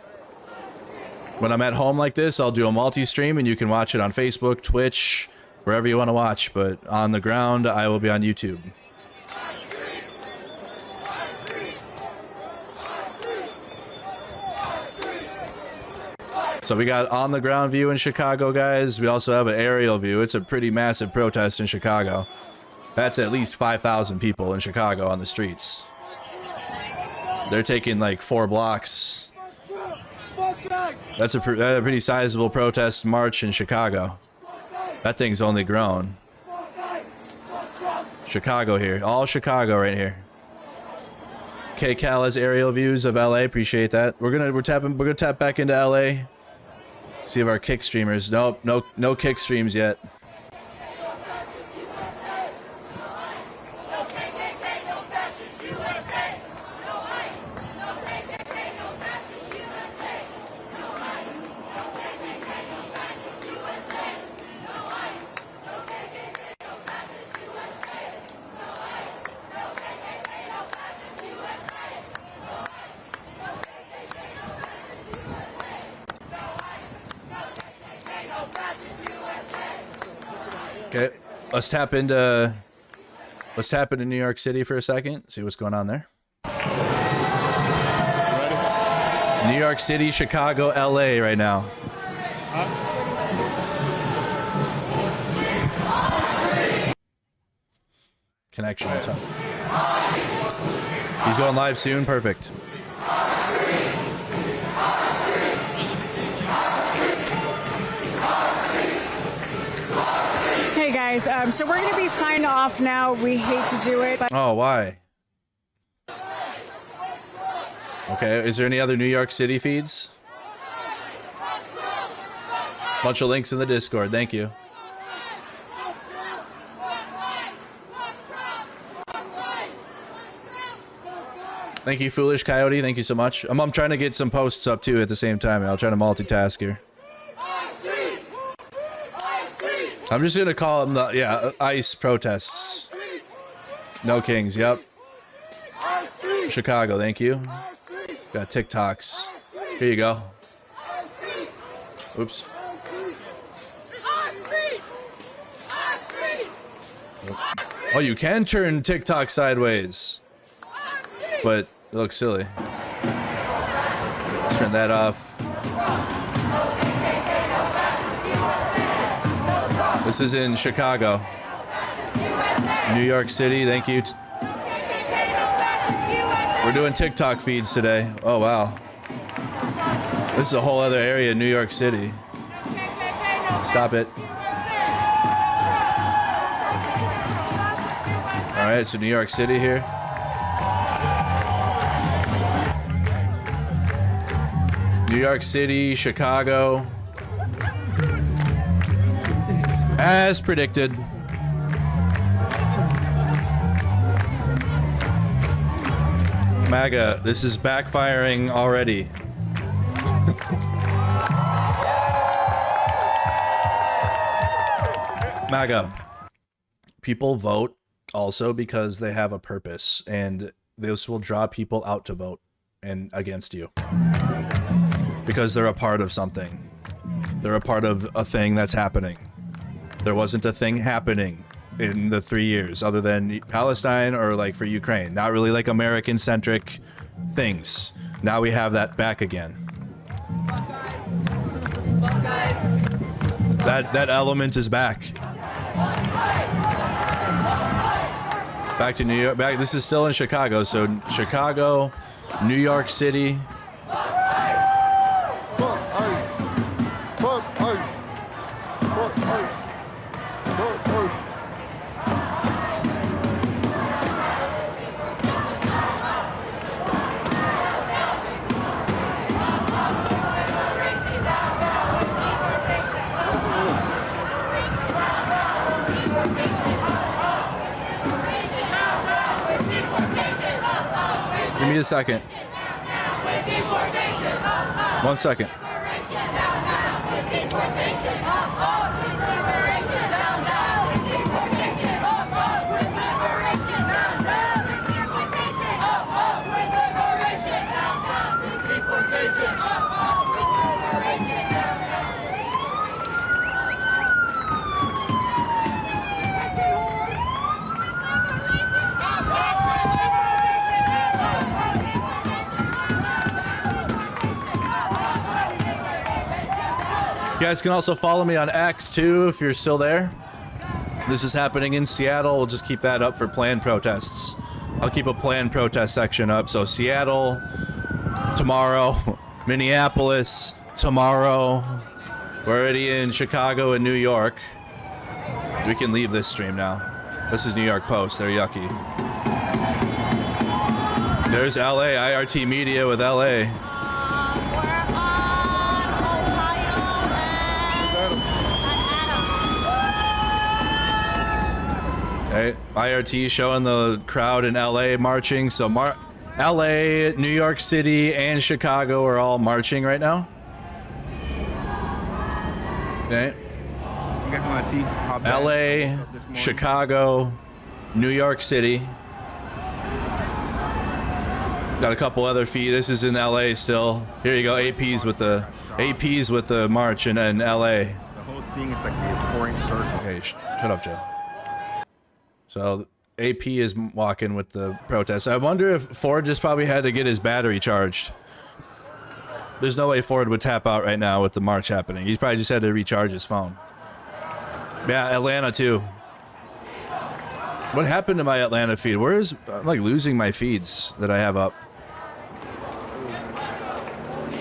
When I'm at home like this, I'll do a multi-stream and you can watch it on Facebook, Twitch, wherever you want to watch. But on the ground, I will be on YouTube. So we got on the ground view in Chicago, guys. We also have an aerial view. It's a pretty massive protest in Chicago. That's at least 5,000 people in Chicago on the streets. They're taking like 4 blocks. That's a pretty sizable protest march in Chicago. That thing's only grown. Chicago here. All Chicago right here. K-Cal has aerial views of LA. Appreciate that. We're gonna tap back into LA. See if our kick streamers. Nope, no kick streams yet. Okay, let's tap into New York City for a second. See what's going on there. Ready? New York City, Chicago, LA right now. Connection tough. He's going live soon. Perfect. Hey guys, so we're going to be signing off now. We hate to do it, but oh, why? Okay, is there any other New York City feeds? Bunch of links in the Discord. Thank you. Thank you, Foolish Coyote. Thank you so much. I'm trying to get some posts up too at the same time. I'll try to multitask here. I'm just gonna call them the ICE protests. No Kings. Yep. Chicago. Thank you. Got TikToks. Here you go. Oops. Oh, you can turn TikTok sideways, but it looks silly. Turn that off. This is in Chicago. New York City, thank you. We're doing TikTok feeds today. Oh, wow. This is a whole other area in New York City. Stop it. All right, so New York City here. New York City, Chicago. As predicted. MAGA, this is backfiring already. MAGA. People vote also because they have a purpose, and this will draw people out to vote and against you. Because they're a part of something. They're a part of a thing that's happening. There wasn't a thing happening in the 3 years other than Palestine or like for Ukraine. Not really like American-centric things. Now we have that back again. That element is back. Back to New York. Back. This is still in Chicago. So Chicago, New York City. Give me a second. 1 second. You guys can also follow me on X too if you're still there. This is happening in Seattle. We'll just keep that up for planned protests. I'll keep a planned protest section up. So Seattle tomorrow, Minneapolis tomorrow. We're already in Chicago and New York. We can leave this stream now. This is New York Post. They're yucky. There's LA, IRT Media with LA. Right. IRT showing the crowd in LA marching. So LA, New York City, and Chicago are all marching right now. Okay. LA, Chicago, New York City. Got a couple other feet. This is in LA still. Here you go. APs with the march in LA. The whole thing is like a 4-inch circle. Okay, shut up, Joe. So AP is walking with the protest. I wonder if Ford just probably had to get his battery charged. There's no way Ford would tap out right now with the march happening. He probably just had to recharge his phone. Yeah, Atlanta too. What happened to my Atlanta feed? I'm like losing my feeds that I have up.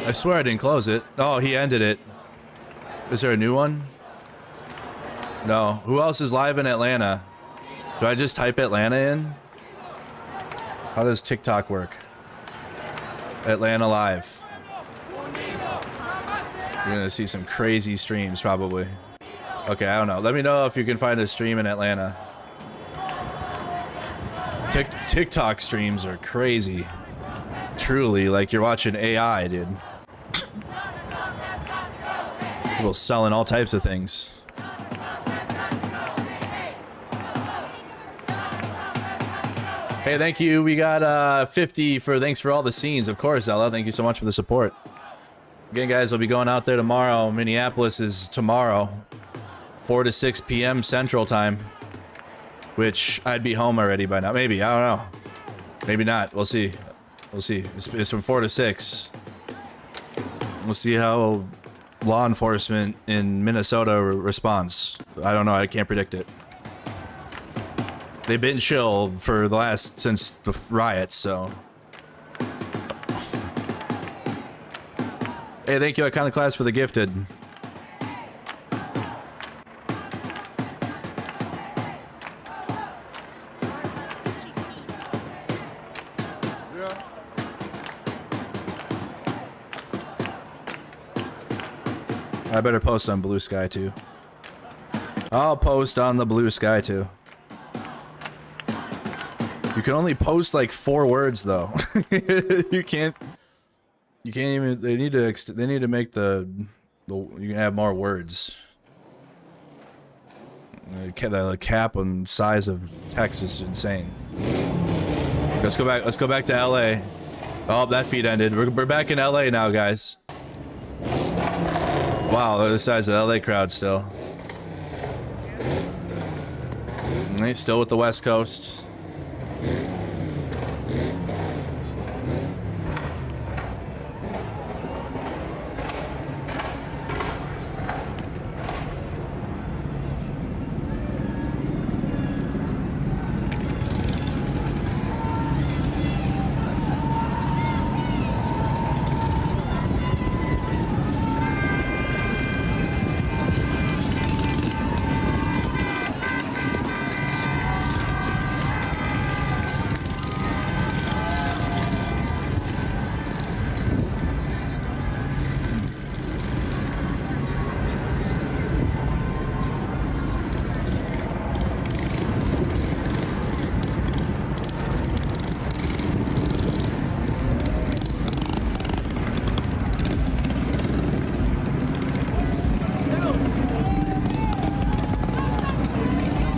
I swear I didn't close it. Oh, he ended it. Is there a new one? No. Who else is live in Atlanta? Do I just type Atlanta in? How does TikTok work? Atlanta live. You're gonna see some crazy streams probably. Okay, I don't know. Let me know if you can find a stream in Atlanta. TikTok streams are crazy. Truly, like you're watching AI, dude. People selling all types of things. Hey, thank you. We got 50 for thanks for all the scenes. Of course, Ella. Thank you so much for the support. Again, guys, we'll be going out there tomorrow. Minneapolis is tomorrow, 4 to 6 p.m. Central Time, which I'd be home already by now. Maybe. I don't know. Maybe not. We'll see. We'll see. It's from 4 to 6. We'll see how law enforcement in Minnesota responds. I don't know. I can't predict it. They've been chill for since the riots, so Hey, thank you, Iconoclast, for the gifted. I better post on Blue Sky too. I'll post on the Blue Sky too. You can only post like 4 words though. You can't even. They need to make the you can have more words. The cap on size of text is insane. Let's go back. Let's go back to LA. Oh, that feed ended. We're back in LA now, guys. Wow, they're the size of the LA crowd still. And they still with the West Coast.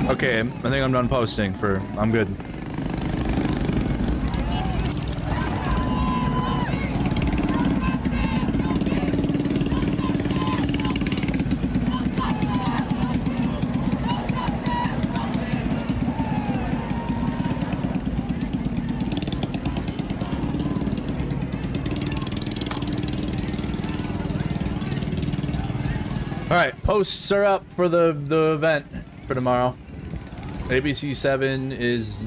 Okay, I think I'm done posting for. I'm good. All right, posts are up for the event for tomorrow. ABC 7 is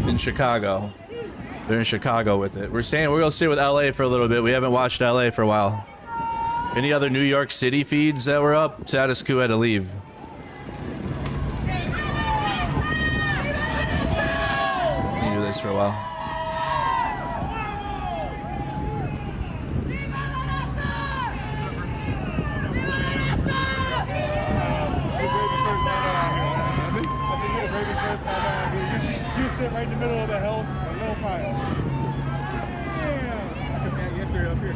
in Chicago. They're in Chicago with it. We're gonna stay with LA for a little bit. We haven't watched LA for a while. Any other New York City feeds that were up? Status quo had to leave. We can do this for a while. Right in the middle of the hills, a little fire. Yeah. Up here.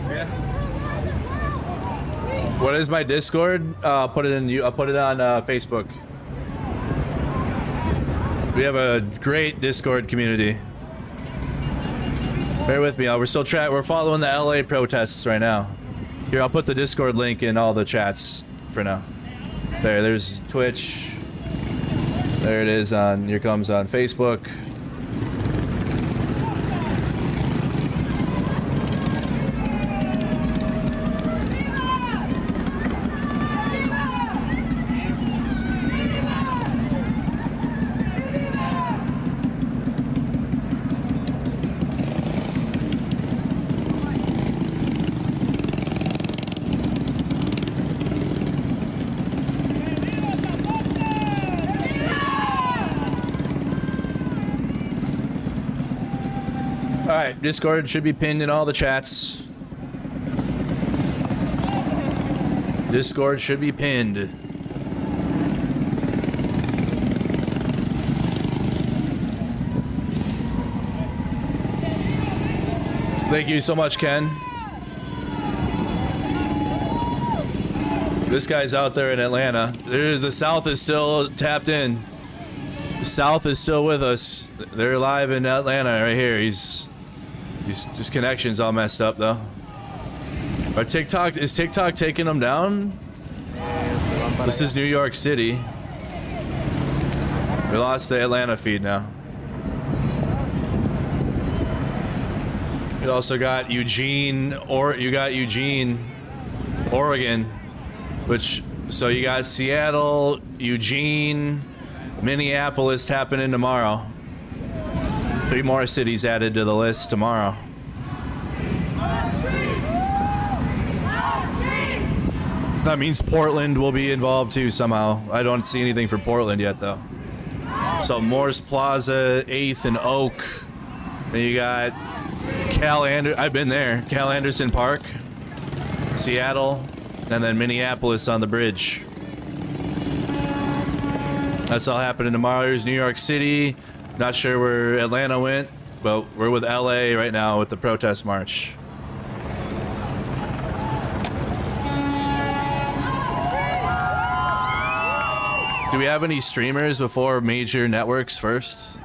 Yeah. What is my Discord? I'll put it on Facebook. We have a great Discord community. Bear with me. We're following the LA protests right now. Here, I'll put the Discord link in all the chats for now. There's Twitch. There it is here comes on Facebook. Alright, Discord should be pinned in all the chats. Discord should be pinned. Thank you so much, Ken. This guy's out there in Atlanta. The South is still tapped in. The South is still with us. They're live in Atlanta right here. His connection's all messed up though. Is TikTok taking them down? This is New York City. We lost the Atlanta feed now. You also got Eugene, Oregon, so you got Seattle, Eugene, Minneapolis tapping in tomorrow. 3 more cities added to the list tomorrow. That means Portland will be involved too somehow. I don't see anything for Portland yet though. So Morris Plaza, 8th and Oak. Then you got I've been there. Cal Anderson Park, Seattle, and then Minneapolis on the bridge. That's all happening tomorrow. Here's New York City. Not sure where Atlanta went, but we're with LA right now with the protest march. Do we have any streamers before major networks first?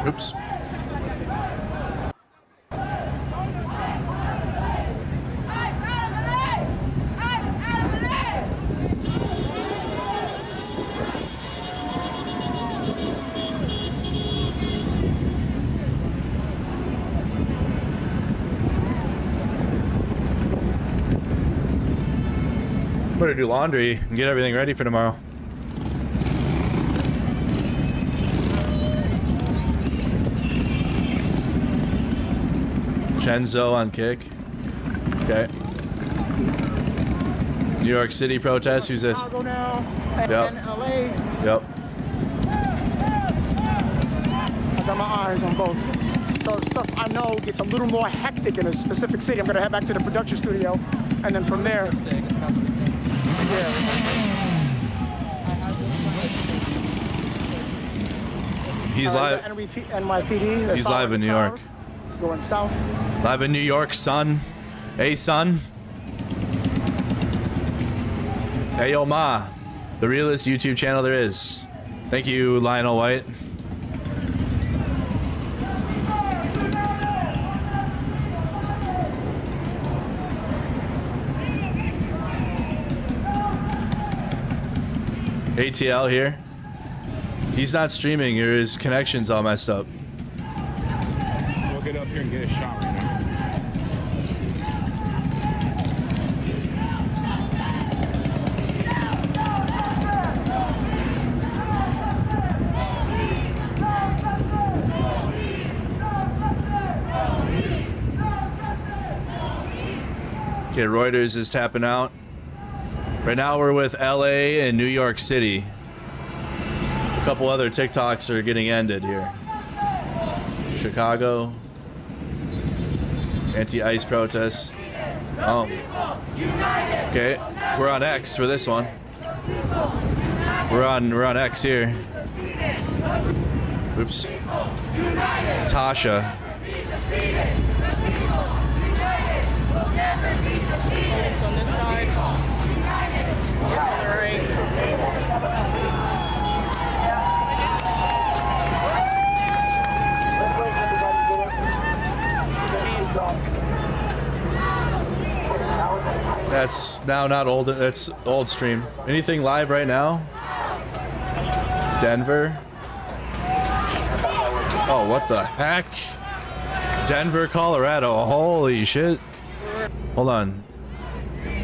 Oops. Better do laundry and get everything ready for tomorrow. Enzo on kick. Okay. New York City protest. Who's this? Chicago now. Yep. And LA. Yep. I got my eyes on both. So stuff I know gets a little more hectic in a specific city. I'm gonna head back to the production studio, and then from there. Yeah. He's live. NYPD. He's live in New York. Going south. Live in New York, son. Hey, son. Hey, yo, ma. The realest YouTube channel there is. Thank you, Lionel White. ATL here. He's not streaming, or his connection's all messed up. We'll get up here and get a shot right now. Okay, Reuters is tapping out. Right now we're with LA and New York City. A couple other TikToks are getting ended here. Chicago. Anti-ICE protests. Oh. Okay, we're on X for this one. We're on X here. Oops. Tasha. It's on this side. It's on the right. That's now not old. That's old stream. Anything live right now? Denver. Oh, what the heck? Denver, Colorado. Holy shit. Hold on.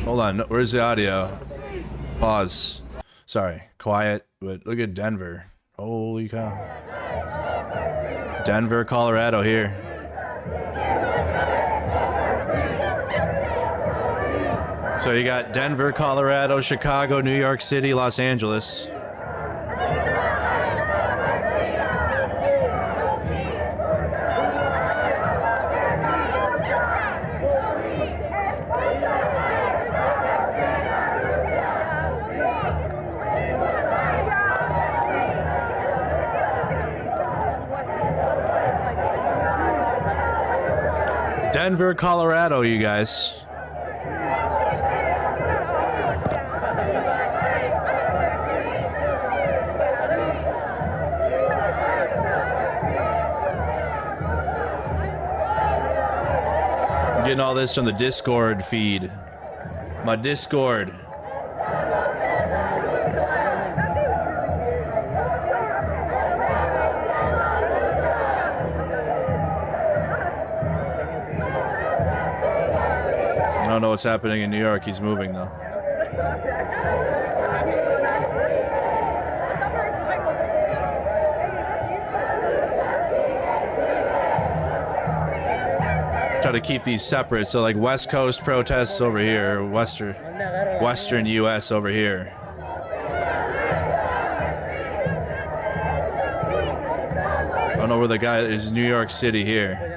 Hold on. Where's the audio? Pause. Sorry. Quiet. But look at Denver. Holy cow. Denver, Colorado here. So you got Denver, Colorado, Chicago, New York City, Los Angeles. Denver, Colorado, you guys. Getting all this from the Discord feed. My Discord. I don't know what's happening in New York. He's moving though. Try to keep these separate. So like West Coast protests over here, Western US over here. I don't know where the guy is. New York City here.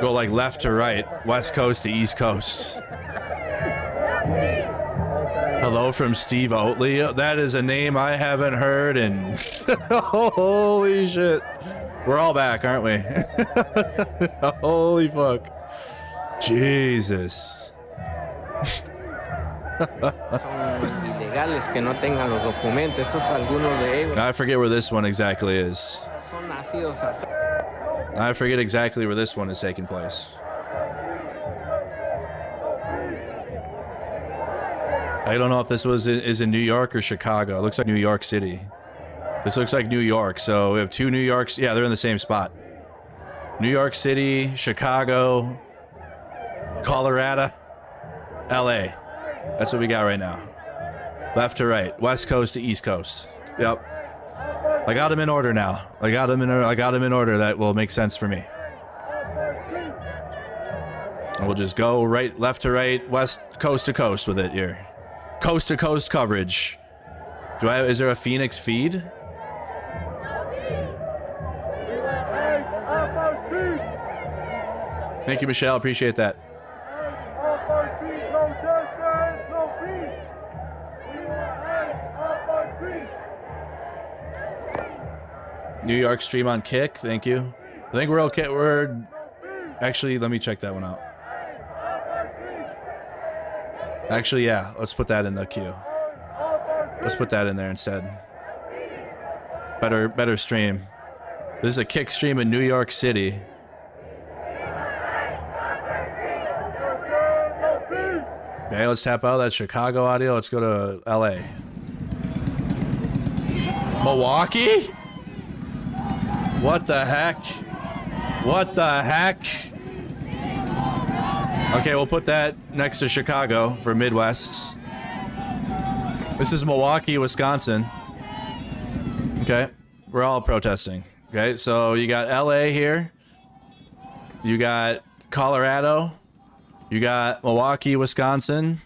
Go like left to right, West Coast to East Coast. Hello from Steve Oatley. That is a name I haven't heard in holy shit. We're all back, aren't we? Holy fuck. Jesus. I forget where this one exactly is. I forget exactly where this one is taking place. I don't know if this is in New York or Chicago. It looks like New York City. This looks like New York, so we have two New Yorks. Yeah, they're in the same spot. New York City, Chicago, Colorado, LA. That's what we got right now. Left to right, West Coast to East Coast. Yep. I got them in order now. I got them in order. That will make sense for me. And we'll just go right, left to right, west coast to coast with it here. Coast to coast coverage. Is there a Phoenix feed? Thank you, Michelle. Appreciate that. New York stream on Kick. Thank you. I think we're okay. We're actually, let me check that one out. Actually, yeah. Let's put that in the queue. Let's put that in there instead. Better stream. This is a Kick stream in New York City. Okay, let's tap out that Chicago audio. Let's go to LA. Milwaukee? What the heck? What the heck? Okay, we'll put that next to Chicago for Midwest. This is Milwaukee, Wisconsin. Okay, we're all protesting. Okay, so you got LA here. You got Colorado. You got Milwaukee, Wisconsin.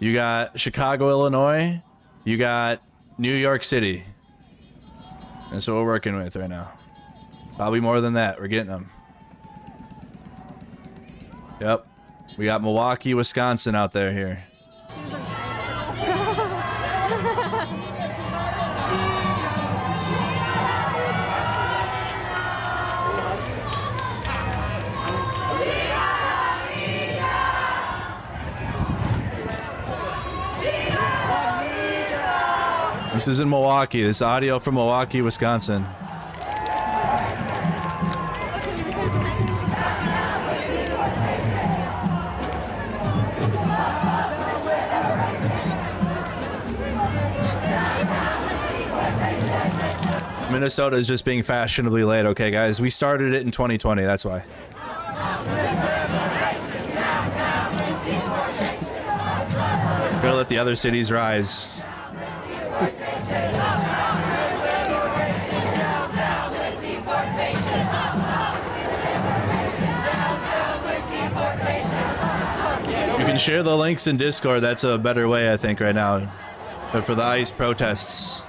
You got Chicago, Illinois. You got New York City. That's what we're working with right now. Probably more than that. We're getting them. Yep. We got Milwaukee, Wisconsin out there here. This is in Milwaukee. This is audio from Milwaukee, Wisconsin. Minnesota is just being fashionably late. Okay, guys, we started it in 2020. That's why. Gotta let the other cities rise. You can share the links in Discord. That's a better way, I think, right now. But for the ICE protests.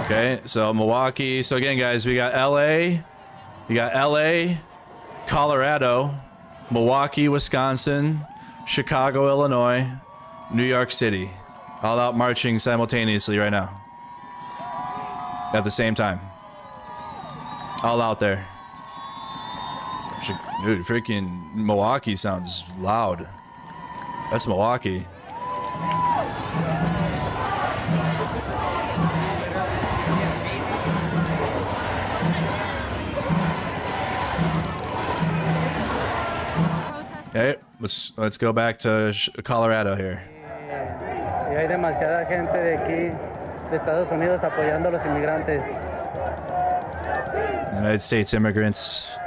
Okay, so Milwaukee. So again, guys, we got LA. You got LA, Colorado, Milwaukee, Wisconsin, Chicago, Illinois, New York City. All out marching simultaneously right now. At the same time. All out there. Dude, freaking Milwaukee sounds loud. That's Milwaukee. Okay, let's go back to Colorado here. Y hay demasiada gente de aquí, de Estados Unidos, apoyando a los inmigrantes. United States immigrants.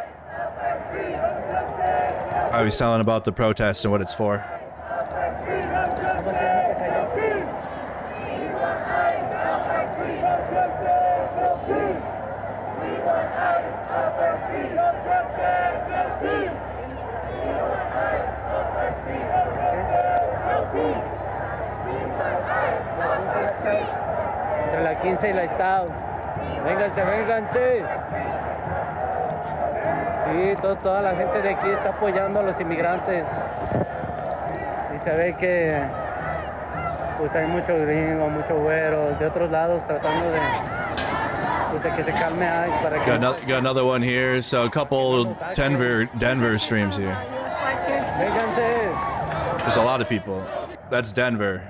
I was telling about the protest and what it's for. Entre la 15 y la Estado. Vénganse, vénganse. Sí, toda la gente de aquí está apoyando a los inmigrantes. Y se ve que pues hay muchos gringos, muchos güeros de otros lados tratando de, pues, de que se calme ICE para que... Got another one here. So a couple Denver streams here. Vénganse. There's a lot of people. That's Denver.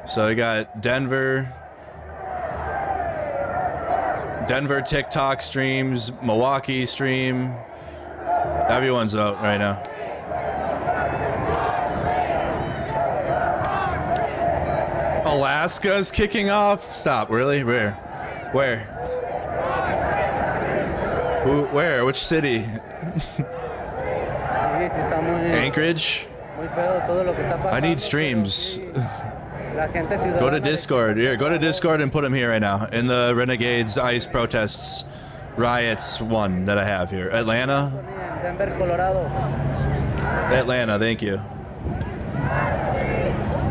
So you got Denver TikTok streams, Milwaukee stream. Everyone's out right now. Alaska's kicking off. Stop. Really? Where? Who? Where? Which city? Anchorage? I need streams. Go to Discord. Here, go to Discord and put them here right now. In the Renegades ICE protests, riots one that I have here. Atlanta. Denver, Colorado. Atlanta, thank you.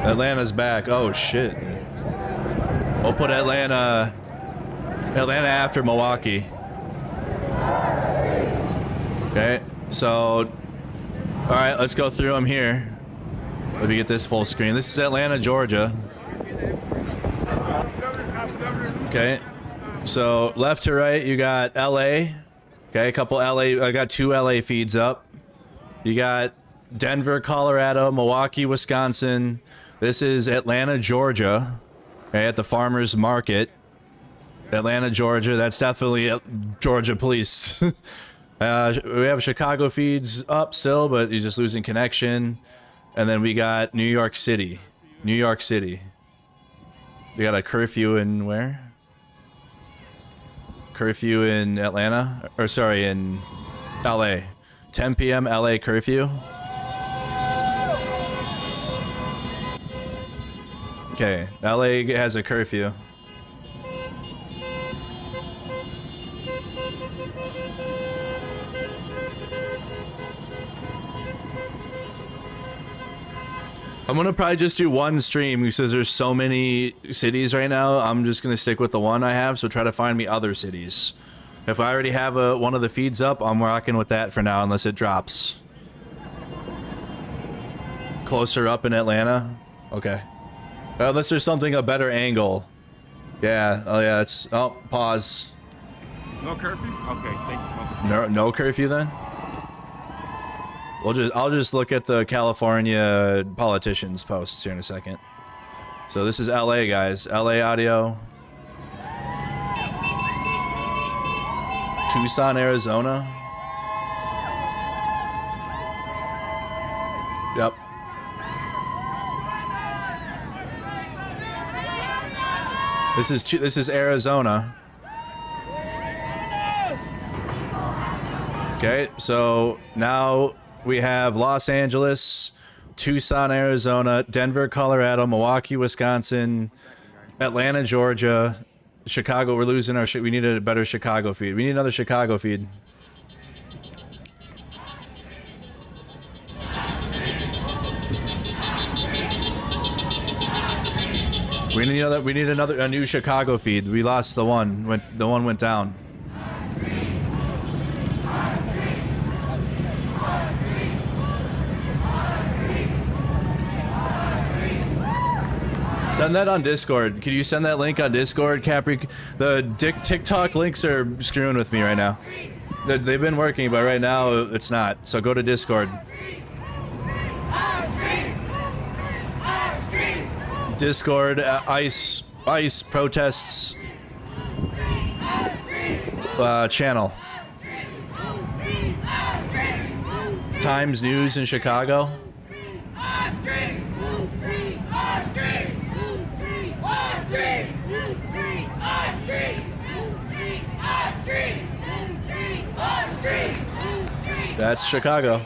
Atlanta's back. Oh shit. We'll put Atlanta after Milwaukee. Okay, so all right, let's go through them here. Let me get this full screen. This is Atlanta, Georgia. Okay, so left to right, you got LA. Okay, a couple LA. I got 2 LA feeds up. You got Denver, Colorado, Milwaukee, Wisconsin. This is Atlanta, Georgia. Okay, at the farmers market. Atlanta, Georgia. That's definitely Georgia police. We have Chicago feeds up still, but he's just losing connection. And then we got New York City. New York City. We got a curfew in where? Curfew in Atlanta? Or sorry, in LA. 10 p.m. LA curfew. Okay, LA has a curfew. I'm gonna probably just do one stream because there's so many cities right now. I'm just gonna stick with the one I have, so try to find me other cities. If I already have one of the feeds up, I'm rocking with that for now unless it drops. Closer up in Atlanta? Okay. Unless there's something a better angle. Yeah, oh yeah, it's, oh, pause. No curfew? Okay, thank you. No curfew then? I'll just look at the California politicians' posts here in a second. So this is LA, guys. LA audio. Tucson, Arizona. Yep. This is Arizona. Okay, so now we have Los Angeles, Tucson, Arizona, Denver, Colorado, Milwaukee, Wisconsin, Atlanta, Georgia, Chicago. We're losing our shit. We need a better Chicago feed. We need another Chicago feed. We need a new Chicago feed. We lost the one. The one went down. Send that on Discord. Can you send that link on Discord, Capri? The TikTok links are screwing with me right now. They've been working, but right now it's not. So go to Discord. Discord, ICE protests channel. Times News in Chicago. That's Chicago.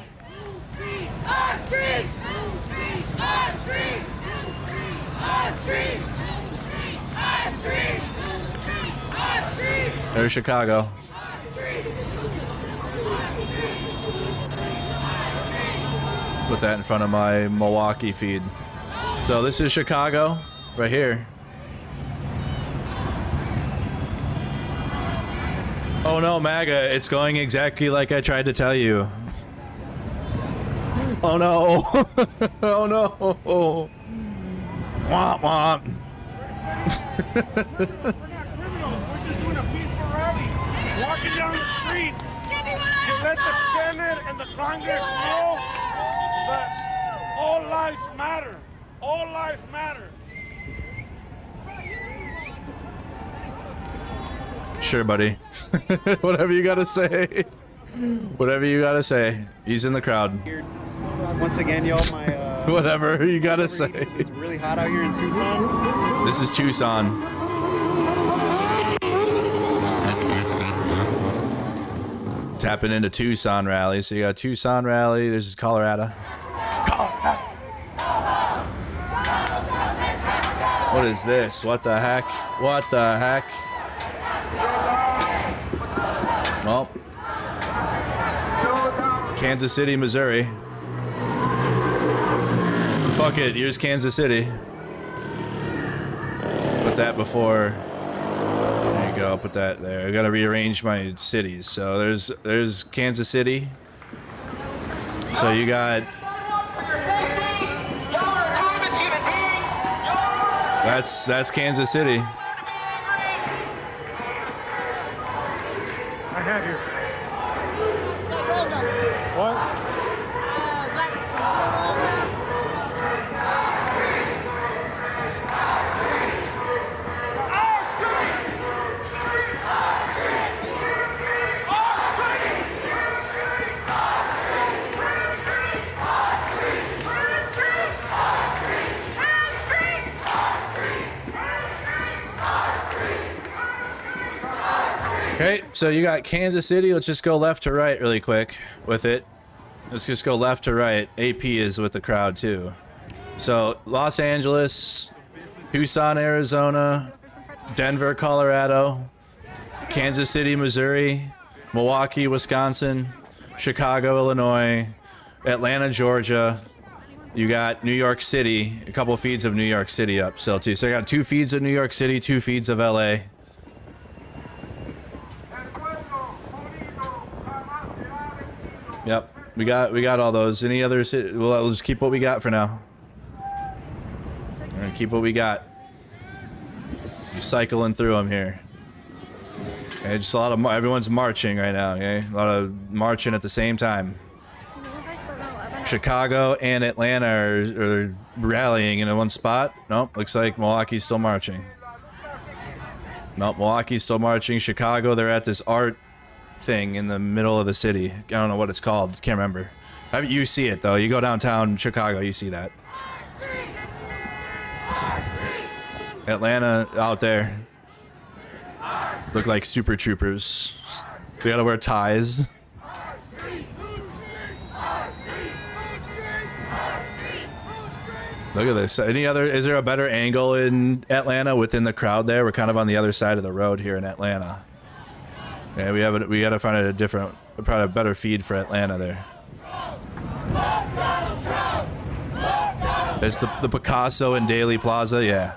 There's Chicago. Put that in front of my Milwaukee feed. So this is Chicago, right here. Oh no, MAGA, it's going exactly like I tried to tell you. Oh no. Oh no. Womp womp. Walking down the street to let the Senate and the Congress know that all lives matter. All lives matter. Sure, buddy. Whatever you gotta say. Whatever you gotta say. He's in the crowd. Once again, y'all, my whatever you gotta say. It's really hot out here in Tucson. This is Tucson. Tapping into Tucson rally. So you got Tucson rally. There's Colorado. What is this? What the heck? What the heck? Well, Kansas City, Missouri. Fuck it. Here's Kansas City. Put that before. There you go. Put that there. I gotta rearrange my cities. So there's Kansas City. So you got. That's Kansas City. I have you. What? Okay, so you got Kansas City. Let's just go left to right really quick with it. Let's just go left to right. AP is with the crowd too. So Los Angeles, Tucson, Arizona, Denver, Colorado, Kansas City, Missouri, Milwaukee, Wisconsin, Chicago, Illinois, Atlanta, Georgia. You got New York City, a couple feeds of New York City up still too. So I got 2 feeds of New York City, 2 feeds of LA. Yep, we got all those. Any other city? Well, we'll just keep what we got for now. We're gonna keep what we got. Just cycling through them here. Okay, just a lot of everyone's marching right now. Okay, a lot of marching at the same time. Chicago and Atlanta are rallying in one spot. Nope, looks like Milwaukee's still marching. Nope, Milwaukee's still marching. Chicago, they're at this art thing in the middle of the city. I don't know what it's called. Can't remember. You see it though. You go downtown Chicago, you see that. Atlanta out there. Look like super troopers. They gotta wear ties. Look at this. Is there a better angle in Atlanta within the crowd there? We're kind of on the other side of the road here in Atlanta. Yeah, we gotta find a different, probably a better feed for Atlanta there. There's the Picasso and Daly Plaza, yeah.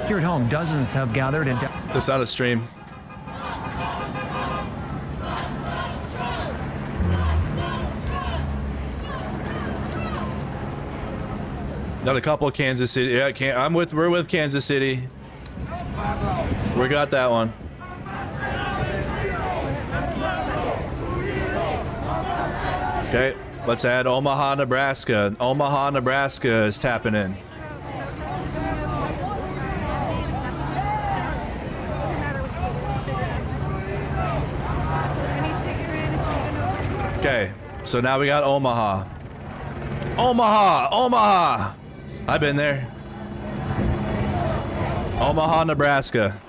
Here at home, dozens have gathered and... That's not a stream. Got a couple of Kansas City. Yeah, we're with Kansas City. We got that one. Okay, let's add Omaha, Nebraska. Omaha, Nebraska is tapping in. Okay, so now we got Omaha. Omaha, Omaha. I've been there. Omaha, Nebraska.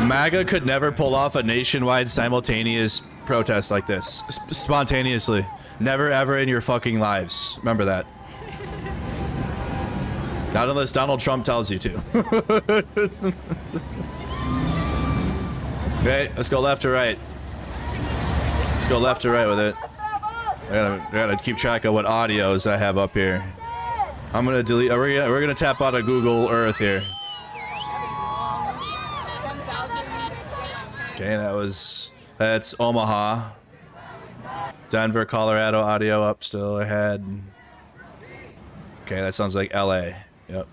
MAGA could never pull off a nationwide simultaneous protest like this. Spontaneously. Never ever in your fucking lives. Remember that. Not unless Donald Trump tells you to. Okay, let's go left to right. Let's go left to right with it. I gotta keep track of what audios I have up here. I'm gonna delete. We're gonna tap out of Google Earth here. Okay, that's Omaha. Denver, Colorado audio up still ahead. Okay, that sounds like LA. Yep.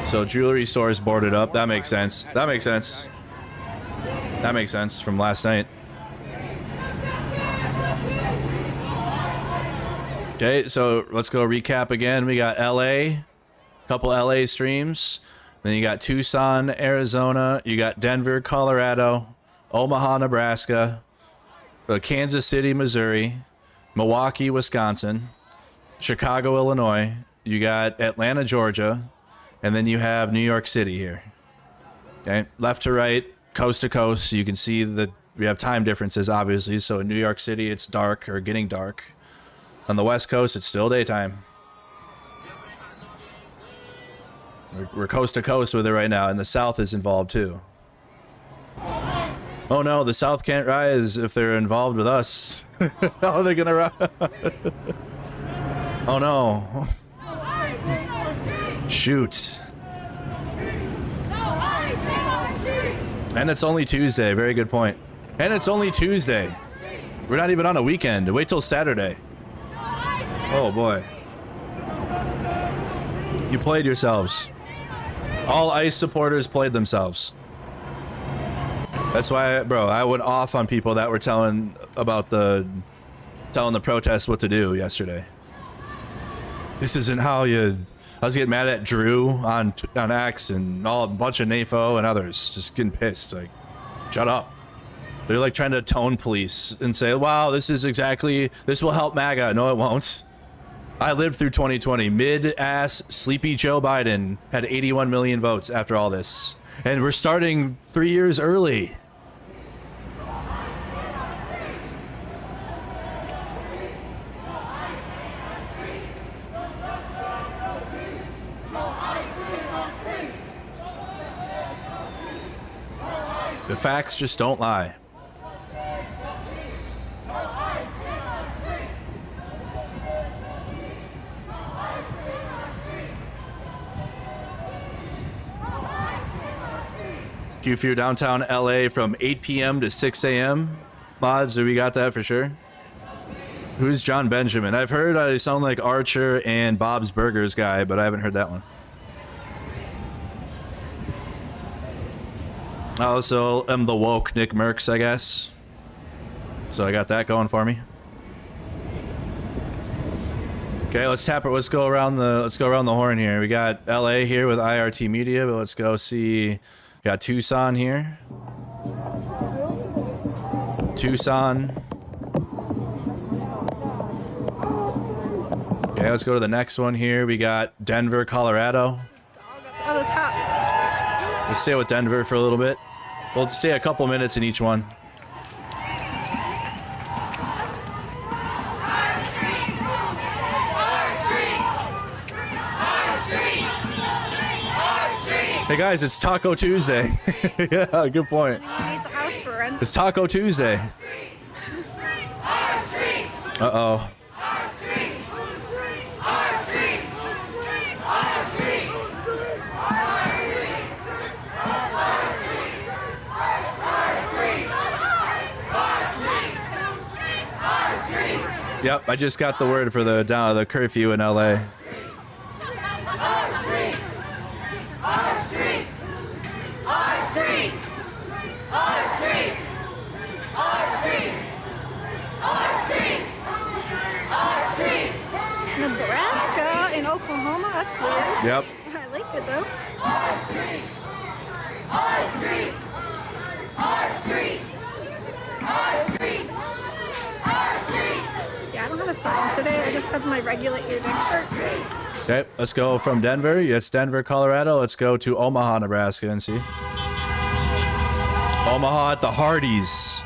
So jewelry stores boarded up. That makes sense. That makes sense. That makes sense from last night. Okay, so let's go recap again. We got LA, couple LA streams. Then you got Tucson, Arizona. You got Denver, Colorado, Omaha, Nebraska, Kansas City, Missouri, Milwaukee, Wisconsin, Chicago, Illinois. You got Atlanta, Georgia, and then you have New York City here. Okay, left to right, coast to coast. You can see that we have time differences, obviously. So in New York City, it's dark or getting dark. On the West Coast, it's still daytime. We're coast to coast with it right now, and the South is involved too. Oh no, the South can't rise if they're involved with us. How are they gonna rise? Oh no. Shoot. And it's only Tuesday. Very good point. And it's only Tuesday. We're not even on a weekend. Wait till Saturday. Oh boy. You played yourselves. All ICE supporters played themselves. That's why, bro, I went off on people that were telling the protests what to do yesterday. This isn't how you... I was getting mad at Drew on X and a bunch of NAFO and others. Just getting pissed. Like, shut up. They're like trying to tone police and say, wow, this will help MAGA. No, it won't. I lived through 2020. Mid-ass sleepy Joe Biden had 81 million votes after all this. And we're starting 3 years early. The facts just don't lie. Curfew downtown LA from 8 p.m. to 6 a.m. Mods, do we got that for sure? Who's John Benjamin? I've heard I sound like Archer and Bob's Burgers guy, but I haven't heard that one. I also am the woke Nick Merckx, I guess. So I got that going for me. Okay, let's tap it. Let's go around the horn here. We got LA here with IRT Media, but let's go see. Got Tucson here. Tucson. Okay, let's go to the next one here. We got Denver, Colorado. On the top. Let's stay with Denver for a little bit. We'll stay a couple minutes in each one. Hey guys, it's Taco Tuesday. Yeah, good point. It's Taco Tuesday. Uh-oh. Yep, I just got the word for the curfew in LA. Our streets! That's weird. Yep. I like it though. Our streets. Our streets. Our streets. Our streets. Our streets. Yeah, I don't have a sign today. I just have my regular earneck shirt. Okay, let's go from Denver. Yes, Denver, Colorado. Let's go to Omaha, Nebraska and see. Omaha at the Hardee's.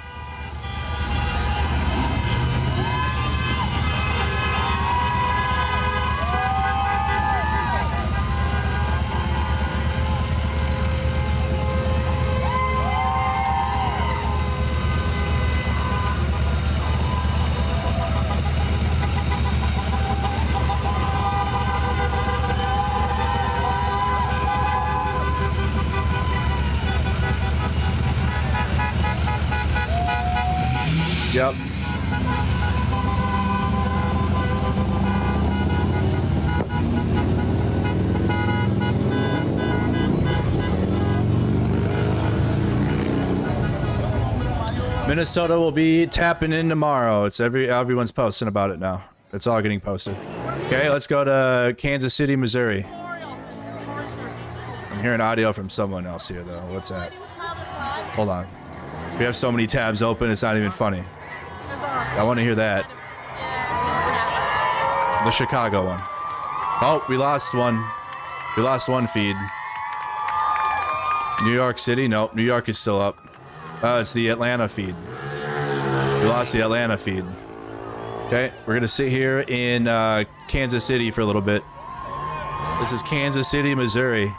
Yep. Minnesota will be tapping in tomorrow. It's everyone's posting about it now. It's all getting posted. Okay, let's go to Kansas City, Missouri. I'm hearing audio from someone else here though. What's that? Hold on. We have so many tabs open, it's not even funny. I want to hear that. The Chicago one. Oh, we lost one. We lost one feed. New York City? Nope, New York is still up. It's the Atlanta feed. We lost the Atlanta feed. Okay, we're gonna sit here in Kansas City for a little bit. This is Kansas City, Missouri.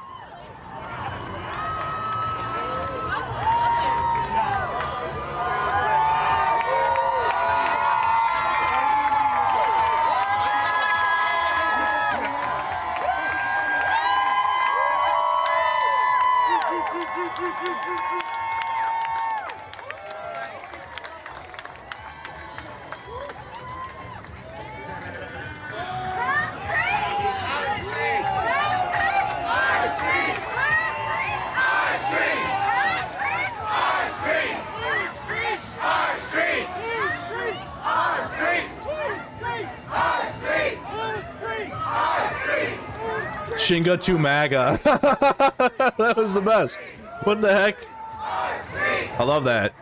Shingo to MAGA. That was the best. What the heck? I love that.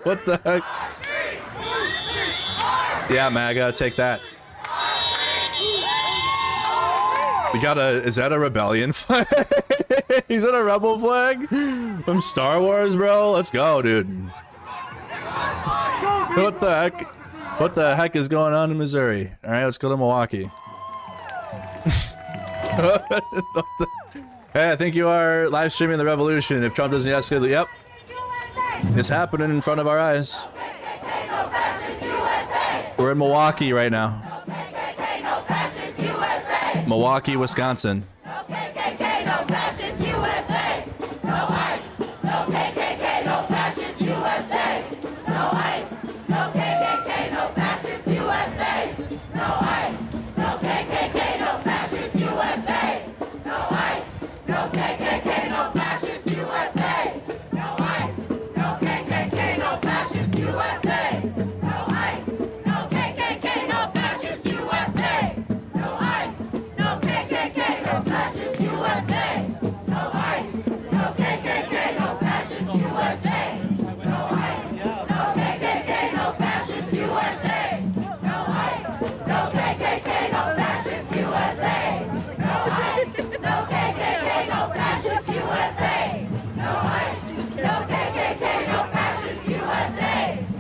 What the heck? Yeah, MAGA, take that. We got a, is that a rebellion flag? Is that a rebel flag? From Star Wars, bro? Let's go, dude. What the heck? What the heck is going on in Missouri? Alright, let's go to Milwaukee. Hey, I think you are live streaming the revolution. If Trump doesn't escalate, yep. It's happening in front of our eyes. We're in Milwaukee right now. Milwaukee, Wisconsin.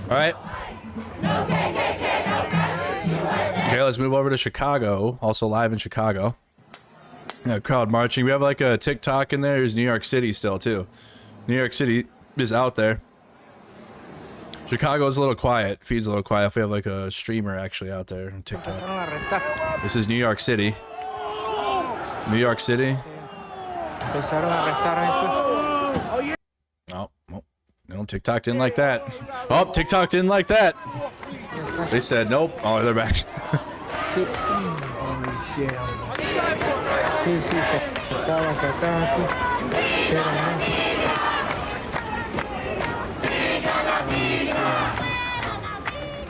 All right. Okay, let's move over to Chicago. Also live in Chicago. Yeah, crowd marching. We have like a TikTok in there. There's New York City still too. New York City is out there. Chicago's a little quiet. Feed's a little quiet. If we have like a streamer actually out there on TikTok. This is New York City. New York City. Oh, no, TikTok didn't like that. Oh, TikTok didn't like that. They said nope. Oh, they're back.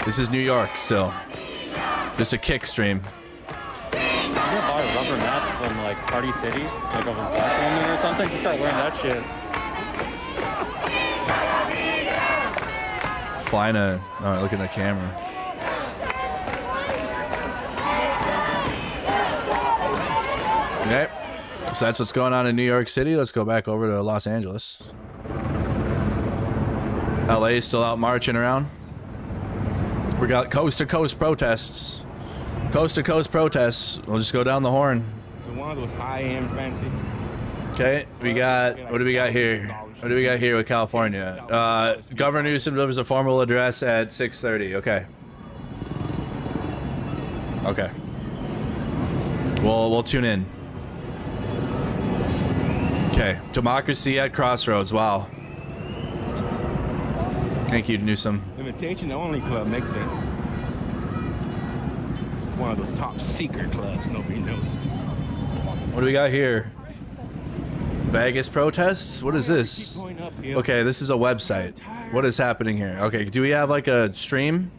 This is New York still. Just a kick stream. a rubber mask from like Party City, like of a black woman or something. Just start wearing that shit. Flying a, oh, look at the camera. Okay, so that's what's going on in New York City. Let's go back over to Los Angeles. LA is still out marching around. We got coast to coast protests. Coast to coast protests. We'll just go down the horn. So one of those high-end fancy. Okay, we got, what do we got here? What do we got here with California? Governor Newsom delivers a formal address at 6:30. Okay. Okay. We'll tune in. Okay, democracy at crossroads. Wow. Thank you, Newsom. Invitation only club makes sense. One of those top secret clubs nobody knows. What do we got here? Vegas protests? What is this? Okay, this is a website. What is happening here? Okay, do we have like a stream?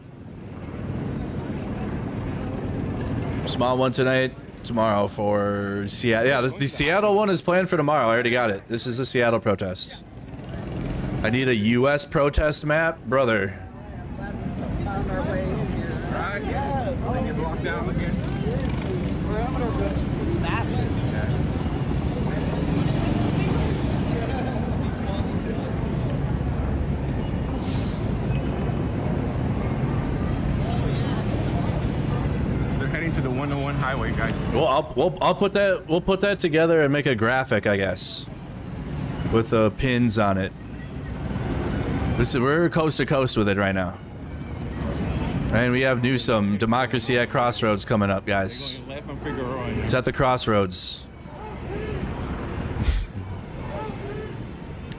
Small one tonight, tomorrow for Seattle. Yeah, the Seattle one is planned for tomorrow. I already got it. This is the Seattle protest. I need a U.S. protest map, brother. Found our way here. Right? Yeah. Get blocked down again. Massive. They're heading to the 101 highway, guys. Well, I'll put that. We'll put that together and make a graphic, I guess, with the pins on it. We're coast to coast with it right now. And we have Newsom, Democracy at Crossroads coming up, guys. It's at the crossroads.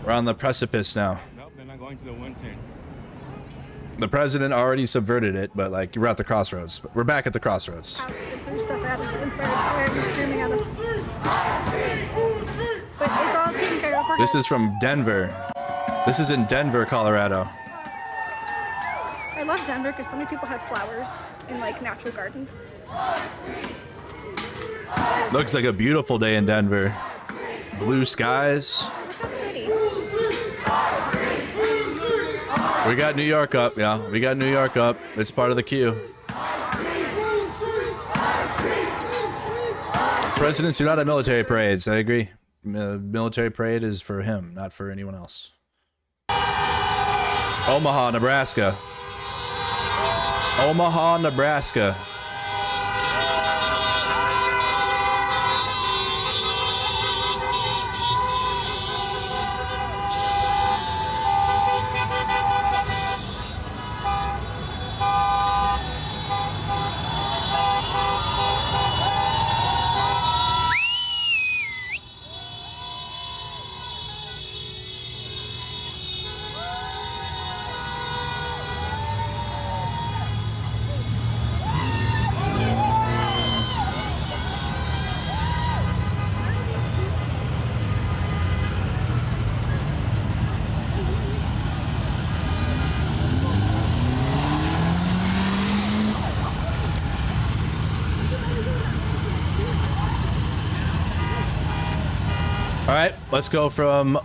We're on the precipice now. Nope, they're not going to the 110. The president already subverted it, but like we're at the crossroads. We're back at the crossroads. Threw stuff at us and started swearing and screaming at us. But it's all taken care of. This is from Denver. This is in Denver, Colorado. I love Denver because so many people have flowers in like natural gardens. Looks like a beautiful day in Denver. Blue skies. We got New York up, yeah. We got New York up. It's part of the queue. Presidents do not have military parades. I agree. Military parade is for him, not for anyone else. Omaha, Nebraska. Omaha, Nebraska. All right, let's go from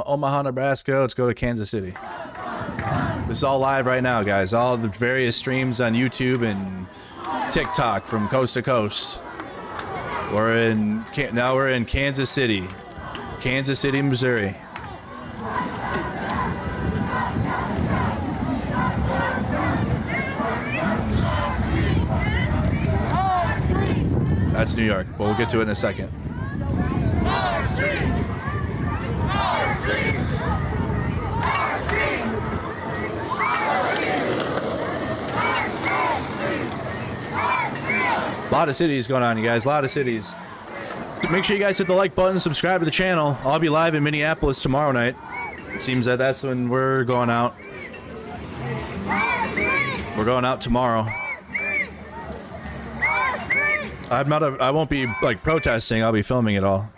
Omaha, Nebraska. Let's go to Kansas City. This is all live right now, guys. All the various streams on YouTube and TikTok from coast to coast. Now we're in Kansas City, Missouri. That's New York, but we'll get to it in a second. A lot of cities going on, you guys. A lot of cities. Make sure you guys hit the like button, subscribe to the channel. I'll be live in Minneapolis tomorrow night. It seems that that's when we're going out. We're going out tomorrow. I won't be like protesting. I'll be filming it all.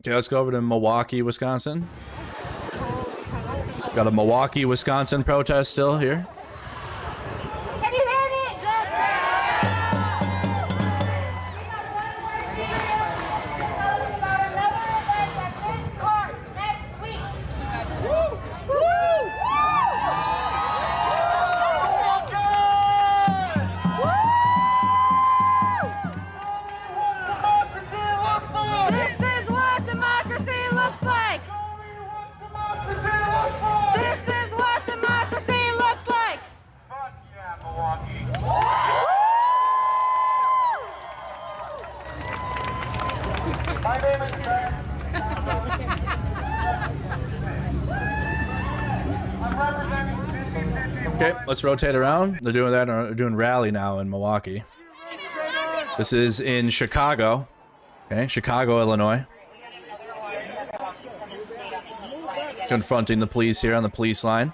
Okay, let's go over to Milwaukee, Wisconsin. Got a Milwaukee, Wisconsin protest still here. Can you hear me? This is what democracy looks like. This is what democracy looks like. Fuck yeah, Milwaukee. My name is Greg. I'm representing 50-50. Okay, let's rotate around. They're doing that. They're doing rally now in Milwaukee. This is in Chicago. Okay, Chicago, Illinois. Confronting the police here on the police line.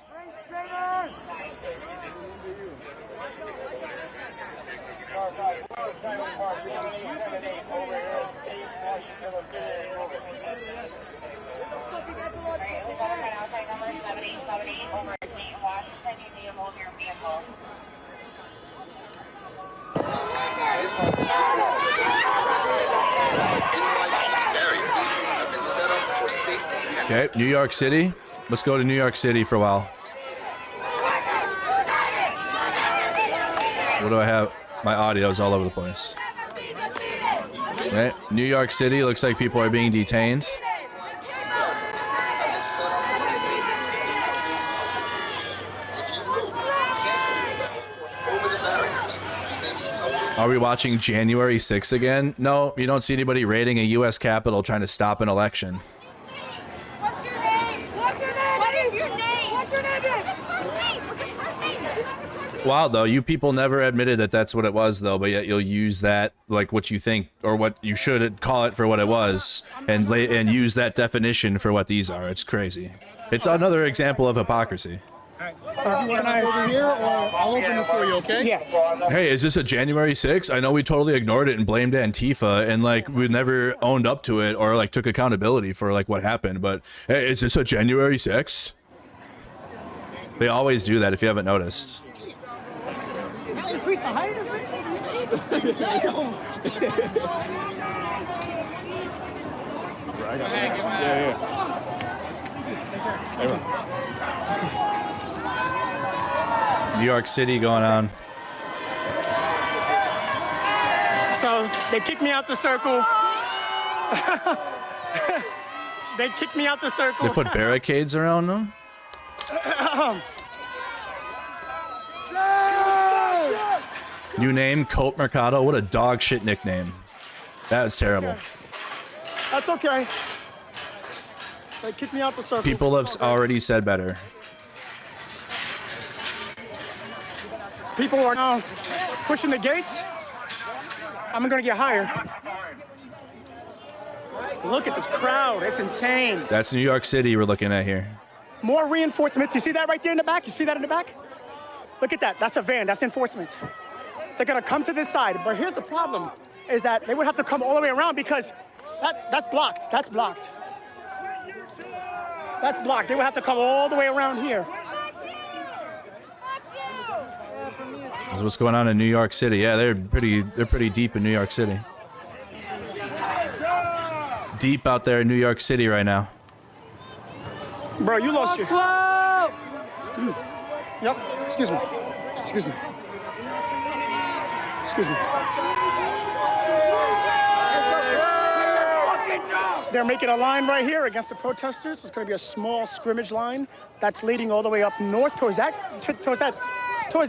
Okay, New York City. Let's go to New York City for a while. What do I have? My audio is all over the place. Okay, New York City. Looks like people are being detained. Are we watching January 6th again? No, you don't see anybody raiding a U.S. Capitol trying to stop an election. What's your name? What's your name? What is your name? What's your name? Wow, though, you people never admitted that that's what it was, though, but yet you'll use that, like what you think, or what you should call it for what it was, and use that definition for what these are. It's crazy. It's another example of hypocrisy. Can I over here, or I'll open this for you, okay? Yeah. Hey, is this a January 6th? I know we totally ignored it and blamed Antifa, and like we never owned up to it or like took accountability for like what happened. But hey, is this a January 6th? They always do that if you haven't noticed. Increase the height of it? I got New York City going on. So they kicked me out the circle. They kicked me out the circle. They put barricades around them? New name, Colt Mercado. What a dog shit nickname. That is terrible. That's okay. They kicked me out the circle. People have already said better. People are now pushing the gates. I'm gonna get higher. Look at this crowd, it's insane. That's New York City we're looking at here. More reinforcements. You see that right there in the back? You see that in the back? Look at that, that's a van, that's enforcement. They're gonna come to this side, but here's the problem, is that they would have to come all the way around because that's blocked, that's blocked. That's blocked, they would have to come all the way around here. That's what's going on in New York City. Yeah, they're pretty deep in New York City. Deep out there in New York City right now. Bro, you lost your... Yep, excuse me. Excuse me. Excuse me. They're making a line right here against the protesters. It's going to be a small scrimmage line that's leading all the way up north towards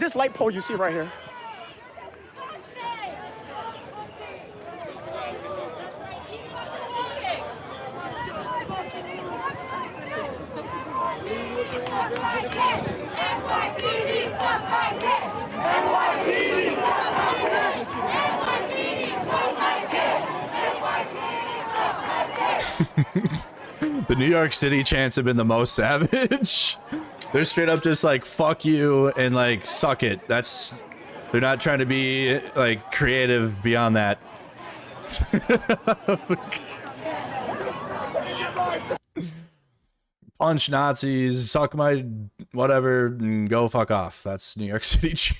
this light pole you see right here. The New York City chants have been the most savage. They're straight up just like, fuck you and like, suck it. They're not trying to be like creative beyond that. Punch Nazis, suck my whatever, and go fuck off. That's New York City.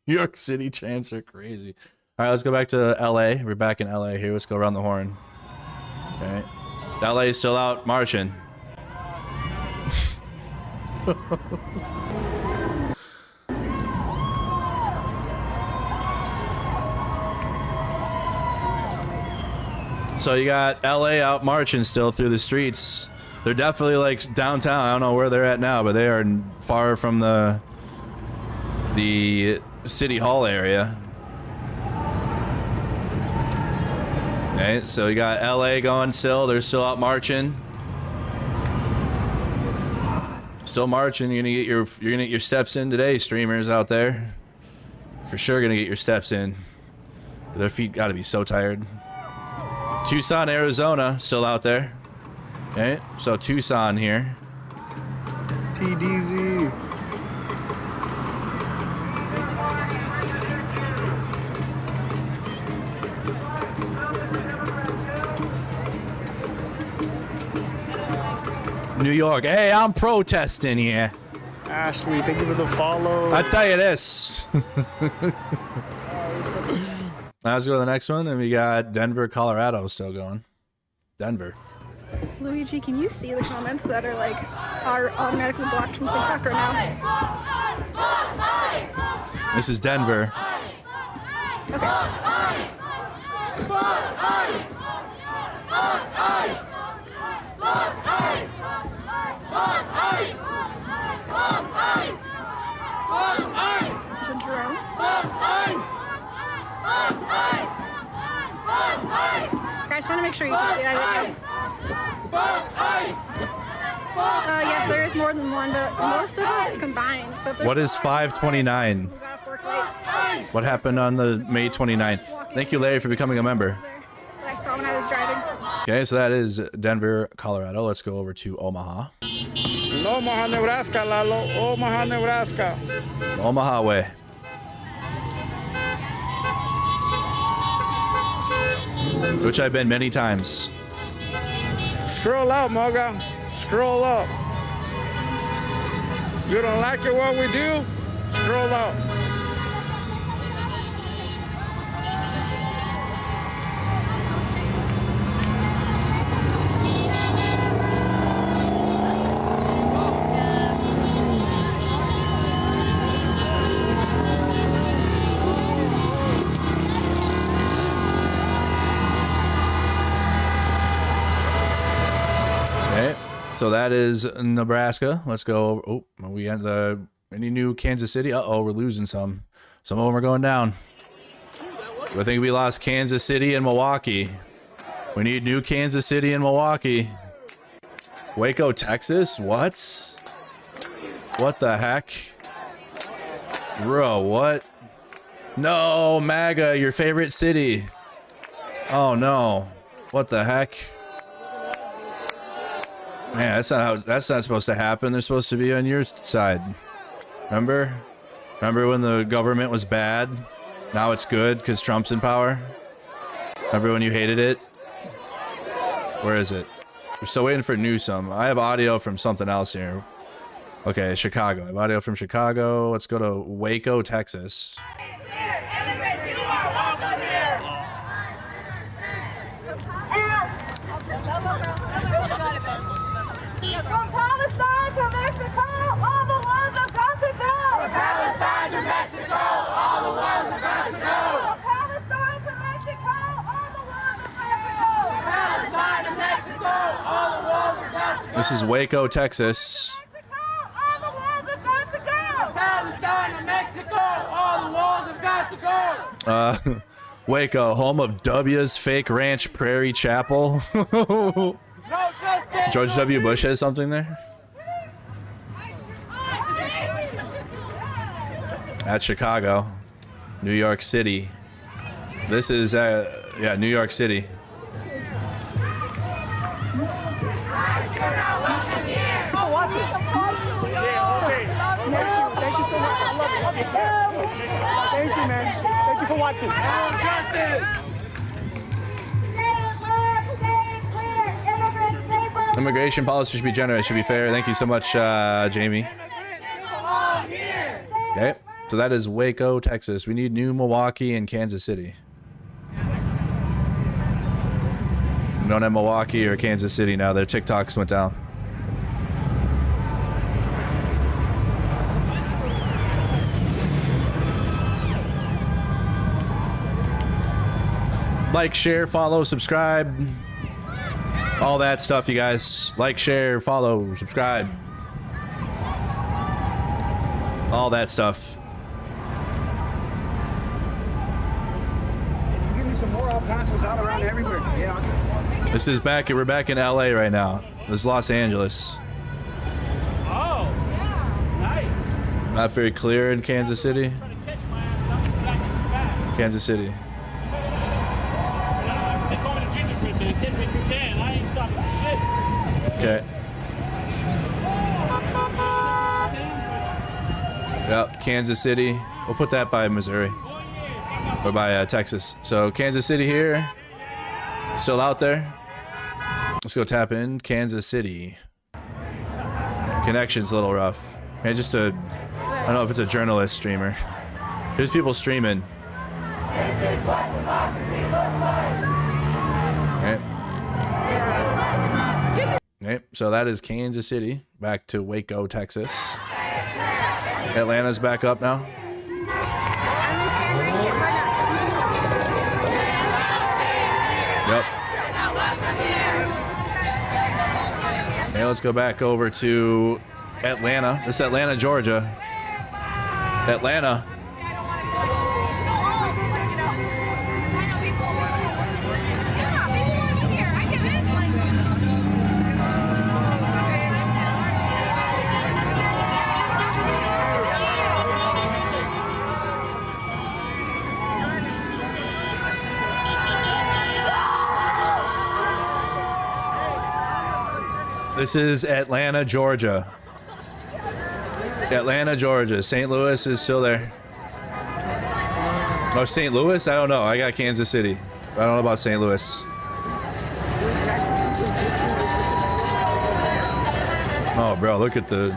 New York City chants are crazy. All right, let's go back to LA. We're back in LA here. Let's go around the horn. All right. LA is still out marching. So you got LA out marching still through the streets. They're definitely like downtown. I don't know where they're at now, but they are far from the city hall area. Okay, so you got LA going still. They're still out marching. Still marching. You're gonna get your steps in today, streamers out there. For sure gonna get your steps in. Their feet gotta be so tired. Tucson, Arizona, still out there. Okay, so Tucson here. TDZ. New York. Hey, I'm protesting here. Ashley, thank you for the follow. I tell you this. Let's go to the next one, and we got Denver, Colorado still going. Denver. Luigi, can you see the comments that are automatically blocked from TikTok right now? This is Denver. Guys, want to make sure you can see that. Yes, there is more than one, but most of us combined. So if What is 529? What happened on the May 29th? Thank you, Larry, for becoming a member. I saw when I was driving. Okay, so that is Denver, Colorado. Let's go over to Omaha. Omaha, Nebraska, Lalo. Omaha, Nebraska. Omaha way. Which I've been many times. Scroll up, MAGA. Scroll up. You don't like it what we do? Scroll up. So that is Nebraska. Let's go. Oh, we had any new Kansas City? Uh-oh, we're losing some. Some of them are going down. I think we lost Kansas City and Milwaukee. We need new Kansas City and Milwaukee. Waco, Texas? What? What the heck? Bro, what? No, MAGA, your favorite city. Oh no. What the heck? Man, that's not supposed to happen. They're supposed to be on your side. Remember when the government was bad? Now it's good because Trump's in power. Remember when you hated it? Where is it? We're still waiting for Newsom. I have audio from something else here. Okay, Chicago. I have audio from Chicago. Let's go to Waco, Texas. From Palestine to Mexico, all the ones have got to go. From Palestine to Mexico, all the ones have got to go. From Palestine to Mexico, all the ones have got to go. From Palestine to Mexico, all the ones have got to go. This is Waco, Texas. All the ones have got to go. From Palestine to Mexico, all the ones have got to go. Waco, home of W's Fake Ranch Prairie Chapel. George W. Bush has something there? At Chicago, New York City. This is, yeah, New York City. Oh, watch it. Yeah, okay. Thank you so much. I love it. Thank you, man. Thank you for watching. Immigration policy should be generous, should be fair. Thank you so much, Jamie. Okay, so that is Waco, Texas. We need New Milwaukee and Kansas City. We don't have Milwaukee or Kansas City now. Their TikToks went down. Like, share, follow, subscribe. All that stuff, you guys. Like, share, follow, subscribe. All that stuff. Give me some more. I'll pass those out around everywhere. Yeah. This is back. We're back in LA right now. This is Los Angeles. Oh, nice. Not very clear in Kansas City. Kansas City. Okay. Yep, Kansas City. We'll put that by Missouri. Or by Texas. So Kansas City here. Still out there. Let's go tap in Kansas City. Connection's a little rough. Man, just a... I don't know if it's a journalist streamer. There's people streaming. Okay. Okay, so that is Kansas City. Back to Waco, Texas. Atlanta's back up now. Yep. Okay, let's go back over to Atlanta. This is Atlanta, Georgia. Atlanta. This is Atlanta, Georgia. Atlanta, Georgia. St. Louis is still there. Oh, St. Louis? I don't know. I got Kansas City. I don't know about St. Louis. Oh, bro, look at the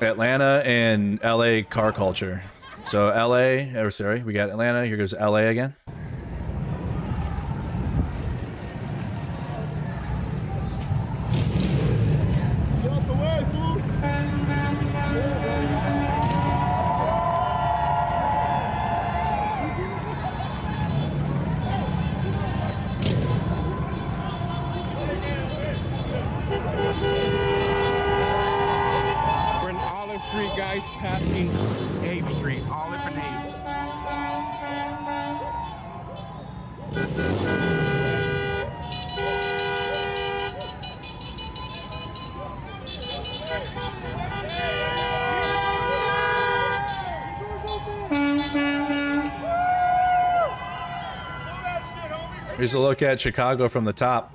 Atlanta and LA car culture. So LA, oh, sorry, we got Atlanta. Here goes LA again. Passing 8th Street, Olive and 8th. Here's a look at Chicago from the top.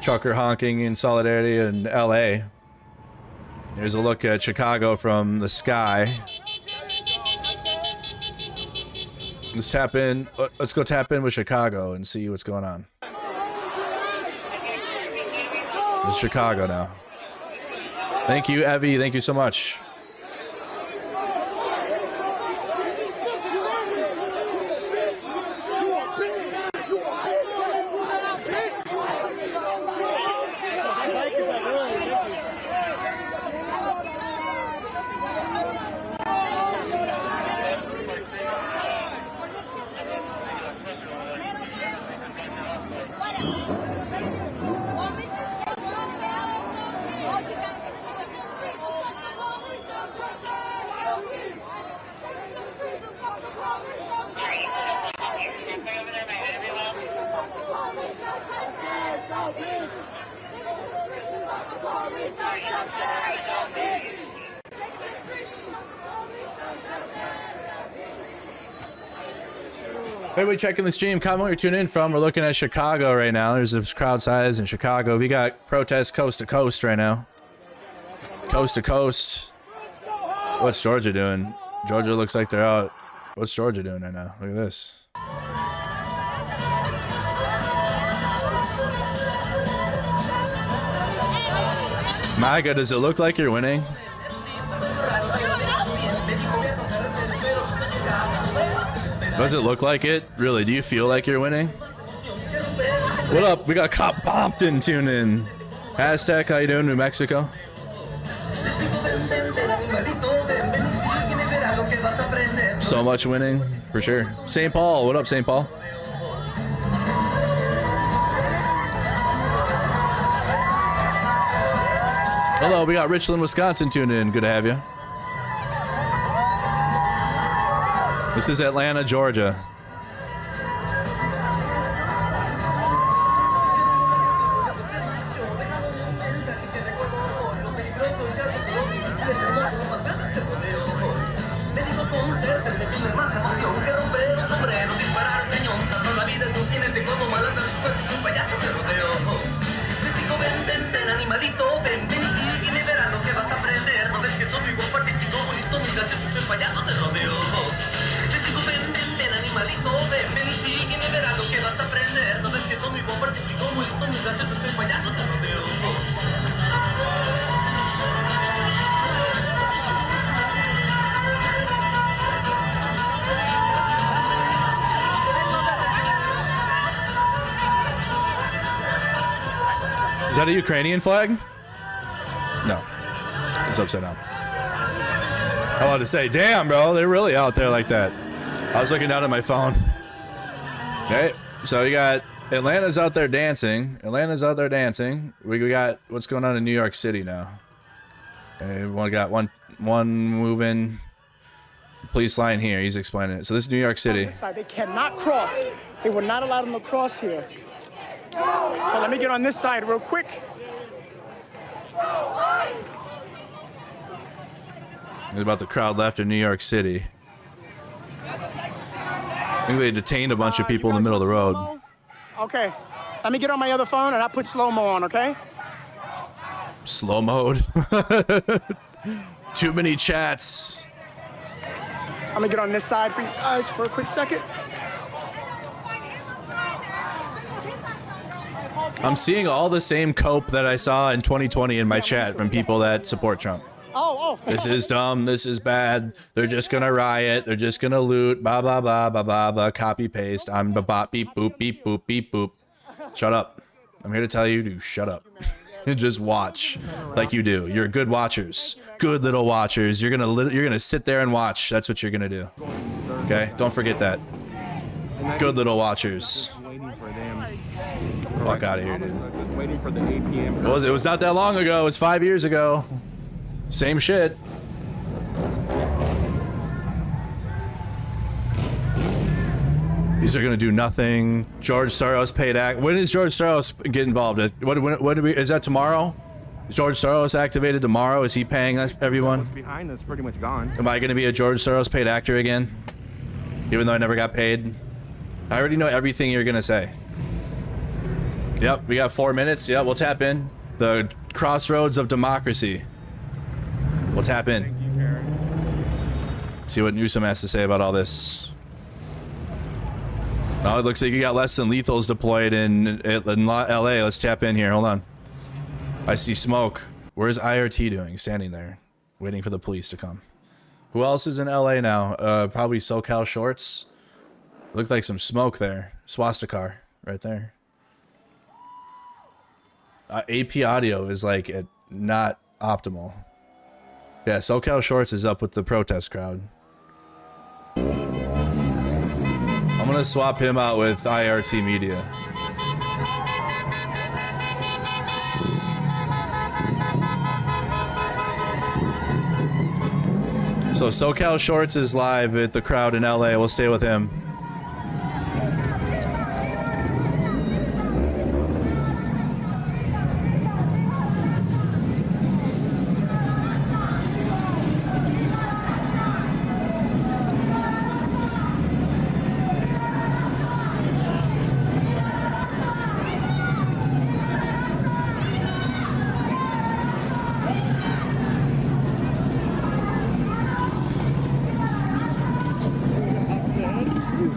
Trucker honking in solidarity in LA. Here's a look at Chicago from the sky. Let's tap in. Let's go tap in with Chicago and see what's going on. It's Chicago now. Thank you, Evie. Thank you so much. Everybody checking the stream, comment where you're tuning in from. We're looking at Chicago right now. There's a crowd size in Chicago. We got protests coast to coast right now. Coast to coast. What's Georgia doing? Georgia looks like they're out What's Georgia doing right now? Look at this. MAGA, does it look like you're winning? Does it look like it? Really, do you feel like you're winning? What up? We got Cop Pompton tuning in. Hashtag, how you doing, New Mexico? So much winning, for sure. St. Paul, what up, St. Paul? Hello, we got Richland, Wisconsin tuning in. Good to have you. This is Atlanta, Georgia. Is that a Ukrainian flag? No. It's upside down. I wanted to say, damn, bro, they're really out there like that. I was looking down at my phone. Okay, so you got Atlanta's out there dancing. Atlanta's out there dancing. We got what's going on in New York City now. Okay, we got one moving police line here. He's explaining it. So this is New York City. They cannot cross. They will not allow them to cross here. So let me get on this side real quick. It's about the crowd left in New York City. I think they detained a bunch of people in the middle of the road. Okay, let me get on my other phone and I'll put slow-mo on, okay? Slow mode. Too many chats. I'm gonna get on this side for you guys for a quick second. I'm seeing all the same cope that I saw in 2020 in my chat from people that support Trump. Oh. This is dumb. This is bad. They're just gonna riot. They're just gonna loot. Blah blah blah blah blah blah. Copy paste. I'm the bot. Beep boop beep boop beep boop. Shut up. I'm here to tell you to shut up. Just watch like you do. You're good watchers. Good little watchers. You're gonna sit there and watch. That's what you're gonna do. Okay. Don't forget that. Good little watchers. Fuck out of here, dude. Just waiting for the 8 p.m. It was not that long ago. It was 5 years ago. Same shit. These are gonna do nothing. George Soros paid act. When does George Soros get involved? What do we? Is that tomorrow? Is George Soros activated tomorrow? Is he paying us, everyone? What's behind that's pretty much gone. Am I gonna be a George Soros paid actor again? Even though I never got paid? I already know everything you're gonna say. Yep, we got 4 minutes. Yeah, we'll tap in. The crossroads of democracy. We'll tap in. Thank you, Karen. See what Newsom has to say about all this. Oh, it looks like you got less than lethals deployed in LA. Let's tap in here. Hold on. I see smoke. Where's IRT doing? Standing there, waiting for the police to come. Who else is in LA now? Probably SoCal Shorts. Looked like some smoke there. Swastika right there. AP audio is like not optimal. Yeah, SoCal Shorts is up with the protest crowd. I'm gonna swap him out with IRT Media. So SoCal Shorts is live at the crowd in LA. We'll stay with him.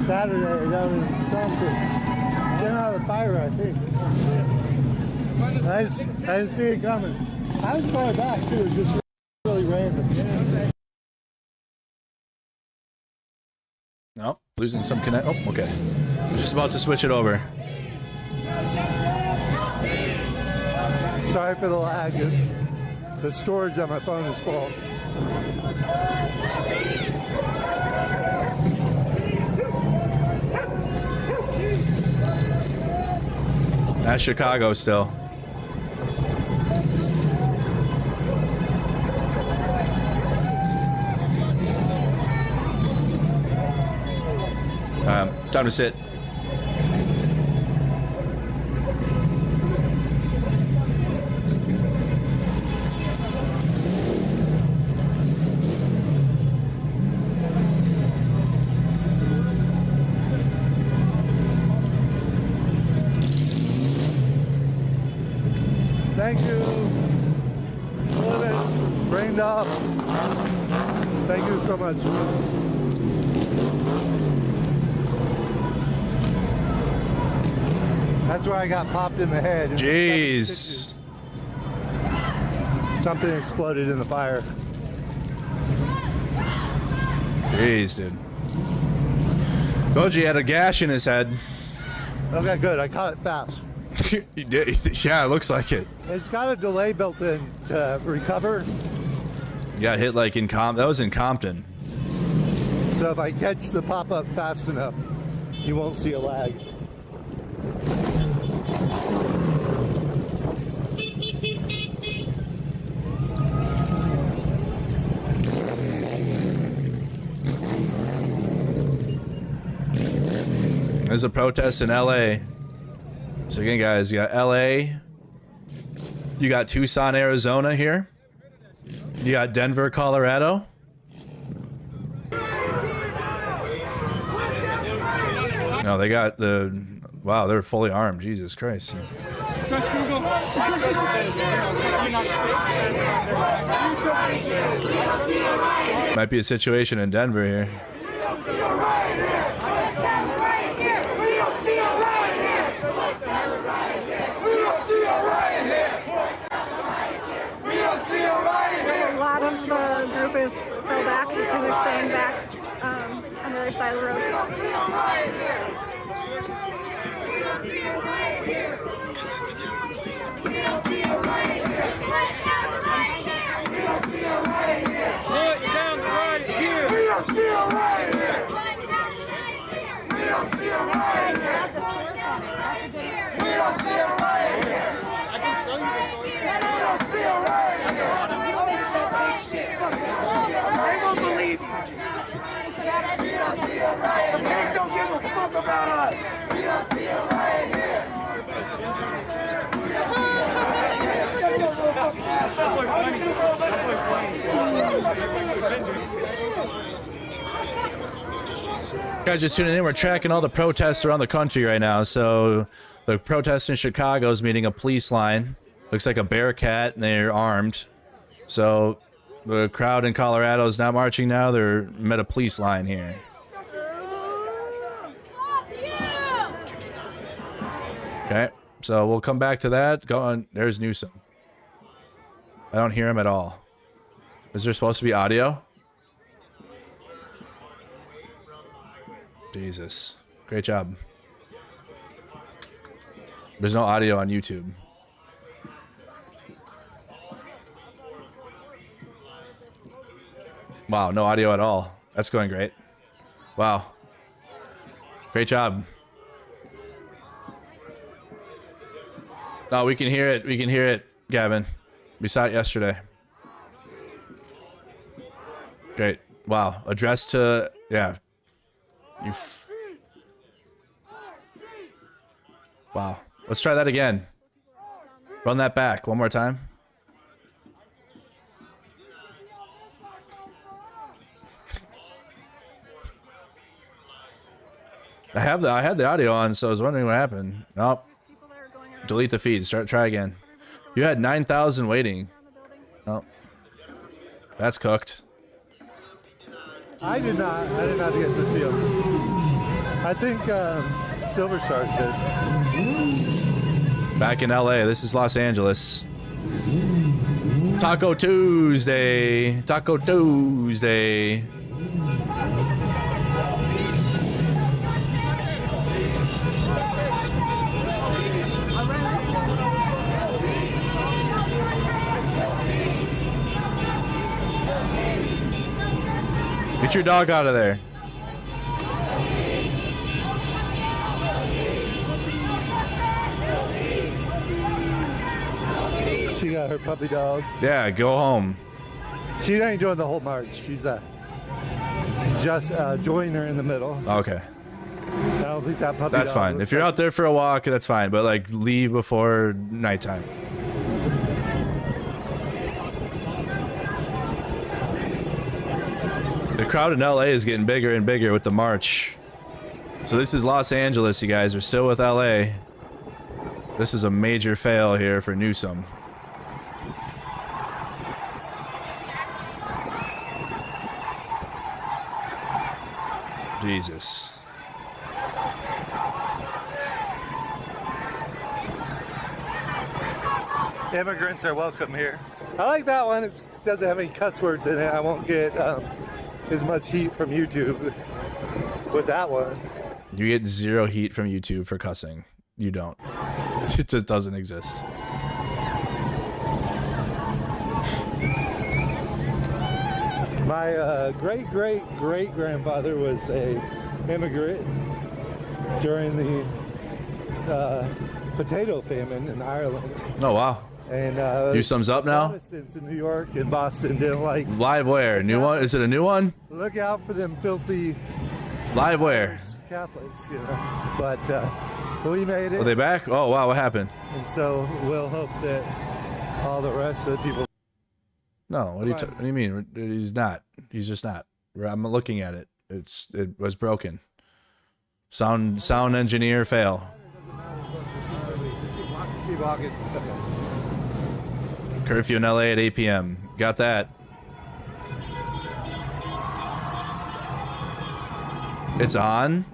Saturday down in Thompson. Came out of the fire, I think. I didn't see it coming. I was far back too, it was just really random. Nope, losing some connect. Oh, okay. I'm just about to switch it over. Sorry for the lag. The storage on my phone is full. That's Chicago still. Time to sit. Thank you. Brained up. Thank you so much. That's where I got popped in the head. Jeez. Something exploded in the fire. Jeez, dude. Goji had a gash in his head. Okay, good. I caught it fast. You did. Yeah, it looks like it. It's got a delay built in to recover. You got hit like in that was in Compton. So if I catch the pop-up fast enough, you won't see a lag. There's a protest in LA. So again, guys, you got LA, you got Tucson, Arizona here, you got Denver, Colorado. No, they got the, wow, they're fully armed, Jesus Christ. Might be a situation in Denver here. A lot of the group is fell back and they're staying back on the other side of the road. They won't believe you. The pigs don't give a fuck about us. We don't see a riot here. Shut your little fucking ass up. Guys, just tuning in. We're tracking all the protests around the country right now. So the protest in Chicago is meeting a police line. Looks like a bearcat, and they're armed. So the crowd in Colorado is not marching now. They're met a police line here. Okay, so we'll come back to that. Go on. There's Newsom. I don't hear him at all. Is there supposed to be audio? Jesus. Great job. There's no audio on YouTube. Wow, no audio at all. That's going great. Wow. Great job. No, we can hear it. We can hear it, Gavin. We saw it yesterday. Great. Wow. Address to... Yeah. Wow. Let's try that again. Run that back one more time. I had the audio on, so I was wondering what happened. Nope. Delete the feed. Try again. You had 9,000 waiting. Nope. That's cooked. I did not get to see him. I think Silver Stars did. Back in LA, this is Los Angeles. Taco Tuesday. Taco Tuesday. Get your dog out of there. She got her puppy dog. Yeah, go home. She ain't doing the whole march. She's just join her in the middle. Okay. I don't think that puppy That's dog fine. If you're out there for a walk, that's fine. But like, leave before nighttime. The crowd in LA is getting bigger and bigger with the march. So this is Los Angeles, you guys. We're still with LA. This is a major fail here for Newsom. Jesus. Immigrants are welcome here. I like that one. It doesn't have any cuss words in it. I won't get as much heat from YouTube with that one. You get zero heat from YouTube for cussing. You don't. It just doesn't exist. My great-great-great-grandfather was a immigrant during the potato famine in Ireland. Oh, wow. And Newsom's up now? Protestants in New York and Boston didn't like... Live where? New one? Is it a new one? Look out for them filthy... Live where? Catholics, you know. But we made it. Are they back? Oh, wow. What happened? And so we'll hope that all the rest of the people... No, what do you mean? He's not. He's just not. I'm looking at it. It was broken. Sound engineer fail. Keep walking. Curfew in LA at 8 p.m. Got that. It's on.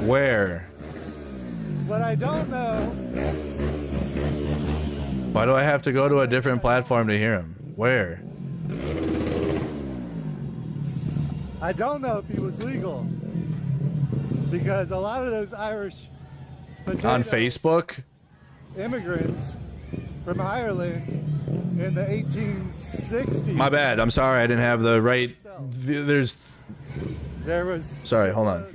Where? What I don't know. Why do I have to go to a different platform to hear him? Where? I don't know if he was legal. Because a lot of those Irish on Facebook immigrants from Ireland in the 1860s. My bad. I'm sorry. I didn't have the right. There was. Sorry. Hold on.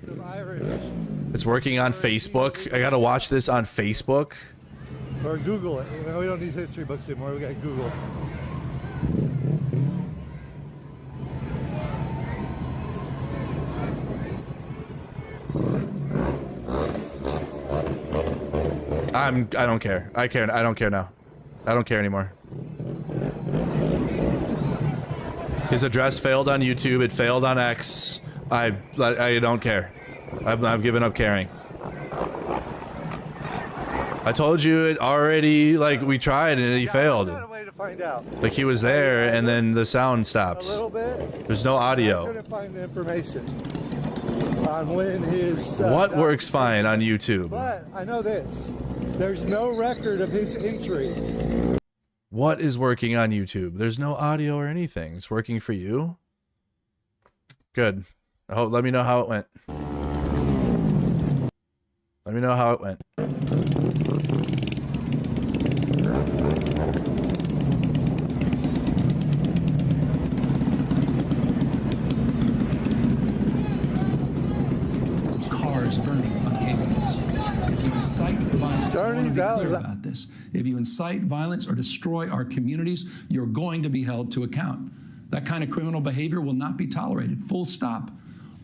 It's working on Facebook. I gotta watch this on Facebook. Or Google it. You know, we don't need history books anymore. We got Google. I don't care. I don't care now. I don't care anymore. His address failed on YouTube. It failed on X. I don't care. I've given up caring. I told you it already, like, we tried and he failed. I way to find out. Like, he was there and then the sound stops. A little bit. There's no audio. I couldn't find the information on when his... what works fine on YouTube? But I know this. There's no record of his entry. What is working on YouTube? There's no audio or anything. It's working for you? Good. Oh, let me know how it went. Let me know how it went. Cars burning on cable news. If you incite violence, I want to be clear about this. If you incite violence or destroy our communities, you're going to be held to account. That kind of criminal behavior will not be tolerated. Full stop.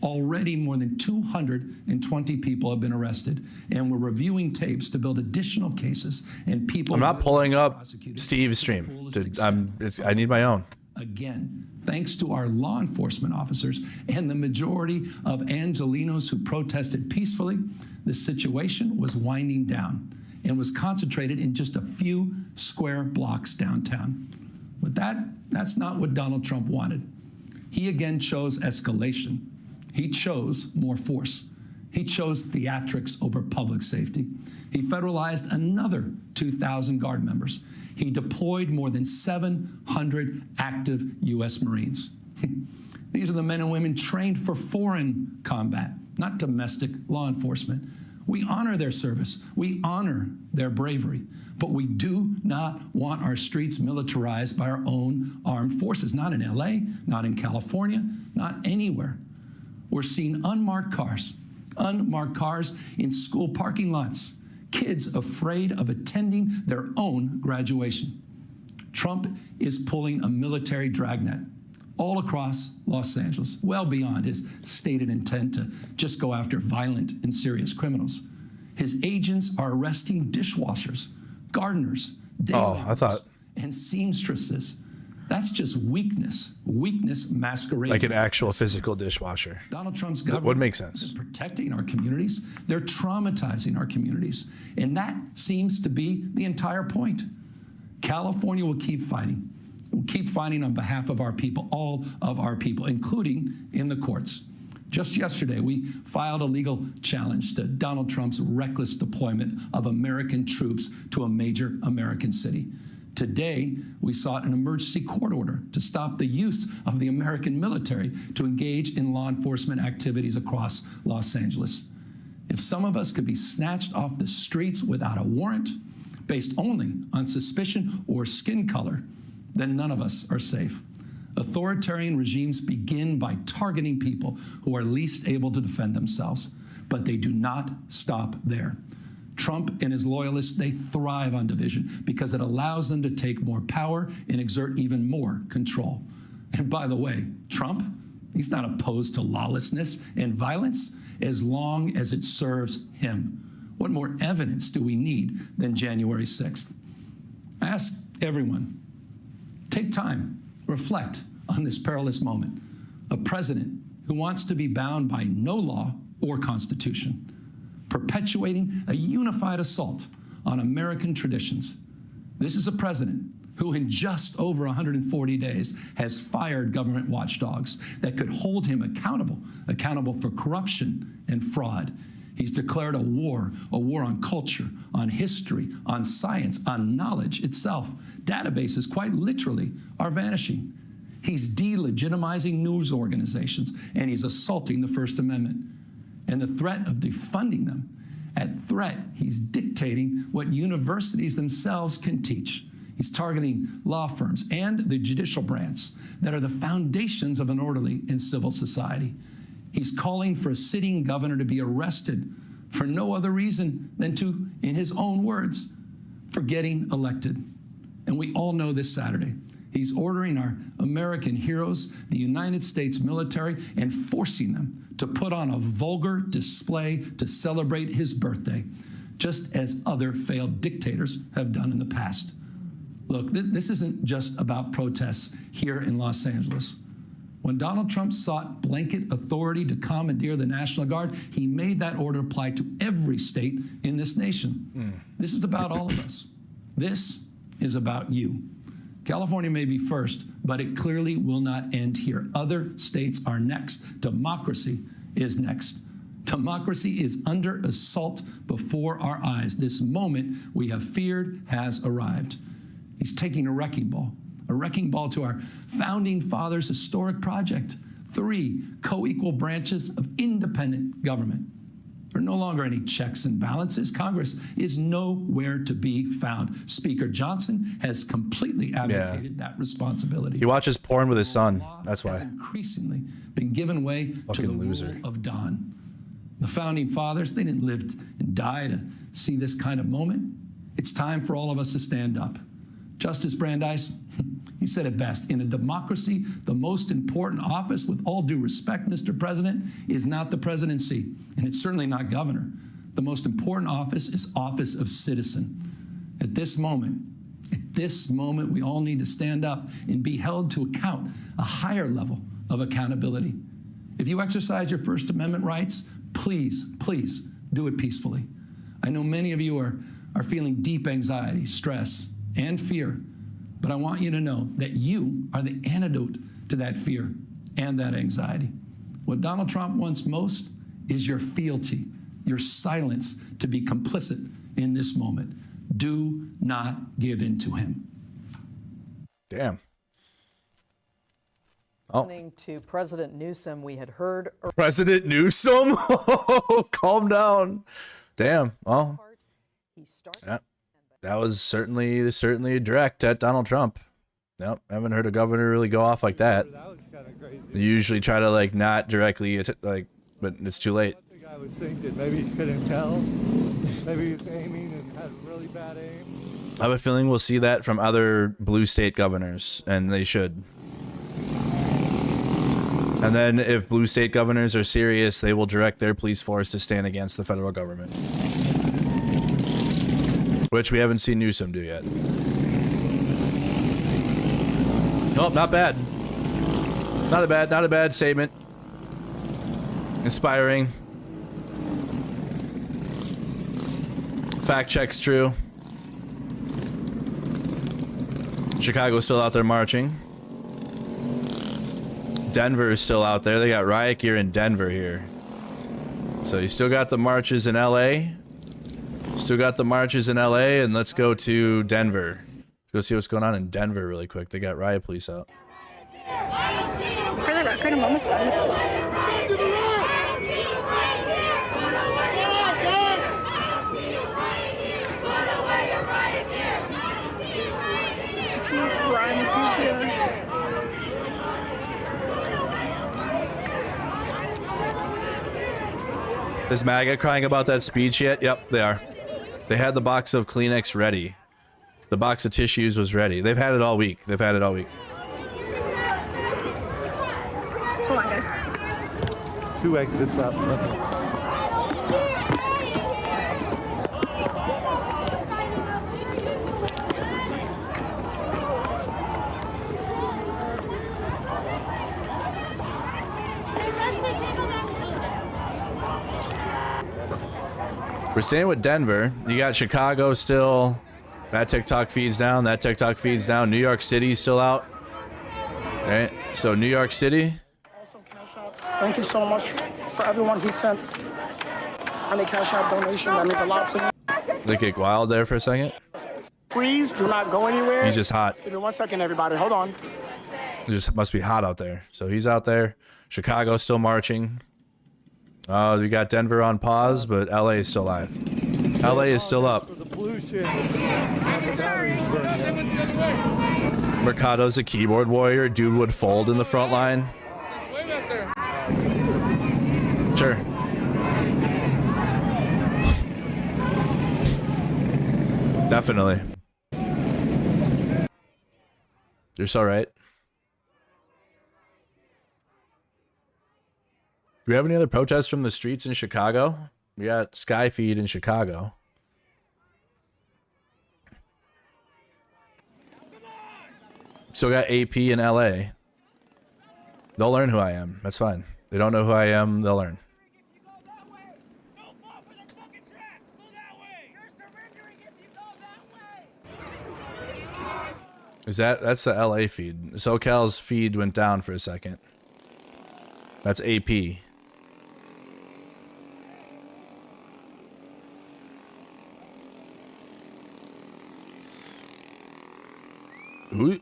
Already more than 220 people have been arrested, and we're reviewing tapes to build additional cases and people. I'm not pulling up Steve's stream. I need my own. again, thanks to our law enforcement officers and the majority of Angelenos who protested peacefully, the situation was winding down and was concentrated in just a few square blocks downtown. But that's not what Donald Trump wanted. He again chose escalation. He chose more force. He chose theatrics over public safety. He federalized another 2,000 Guard members. He deployed more than 700 active U.S. Marines. These are the men and women trained for foreign combat, not domestic law enforcement. We honor their service. We honor their bravery. But we do not want our streets militarized by our own armed forces, not in LA, not in California, not anywhere. We're seeing unmarked cars in school parking lots, kids afraid of attending their own graduation. Trump is pulling a military dragnet all across Los Angeles, well beyond his stated intent to just go after violent and serious criminals. His agents are arresting dishwashers, gardeners, day laborers, and seamstresses. That's just weakness masquerading. Like an actual physical dishwasher. Donald Trump's government would make sense. isn't protecting our communities. They're traumatizing our communities. And that seems to be the entire point. California will keep fighting. We'll keep fighting on behalf of our people, all of our people, including in the courts. Just yesterday, we filed a legal challenge to Donald Trump's reckless deployment of American troops to a major American city. Today, we sought an emergency court order to stop the use of the American military to engage in law enforcement activities across Los Angeles. If some of us could be snatched off the streets without a warrant, based only on suspicion or skin color, then none of us are safe. Authoritarian regimes begin by targeting people who are least able to defend themselves, but they do not stop there. Trump and his loyalists, they thrive on division because it allows them to take more power and exert even more control. And by the way, Trump, he's not opposed to lawlessness and violence as long as it serves him. What more evidence do we need than January 6th? I ask everyone, take time, reflect on this perilous moment. A president who wants to be bound by no law or constitution, perpetuating a unified assault on American traditions. This is a president who in just over 140 days has fired government watchdogs that could hold him accountable for corruption and fraud. He's declared a war on culture, on history, on science, on knowledge itself. Databases, quite literally, are vanishing. He's delegitimizing news organizations, and he's assaulting the First Amendment. And the threat of defunding them, at threat, he's dictating what universities themselves can teach. He's targeting law firms and the judicial branch that are the foundations of an orderly and civil society. He's calling for a sitting governor to be arrested for no other reason than to, in his own words, for getting elected. And we all know this Saturday, he's ordering our American heroes, the United States military, and forcing them to put on a vulgar display to celebrate his birthday, just as other failed dictators have done in the past. Look, this isn't just about protests here in Los Angeles. When Donald Trump sought blanket authority to commandeer the National Guard, he made that order apply to every state in this nation. This is about all of us. This is about you. California may be first, but it clearly will not end here. Other states are next. Democracy is next. Democracy is under assault before our eyes. This moment we have feared has arrived. He's taking a wrecking ball to our founding fathers' historic project. 3 co-equal branches of independent government. There are no longer any checks and balances. Congress is nowhere to be found. Speaker Johnson has completely abdicated that responsibility. He watches porn with his son. That's why. Has increasingly been given way to the rule of Don. The founding fathers, they didn't live and die to see this kind of moment. It's time for all of us to stand up. Justice Brandeis, he said it best. In a democracy, the most important office, with all due respect, Mr. President, is not the presidency, and it's certainly not governor. The most important office is office of citizen. At this moment, At this moment, we all need to stand up and be held to account, a higher level of accountability. If you exercise your First Amendment rights, please, please do it peacefully. I know many of you are feeling deep anxiety, stress, and fear, but I want you to know that you are the antidote to that fear and that anxiety. What Donald Trump wants most is your fealty, your silence to be complicit in this moment. Do not give in to him. Damn. Oh. To President Newsom, we had heard President Newsom? Calm down. Damn. Well, that was certainly a direct at Donald Trump. Nope, haven't heard a governor really go off like that. That was kind of crazy. They usually try to like not directly like, but it's too late. I think I was thinking maybe he couldn't tell. Maybe he was aiming and had really bad aim. I have a feeling we'll see that from other blue state governors, and they should. And then if blue state governors are serious, they will direct their police force to stand against the federal government. Which we haven't seen Newsom do yet. Nope, not bad. Not a bad statement. Inspiring. Fact check's true. Chicago's still out there marching. Denver is still out there. They got riot gear in Denver here. So you still got the marches in LA. Still got the marches in LA, and let's go to Denver. Let's go see what's going on in Denver really quick. They got riot police out. For the record, I'm almost done with this. Grimes, who's there? Is MAGA crying about that speech yet? Yep, they are. They had the box of Kleenex ready. The box of tissues was ready. They've had it all week. They've had it all week. Hold on, guys. 2 exits up. We're staying with Denver. You got Chicago still. That TikTok feed's down. That TikTok feed's down. New York City's still out. All right. So New York City. Thank you so much for everyone who sent any Cash App donation. That means a lot to me. They get wild there for a second. Freeze. Do not go anywhere. He's just hot. Give me 1 second, everybody. Hold on. It just must be hot out there. So he's out there. Chicago's still marching. We got Denver on pause, but LA is still live. LA is still up. Mercado's a keyboard warrior. Dude would fold in the front line. Sure. Definitely. You're so right. Do we have any other protests from the streets in Chicago? We got Skyfeed in Chicago. Still got AP in LA. They'll learn who I am. That's fine. They don't know who I am. They'll learn. That's the LA feed. SoCal's feed went down for a second. That's AP.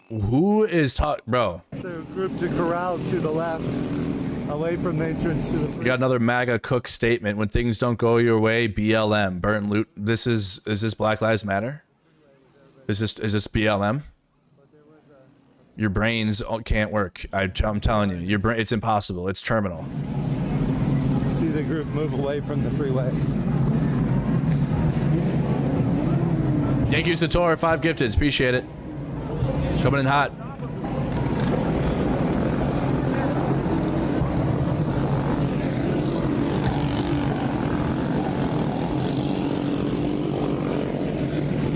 Who is talk, bro? The group to corral to the left, away from the entrance to the. You got another MAGA Cook statement. When things don't go your way, BLM, burn, loot. Is this Black Lives Matter? Is this BLM? Your brains can't work. I'm telling you, your brain. It's impossible. It's terminal. See the group move away from the freeway. Thank you, Sator. 5 gifted. Appreciate it. Coming in hot.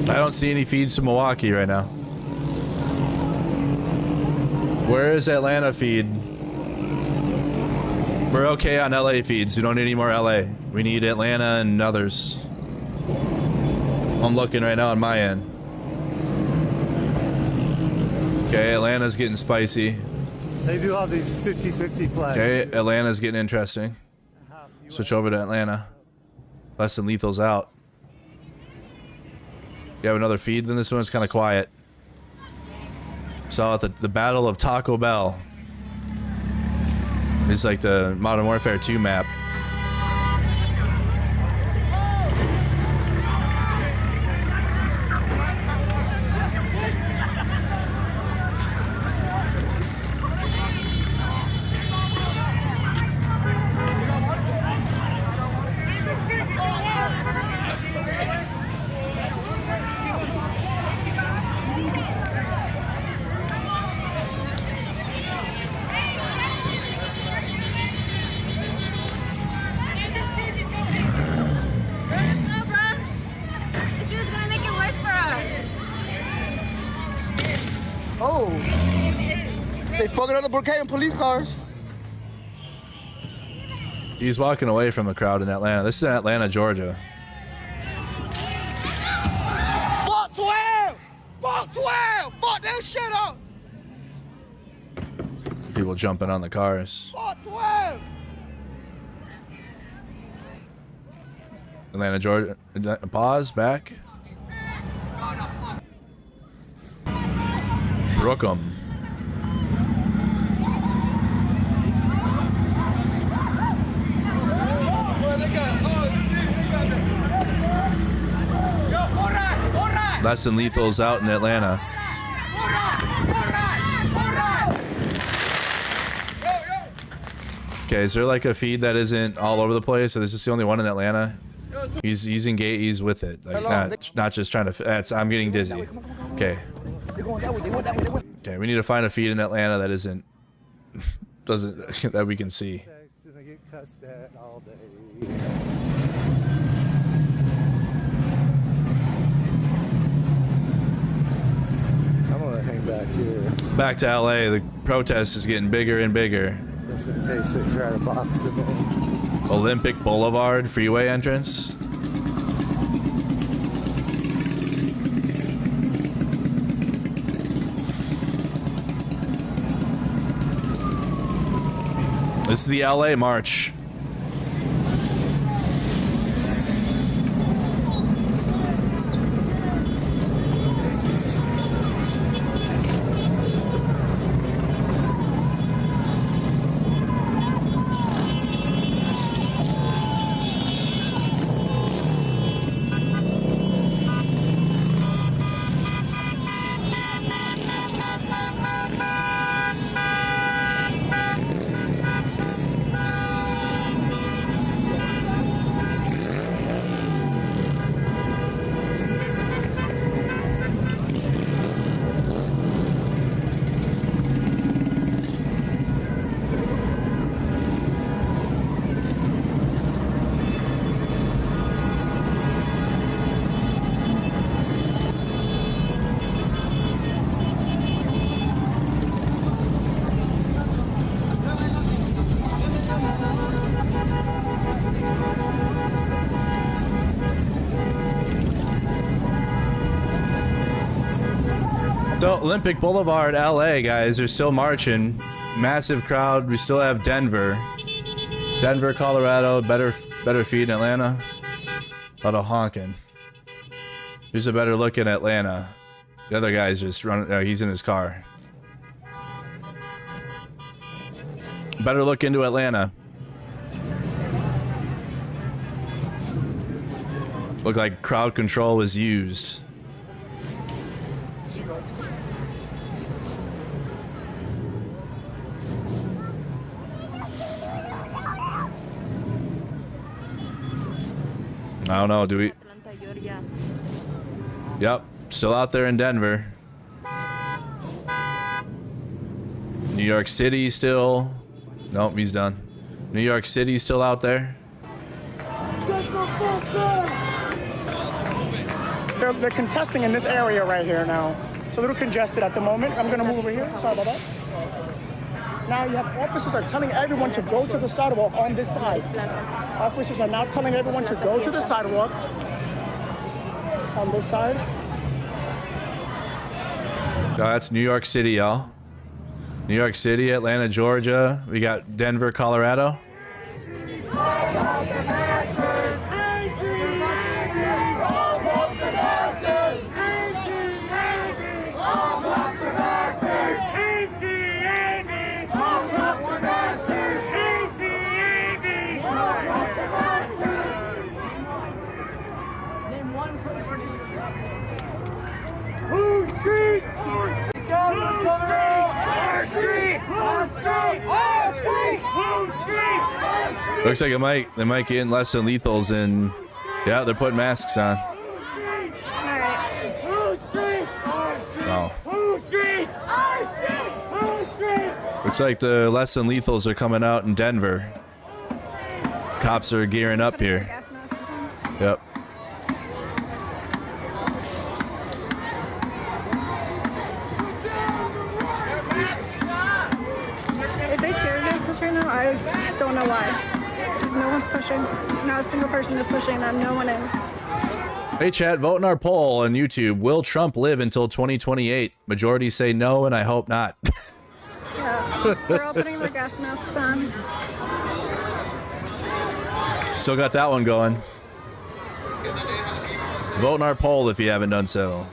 I don't don't see any feeds to Milwaukee right now. Where is Atlanta feed? We're okay on LA feeds. We don't need any more LA. We need Atlanta and others. I'm looking right now on my end. Okay, Atlanta's getting spicy. They do have these 50-50 flags. Okay, Atlanta's getting interesting. Switch over to Atlanta. Less than lethal's out. You have another feed, then this one's kind of quiet. Saw at the Battle of Taco Bell. It's like the Modern Warfare 2 map. They fucking up the Brookhaven police cars. He's walking away from the crowd in Atlanta. This is in Atlanta, Georgia. Fuck 12! Fuck 12! Fuck that shit up! People jumping on the cars. Fuck 12! Atlanta, Georgia. Pause, back. Brookham. Less than lethal's out in Atlanta. Okay, is there like a feed that isn't all over the place? So this is the only one in Atlanta? He's engaged. He's with it. Like not just trying to. I'm getting dizzy. Okay. Okay, we need to find a feed in Atlanta that isn't that we can see. I'm gonna hang back here. Back to LA, the protest is getting bigger and bigger. Just in case they try to box it in. Olympic Boulevard freeway entrance. This is the LA March. So Olympic Boulevard, LA, guys, they're still marching. Massive crowd. We still have Denver, Colorado. Better feed in Atlanta. A lot of honking. Here's a better look in Atlanta. The other guy's just running. He's in his car. Better look into Atlanta. Looked like crowd control was used. I don't know, do we? Yep, still out there in Denver. New York City still. Nope, he's done. New York City still out there. they're contesting in this area right here now. It's a little congested at the moment. I'm gonna move over here. Sorry about that. Now you have officers are telling everyone to go to the sidewalk on this side. Officers are now telling everyone to go to the sidewalk on this side. Oh, that's New York City, y'all. New York City, Atlanta, Georgia. We got Denver, Colorado. Looks like they might get in less than lethals, and yeah, they're putting masks on. Oh. Looks like the less than lethals are coming out in Denver. Cops are gearing up here. Yep. If they tear gas us right now, I just don't know why. Because no one's pushing. Not a single person is pushing them. No one is. Hey chat, vote in our poll on YouTube. Will Trump live until 2028? Majority say no, and I hope not. Yeah, they're all putting their gas masks on. Still got that one going. Vote in our poll if you haven't done so.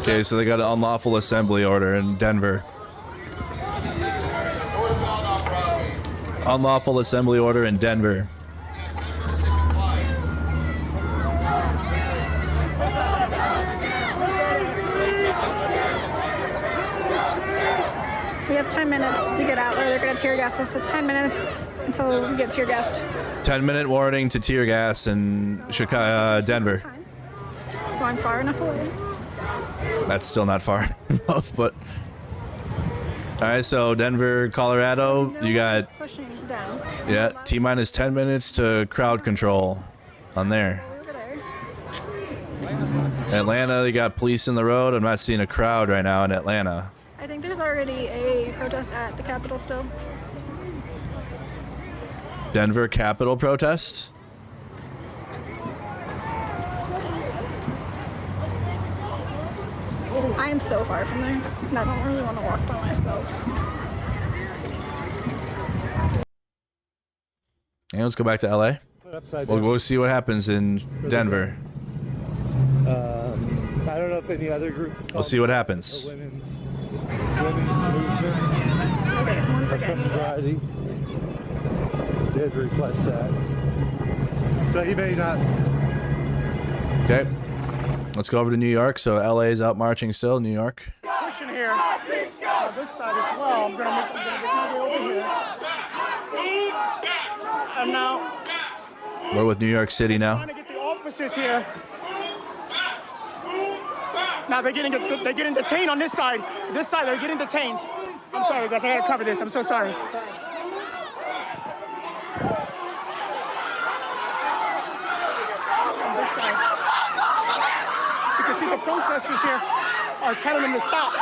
Okay, so they got an unlawful assembly order in Denver. Unlawful assembly order in Denver. We have 10 minutes to get out, or they're going to tear gas us. So 10 minutes until we get tear gassed. 10-minute warning to tear gas in Chicago, Denver. So I'm far enough away. That's still not far enough, but all right. So Denver, Colorado, you got pushing down. Yeah, T-minus 10 minutes to crowd control on there. Atlanta, they got police in the road. I'm not seeing a crowd right now in Atlanta. I think there's already a protest at the Capitol still. Denver Capitol protest. I am so far from there, and I don't really want to walk by myself. And let's go back to LA. We'll see what happens in Denver. I don't know if any other groups. We'll see what happens. Women's movement of some variety did request that. So he may not. Okay. Let's go over to New York. So LA is out marching still. New York. Pushing here. This side as well. I'm gonna make my way over here. And now we're with New York City now. Trying to get the officers here. Now they're getting detained on this side. This side they're getting detained. I'm sorry guys, I gotta cover this. I'm so sorry. On this side. You can see the protesters here are telling them to stop.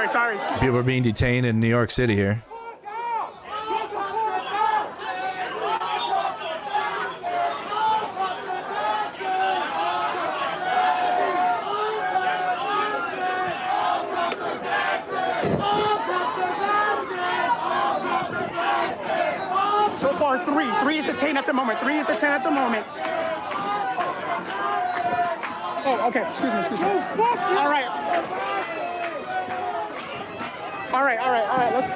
Sorry. People are being detained in New York City here. So far, three is detained at the moment. Oh, okay. Excuse me. All right.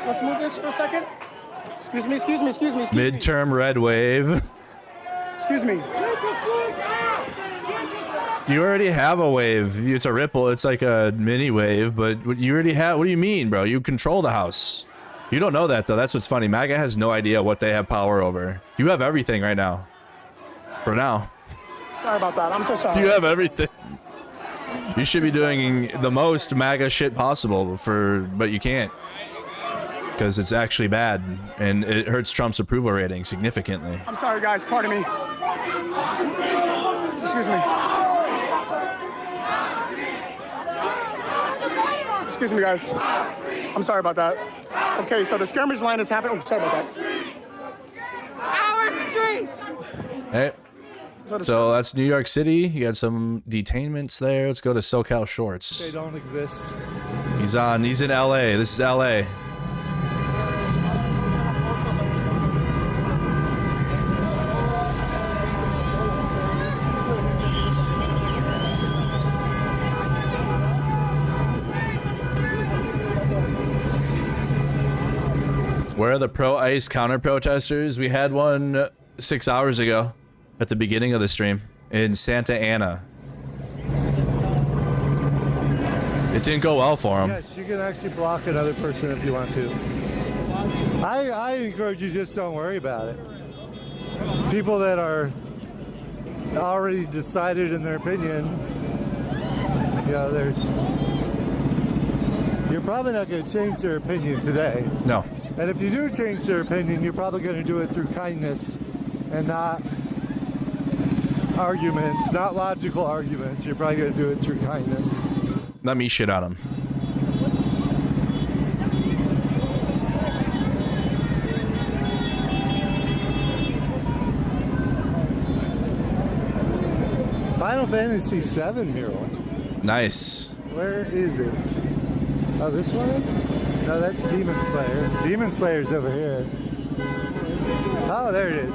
Let's move this for a second. Excuse me. Midterm red wave. Excuse me. You already have a wave. It's a ripple. It's like a mini wave, but you already have. What do you mean, bro? You control the House. You don't know that, though. That's what's funny. MAGA has no idea what they have power over. You have everything right now. For now. Sorry about that. I'm so sorry. You have everything. You should be doing the most MAGA shit possible but you can't. Because it's actually bad, and it hurts Trump's approval rating significantly. I'm sorry, guys. Pardon me. Excuse me. Excuse me, guys. I'm sorry about that. Okay, so the skirmish line is happening. Oh, sorry about that. Our streets! Hey. So that's New York City. You got some detainments there. Let's go to SoCal Shorts. They don't exist. He's in LA. This is LA. Where are the pro-ICE counter-protesters? We had one 6 hours ago at the beginning of the stream in Santa Ana. It didn't go well for them. Yes, you can actually block another person if you want to. I encourage you, just don't worry about it. People that are already decided in their opinion, you know, you're probably not going to change their opinion today. No. And if you do change their opinion, you're probably going to do it through kindness and not arguments, not logical arguments. You're probably going to do it through kindness. Let me shit on him. Final Fantasy VII mural. Nice. Where is it? Oh, this one? No, that's Demon Slayer. Demon Slayer's over here. Oh, there it is.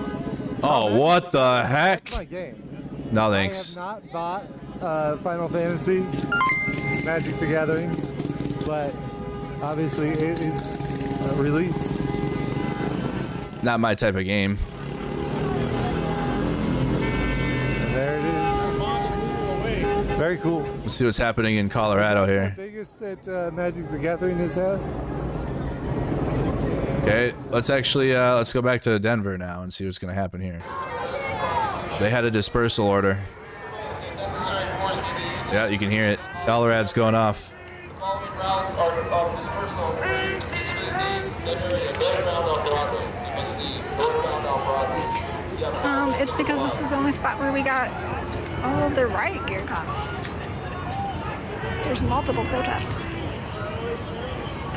Oh, what the heck? That's my game. No, thanks. I have not bought Final Fantasy Magic the Gathering, but obviously it is released. Not my type of game. And there it is. Very cool. Let's see what's happening in Colorado here. The biggest that Magic the Gathering has had. Okay, let's actually let's go back to Denver now and see what's going to happen here. They had a dispersal order. Yeah, you can hear it. Elrad's going off. It's because this is the only spot where we got all of the riot gear cops. There's multiple protests.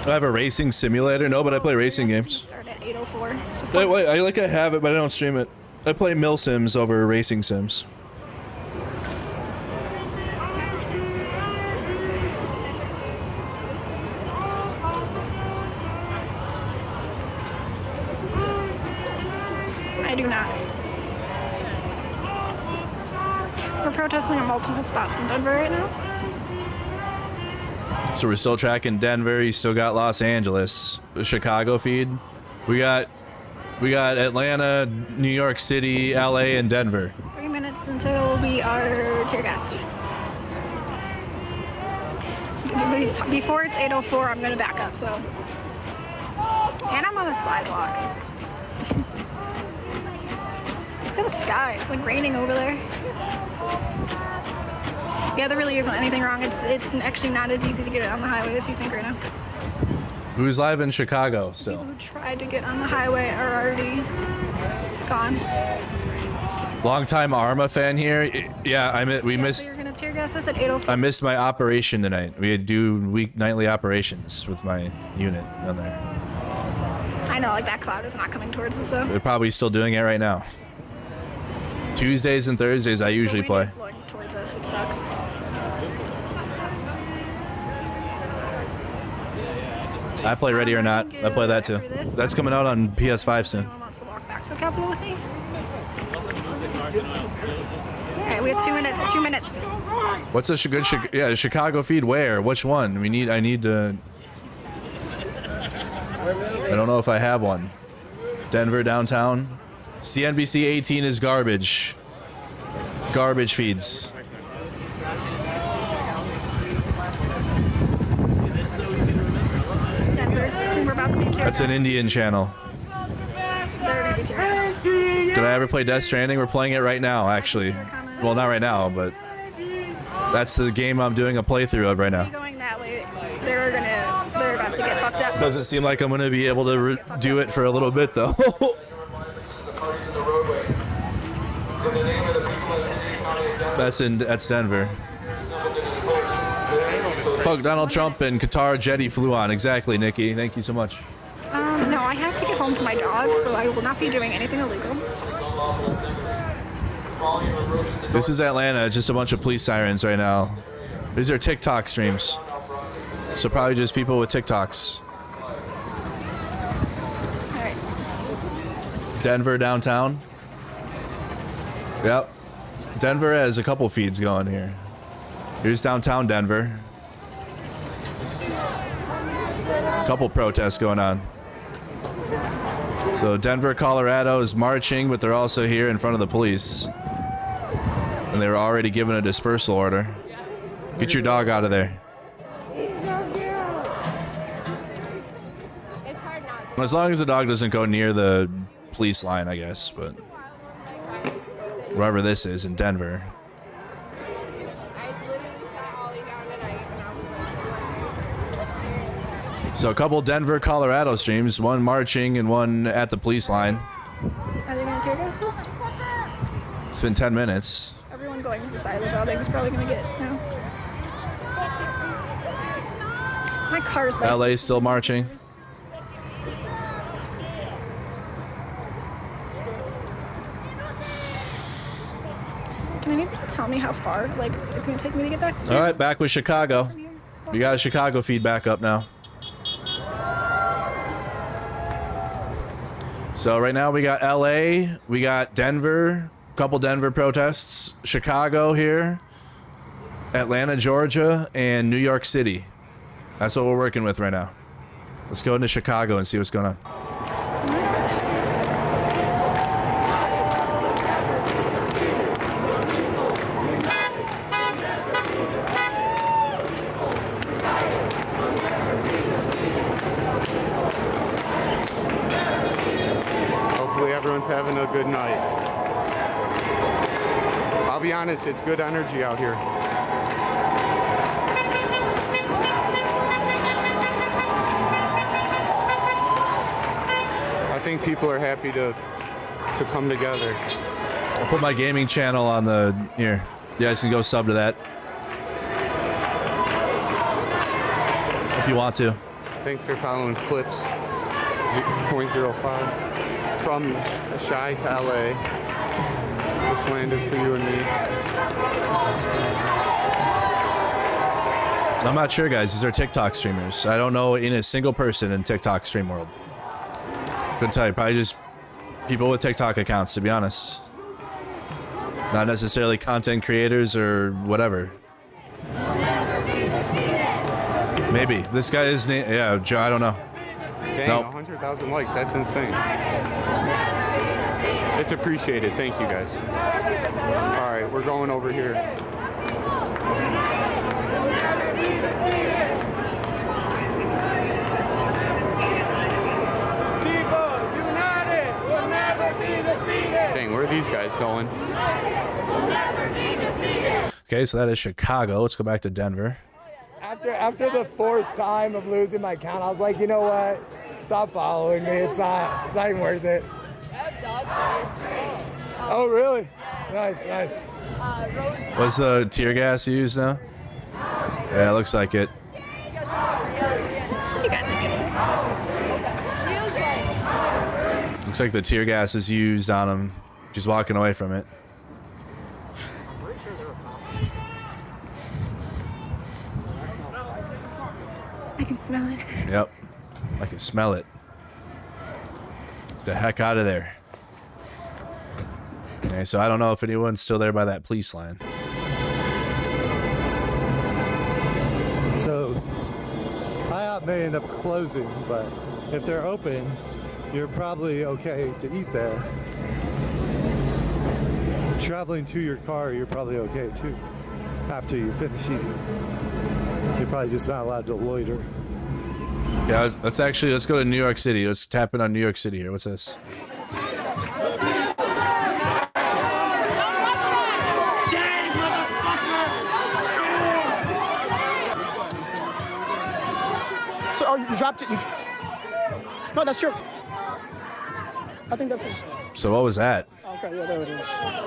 I have a racing simulator. No, but I play racing games. Start at 8:04. So Wait, I have it, but I don't stream it. I play Mill Sims over racing sims. I do not. We're protesting at multiple spots in Denver right now. So we're still tracking Denver. You still got Los Angeles, the Chicago feed. We got Atlanta, New York City, LA, and Denver. 3 minutes until we are tear gassed. Before it's 8:04, I'm gonna back up. So, and I'm on a sidewalk. Look at the sky. It's like raining over there. Yeah, there really isn't anything wrong. It's actually not as easy to get on the highway as you think right now. Who's live in Chicago still? People who tried to get on the highway are already gone. Long-time Arma fan here. Yeah, we missed. So you're gonna tear gas us at 8:04. I missed my operation tonight. We had do nightly operations with my unit down there. I know, like that cloud is not coming towards us though. They're probably still doing it right now. Tuesdays and Thursdays I usually play. Blowing towards us, it sucks. I play Ready or Not. I play that too. That's coming out on PS5 soon. Anyone wants to walk back to the Capitol with me? Okay, we have 2 minutes. 2 minutes. What's a good Chicago feed? Where? Which one? I need to. I don't know if I have one. Denver downtown. CNBC 18 is garbage. Garbage feeds. We're about to be tear That's an gassed. Indian channel. They're gonna be tear gassed. Did I ever play Death Stranding? We're playing it right now, actually. Well, not right now, but that's the game I'm doing a playthrough of right now. Going that way, they're about to get fucked up. Doesn't seem like I'm gonna be able to do it for a little bit though. That's Denver. Fuck Donald Trump and Qatar jetty flew on. Exactly, Nikki. Thank you so much. No, I have to get home to my dog, so I will not be doing anything illegal. This is Atlanta. Just a bunch of police sirens right now. These are TikTok streams. So probably just people with TikToks. Alright. Denver downtown. Yep. Denver has a couple feeds going here. Here's downtown Denver. Couple protests going on. So Denver, Colorado is marching, but they're also here in front of the police. And they were already given a dispersal order. Get your dog out of there. As long as the dog doesn't go near the police line, I guess, but wherever this is in Denver. So a couple Denver, Colorado streams, one marching and one at the police line. Are they gonna tear gas us? It's been 10 minutes. Everyone going to the side of the building is probably gonna get, you know. My car's by LA still marching. Can anybody tell me how far, like, it's gonna take me to get back to All right, back with Chicago. We got a Chicago feed back up now. So right now we got LA, we got Denver, a couple Denver protests, Chicago here, Atlanta, Georgia, and New York City. That's what we're working with right now. Let's go into Chicago and see what's going on. Hopefully everyone's having a good night. I'll be honest, it's good energy out here. I think people are happy to come together. I'll put my gaming channel on the here. You guys can go sub to that if you want to. Thanks for following Clips 0.05 from Shy to LA. This land is for you and me. I'm not sure, guys. These are TikTok streamers. I don't know in a single person in TikTok stream world. Couldn't tell you. Probably just people with TikTok accounts, to be honest. Not necessarily content creators or whatever. Maybe. This guy is name. Yeah, Joe. I don't know. Dang, Nope. 100,000 likes. That's insane. It's appreciated. Thank you, guys. All right, we're going over here. Dang, where are these guys going? Okay, so that is Chicago. Let's go back to Denver. After the fourth time of losing my account, I was like, you know what? Stop following me. It's not even worth it. Oh, really? Nice, nice. What's the tear gas you use now? Yeah, it looks like it. Looks like the tear gas is used on him. She's walking away from it. I can smell it. Yep. I can smell it. The heck out of there. Okay, so I don't know if anyone's still there by that police line. So IHOP may end up closing, but if they're open, you're probably okay to eat there. Traveling to your car, you're probably okay too. After you finish eating, you're probably just not allowed to loiter. Yeah, let's go to New York City. Let's tap in on New York City here. What's this? So, oh, you dropped it. No, that's your. I think that's it. So what was that? Okay, yeah, there it is. All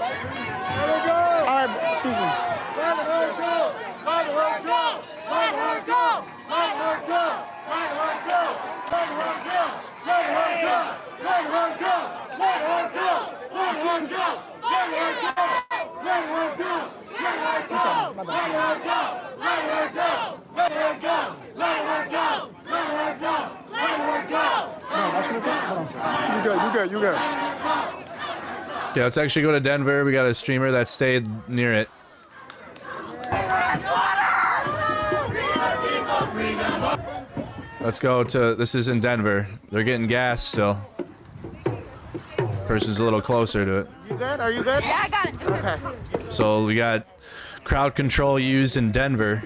right, excuse me. Let her go! Let her go! Let her go! Let her go! Let her go! Let her go! Let her go! Let her go! Let her go! Let her go! Let her go! Let her go! Let her go! Let her go! Let her go! Let her go! Let her go! Let her go! Let her go! No, I shouldn't have. You good? You good? You good? Yeah, let's actually go to Denver. We got a streamer that stayed near it. Let's go to, this is in Denver. They're getting gas still. Person's a little closer to it. You good? Are you good? Yeah, I got it. Okay. So we got crowd control used in Denver.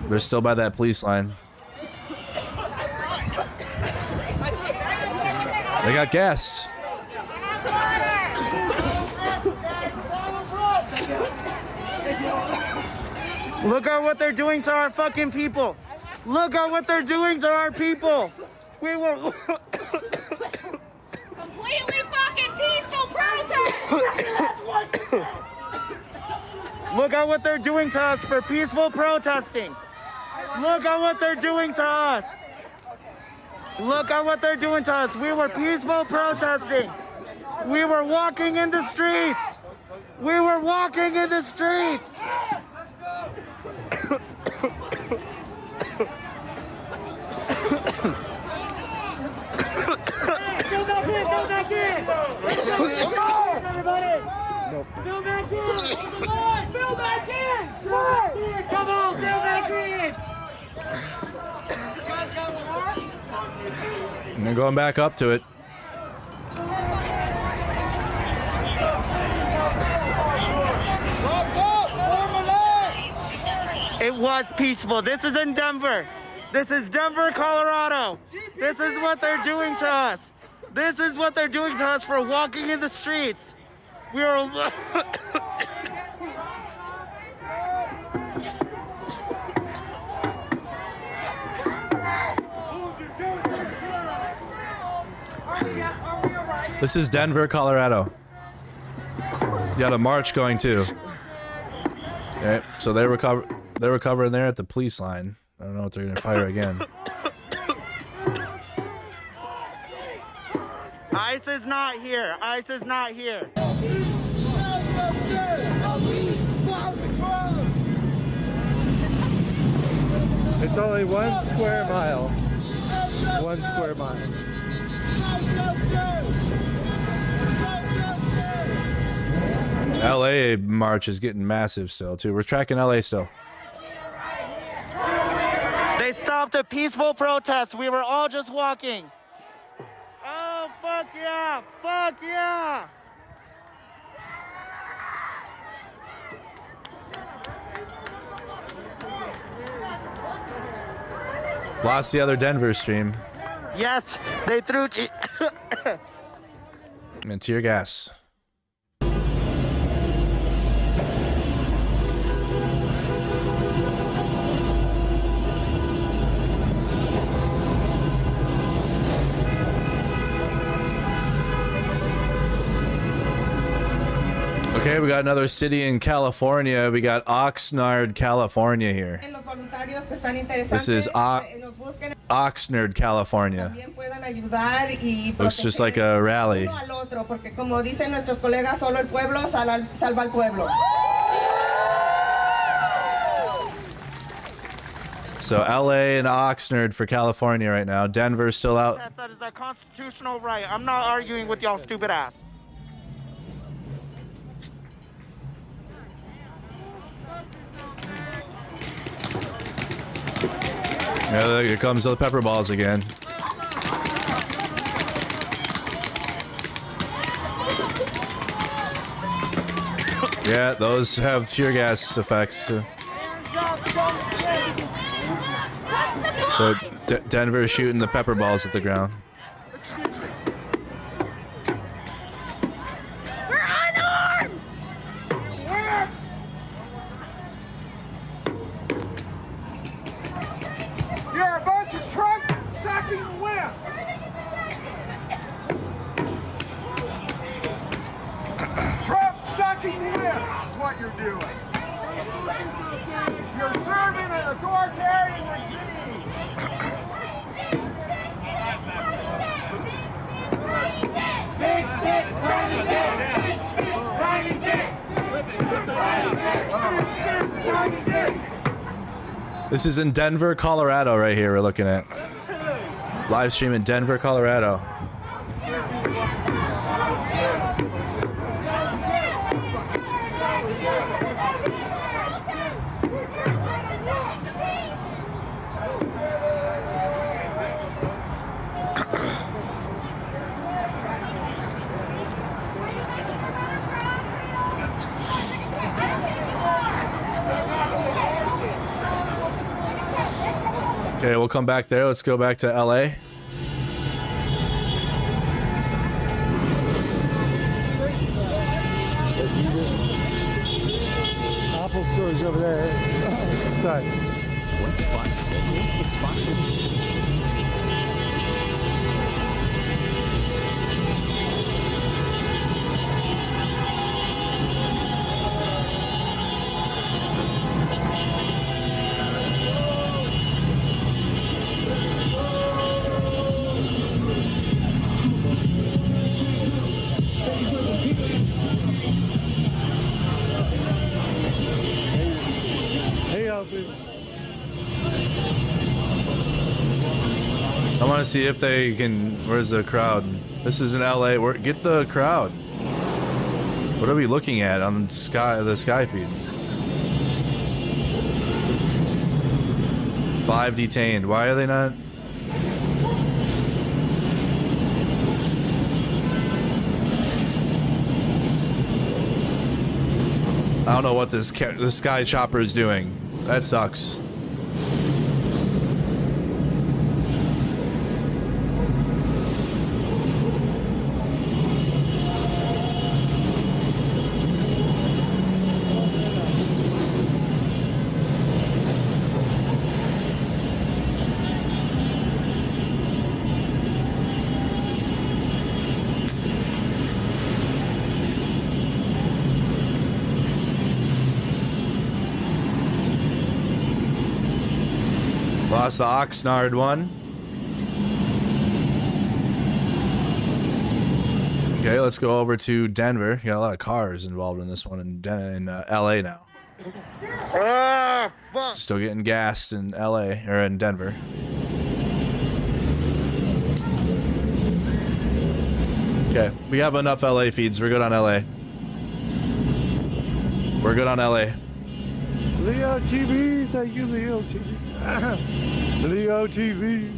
They're still by that police line. They got gassed. Look at what they're doing to our fucking people. Look at what they're doing to our people. We were Completely fucking peaceful protest. Look at what they're doing to us for peaceful protesting. Look at what they're doing to us. Look at what they're doing to us. We were peaceful protesting. We were walking in the streets. We were walking in the streets. Go back in. Go back in. Everybody. Nope. Go back in. Go back in. Come on. Go back in. And they're going back up to it. It was peaceful. This is in Denver. This is Denver, Colorado. This is what they're doing to us. This is what they're doing to us for walking in the streets. We are. This is Denver, Colorado. You got a march going too. Okay, so they're recovering there at the police line. I don't know if they're gonna fire again. ICE is not here. ICE is not here. It's only 1 square mile. 1 square mile. LA march is getting massive still too. We're tracking LA still. They stopped a peaceful protest. We were all just walking. Oh, fuck yeah! Fuck yeah! Lost the other Denver stream. Yes, they threw And tear gas. Okay, we got another city in California. We got Oxnard, California here. This is Oxnard, California. Looks just like a rally. So LA and Oxnard for California right now. Denver's still out. That is our constitutional right. I'm not arguing with y'all stupid ass. Yeah, here comes the pepper balls again. Yeah, those have tear gas effects too. So Denver is shooting the pepper balls at the ground. We're unarmed! You're a bunch of Trump-sucking wimps! Trump-sucking wimps is what you're doing. You're serving an authoritarian regime. This is in Denver, Colorado, right here. We're looking at live stream in Denver, Colorado. Okay, we'll come back there. Let's go back to LA. Apple stores over there. Sorry. What's Fox Local? It's Fox. I want to see if they can. Where's the crowd? This is in LA. Get the crowd. What are we looking at on the sky feed? 5 detained. Why are they not? I don't know what this sky chopper is doing. That sucks. Lost the Oxnard one. Okay, let's go over to Denver. You got a lot of cars involved in this one in LA now. Ah, fuck. Still getting gassed in LA or in Denver. Okay, we have enough LA feeds. We're good on LA. We're good on LA. Leo TV, thank you, Leo TV. Leo TV.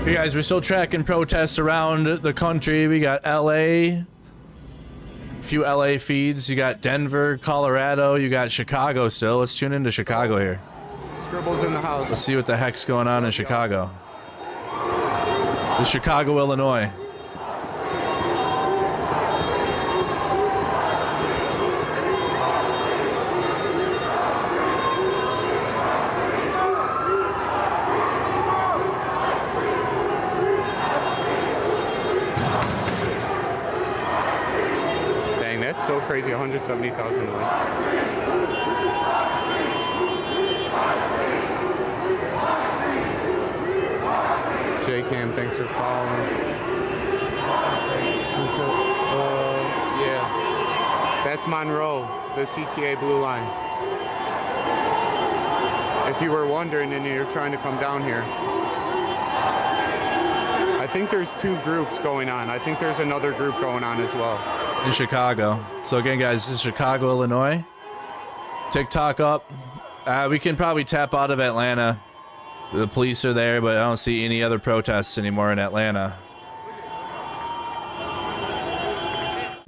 Hey guys, we're still tracking protests around the country. We got LA, few LA feeds. You got Denver, Colorado. You got Chicago still. Let's tune into Chicago here. Scribbles in the house. Let's see what the heck's going on in Chicago. It's Chicago, Illinois. Dang, that's so crazy. 170,000 likes. J-Cam, thanks for following. Yeah. That's Monroe, the CTA Blue Line. If you were wondering and you're trying to come down here. I think there's two groups going on. I think there's another group going on as well. In Chicago. So again, guys, this is Chicago, Illinois. TikTok up. We can probably tap out of Atlanta. The police are there, but I don't see any other protests anymore in Atlanta.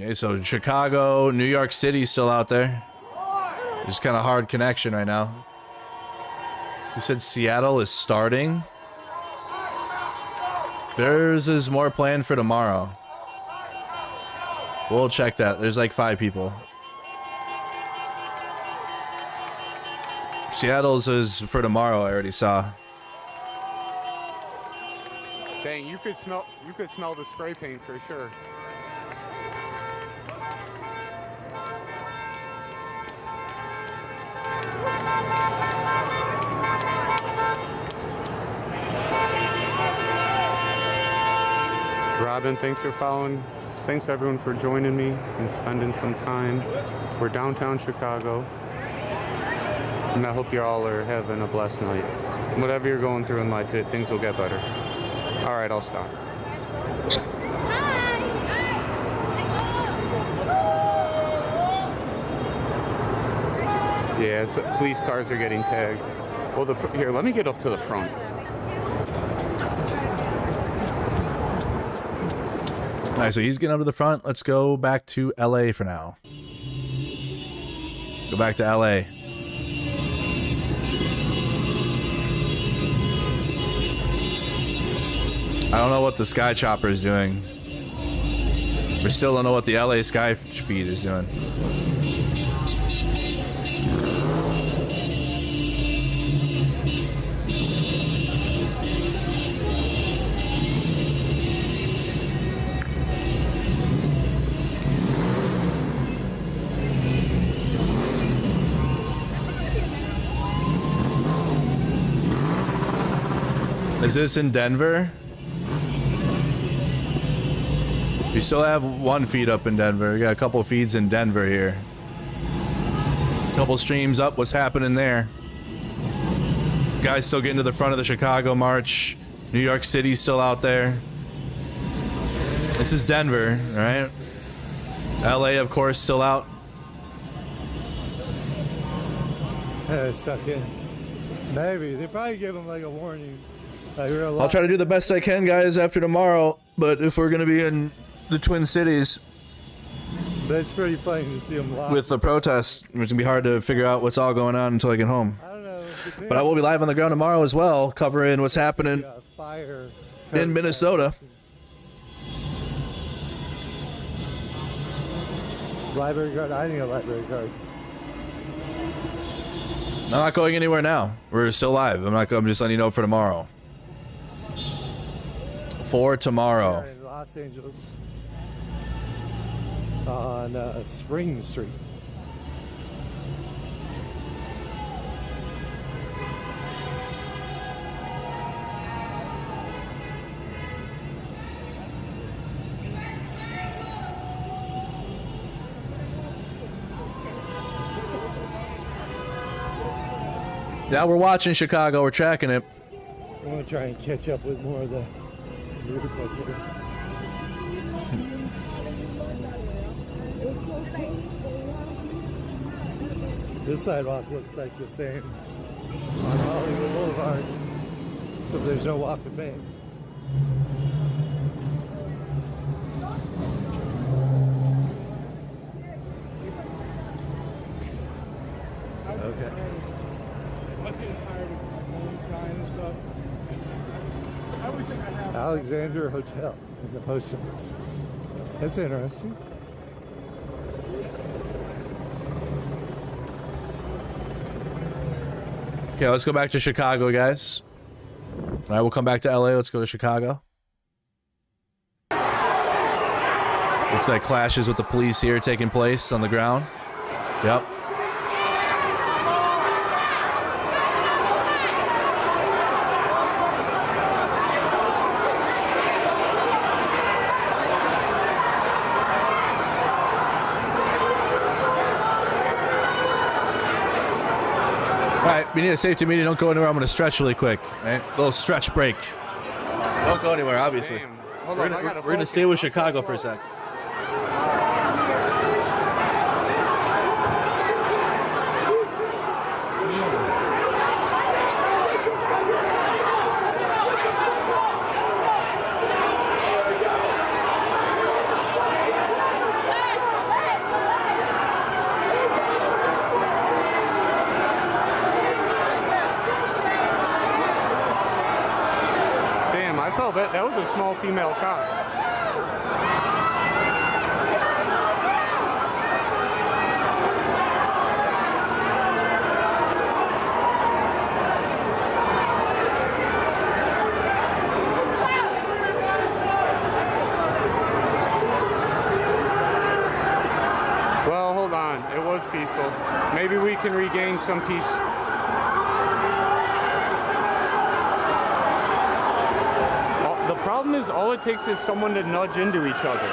Okay, so Chicago, New York City still out there. Just kind of hard connection right now. He said Seattle is starting. Theirs is more planned for tomorrow. We'll check that. There's like 5 people. Seattle's is for tomorrow, I already saw. Dang, you could smell the spray paint for sure. Robin, thanks for following. Thanks everyone for joining me and spending some time. We're downtown Chicago. And I hope you all are having a blessed night. Whatever you're going through in life, things will get better. All right, I'll stop. Yeah, police cars are getting tagged. Well, here, let me get up to the front. All right, so he's getting up to the front. Let's go back to LA for now. Go back to LA. I don't know what the Sky Chopper is doing. We still don't know what the LA Sky feed is doing. Is this in Denver? We still have 1 feed up in Denver. We got a couple feeds in Denver here. A couple streams up. What's happening there? Guys still getting to the front of the Chicago march. New York City's still out there. This is Denver, right? LA, of course, still out. Stuck in. Maybe. They probably give them like a warning. I'll try to do the best I can, guys, after tomorrow. But if we're going to be in the Twin Cities, but it's pretty funny to see them live. With the protest, it's going to be hard to figure out what's all going on until I get home. I don't know. But I will be live on the ground tomorrow as well, covering what's happening in Minnesota. Library card? I need a library card. I'm not going anywhere now. We're still live. I'm just letting you know for tomorrow. For tomorrow. In Los Angeles. On Spring Street. Yeah, we're watching Chicago. We're tracking it. I'm going to try and catch up with more of the group up here. This sidewalk looks like the same on Hollywood Boulevard, so there's no walk of fame. Alexander Hotel in the post office. That's interesting. Okay, let's go back to Chicago, guys. All right, we'll come back to LA. Let's go to Chicago. Looks like clashes with the police here taking place on the ground. Yep. We need a safety meeting. Don't go anywhere. I'm going to stretch really quick. Right? A little stretch break. Don't go anywhere, obviously. We're going to stay with Chicago for a sec. That was a small female cop. Well, hold on. It was peaceful. Maybe we can regain some peace. The problem is all it takes is someone to nudge into each other.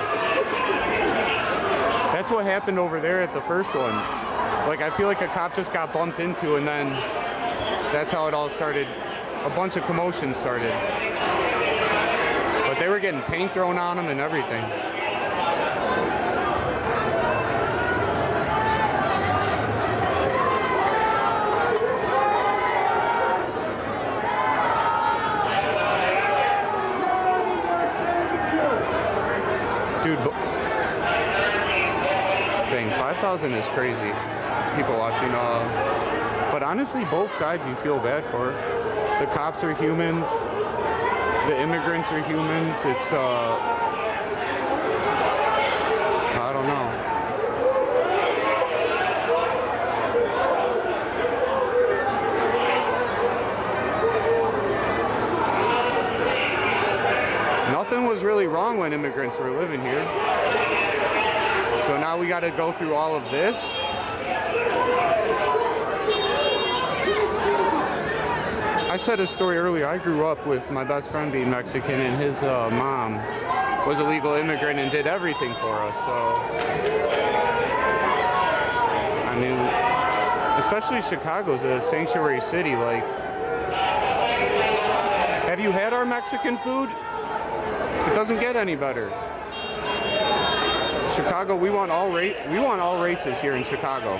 That's what happened over there at the first one. Like, I feel like a cop just got bumped into, and then that's how it all started. A bunch of commotion started. But they were getting paint thrown on them and everything. Dude, dang, 5,000 is crazy. People watching. But honestly, both sides you feel bad for. The cops are humans. The immigrants are humans. It's, I don't know. Nothing was really wrong when immigrants were living here. So now we got to go through all of this. I said a story earlier. I grew up with my best friend being Mexican, and his mom was a legal immigrant and did everything for us. So, I mean, especially Chicago's a sanctuary city. Like, have you had our Mexican food? It doesn't get any better. Chicago, we want all races here in Chicago.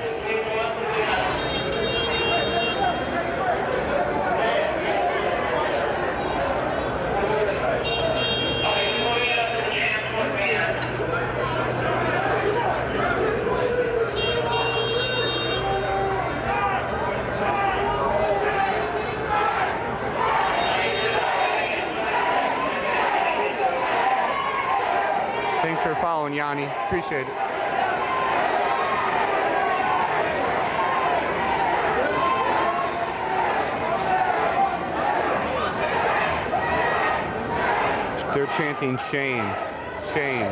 Thanks for following, Yanni. Appreciate it. They're chanting shame, shame.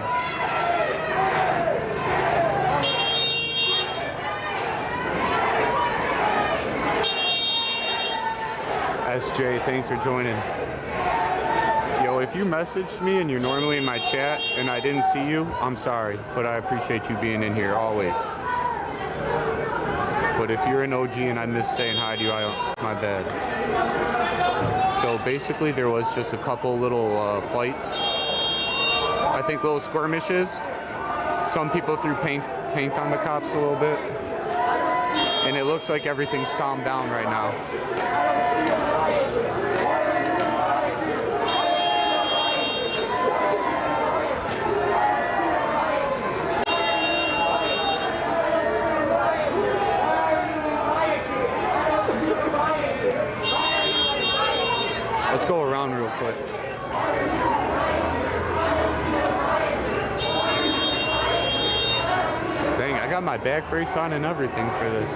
SJ, thanks for joining. Yo, if you messaged me and you're normally in my chat and I didn't see you, I'm sorry, but I appreciate you being in here always. But if you're an OG and I missed saying hi to you, my bad. So basically there was just a couple little fights. I think little skirmishes. Some people threw paint on the cops a little bit. And it looks like everything's calmed down right now. Let's go around real quick. Dang, I got my back brace on and everything for this.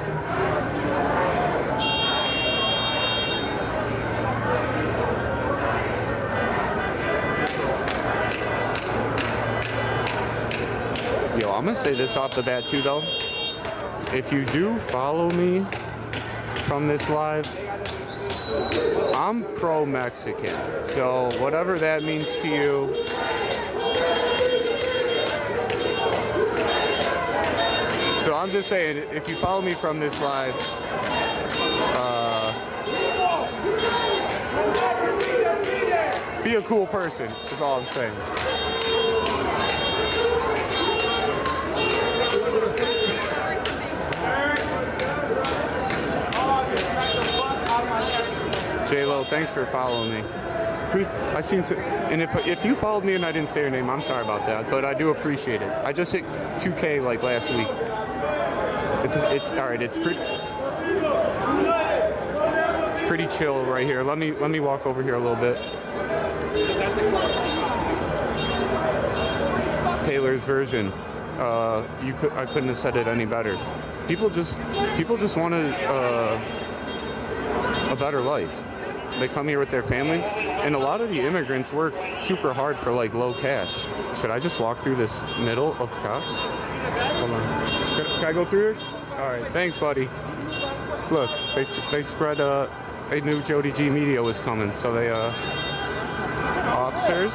Yo, I'm gonna say this off the bat too though. If you do follow me from this live, I'm pro-Mexican. So whatever that means to you, so I'm just saying, if you follow me from this live, be a cool person, is all I'm saying. J-Lo, thanks for following me. I seen some, and if you followed me and I didn't say your name, I'm sorry about that, but I do appreciate it. I just hit 2K like last week. It's all right. It's pretty chill right here. Let me walk over here a little bit. Taylor's version. I couldn't have said it any better. People just want a better life. They come here with their family, and a lot of the immigrants work super hard for like low cash. Should I just walk through this middle of cops? Hold on. Can I go through here? All right. Thanks, buddy. Look, they spread. They knew Jody G Media was coming, so they officers.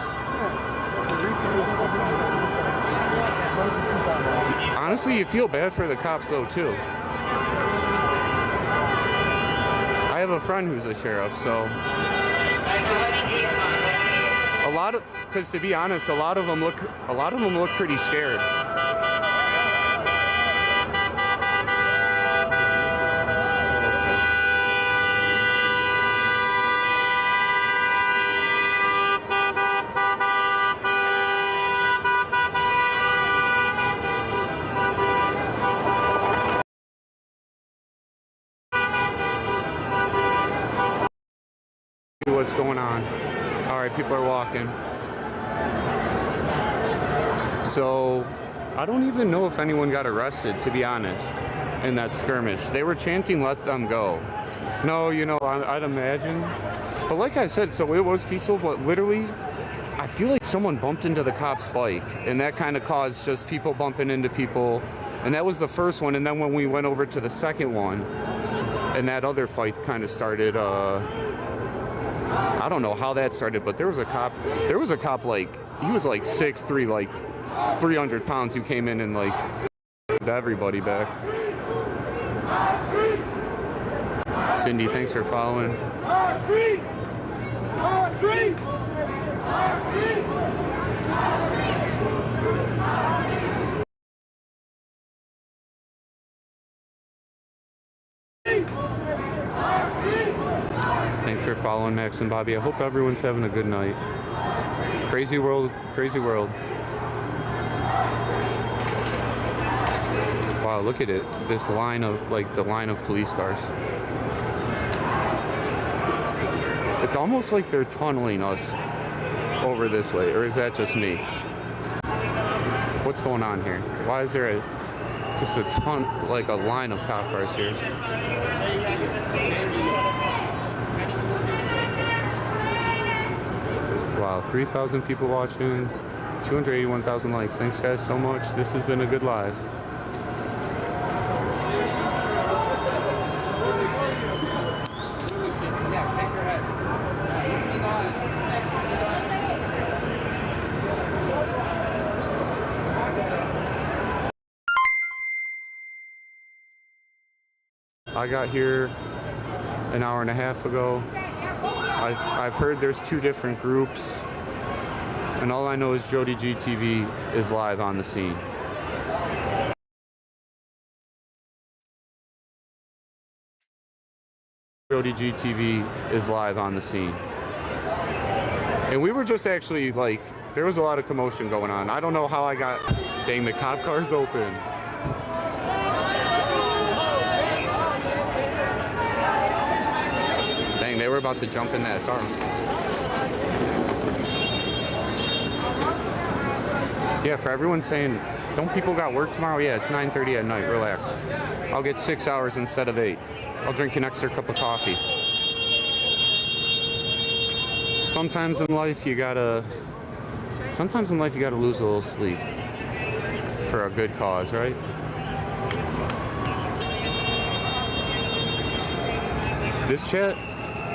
Honestly, you feel bad for the cops though too. I have a friend who's a sheriff, so because to be honest, a lot of them look pretty scared. What's going on? All right, people are walking. So I don't even know if anyone got arrested, to be honest, in that skirmish. They were chanting, "Let them go." No, I'd imagine. But like I said, so it was peaceful, but literally, I feel like someone bumped into the cop's bike, and that kind of caused just people bumping into people. And that was the first one. And then when we went over to the second one, and that other fight kind of started, I don't know how that started, but there was a cop like, he was like 6'3", like 300 pounds, who came in and like everybody back. Cindy, thanks for following. Our streets! Our streets! Our streets! Our Thanks for following, Max and Bobby. I hope everyone's having a good night. Crazy world, crazy world. Wow, look at it. This line of, like, the line of police cars. It's almost like they're tunneling us over this way, or is that just me? What's going on here? Why is there just a line of cop cars here? Wow, 3,000 people watching, 281,000 likes. Thanks guys so much. This has been a good live. I got here an hour and a half ago. I've heard there's 2 different groups, and all I know is Jody G TV is live on the scene. Jody G TV is live on the scene. And we were just actually, like, there was a lot of commotion going on. I don't know how I got, dang, the cop car's open. Dang, they were about to jump in that car. Yeah, for everyone saying, don't people got work tomorrow? Yeah, it's 9:30 at night, relax. I'll get 6 hours instead of 8. I'll drink an extra cup of coffee. Sometimes in life you gotta lose a little sleep for a good cause, right? This chat,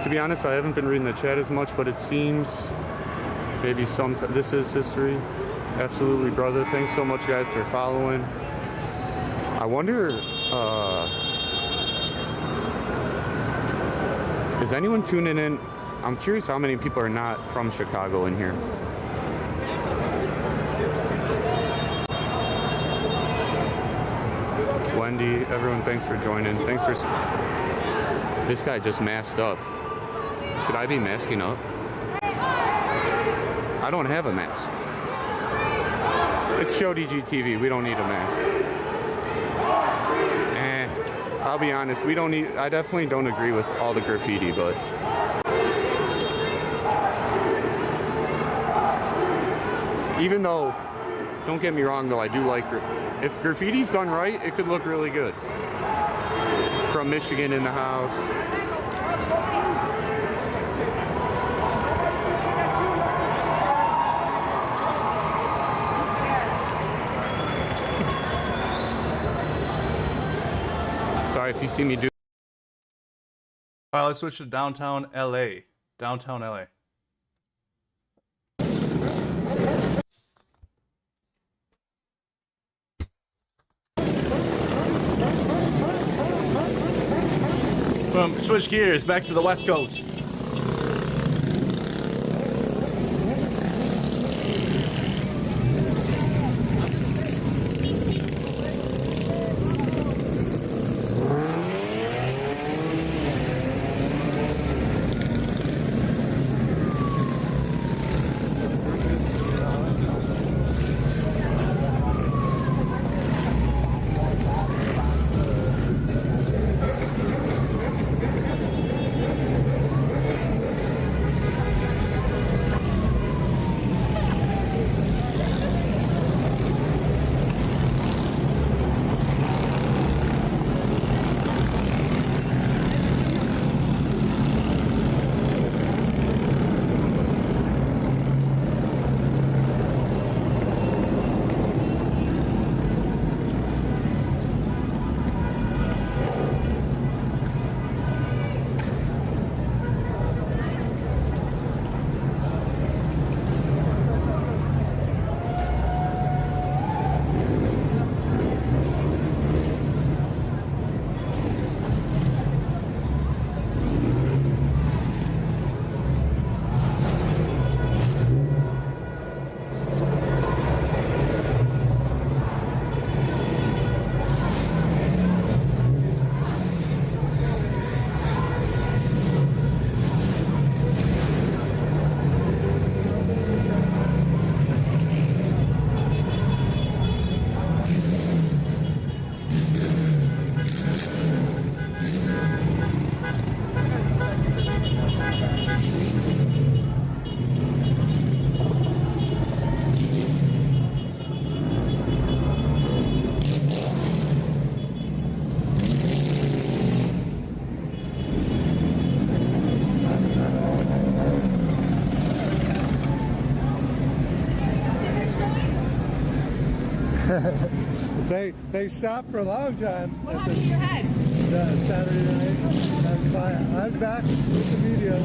to be honest, I haven't been reading the chat as much, but it seems maybe this is history. Absolutely, brother. Thanks so much, guys, for following. I wonder, is anyone tuning in? I'm curious how many people are not from Chicago in here. Wendy, everyone, thanks for joining. Thanks for... This guy just masked up. Should I be masking up? I don't have a mask. It's Show DG TV. We don't need a mask. I'll be honest. We don't need... I definitely don't agree with all the graffiti, but... Even though, don't get me wrong though, I do like... If graffiti's done right, it could look really good. From Michigan in the house. Sorry if you see me do... All right, let's switch to downtown LA. Downtown LA. Switch gears back to the West Coast. They stopped for a long time. What happened to your head? Saturday night. I'm back with the video.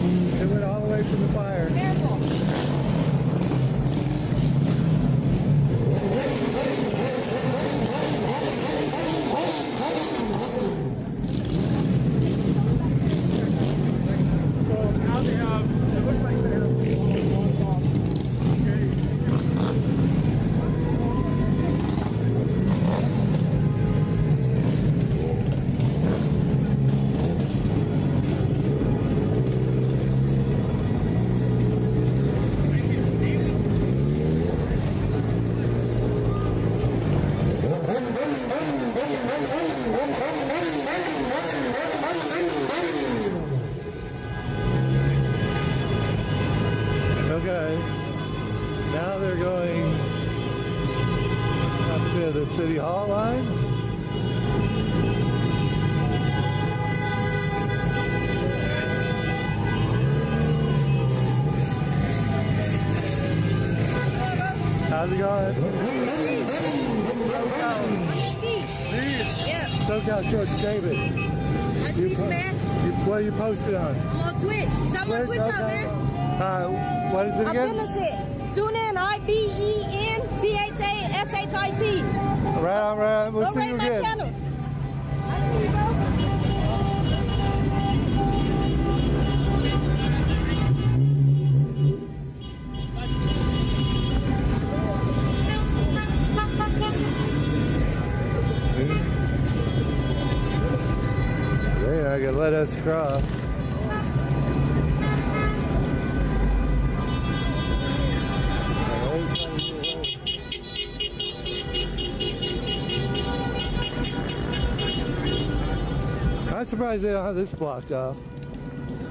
It went all the way from the fire. Careful. So now they have, it looks like they have blocked off. Okay. Now they're going Reminds me of the City Hall line. How's it going? SoCal George David. Nice to meet you, man. What are you posted on? I'm on Twitch. Shout my Twitch out there. What is it again? I'm Benefit. Tune in, IBENTHASHIT. Right. We'll Go see rate you my again. channel. Nice to meet you, bro. They're not gonna let us cross. I'm surprised they don't have this blocked off.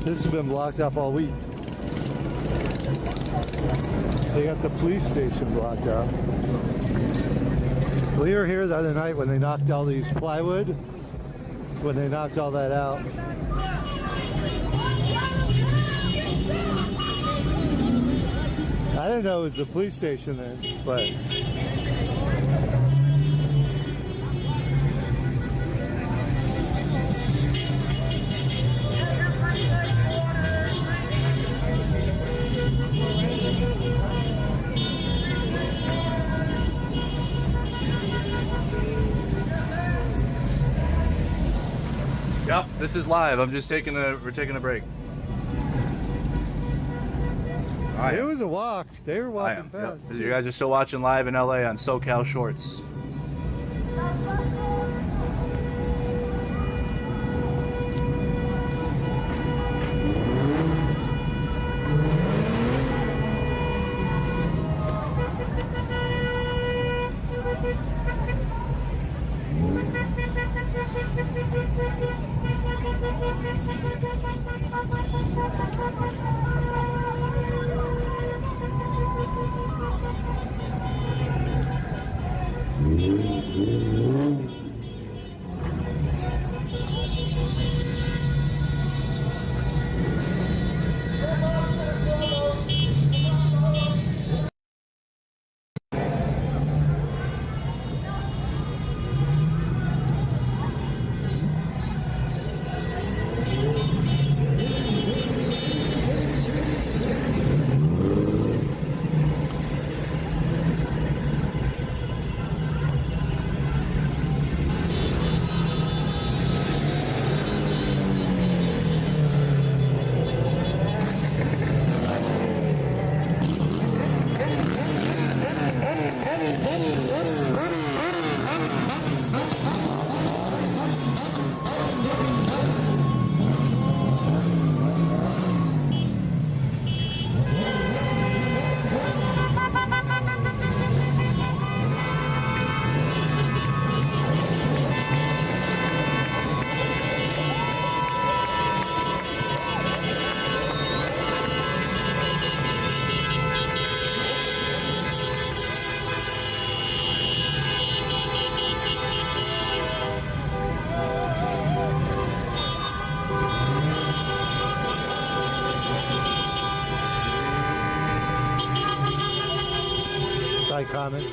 This has been blocked off all week. They got the police station blocked off. We were here the other night when they knocked all these plywood, when they knocked all that out. I didn't know it was the police station then, but Yep, this is live. I'm just we're taking a break. it was a walk. They were walking fast. Yep. You guys are still watching live in LA on SoCal Shorts. Comment.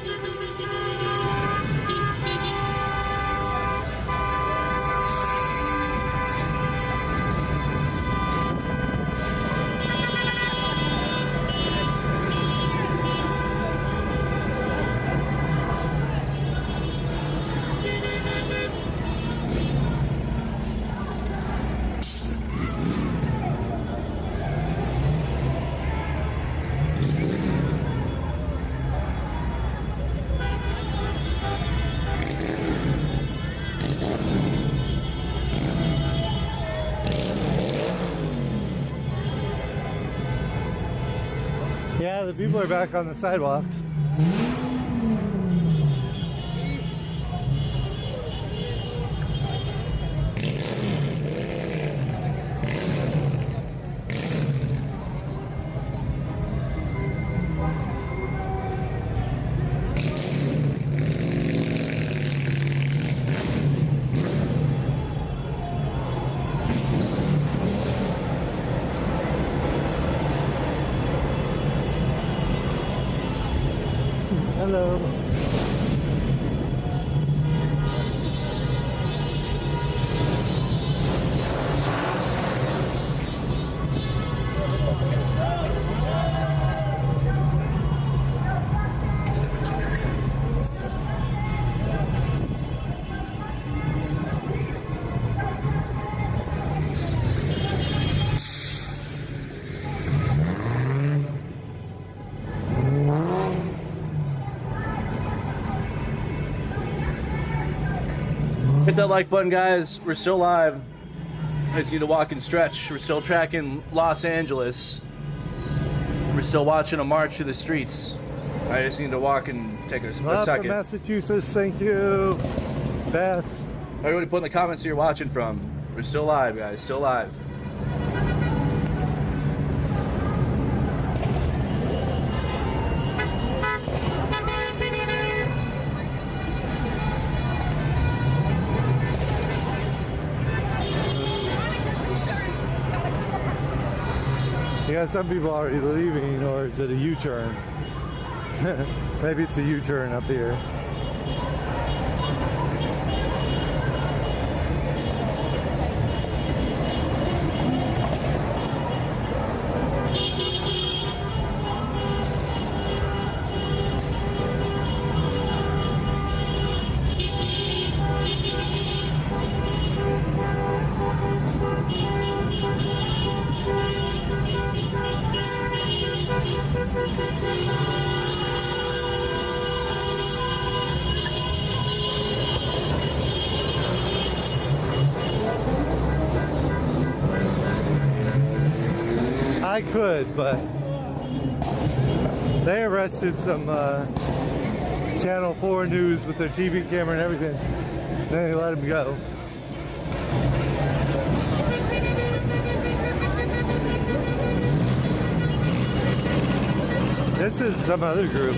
Yeah, the people are back on the sidewalks. Hello. Hit that like button, guys. We're still live. I just need to walk and stretch. We're still tracking Los Angeles. We're still watching a march through the streets. I just need to walk and take a Love second. from Massachusetts, thank you. Beth. Everybody put in the comments who you're watching from. We're still live, guys. Still live. You got some people already leaving, or is it a U-turn? Maybe it's a U-turn up here. I could, but they arrested some Channel 4 news with their TV camera and everything. Then they let him go. This is some other group.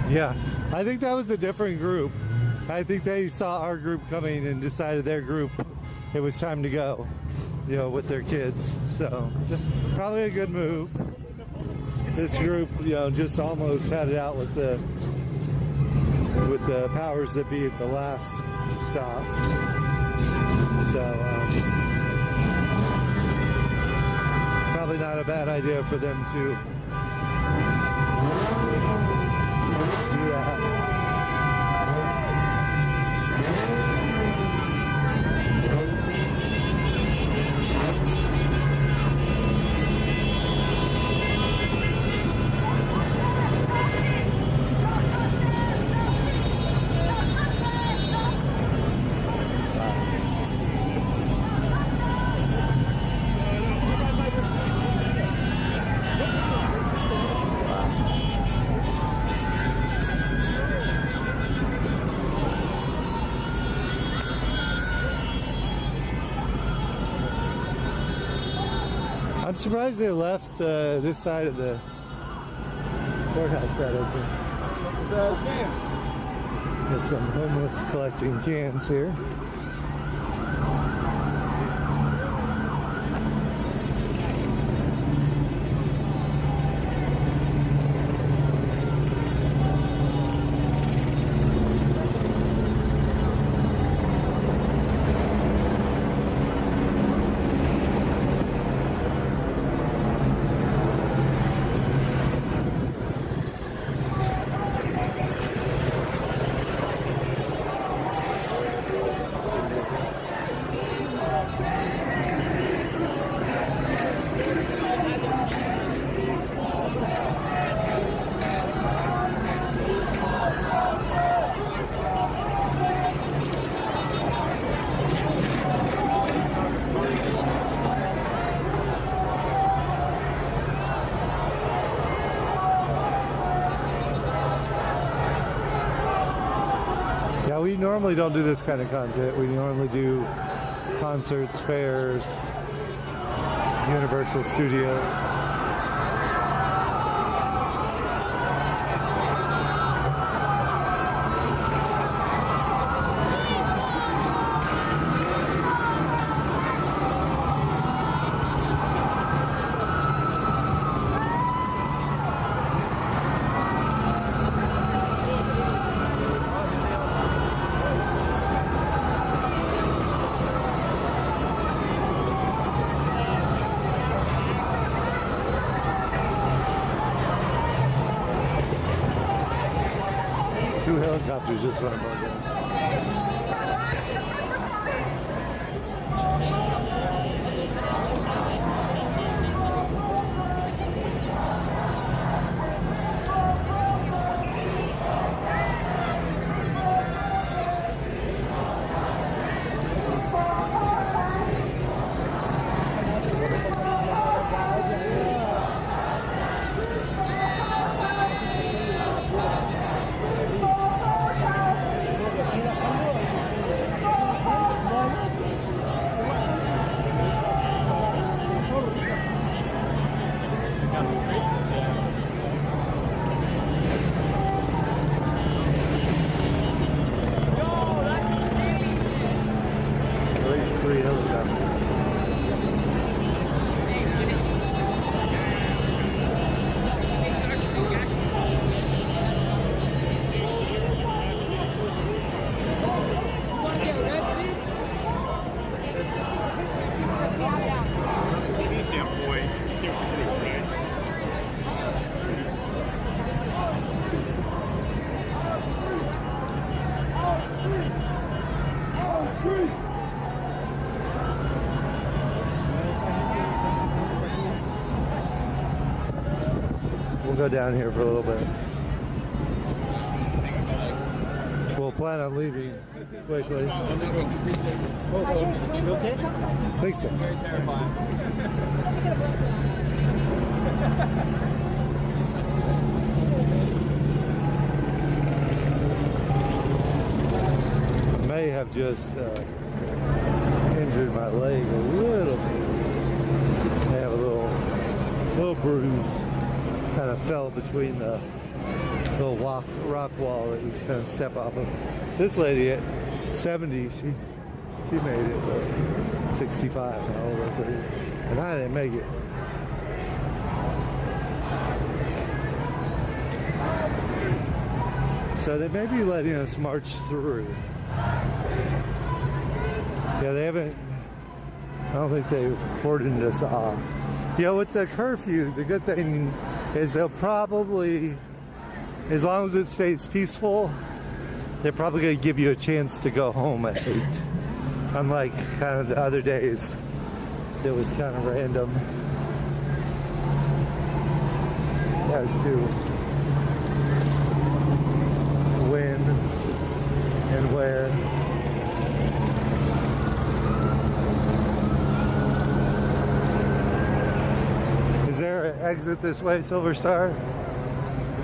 Yeah, I think that was a different group. I think they saw our group coming and decided their group, it was time to go, you know, with their kids. So probably a good move. This group, you know, just almost had it out with the powers that be at the last stop. So probably not a bad idea for them to do that. I'm surprised they left this side of the courthouse side open. Got some homeless collecting cans here. normally don't do this kind of content. We normally do concerts, fairs, Universal Studios. Two helicopters just went by there. We'll go down here for a little bit. We'll plan on leaving quickly. You okay? I think so. Very terrifying. May have just injured my leg a little bit. I have a little bruise. Kind of fell between the little rock wall that we kind of step off of. This lady at 70, she made it, but 65 now, and I didn't make it. So they may be letting us march through. Yeah, they haven't, I don't think they've cordoned us off. Yeah, with the curfew, the good thing is they'll probably, as long as it stays peaceful, they're probably going to give you a chance to go home at 8. Unlike kind of the other days, it was kind of random as to when and where. Is there an exit this way, Silver Star?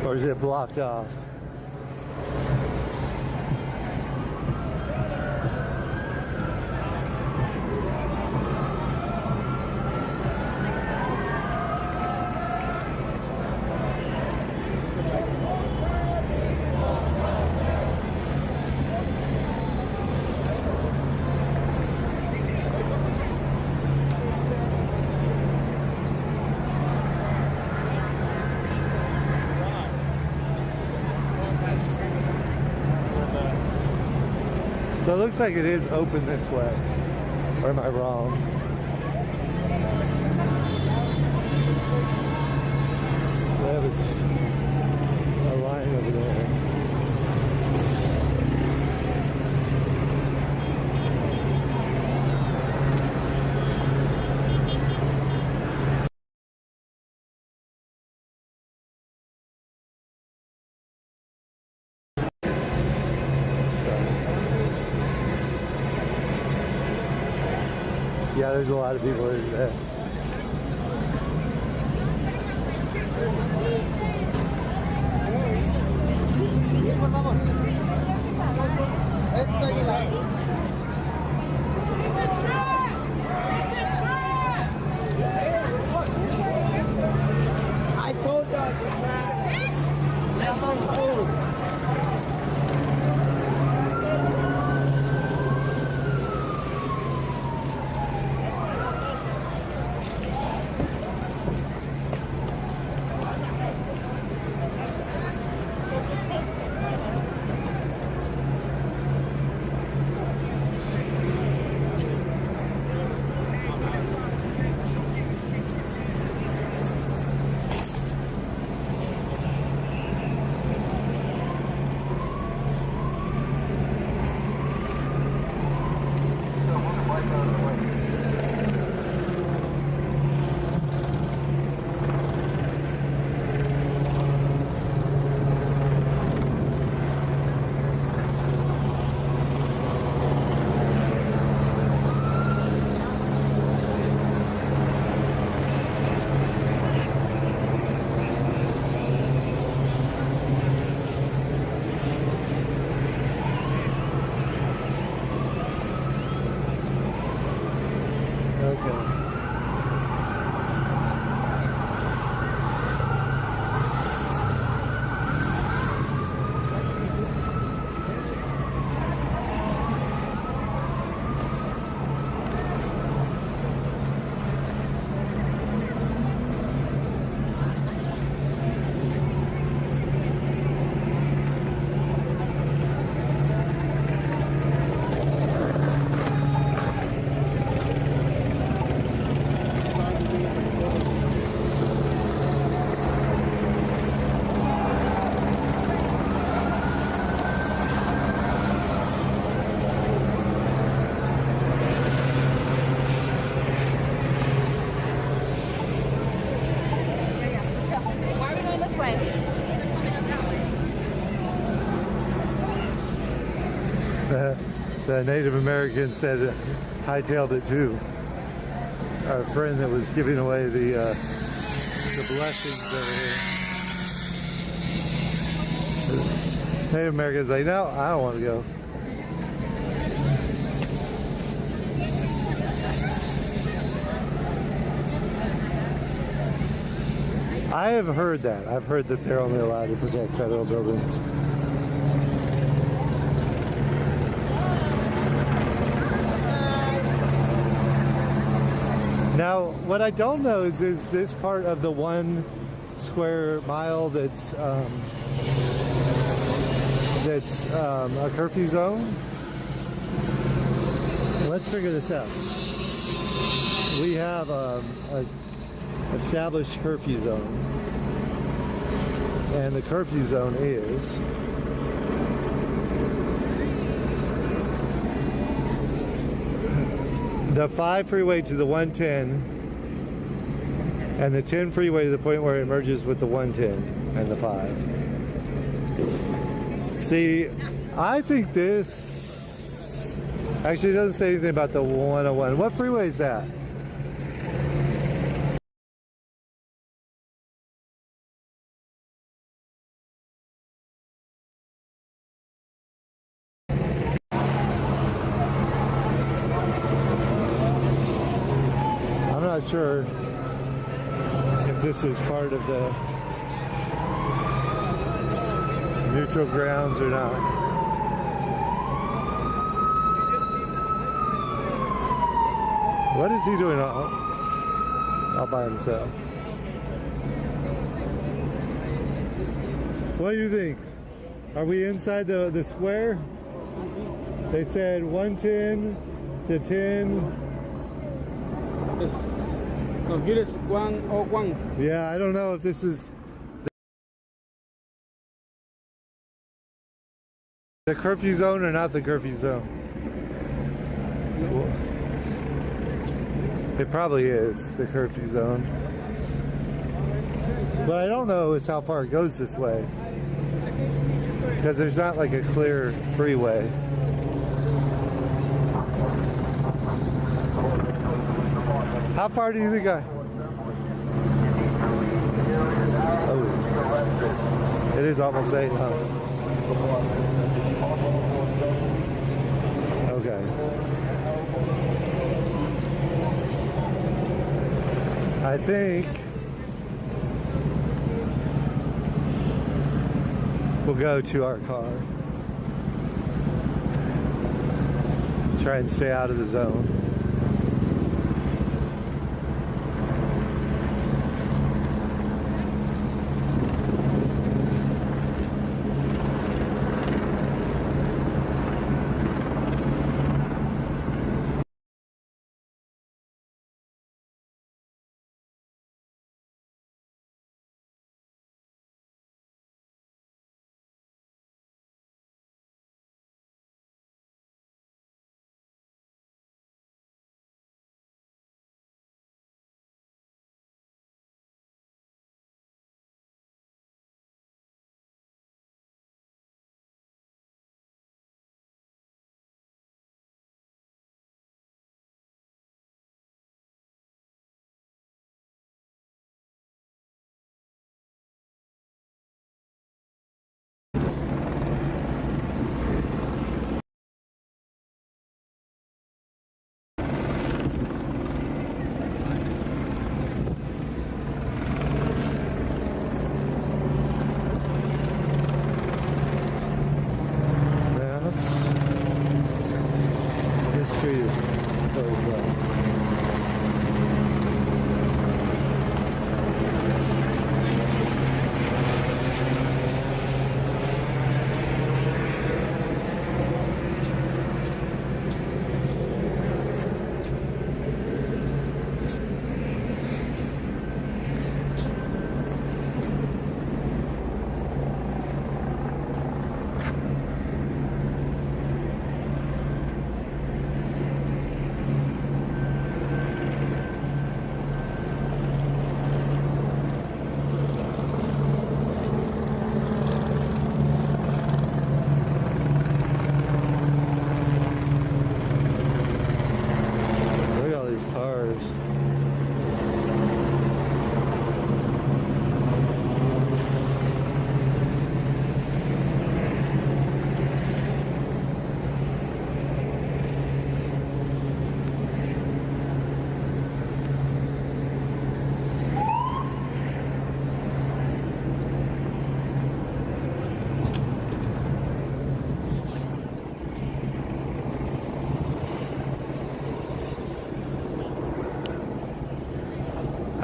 Or is it blocked off? So it looks like it is open this way. Or am I wrong? They have a line over there. Yeah, there's a lot of people here today. Okay. The Native American said hightailed it too. Our friend that was giving away the blessings over here. Native American's like, no, I don't want to go. I have heard that. I've heard that they're only allowed to protect federal buildings. Now, what I don't know is this part of the 1 square mile that's a curfew zone? Let's figure this out. We have a established curfew zone, and the curfew zone is the 5 freeway to the 110 and the 10 freeway to the point where it merges with the 110 and the 5. See, I think this actually doesn't say anything about the 101. What freeway is that? I'm not sure if this is part of the neutral grounds or not. What is he doing all by himself? What do you think? Are we inside the square? They said 110 to 10. No, here is 101. Yeah, I don't know if this is the curfew zone or not the curfew zone. It probably is the curfew zone. But I don't know is how far it goes this way. Because there's not like a clear freeway. How far do you think Oh. It is almost 8, huh? Okay. I think we'll go to our car. Try and stay out of the zone.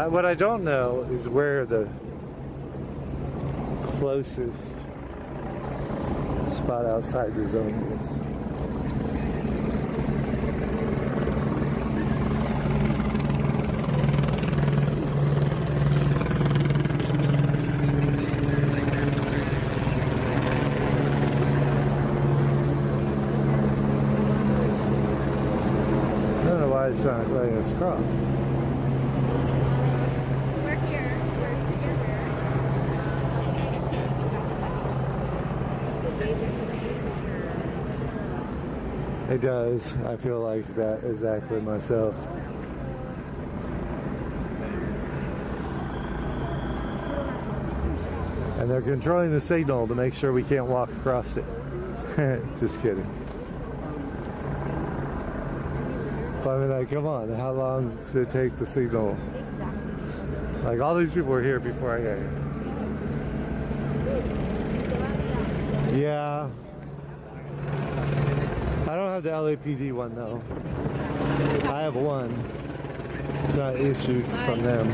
What I don't know is where the closest spot outside the zone is. I don't know why it's not letting us cross. It does. I feel like that exactly myself. And they're controlling the signal to make sure we can't walk across it. Just kidding. But I mean, like, come on, how long does it take the signal? Like, all these people were here before I got here. Yeah. I don't have the LAPD one though. I have one. It's not issued from them.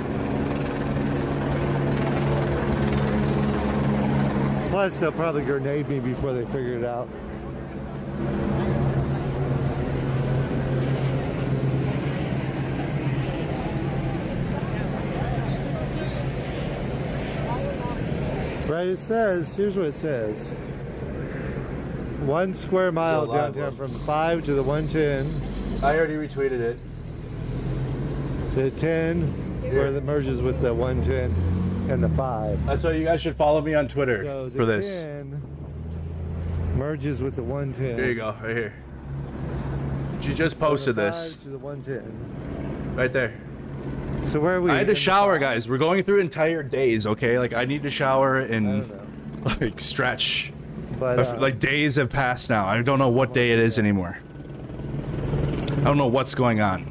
Plus, they'll probably grenade me before they figure it out. Right, it says, here's what it says. 1 square mile downtown from 5 to the 110. I already retweeted it. The 10, where it merges with the 110 and the 5. That's why you guys should follow me on Twitter So the for this. 10 merges with the 110. There you go, right here. She just posted this. To the 110. Right there. So where are we? I had to shower, guys. We're going through entire days, okay? Like, I need to shower and like stretch. But, like, days have passed now. I don't know what day it is anymore. I don't know what's going on.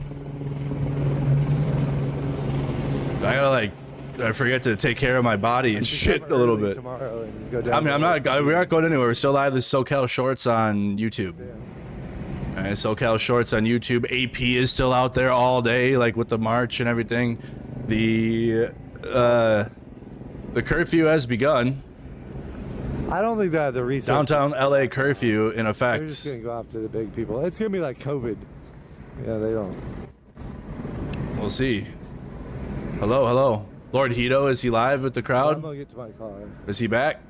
I gotta, like, I forget to take care of my body and shit a little bit. I mean, we aren't going anywhere. We're still live with SoCal Shorts on YouTube. SoCal Shorts on YouTube. AP is still out there all day, like with the march and everything. The curfew has begun. I don't think that the research. Downtown LA curfew in effect. They're just gonna go after the big people. It's gonna be like COVID. Yeah, they don't. We'll see. Hello, hello. Lord Hito, is he live with the crowd? I'm gonna get to my car. Is he back?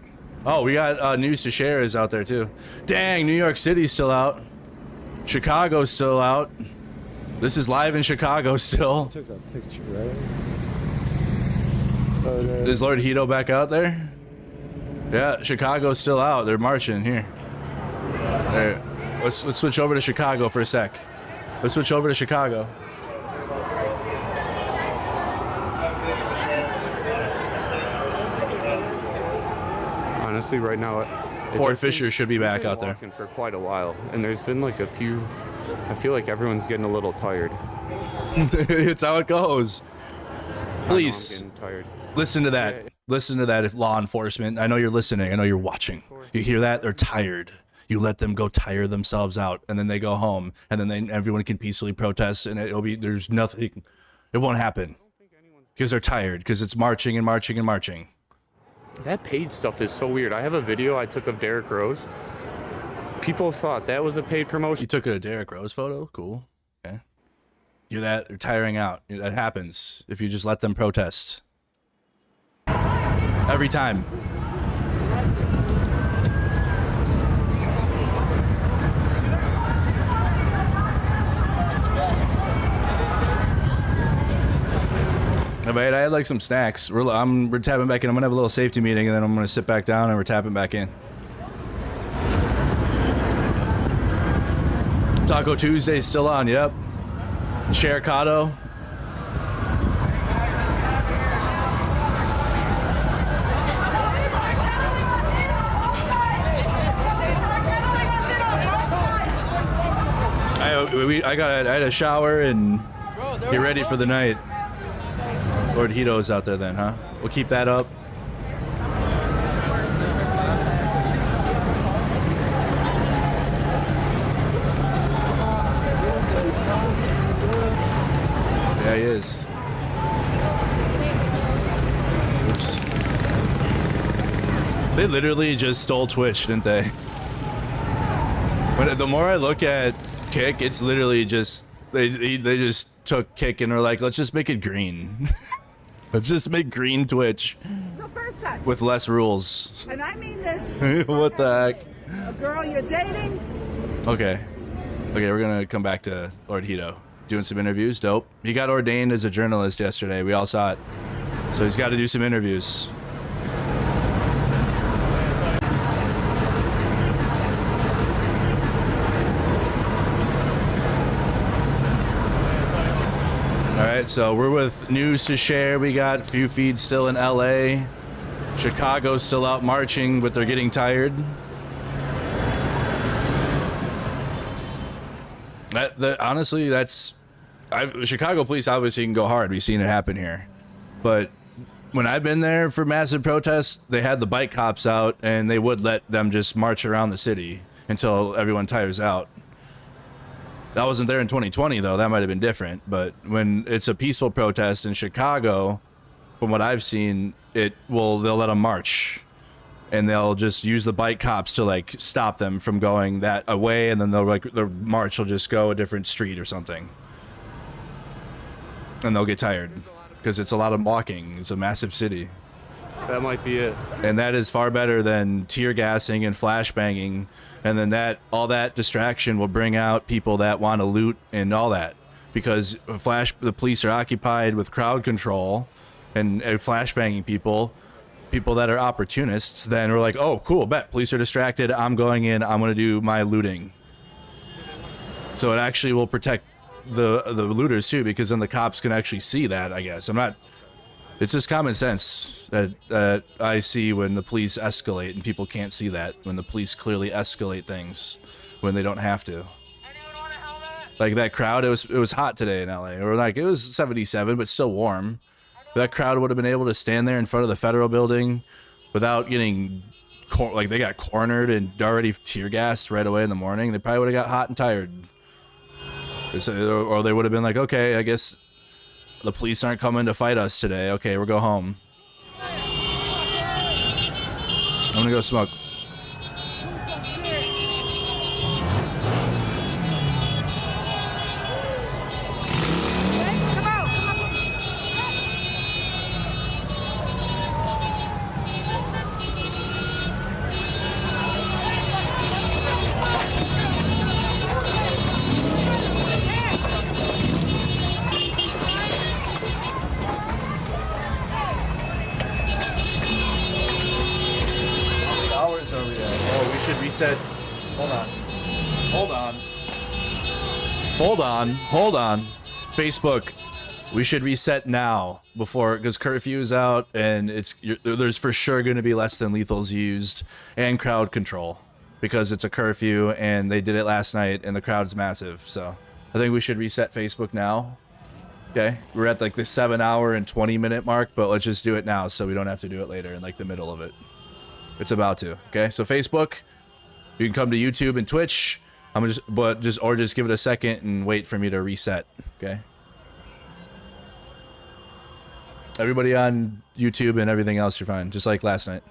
Oh, we got news to share is out there too. Dang, New York City's still out. Chicago's still out. This is live in Chicago still. I took a picture, right? Is Lord Hito back out there? Yeah, Chicago's still out. They're marching here. There. Let's switch over to Chicago for a sec. Let's switch over to Chicago. Honestly, right now, Fort Fisher should be back out there. For quite a while, and there's been like a few. I feel like everyone's getting a little tired. It's how it goes. Please I'm getting tired. listen to that. Listen to that, if law enforcement. I know you're listening. I know you're watching. You hear that? They're tired. You let them go tire themselves out, and then they go home, and then everyone can peacefully protest, and it'll be, there's nothing. It won't happen because they're tired, because it's marching and marching and marching. That paid stuff is so weird. I have a video I took of Derrick Rose. People thought that was a paid promotion. You took a Derrick Rose photo? Cool. Okay. You're that, they're tiring out. That happens if you just let them protest. Every time. Alright, I had like some snacks. We're tapping back in. I'm gonna have a little safety meeting, and then I'm gonna sit back down and we're tapping back in. Taco Tuesday's still on. Yep. Chericado. I had a shower and get ready for the night. Lord Hito's out there then, huh? We'll keep that up. Yeah, he is. They literally just stole Twitch, didn't they? But the more I look at Kick, it's literally just they just took Kick and were like, let's just make it green. Let's just make green Twitch with less rules. And I mean this. What the heck? A girl you're dating. Okay, we're gonna come back to Lord Hito. Doing some interviews, dope. He got ordained as a journalist yesterday. We all saw it. So he's got to do some interviews. All right, so we're with news to share. We got a few feeds still in LA. Chicago's still out marching, but they're getting tired. Honestly, Chicago police obviously can go hard. We've seen it happen here. But when I've been there for massive protests, they had the bike cops out and they would let them just march around the city until everyone tires out. That wasn't there in 2020 though. That might have been different. But when it's a peaceful protest in Chicago, from what I've seen, they'll let them march. And they'll just use the bike cops to like stop them from going that away, and then the march will just go a different street or something. And they'll get tired because it's a lot of walking. It's a massive city. That might be it. And that is far better than tear gassing and flashbanging. And then all that distraction will bring out people that want to loot and all that, because the police are occupied with crowd control and flashbanging people that are opportunists. Then we're like, oh, cool, bet police are distracted. I'm going in. I'm going to do my looting. So it actually will protect the looters too, because then the cops can actually see that, I guess. It's just common sense that I see when the police escalate, and people can't see that when the police clearly escalate things when they don't have to. Like that crowd, it was hot today in LA. Or like it was 77, but still warm. That crowd would have been able to stand there in front of the federal building without getting they got cornered and already tear gassed right away in the morning. They probably would have got hot and tired. Or they would have been like, okay, I guess the police aren't coming to fight us today. Okay, we'll go home. I'm gonna go smoke. Reset. Hold on. Facebook, we should reset now because curfew is out and there's for sure going to be less than lethals used and crowd control because it's a curfew and they did it last night and the crowd's massive. So I think we should reset Facebook now. Okay, we're at like the 7 hour and 20 minute mark, but let's just do it now so we don't have to do it later in like the middle of it. It's about to. Okay, so Facebook. You can come to YouTube and Twitch. Just give it a second and wait for me to reset. Okay. Everybody on YouTube and everything else, you're fine. Just like last night.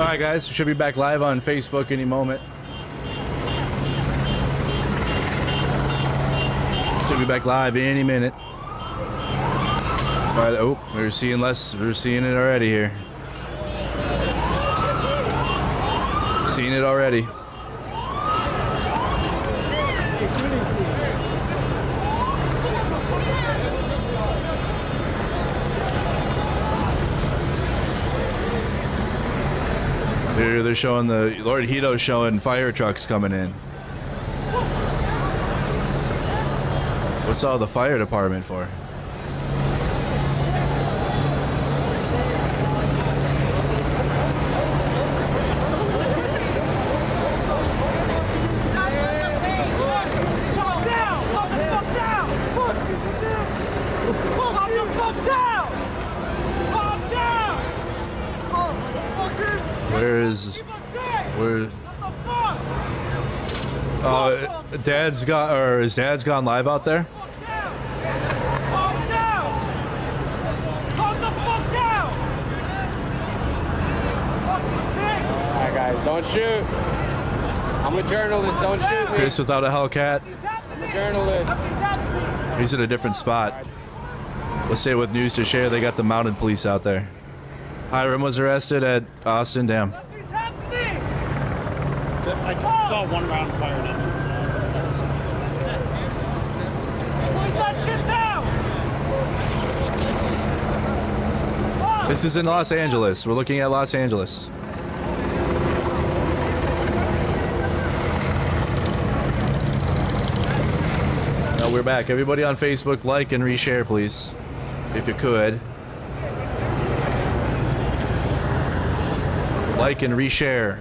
right, guys, we should be back live on Facebook any moment. Should be back live any minute. All right, oh, we're seeing less. We're seeing it already here. Seeing it already. They're showing the Lord Hito's showing fire trucks coming in. What's all the fire department for? Where? Oh, his dad's gone live out there. Alright guys, don't shoot. I'm a journalist, don't shoot me. Chris without a Hellcat. I'm a journalist. He's at a different spot. Let's say with news to share, they got the mounted police out there. Hiram was arrested at Austin. Damn. I saw one round fired in. This is in Los Angeles. We're looking at Los Angeles. Now we're back. Everybody on Facebook, like and reshare, please, if you could. Like and reshare.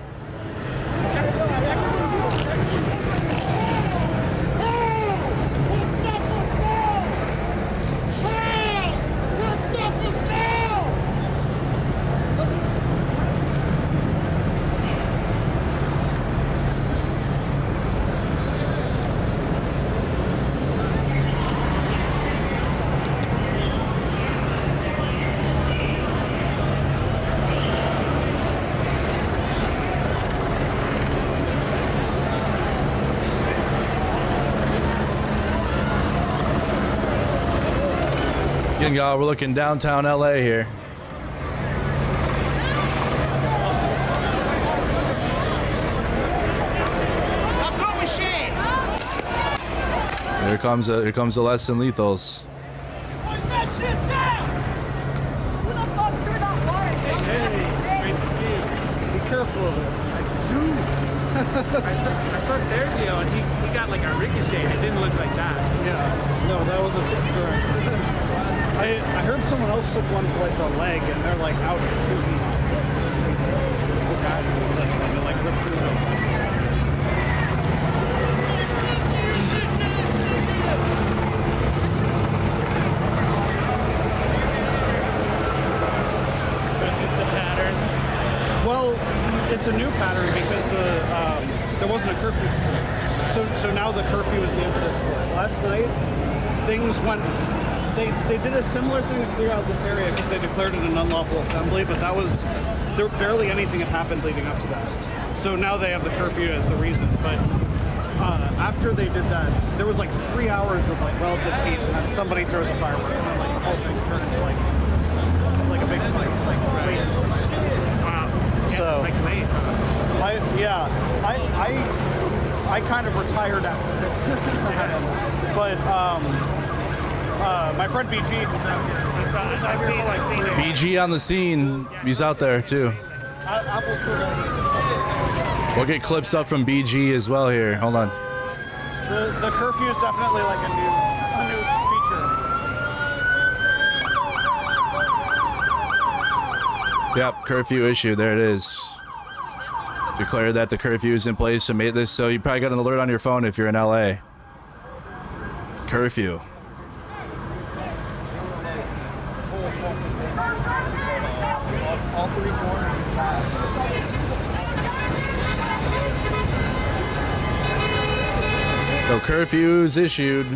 Y'all, we're looking downtown LA here. Here comes the less than lethals. Be careful of this. Zoom. I saw Sergio and he got like a ricochet. It didn't look like that. Yeah. No, that wasn't correct. I heard someone else took one for like the leg and they're like out 2 feet. Guys and such, and they're like ripped through them. Well, it's a new pattern because there wasn't a curfew. So now the curfew is the impetus for it. Last night, things went. They did a similar thing to clear out this area because they declared it an unlawful assembly, but there barely anything had happened leading up to that. So now they have the curfew as the reason. But after they did that, there was like 3 hours of like relative peace, and then somebody throws a firework, and then like the whole thing's turned into like a big fight. Like, wait. Wow. So like wait. I kind of retired after this. But my friend BG was out here. BG on the scene. He's out there too. We'll get clips up from BG as well here. Hold on. The curfew is definitely like a new feature. Yep, curfew issue. There it is. Declared that the curfew is in place and made this so you probably got an alert on your phone if you're in LA. Curfew. All three corners of class. So curfew's issued.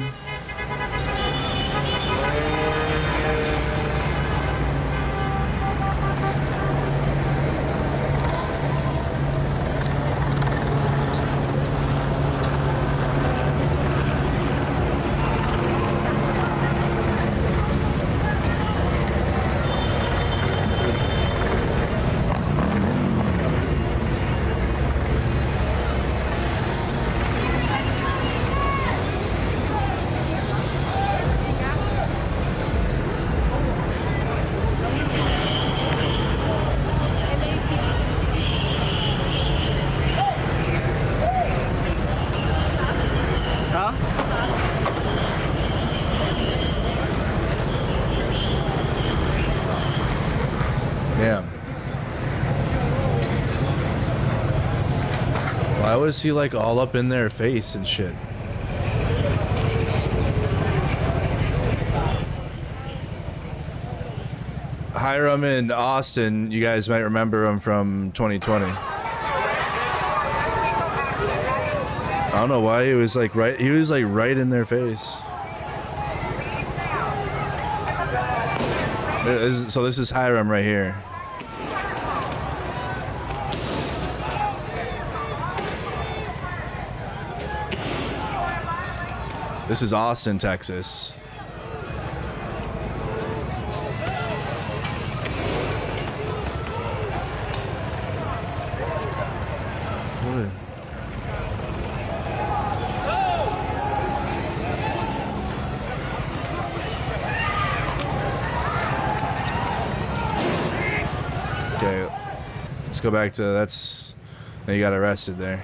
is he like all up in their face and shit? Hiram in Austin, you guys might remember him from 2020. I don't know why he was like right in their face. So this is Hiram right here. This is Austin, Texas. Okay, let's go back to that's. They got arrested there.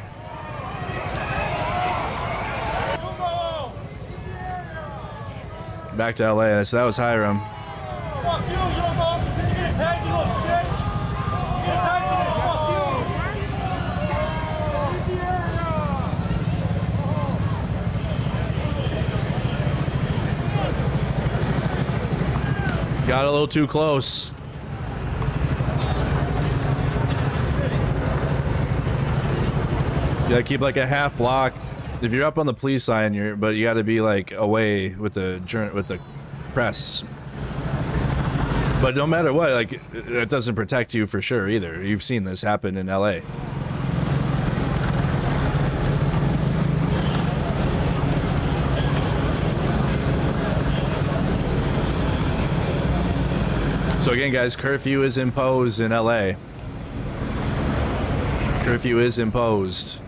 Back to LA. So that was Hiram. Got a little too close. You gotta keep like a half block. If you're up on the police line, but you got to be like away with the press. But no matter what, like it doesn't protect you for sure either. You've seen this happen in LA. So again, guys, curfew is imposed in LA. Curfew is imposed.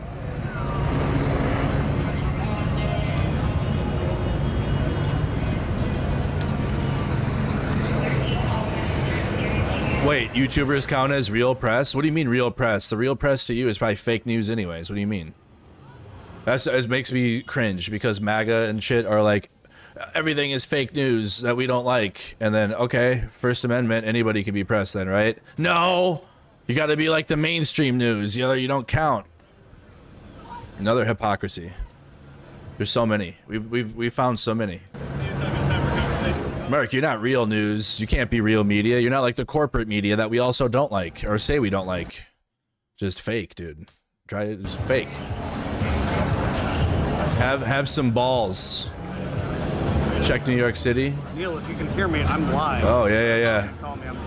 Wait, YouTubers count as real press? What do you mean real press? The real press to you is probably fake news anyways. What do you mean? It makes me cringe because MAGA and shit are like, everything is fake news that we don't like. And then, okay, First Amendment, anybody can be press then, right? No! You gotta be like the mainstream news. You don't count. Another hypocrisy. There's so many. We've found so many. Merc, you're not real news. You can't be real media. You're not like the corporate media that we also don't like or say we don't like. Just fake, dude. Try it. Just fake. Have some balls. Check New York City. Neil, if you can hear me, I'm live. Oh, yeah.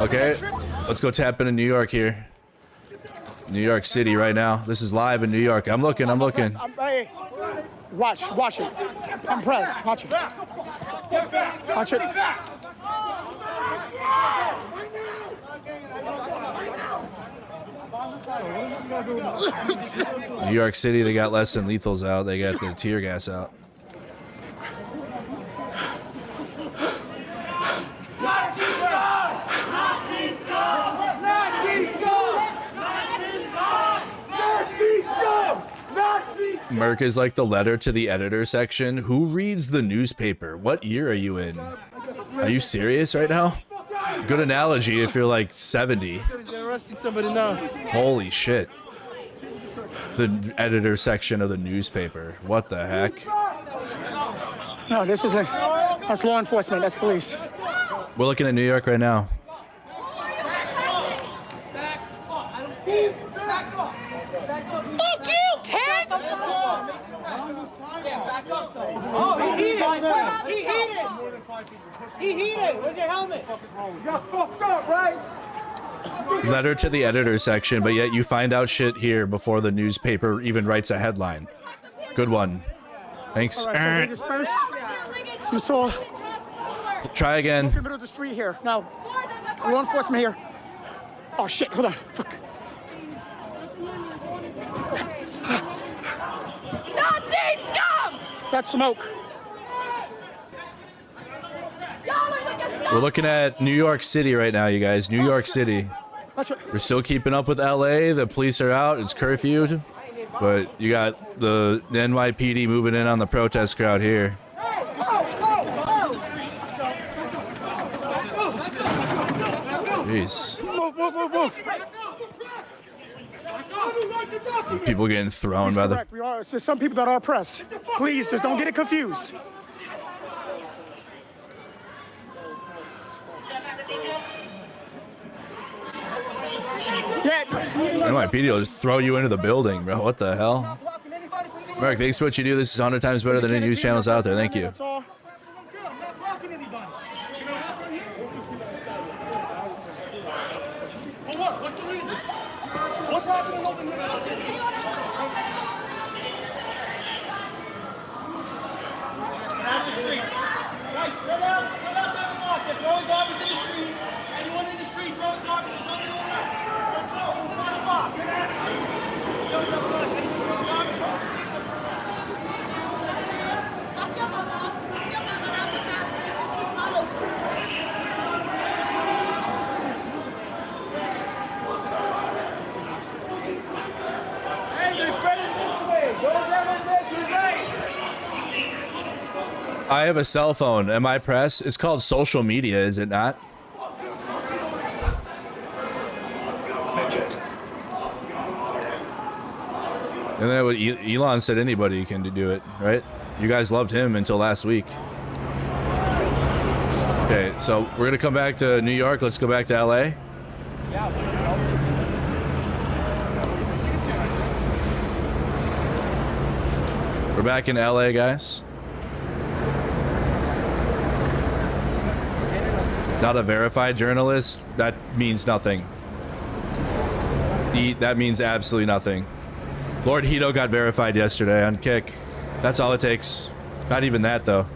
Okay, let's go tap into New York here. New York City right now. This is live in New York. I'm looking. Watch it. I'm pressed. Watch it. Watch it. New York City, they got less than lethals out. They got the tear gas out. Merc is like the letter to the editor section. Who reads the newspaper? What year are you in? Are you serious right now? Good analogy if you're like 70. Arresting somebody now. Holy shit. The editor section of the newspaper. What the heck? No, that's law enforcement. That's police. We're looking at New York right now. Fuck you, kid! Oh, he heated! He heated! Where's your helmet? You got fucked up, right? Letter to the editor section, but yet you find out shit here before the newspaper even writes a headline. Good one. Thanks. All right, dispersed. You saw. Try again. In the middle of the street here. Now, law enforcement here. Oh shit! Hold on. Fuck. Nazi scum! That's smoke. We're looking at New York City right now, you guys. New York City. We're still keeping up with LA. The police are out. It's curfewed. But you got the NYPD moving in on the protest crowd here. Jeez. Move. People getting thrown He's by correct. There's some people that are oppressed. Please, just don't get it confused. NYPD will just throw you into the building, bro. What the hell? Mark, thanks for what you do. This is 100 times better than any news channels out there. Thank you. What's happening over here? Out of the street. Guys, spread out down the block. They're throwing garbage in the street. Anyone in the street throwing garbage is under arrest. Let's go. Move down the block. Get out of here. Anyone throwing garbage on the street? I have a cell phone. Am I press? It's called social media, is it not? And then what Elon said, anybody can do it, right? You guys loved him until last week. Okay, so we're gonna come back to New York. Let's go back to LA. We're back in LA, guys. Not a verified journalist? That means nothing. That means absolutely nothing. Lord Hito got verified yesterday on Kick. That's all it takes. Not even that, though.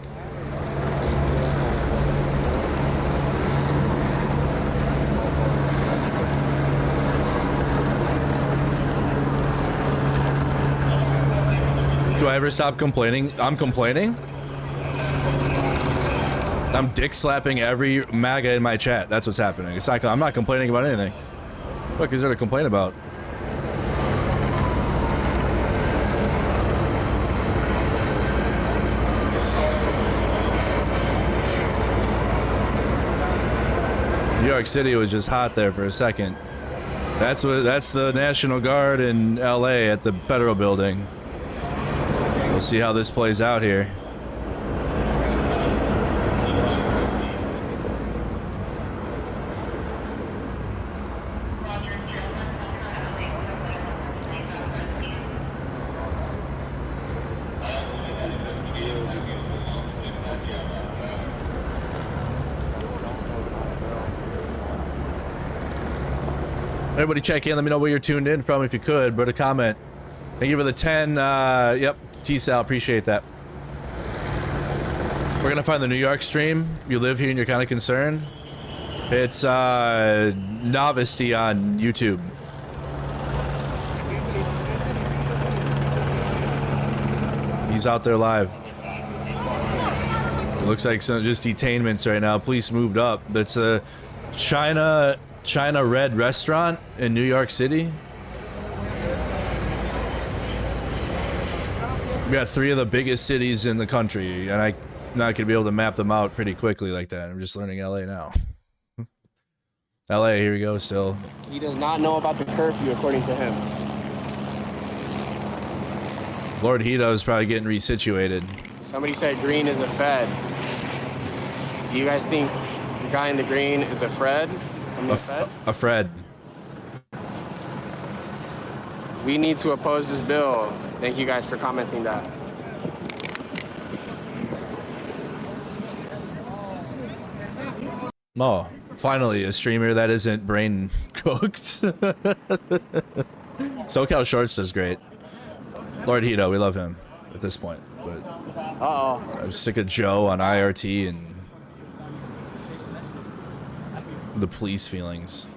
Do I ever stop complaining? I'm complaining? I'm dick slapping every MAGA in my chat. That's what's happening. It's not, I'm not complaining about anything. What is there to complain about? New York City was just hot there for a second. That's the National Guard in LA at the Federal Building. We'll see how this plays out here. Everybody check in. Let me know where you're tuned in from if you could. Put a comment. Thank you for the 10. Yep, T-Sal, appreciate that. We're going to find the New York stream. You live here and you're kind of concerned. It's Novisty on YouTube. He's out there live. It looks like some just detainments right now. Police moved up. That's a China Red restaurant in New York City. We got 3 of the biggest cities in the country, and I'm not gonna be able to map them out pretty quickly like that. I'm just learning LA now. LA, here we go still. He does not know about the curfew, according to him. Lord Hito is probably getting resituated. Somebody said green is a Fed. Do you guys think the guy in the green is a Fred? A Fred. We need to oppose this bill. Thank you guys for commenting that. Oh, finally a streamer that isn't brain cooked. SoCal Shorts does great. Lord Hito, we love him at this point, but I'm sick of Joe on IRT and the police feelings.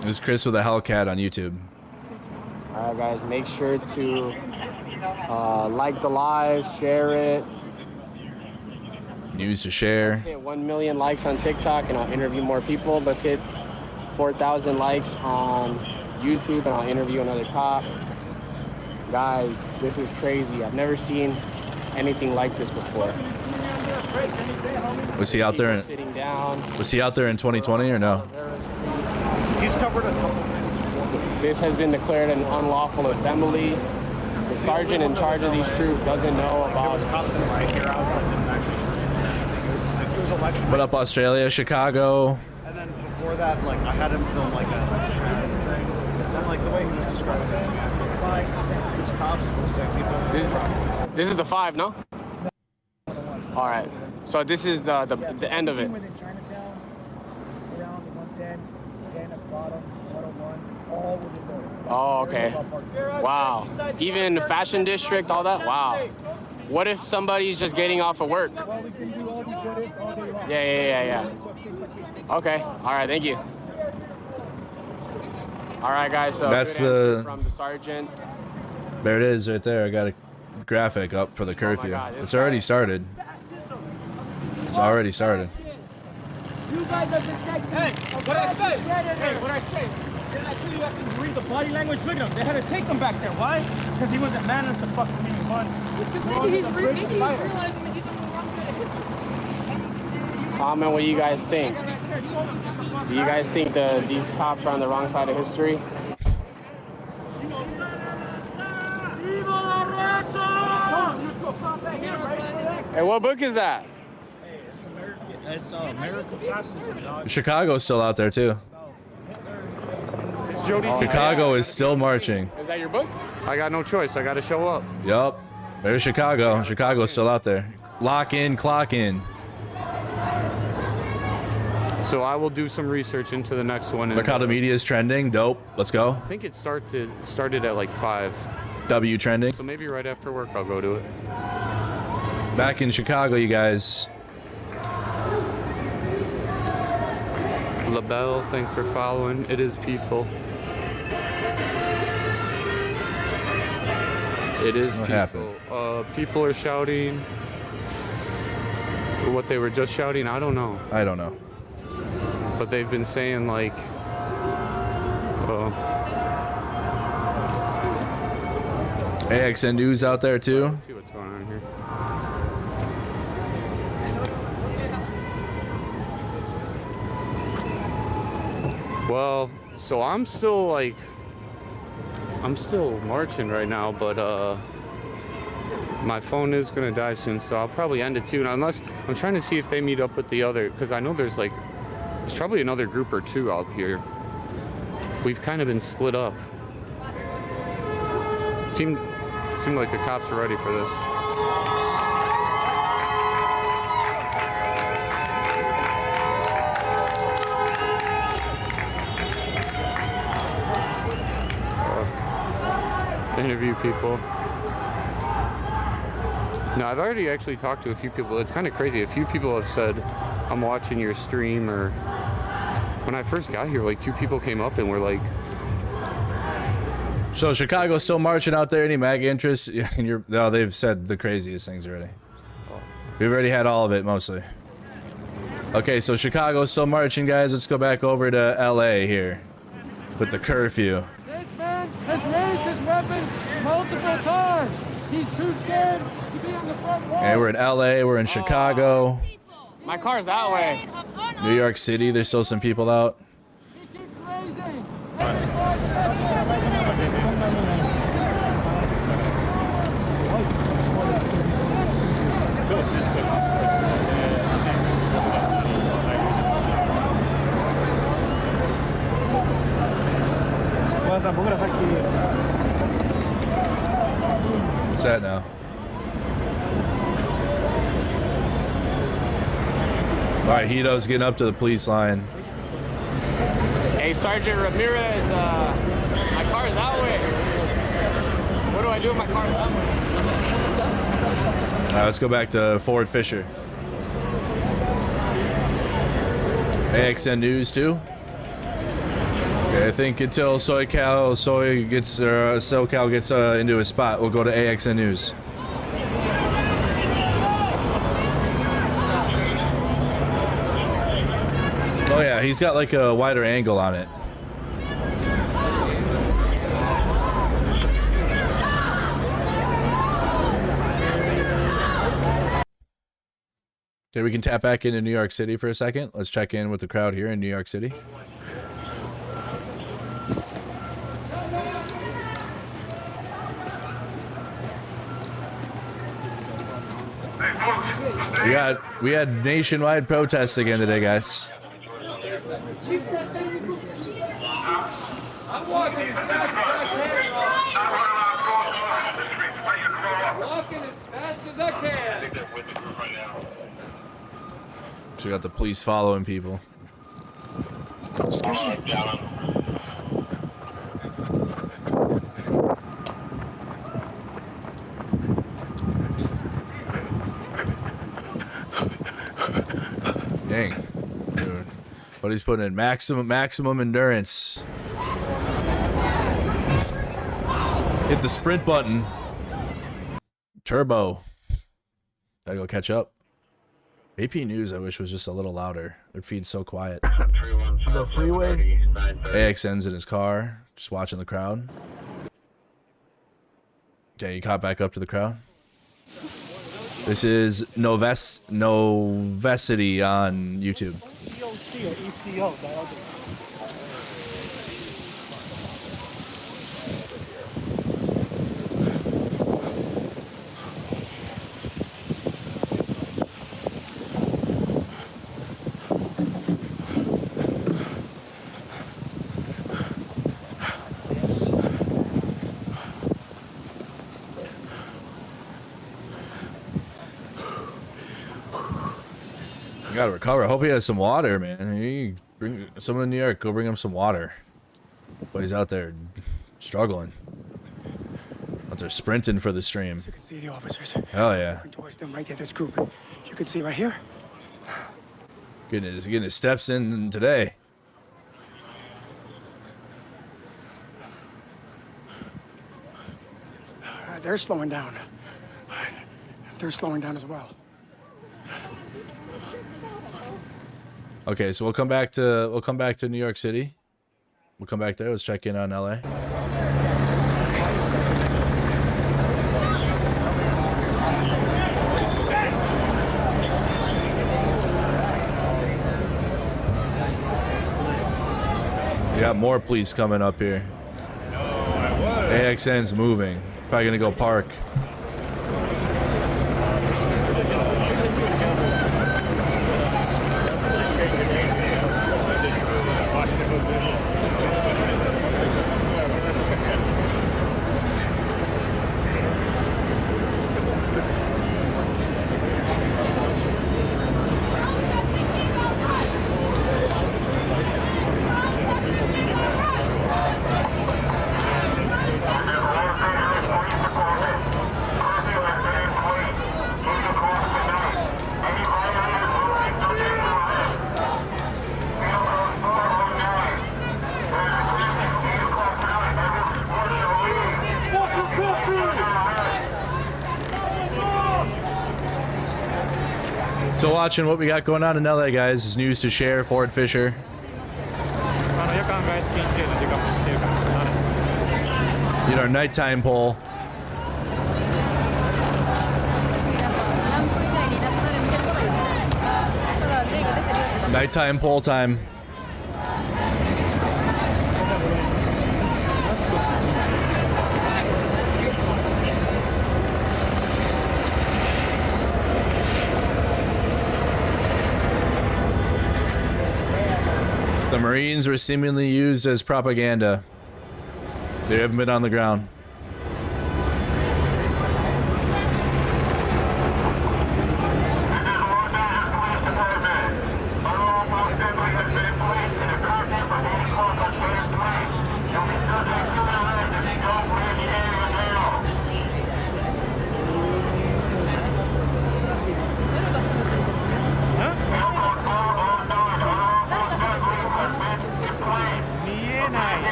It was Chris with a Hellcat on YouTube. All right, guys, make sure to like the live, share it. News to share. Let's hit 1 million likes on TikTok and I'll interview more people. Let's hit 4,000 likes on YouTube and I'll interview another cop. Guys, this is crazy. I've never seen anything like this before. Was he out there? Sitting down. Was he out there in 2020 or no? He's covered a couple things. This has been declared an unlawful assembly. The sergeant in charge of these troops doesn't know about. There was cops in the right here. I didn't actually turn in anything. It was election. What up, Australia? Chicago. And then before that, like I had him film like a Chaz thing. Then like the way he was describing it, cops, This is the 5, no? All right. So this is the end of it. Within Chinatown, around the 110, 10 at the bottom, 101, all within the. Oh, okay. Wow. Even the fashion district, all that? Wow. What if somebody's just getting off of work? Well, we can do all these what ifs all day long. Yeah. Okay. All right. Thank you. All right, guys. So That's good answer the- from the sergeant. There it is right there. I got a graphic up for the curfew. God, It's already started. It's already started. You guys are protecting. Hey, what I say? Hey, what I say? Didn't I tell you I can read the body language? Look at him. They had to take him back there. Why? Because he wasn't man enough to fucking be fun. It's because maybe he's realizing that he's on the wrong side of history. Comment what you guys think. Do you guys think these cops are on the wrong side of history? Hey, what book is that? Hey, it's American. It's American fascism, dog. Chicago's still out there too. It's Jody. Chicago is still marching. Is that your book? I got no choice. I got to show up. Yup. There's Chicago. Chicago's still out there. Lock in, clock in. So I will do some research into the next one. Look how the media is trending. Dope. Let's go. I think it started at like 5. W trending. So maybe right after work I'll go to it. Back in Chicago, you guys. LaBelle, thanks for following. It is peaceful. It is What peaceful. People are shouting. What they were just shouting, I don't know. I don't know. But they've been saying like, AXN News out there too. let's see what's going on here. Well, so I'm still marching right now, but my phone is gonna die soon, so I'll probably end it soon. Unless I'm trying to see if they meet up with the other, because I know there's probably another group or two out here. We've kind of been split up. Seemed like the cops are ready for this. Interview people. No, I've already actually talked to a few people. It's kind of crazy. A few people have said, I'm watching your stream, or when I first got here, like 2 people came up and were like, So Chicago's still marching out there. Any MAGA interests? Yeah, and no, they've said the craziest things already. We've already had all of it mostly. Okay, so Chicago's still marching, guys. Let's go back over to LA here with the curfew. This man has raised his weapons multiple times. He's too scared to be on the front wall. And we're in LA, we're in Chicago, My car's that way. New York City. There's still some people out. He keeps raising. What's that now? All right, Hito's getting up to the police line. Hey, Sergeant Ramirez, my car's that way. What do I do with my car that way? All right, let's go back to Ford Fisher. AXN News too. Okay, I think until SoCal gets into his spot, we'll go to AXN News. Oh yeah, he's got like a wider angle on it. Okay, we can tap back into New York City for a second. Let's check in with the crowd here in New York City. We had nationwide protests again today, guys. I'm walking as fast as I can. Walking as fast as I can. So we got the police following people. Excuse me. Dang, dude. But he's putting in maximum endurance. Hit the sprint button. Turbo. Gotta go catch up. AP News, I wish, was just a little louder. Their feed's so quiet. The freeway. AXN's in his car, just watching the crowd. Okay, you caught back up to the crowd. This is Novesity on YouTube. EOC or ECO, that other. You gotta recover. I hope he has some water, man. He bring someone in New York. Go bring him some water. But he's out there struggling. Out there sprinting for the stream. You can see the officers. Hell yeah. Towards them right there. This group. You can see right here. Getting his steps in today. They're slowing down. They're slowing down as well. Okay, so we'll come back to New York City. We'll come back there. Let's check in on LA. We got more police coming up here. AXN's moving. Probably gonna go park. So watching what we got going on in LA, guys, is news to share. Ford Fisher. Did our nighttime poll. Nighttime poll time. The Marines were seemingly used as propaganda. They haven't been on the ground.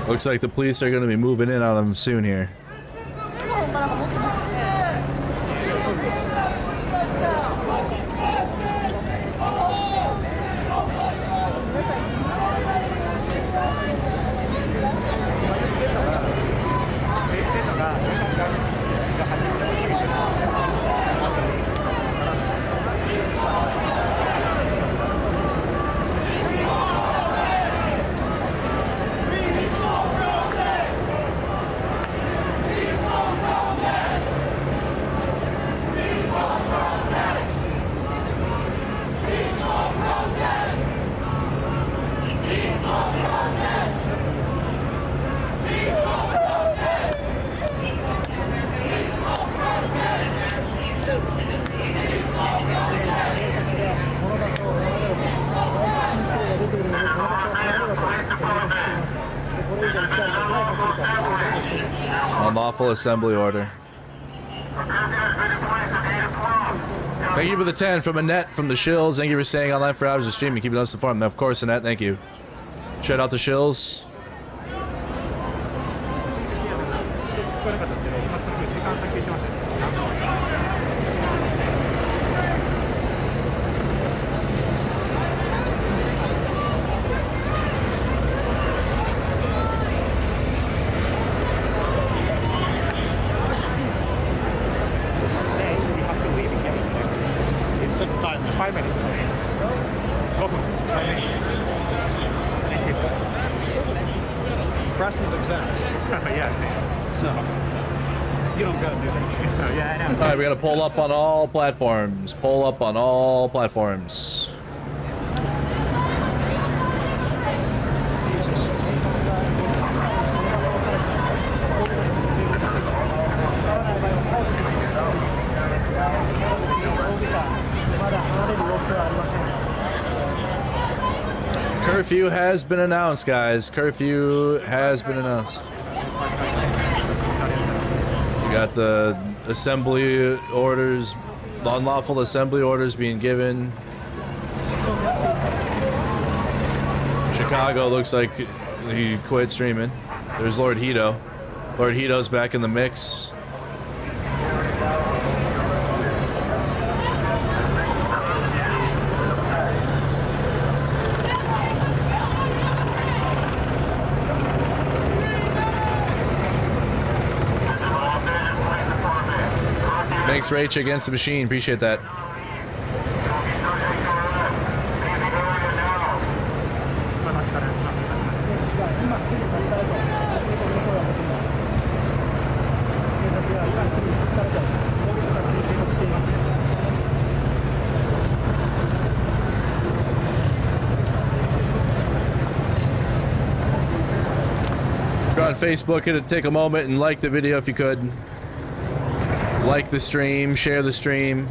Looks like the police are going to be moving in on them soon here. Unlawful assembly order. Thank you for the 10 from Annette from the Shills. Thank you for staying online for hours of streaming, keeping us informed. Of course, Annette, thank you. Shout out to Shills. Press is exempt. Yeah. So you don't gotta do that. Yeah, I know. All right, we gotta pull up on all platforms. Pull up on all platforms. Curfew has been announced, guys. Curfew has been announced. We got the assembly orders, unlawful assembly orders being given. Chicago looks like he quit streaming. There's Lord Hito. Lord Hito's back in the mix. Thanks, Rach, against the machine. Appreciate that. Go on Facebook and take a moment and like the video if you could. Like the stream, share the stream.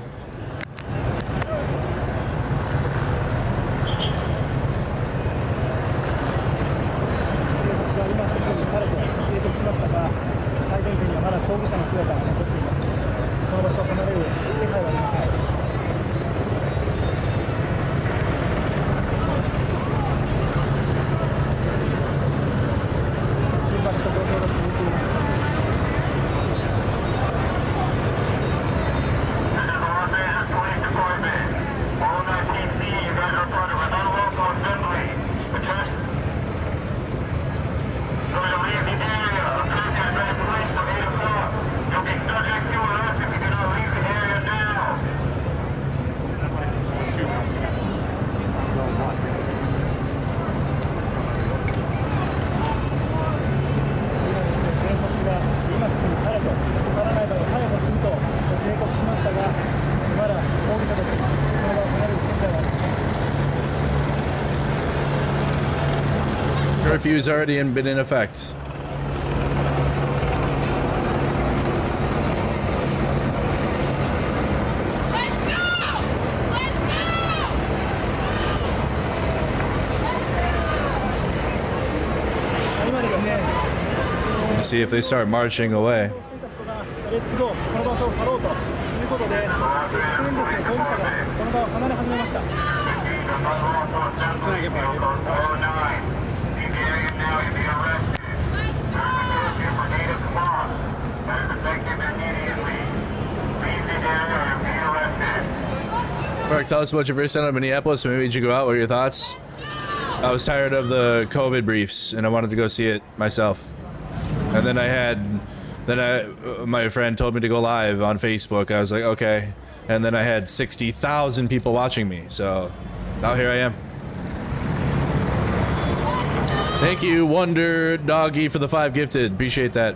Curfew's already been in effect. Let's see if they start marching away. Mark, tell us about your first time in Minneapolis. Maybe you should go out. What are your thoughts? I was tired of the COVID briefs, and I wanted to go see it myself. And then my friend told me to go live on Facebook. I was like, okay. And then I had 60,000 people watching me. So now here I am. Thank you, Wonder Doggy, for the 5 gifted. Appreciate that.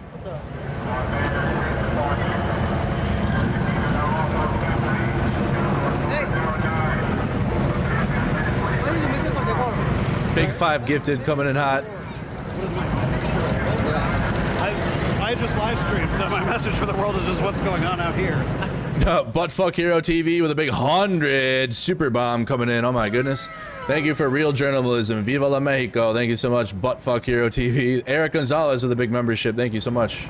Big 5 gifted coming in hot. I just live streamed, so my message for the world is just what's going on out here. Buttfuck Hero TV with a big 100 super bomb coming in. Oh my goodness. Thank you for real journalism. Viva la Mexico. Thank you so much, Buttfuck Hero TV. Eric Gonzalez with a big membership. Thank you so much.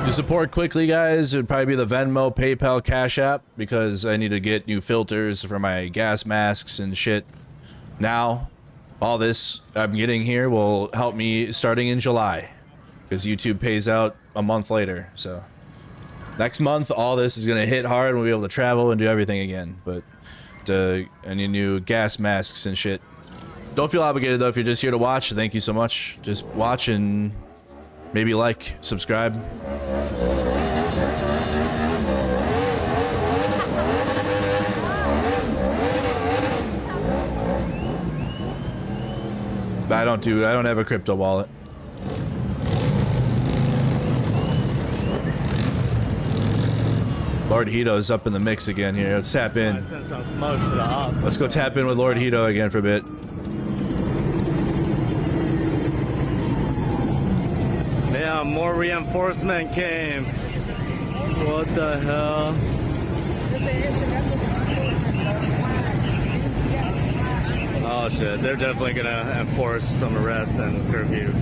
To support quickly, guys, it would probably be the Venmo, PayPal, Cash App, because I need to get new filters for my gas masks and shit. Now, all this I'm getting here will help me starting in July, because YouTube pays out a month later. So next month, all this is gonna hit hard, and we'll be able to travel and do everything again. But any new gas masks and shit. Don't feel obligated though if you're just here to watch. Thank you so much. Just watch and maybe like, subscribe. I don't have a crypto wallet. Lord Hito's up in the mix again here. Let's tap in. Let's go tap in with Lord Hito again for a bit. Yeah, more reinforcement came. What the hell? Oh shit, they're definitely gonna enforce some arrest and curfew.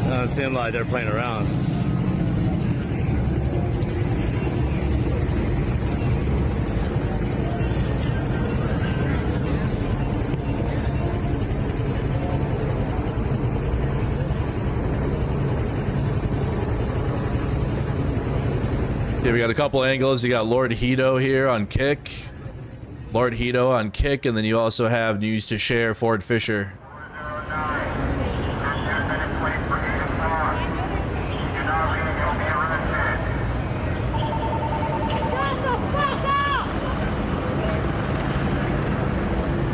Doesn't seem like they're playing around. Yeah, we got a couple angles. You got Lord Hito here on Kick. Lord Hito on Kick, and then you also have News to Share, Ford Fisher.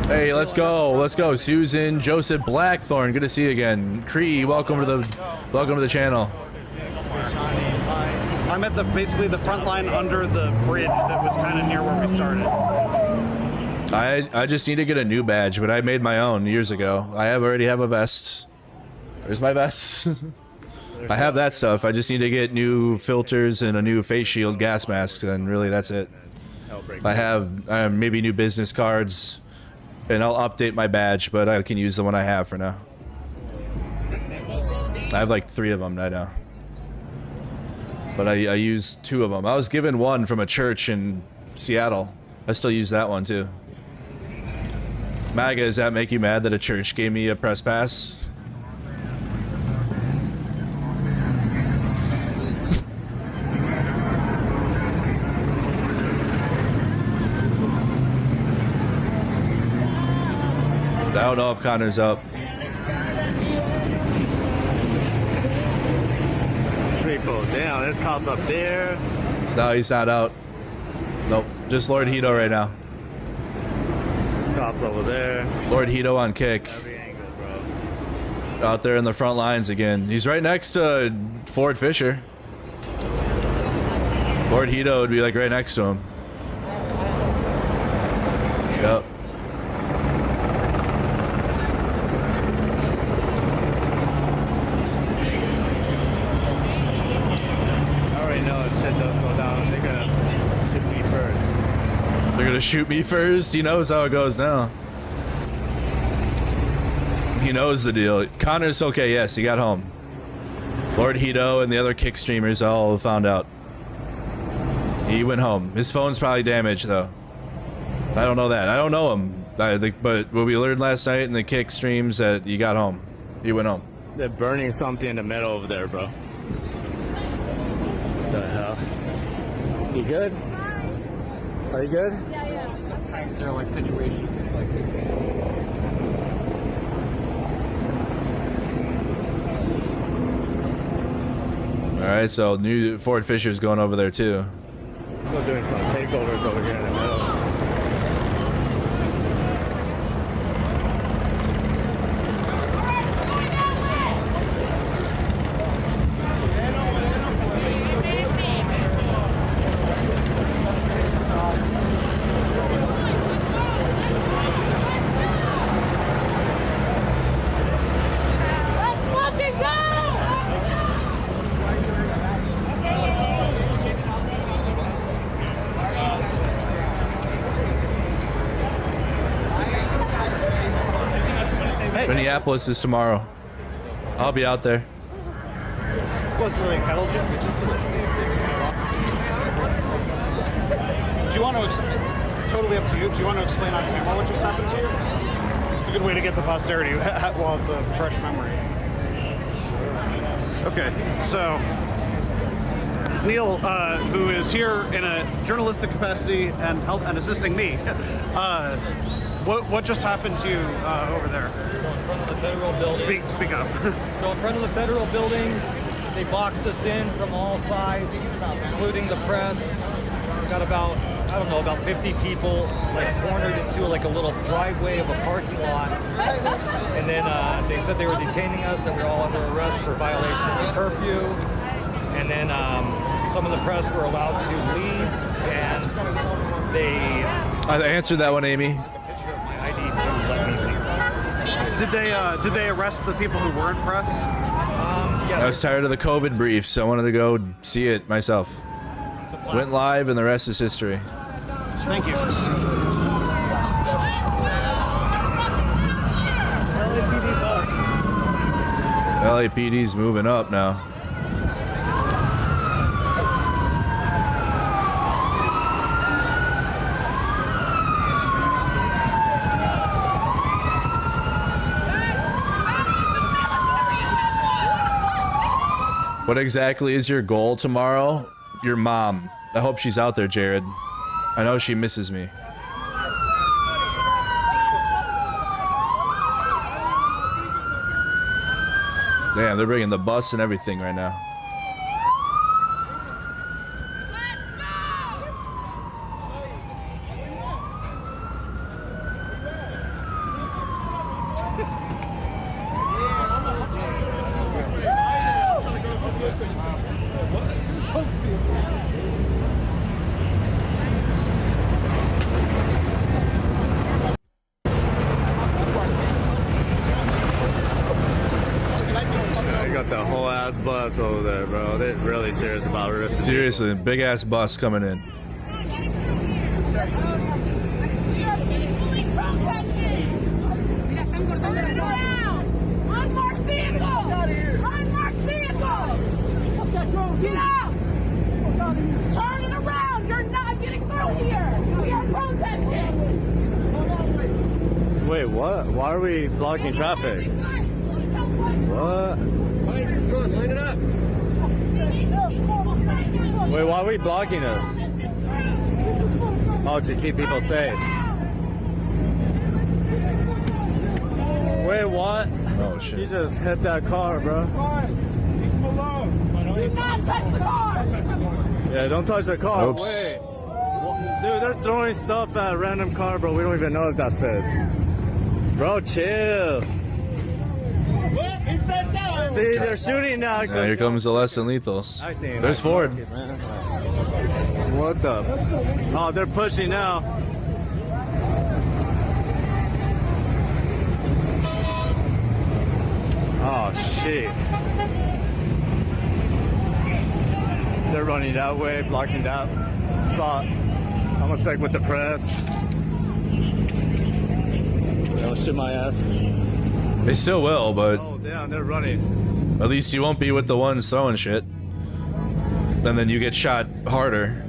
Hey, let's go, Susan, Joseph Blackthorn, good to see you again. Cree, welcome to the channel. I'm at basically the front line under the bridge that was kind of near where we started. I just need to get a new badge, but I made my own years ago. I already have a vest. There's my vest. I have that stuff. I just need to get new filters and a new face shield, gas mask, and really that's it. I have maybe new business cards, and I'll update my badge, but I can use the one I have for now. I have like 3 of them right now. But I use 2 of them. I was given one from a church in Seattle. I still use that one too. MAGA, does that make you mad that a church gave me a press pass? I don't know if Connor's up. Pretty cool. Damn, there's cops up there. No, he's not out. Nope, just Lord Hito right now. There's cops over there. Lord Hito on Kick. Every angle, bro. Out there in the front lines again. He's right next to Ford Fisher. Lord Hito would be like right next to him. Yep. They're gonna shoot me first. He knows how it goes now. He knows the deal. Connor's okay. Yes, he got home. Lord Hito and the other Kick streamers all found out. He went home. His phone's probably damaged though. I don't know that. I don't know him. But what we learned last night in the Kick streams that he got home. He went home. They're burning something in the middle over there, bro. What the hell? You good? Are you good? Yeah. So sometimes there are like situations it's like this. All right, so new Ford Fisher's going over there too. We're doing some takeovers over here in the middle. Minneapolis is tomorrow. I'll be out there. What's the kettle? Do you want to? Totally up to you. Do you want to explain on camera what just happened to you? It's a good way to get the posterity while it's a fresh memory. Okay, so Neil, who is here in a journalistic capacity and assisting me, what just happened to you over there? So in front of the federal building. Speak up. So in front of the federal building, they boxed us in from all sides, including the press. We got about, I don't know, about 50 people like cornered into like a little driveway of a parking lot. And then they said they were detaining us, that we were all under arrest for violation of the curfew. And then some of the press were allowed to leave, and they... I answered that one, Amy. Took a picture of my ID to let me leave. Did they arrest the people who weren't press? I was tired of the COVID brief, so I wanted to go see it myself. Went live, and the rest is history. Thank you. LAPD's moving up now. What exactly is your goal tomorrow? Your mom. I hope she's out there, Jared. I know she misses me. Damn, they're bringing the bus and everything right now. Over there, bro. They're really serious about arresting. Seriously, big ass bus coming in. Unmarked vehicles! Unmarked vehicles! Get out! Turn it around! You're not getting through here! We are protesting! Wait, what? Why are we blocking traffic? What? Line it up. Wait, why are we blocking us? Oh, to keep people safe. Wait, what? Oh shit. You just hit that car, bro. Do not touch the car! Yeah, don't touch the car. Oops. Wait. Dude, they're throwing stuff at a random car, bro. We don't even know if that fits. Bro, chill. See, they're shooting now. Now here comes the less than lethals. There's Ford. What the? Oh, they're pushing now. Oh, shit. They're running that way, blocking that spot. I'm gonna stick with the press. They'll shoot my ass. They still will, but Oh, damn, they're running. at least you won't be with the ones throwing shit. And then you get shot harder.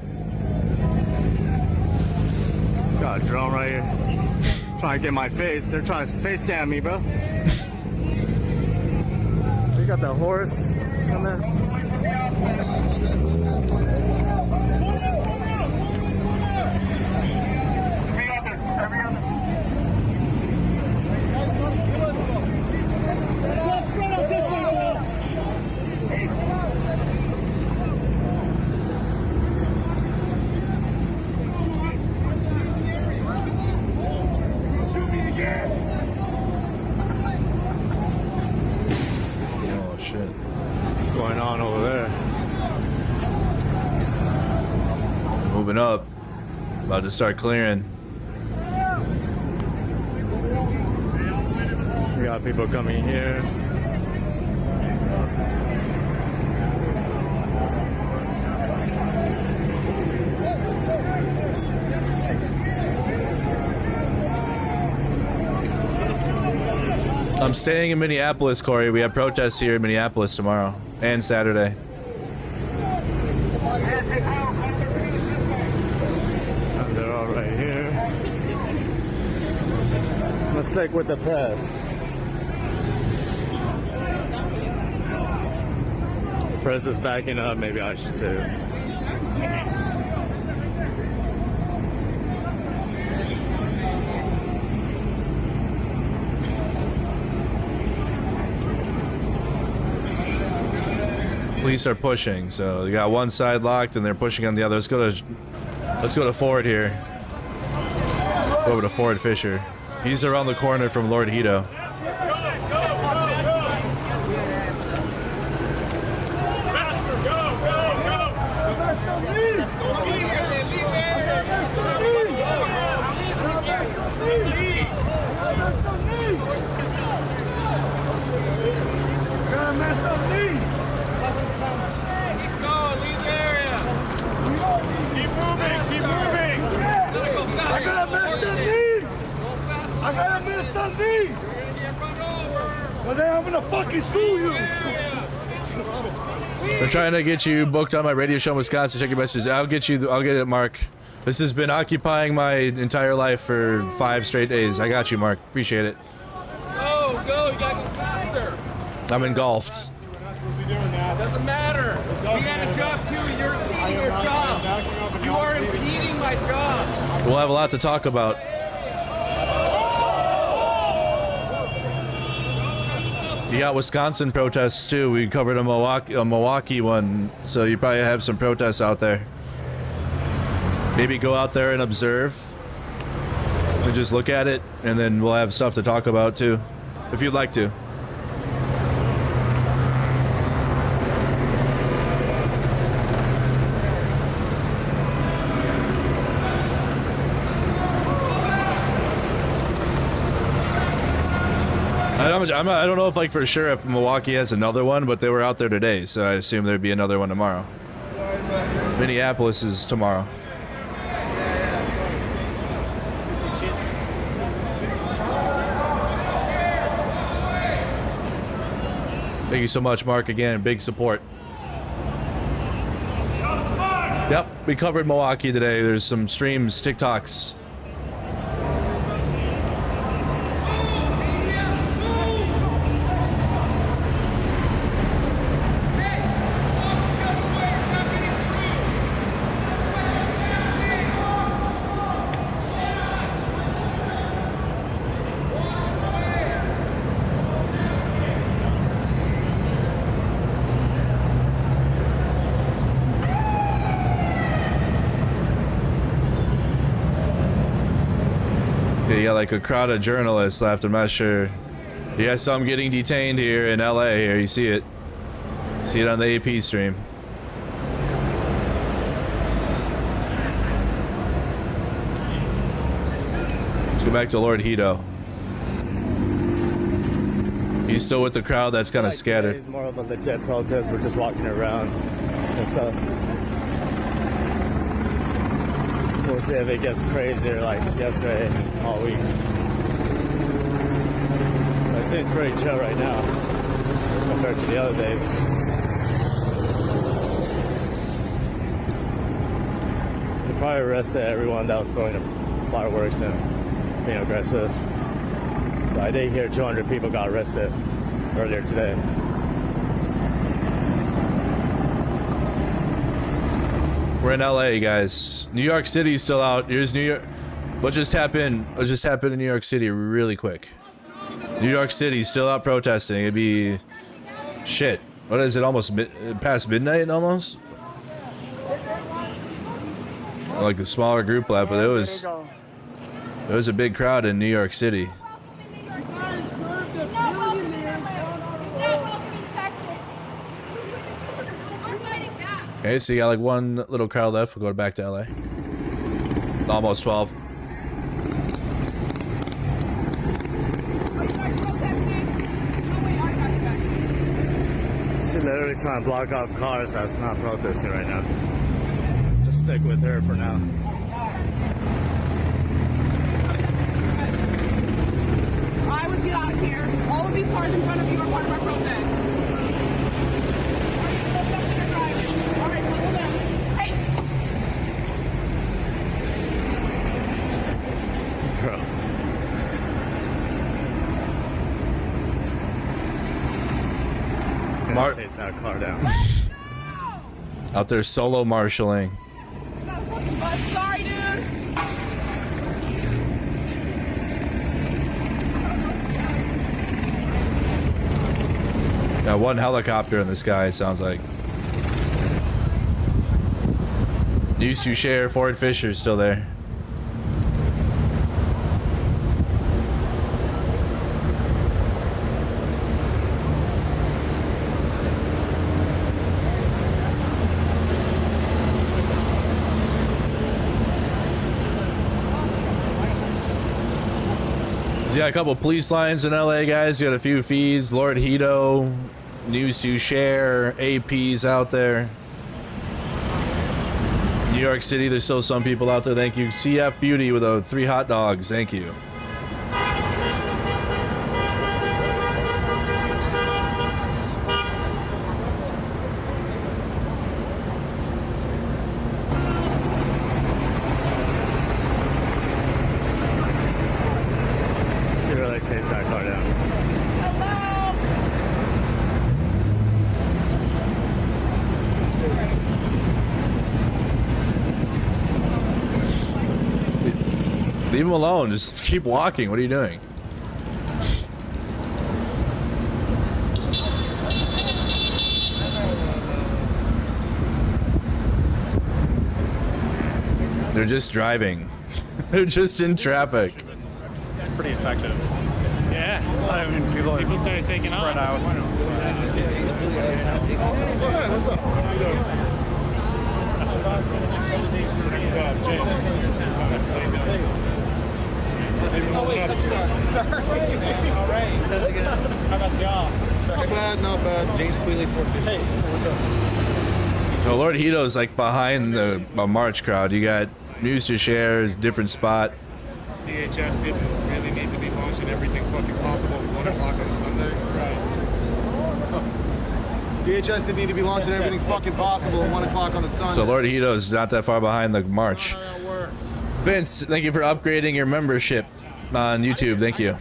Got a drone right here. Trying to get my face. They're trying to face scan me, bro. We got the horse coming. Oh shit. What's going on over there? Moving up. About to start clearing. We got people coming here. I'm staying in Minneapolis, Corey. We have protests here in Minneapolis tomorrow and Saturday. And they're all right here. Let's stick with the press. The press is backing up. Maybe I should too. Police are pushing, so they got one side locked and they're pushing on the other. Let's go to Ford here. Go over to Ford Fisher. He's around the corner from Lord Hito. I got a messed up knee! Well then I'm gonna fucking sue you! I'm trying to get you booked on my radio show in Wisconsin. Check your messages. I'll get it, Mark. This has been occupying my entire life for 5 straight days. I got you, Mark. Appreciate it. Go, you gotta go faster. I'm engulfed. Doesn't matter. You got a job too. You're impeding your job. You are impeding my job. We'll have a lot to talk about. You got Wisconsin protests too. We covered a Milwaukee one, so you probably have some protests out there. Maybe go out there and observe and just look at it, and then we'll have stuff to talk about too, if you'd like to. I don't know if like for sure if Milwaukee has another one, but they were out there today, so I assume there'd be another one tomorrow. Minneapolis is tomorrow. Thank you so much, Mark. Again, big support. Yep, we covered Milwaukee today. There's some streams, TikToks. You got like a crowd of journalists left. I'm not sure. You got some getting detained here in LA. Here, you see it. See it on the AP stream. Let's go back to Lord Hito. He's still with the crowd that's kind of scattered. It's more of a legit protest. We're just walking around and stuff. We'll see if it gets crazier like yesterday all week. It seems pretty chill right now compared to the other days. They probably arrested everyone that was going to fireworks and being aggressive. But I did hear 200 people got arrested earlier today. We're in LA, guys. New York City's still out. Here's New York. Let's just tap in New York City really quick. New York City's still out protesting. It'd be shit. What is it? Almost past midnight almost? Like a smaller group left, but it was a big crowd in New York City. Okay, so you got like one little crowd left. We'll go back to LA. Almost 12. She's literally trying to block off cars that's not protesting right now. Just stick with her for now. I would get out of here. All of these bro. Just gonna chase that car down. Out there solo marshaling. Sorry, dude. Got one helicopter in the sky, it sounds like. News to share, Ford Fisher's still there. So yeah, a couple police lines in LA, guys. You got a few feeds. Lord Hito, News to Share, AP's out there. New York City, there's still some people out there. Thank you. CF Beauty with 3 hot dogs. Thank you. You really chase that car down. Leave him alone. Just keep walking. What are you doing? They're just driving. They're just in traffic. It's pretty effective. Yeah, I mean, people started taking spread out. What's up? How you doing? All right. How about y'all? Not bad, not bad. James Queeley, Fort Fisher. Hey, what's up? No, Lord Hito's like behind the march crowd. You got News to Share, different spot. DHS didn't really need to be launching everything fucking possible at 1 o'clock on a Sunday. Right. DHS didn't need to be launching everything fucking possible at 1 o'clock on a Sunday. So Lord Hito's not that far behind the march. That's not how that works. Vince, thank you for upgrading your membership on YouTube. Thank you.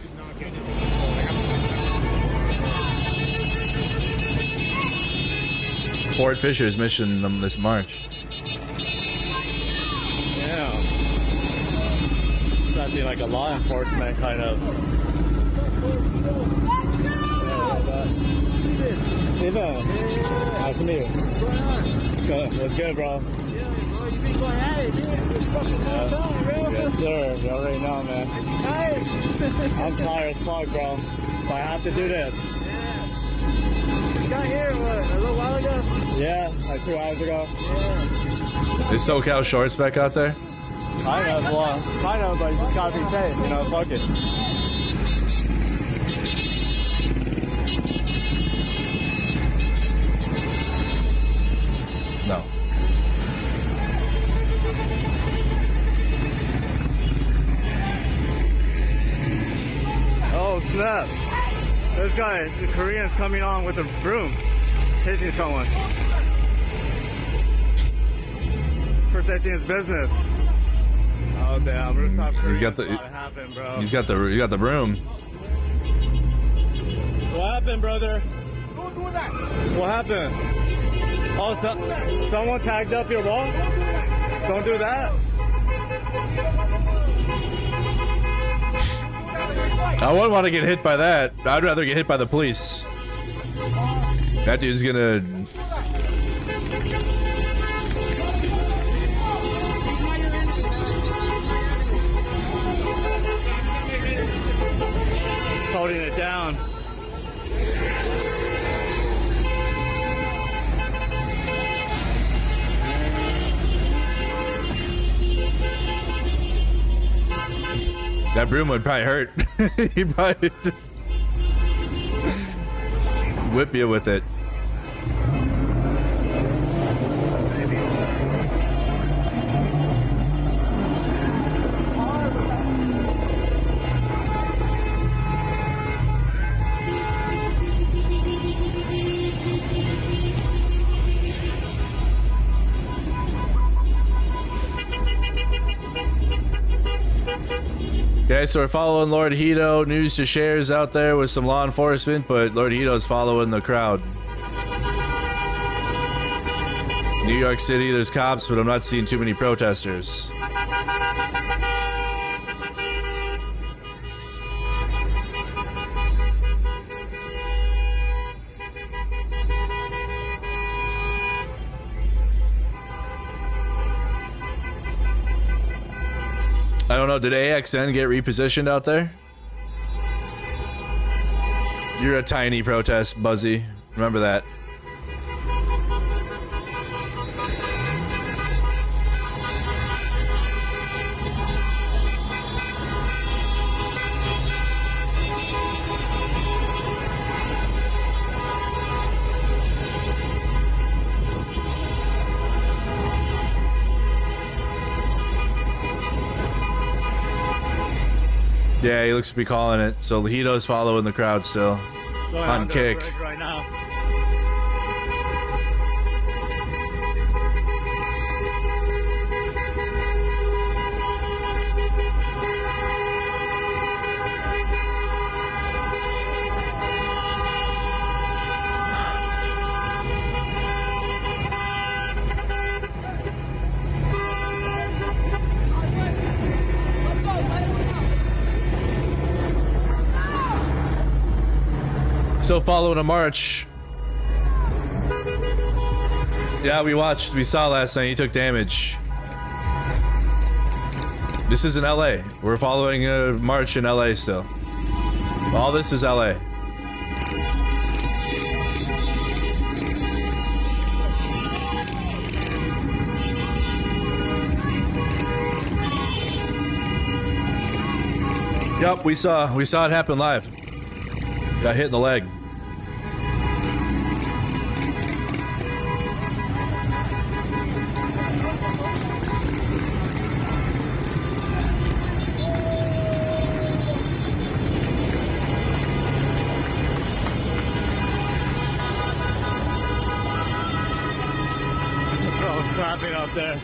Ford Fisher's mission them this March. Yeah. That'd be like a law enforcement kind of. Steven, nice to meet you. What's good, bro? Yes, sir. You already know, man. I'm tired as fuck, bro. But I have to do this. You got here, what, a little while ago? Yeah, like 2 hours ago. Yeah. Is SoCal Shorts back out there? I know, well, I know, but you just gotta be safe, you know, fuck it. No. Oh, snap. This guy, the Korean's coming on with a broom, chasing someone. Protecting his business. Oh damn, rooftop Korean. He's got the. Happen, bro. He's got the broom. What happened, brother? Don't do that. What happened? Oh, someone tagged up your wall? Don't do that. I wouldn't want to get hit by that. I'd rather get hit by the police. That dude's gonna. Holding it down. That broom would probably hurt. He'd probably just whip you with it. Okay, so we're following Lord Hito. News to shares out there with some law enforcement, but Lord Hito's following the crowd. New York City, there's cops, but I'm not seeing too many protesters. I don't know, did AXN get repositioned out there? You're a tiny protest, Buzzy. Remember that. Yeah, he looks to be calling it. So Hito's following the crowd still. Going On under kick. the bridge right now. Still following a march. Yeah, we saw last night, he took damage. This is in LA. We're following a march in LA still. All this is LA. Yup, we saw it happen live. Got hit in the leg. Clapping up there.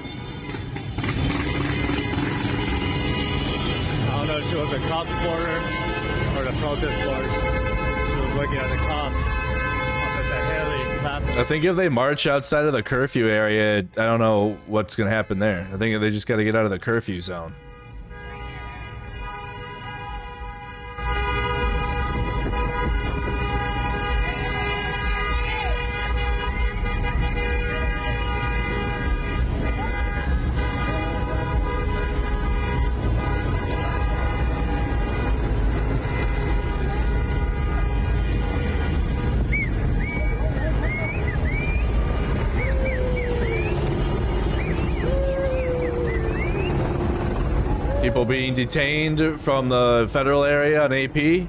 I don't know if she was a cop supporter or the protest supporter. She was looking at the cops up at the heli clapping. I think if they march outside of the curfew area, I don't know what's gonna happen there. I think they just gotta get out of the curfew zone. People being detained from the federal area on AP.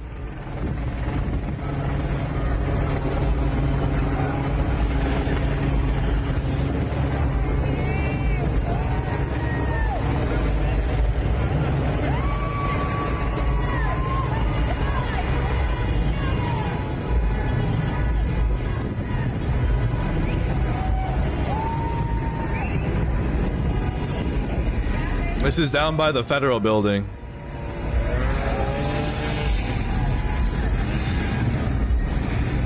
This is down by the federal building.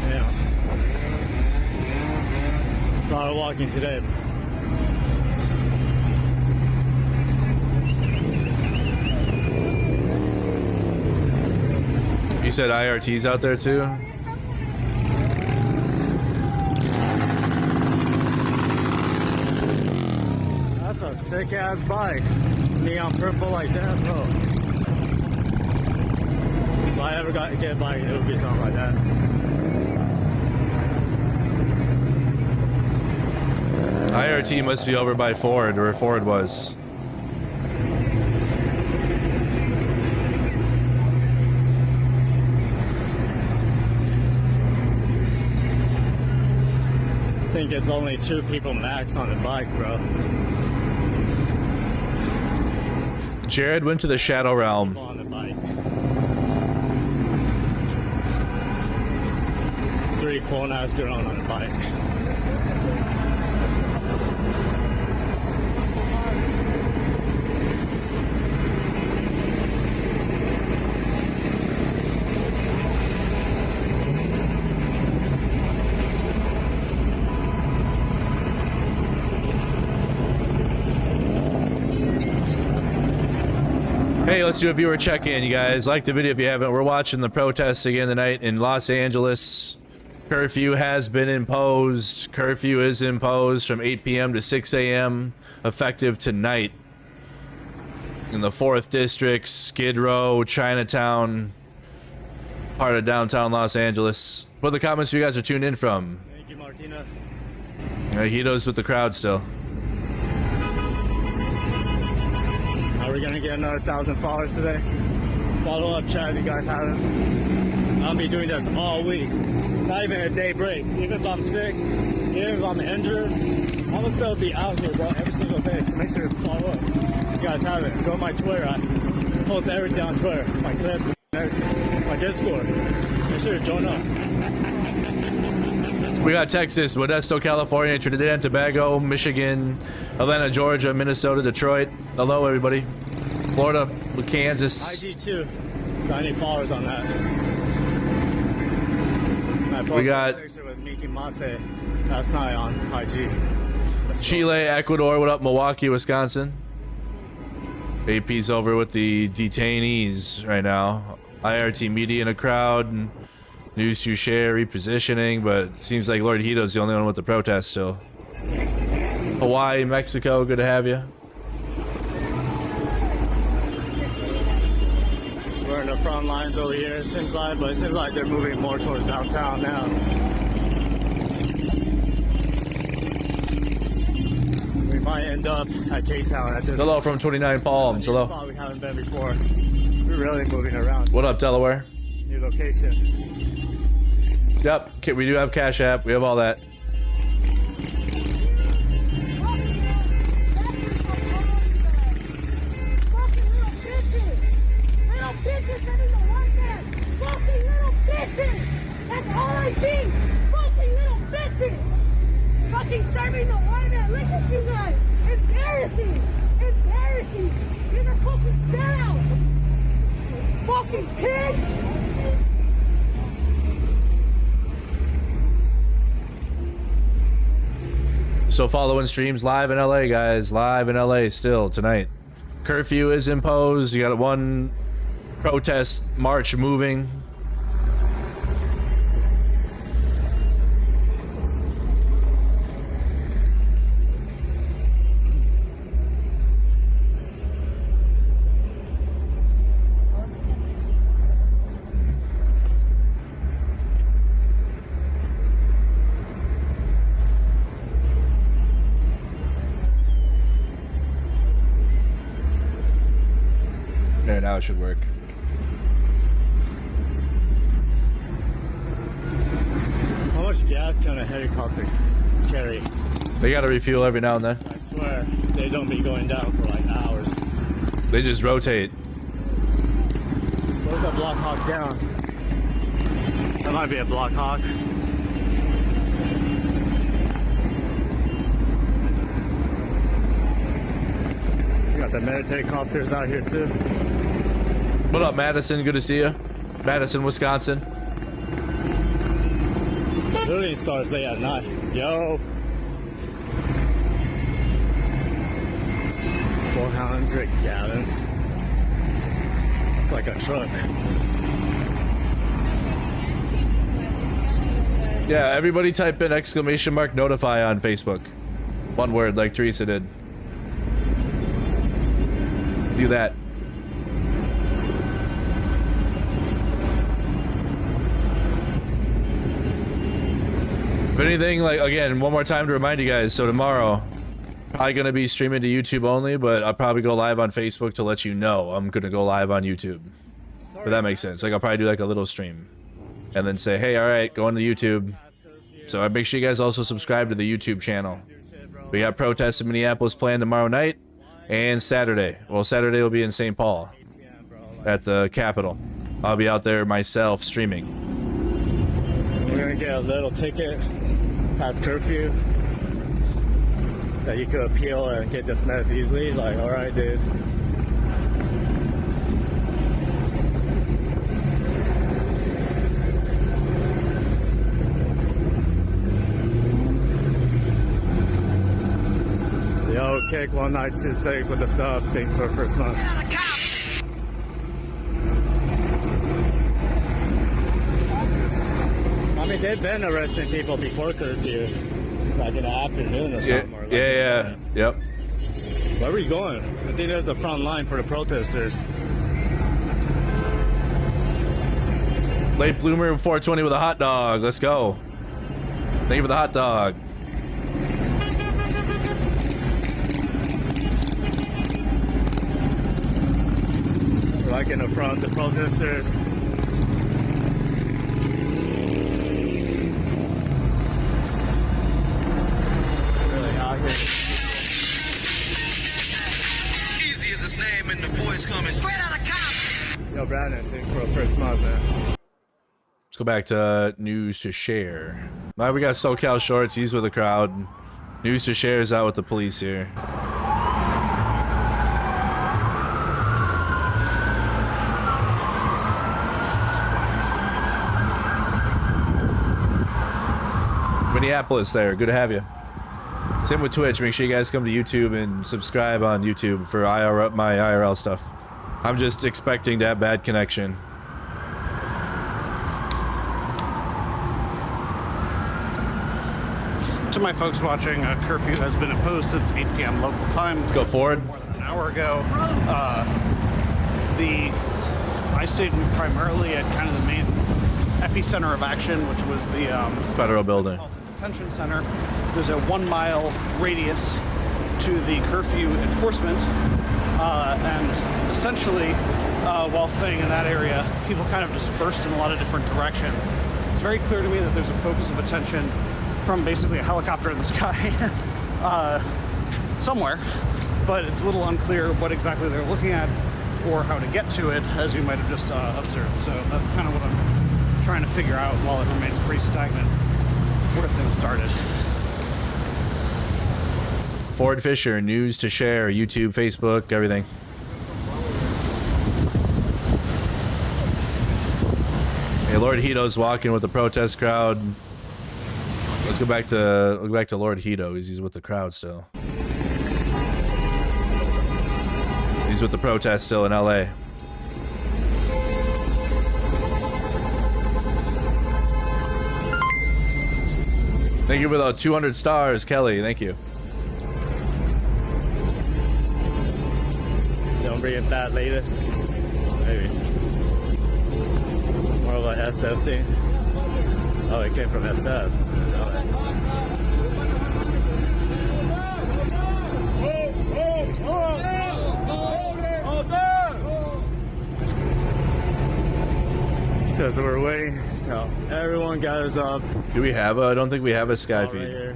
Yeah. A lot of walking today. You said IRT's out there too? That's a sick ass bike. Neon purple like that, bro. If I ever get a bike, it would be something like that. IRT must be over by Ford, where Ford was. I think it's only 2 people max on the bike, bro. Jared went to the Shadow Realm. On the bike. 3 full-ass girls on the bike. Hey, let's do a viewer check-in, you guys. Like the video if you haven't. We're watching the protests again tonight in Los Angeles. Curfew has been imposed. Curfew is imposed from 8 p.m. to 6 a.m. effective tonight. In the 4th District, Skid Row, Chinatown, part of downtown Los Angeles. Put in the comments if you guys are tuned in from. Thank you, Martina. Hito's with the crowd still. Are we gonna get another 1,000 followers today? Follow up, chat, if you guys haven't. I'll be doing this all week. Not even a day break. Even if I'm sick, even if I'm injured, I'm gonna still be out here, bro, every single day. So make sure to follow up. If you guys haven't, go to my Twitter. I post everything on Twitter. My clips, everything. My Discord. Make sure to join up. We got Texas, Modesto, California, Trinidad and Tobago, Michigan, Atlanta, Georgia, Minnesota, Detroit. Hello, everybody. Florida, Kansas. IG too. So I need followers on that. We got a picture with Miki Mase last night on IG. Chile, Ecuador. What up, Milwaukee, Wisconsin? AP's over with the detainees right now. IRT media in a crowd. News to share, repositioning, but seems like Lord Hito's the only one with the protest still. Hawaii, Mexico, good to have you. We're in the front lines over here, it seems like, but it seems like they're moving more towards downtown now. We might end up at K-Town at this. Hello from 29 Palms. Hello. Spot we haven't been before. We're really moving around. What up, Delaware? New location. Yep, okay, we do have Cash App. We have all that. That's all I see! Fucking little bitches! Fucking serving the white man! Look at you guys! Embarrassing! Embarrassing! You're the fucking sellout! Fucking pigs! So following streams live in LA, guys. Live in LA still tonight. Curfew is imposed. You got one protest march moving. There, now it should work. How much gas can a helicopter carry? They gotta refuel every now and then. I swear, they don't be going down for like hours. They just rotate. Where's that Black Hawk down? That might be a Black Hawk. We got the military copters out here too. What up, Madison? Good to see you. Madison, Wisconsin. Literally starts late at night. Yo. 400 gallons. It's like a truck. Yeah, everybody type in !notify on Facebook. One word, like Teresa did. Do that. If anything, like, again, one more time to remind you guys, so tomorrow, probably going to be streaming to YouTube only, but I'll probably go live on Facebook to let you know I'm going to go live on YouTube. If that makes sense. Like, I'll probably do like a little stream. And then say, hey, alright, go on to YouTube. So make sure you guys also subscribe to the YouTube channel. We got protests in Minneapolis planned tomorrow night and Saturday. Well, Saturday will be in St. Paul at the Capitol. I'll be out there myself streaming. We're gonna get a little ticket past curfew that you could appeal and get dismissed easily. Like, all right, dude. Yo, Kick 1926 with the sub. Thanks for the first month. they've been arresting people before curfew, like in the afternoon or something. Or like Yep. Where are we going? I think there's the front line for the protesters. Late bloomer 420 with a hot dog. Let's go. Thank you for the hot dog. Like in the front, the protesters. Really out here. Easy is his name, and the boys coming straight out of Compton. Yo, Brandon, thanks for the first month, man. Let's go back to news to share. Now we got SoCal Shorts. He's with the crowd. News to share is out with the police here. Minneapolis there. Good to have you. Same with Twitch. Make sure you guys come to YouTube and subscribe on YouTube for my IRL stuff. I'm just expecting to have bad connection. To my folks watching, curfew has been imposed since 8 p.m. local time. Let's go forward. More than an hour ago. I stayed primarily at kind of the main epicenter of action, which was the Federal building. Detention center. There's a 1 mile radius to the curfew enforcement, and essentially, while staying in that area, people kind of dispersed in a lot of different directions. It's very clear to me that there's a focus of attention from basically a helicopter in the sky somewhere, but it's a little unclear what exactly they're looking at or how to get to it, as you might have just observed. So that's kind of what I'm trying to figure out while it remains pretty stagnant where things started. Ford Fisher, news to share, YouTube, Facebook, everything. Hey, Lord Hito's walking with the protest crowd. Let's go back to Lord Hito. He's with the crowd still. He's with the protest still in LA. Thank you for the 200 stars, Kelly. Thank you. Don't bring it back later. Maybe. More of a SF thing. Oh, it came from SF. Because we're waiting. No, everyone gathers up. Do we have a? I don't think we have a sky feed. Right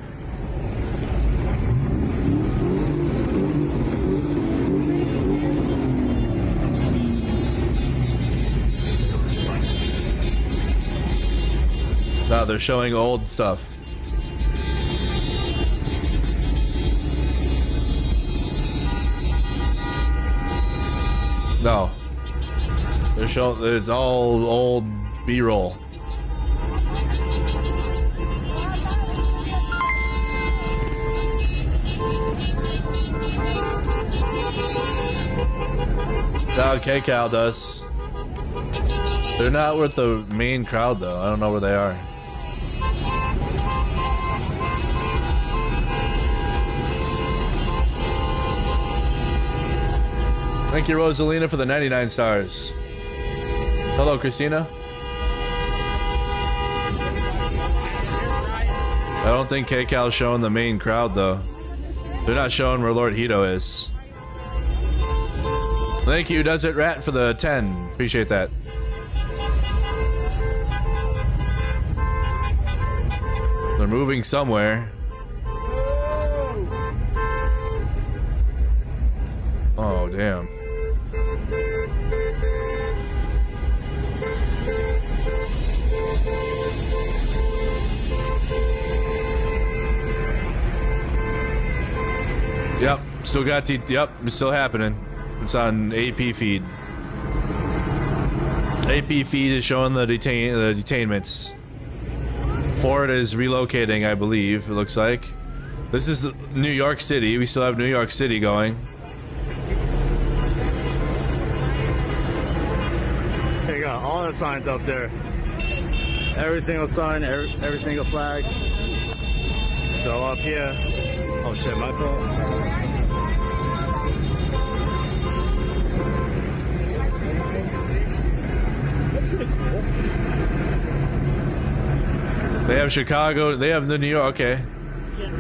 No, they're showing old stuff. No. They're showing, it's all old B-roll. No, KCal does. They're not with the main crowd though. I don't know where they are. Thank you, Rosalina, for the 99 stars. Hello, Christina. I don't think KCal's showing the main crowd, though. They're not showing where Lord Hito is. Thank you, Desert Rat, for the 10. Appreciate that. They're moving somewhere. Oh, damn. Yep, still got yep, it's still happening. It's on AP feed. AP feed is showing the detainments. Ford is relocating, I believe, it looks like. This is New York City. We still have New York City going. They got all the signs up there. Every single sign, every single flag. So up here, oh shit, my fault. That's pretty cool. They have Chicago. They have the New York. Okay.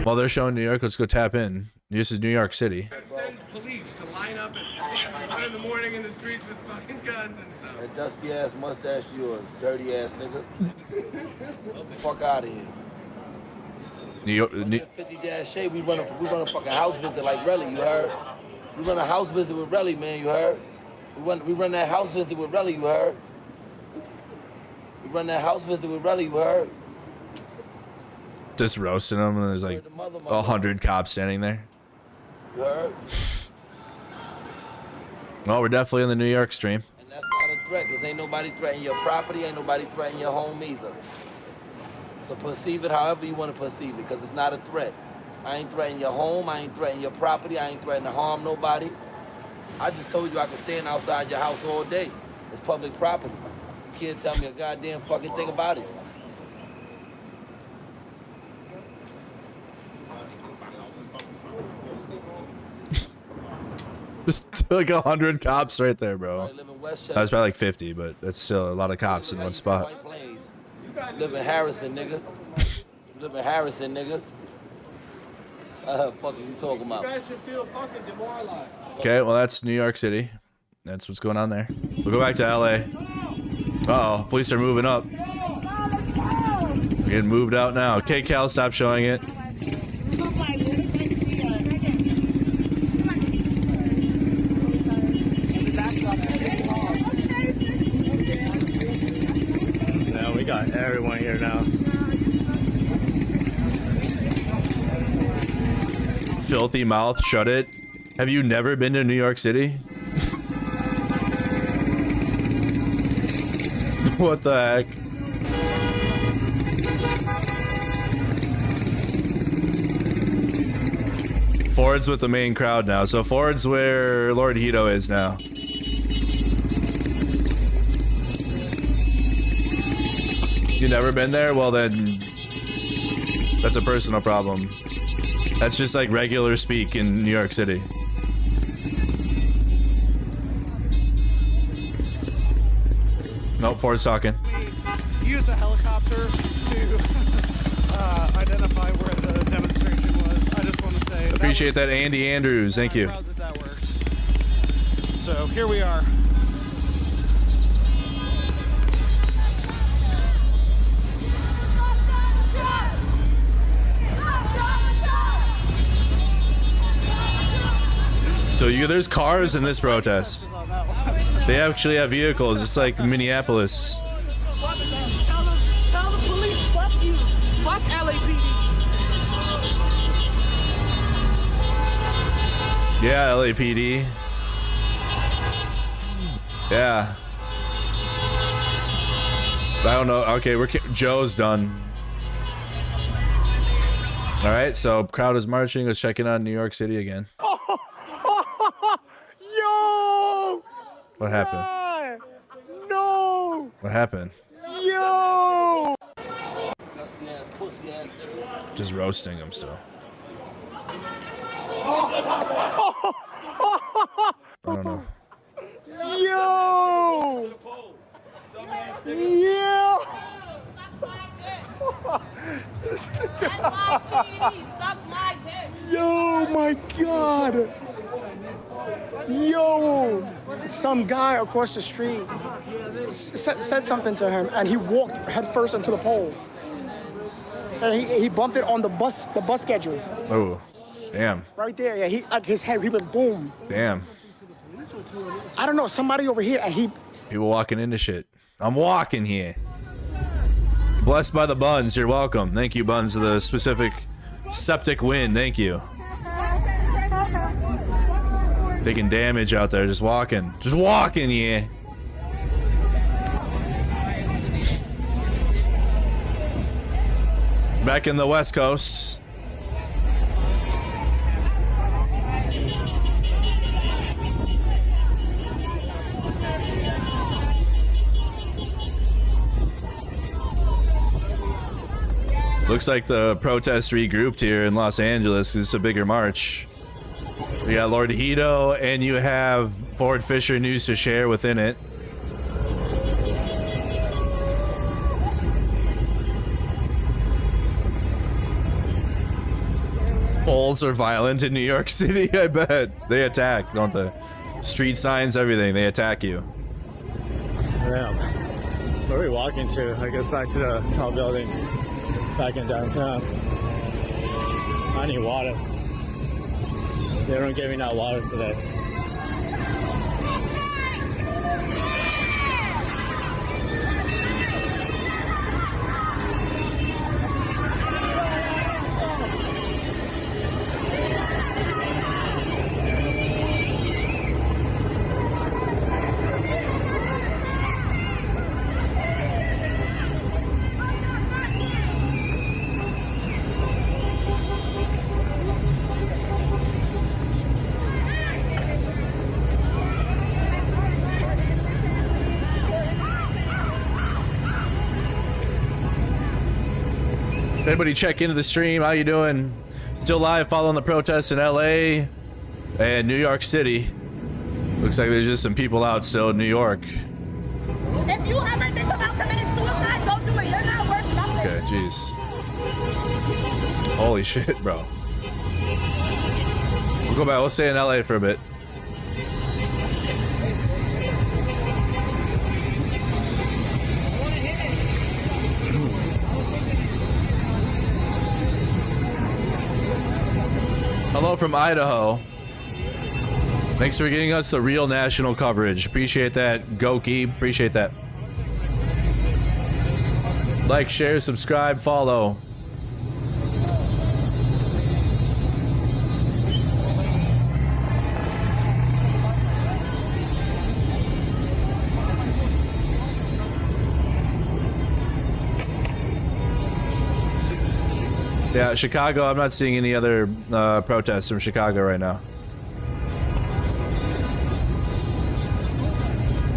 While they're showing New York, let's go tap in. This is New York City. Send police to line up at 1 in the morning in the streets with fucking guns and stuff. That dusty ass mustache of yours, dirty ass nigga. Fuck out of here. New York. 50-shade, we run a fucking house visit like Relly, you heard? We run a house visit with Relly, man, you heard? We run that house visit with Relly, you heard? We run that house visit with Relly, you heard? Just roasting them, and there's like 100 cops standing there. You heard? Well, we're definitely in the New York stream. And that's not a threat, because ain't nobody threatening your property, ain't nobody threatening your home either. So perceive it however you want to perceive it, because it's not a threat. I ain't threatening your home, I ain't threatening your property, I ain't threatening to harm nobody. I just told you I can stand outside your house all day. It's public property. You can't tell me a goddamn fucking thing about it. Just like 100 cops right there, bro. That's probably like 50, but that's still a lot of cops in one spot. You live in Harrison, nigga. You live in Harrison, nigga. Fuck are you talking about? You guys should feel fucking demoralized. Okay, well that's New York City. That's what's going on there. We'll go back to LA. Uh-oh, police are moving up. We're getting moved out now. Okay, Cal, stop showing it. Now we got everyone here now. Filthy mouth, shut it. Have you never been to New York City? What the heck? Ford's with the main crowd now. So Ford's where Lord Hito is now. You never been there? Well then, that's a personal problem. That's just like regular speak in New York City. Nope, Ford's talking. We used a helicopter to identify where the demonstration was. I just want to say Appreciate that, Andy Andrews. Thank you. proud that worked. So here we are. So there's cars in this protest. They actually have vehicles. It's like Minneapolis. Tell the police, fuck you. Fuck LAPD. Yeah, LAPD. Yeah. I don't know. Okay, Joe's done. All right, so crowd is marching. Let's check in on New York City again. Yo! What happened? No! What happened? Yo! Just roasting him still. I don't know. Yo! Yo! Yo, my God! Yo! Some guy across the street said something to him, and he walked headfirst into the pole. And he bumped it on the bus schedule. Oh, damn. Right there, yeah. His head, he went boom. Damn. I don't know, somebody over here, and he. People walking into shit. I'm walking here. Blessed by the buns. You're welcome. Thank you, buns, for the specific septic win. Thank you. Taking damage out there, just walking. Just walking, yeah. Back in the West Coast. Looks like the protest regrouped here in Los Angeles because it's a bigger march. We got Lord Hito, and you have Ford Fisher news to share within it. Polls are violent in New York City, I bet. They attack, don't they? Street signs, everything, they attack you. Yeah. Where are we walking to? I guess back to the tall buildings back in downtown. I need water. They don't give me no waters today. Anybody check into the stream? How you doing? Still live following the protests in LA and New York City. Looks like there's just some people out still in New York. If you ever think about committing suicide, don't do it. You're not worth nothing. Okay, jeez. Holy shit, bro. We'll go back. We'll stay in LA for a bit. Hello from Idaho. Thanks for getting us the real national coverage. Appreciate that, Goki. Appreciate that. Like, share, subscribe, follow. Yeah, Chicago, I'm not seeing any other protests from Chicago right now.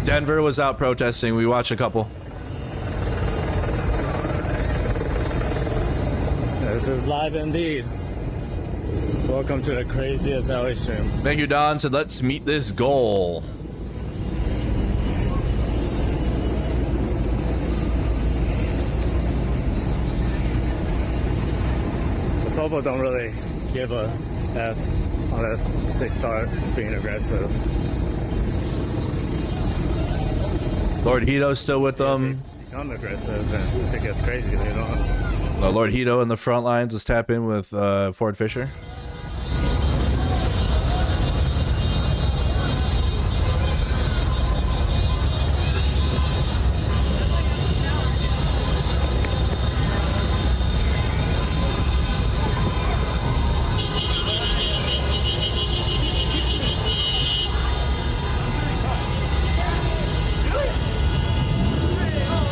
Denver was out protesting. We watched a couple. This is live indeed. Welcome to the craziest LA stream. Thank you, Don. Said, let's meet this goal. People don't really give a F unless they start being aggressive. Lord Hito's still with them. Become aggressive and it gets crazy. They don't. Lord Hito in the front lines. Let's tap in with Ford Fisher.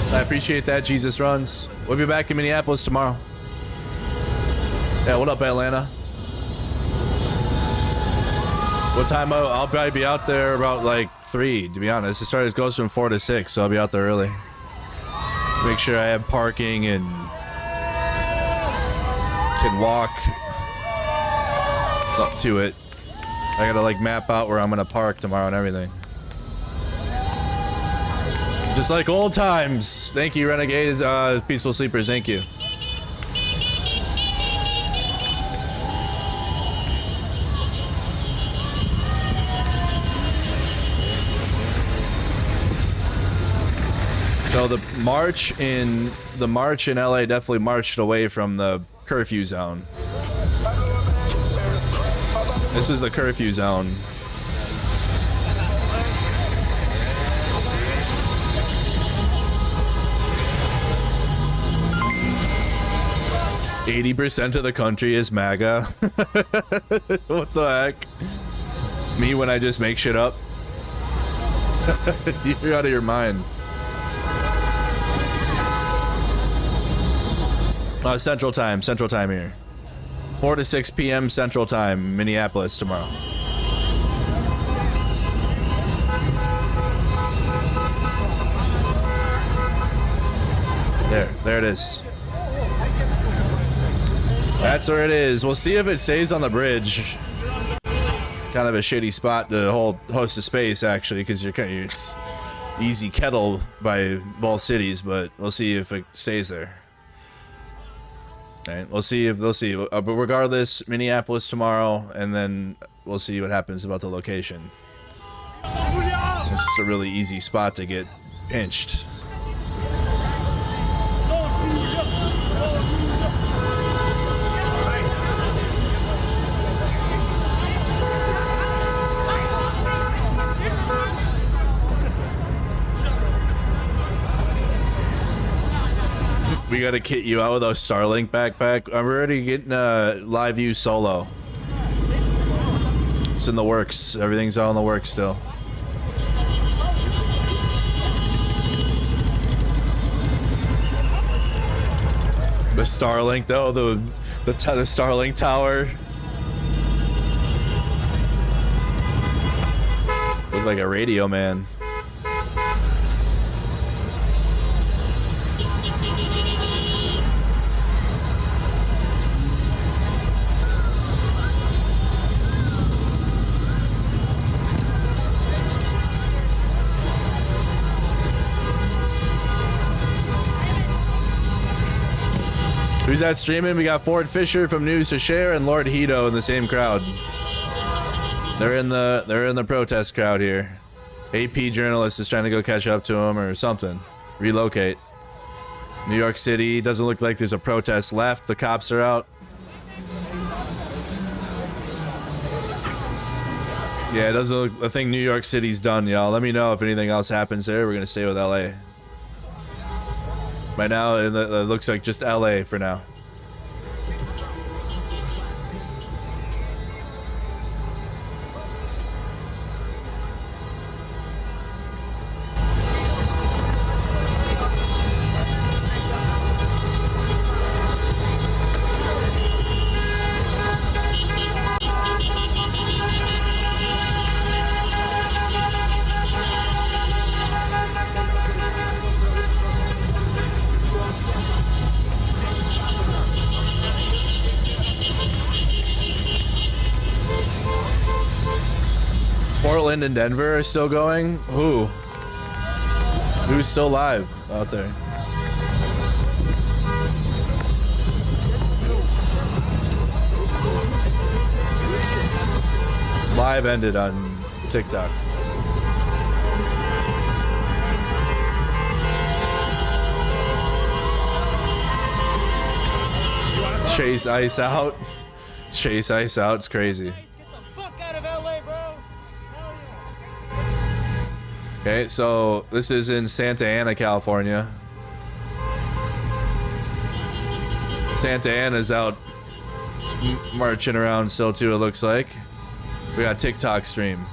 I appreciate that, Jesus Runs. We'll be back in Minneapolis tomorrow. Yeah, what up, Atlanta? What time? I'll probably be out there about like 3, to be honest. It goes from 4 to 6, so I'll be out there early. Make sure I have parking and can walk up to it. I gotta like map out where I'm gonna park tomorrow and everything. Just like old times. Thank you, Renegades, Peaceful Sleepers, thank you. So the march in LA definitely marched away from the curfew zone. This is the curfew zone. %% of the country is MAGA. What the heck? Me when I just make shit up? You're out of your mind. Central time here. 4 to 6 p.m. Central Time, Minneapolis tomorrow. There it is. That's where it is. We'll see if it stays on the bridge. Kind of a shitty spot to host a space, actually, because it's easy kettle by both cities, but we'll see if it stays there. Alright, we'll see if they'll see. But regardless, Minneapolis tomorrow, and then we'll see what happens about the location. It's just a really easy spot to get pinched. We gotta kit you out with our Starlink backpack. I'm already getting live view solo. It's in the works. Everything's all in the works still. The Starlink though, the Starlink tower. Look like a radio man. Who's that streaming? We got Ford Fisher from News to Share and Lord Hito in the same crowd. They're in the protest crowd here. AP journalist is trying to go catch up to him or something. Relocate. New York City doesn't look like there's a protest left. The cops are out. Yeah, it doesn't look. I think New York City's done, y'all. Let me know if anything else happens there. We're gonna stay with LA. Right now, it looks like just LA for now. Portland and Denver are still going? Who? Who's still live out there? Live ended on TikTok. Chase Ice out. Chase Ice out. It's crazy. Okay, so this is in Santa Ana, California. Santa Ana's out marching around still too, it looks like. We got TikTok stream.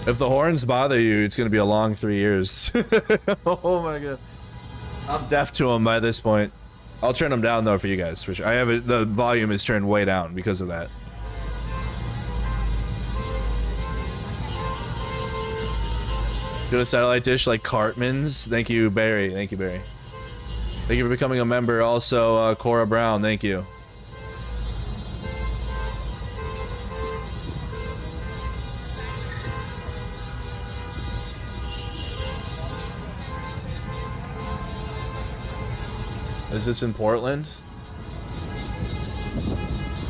If the horns bother you, it's gonna be a long 3 years. Oh my god. I'm deaf to them by this point. I'll turn them down though for you guys, for sure. I have it, the volume is turned way down because of that. Get a satellite dish like Cartman's. Thank you, Barry. Thank you, Barry. Thank you for becoming a member. Also, Cora Brown. Thank you. Is this in Portland?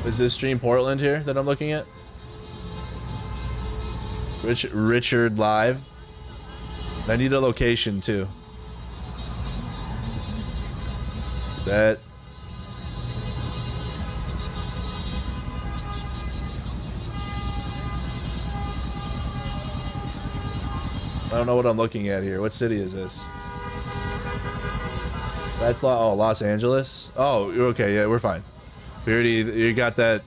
Is this stream Portland here that I'm looking at? Richard live. I need a location too. That. I don't know what I'm looking at here. What city is this? That's Los Angeles. Oh, okay, yeah, we're fine. We already, you got that.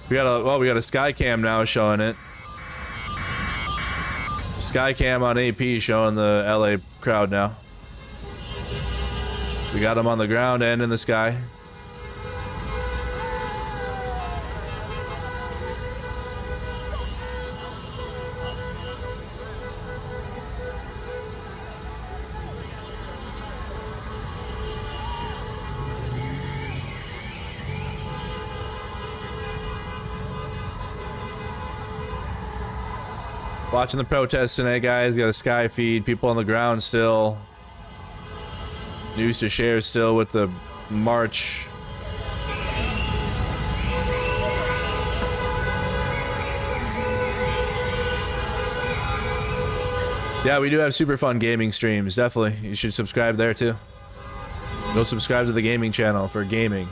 We got a sky cam now showing it. Sky cam on AP showing the LA crowd now. We got them on the ground and in the sky. Watching the protests tonight, guys. Got a Sky feed. People on the ground still. News to share still with the march. Yeah, we do have super fun gaming streams. Definitely. You should subscribe there too. Go subscribe to the gaming channel for gaming.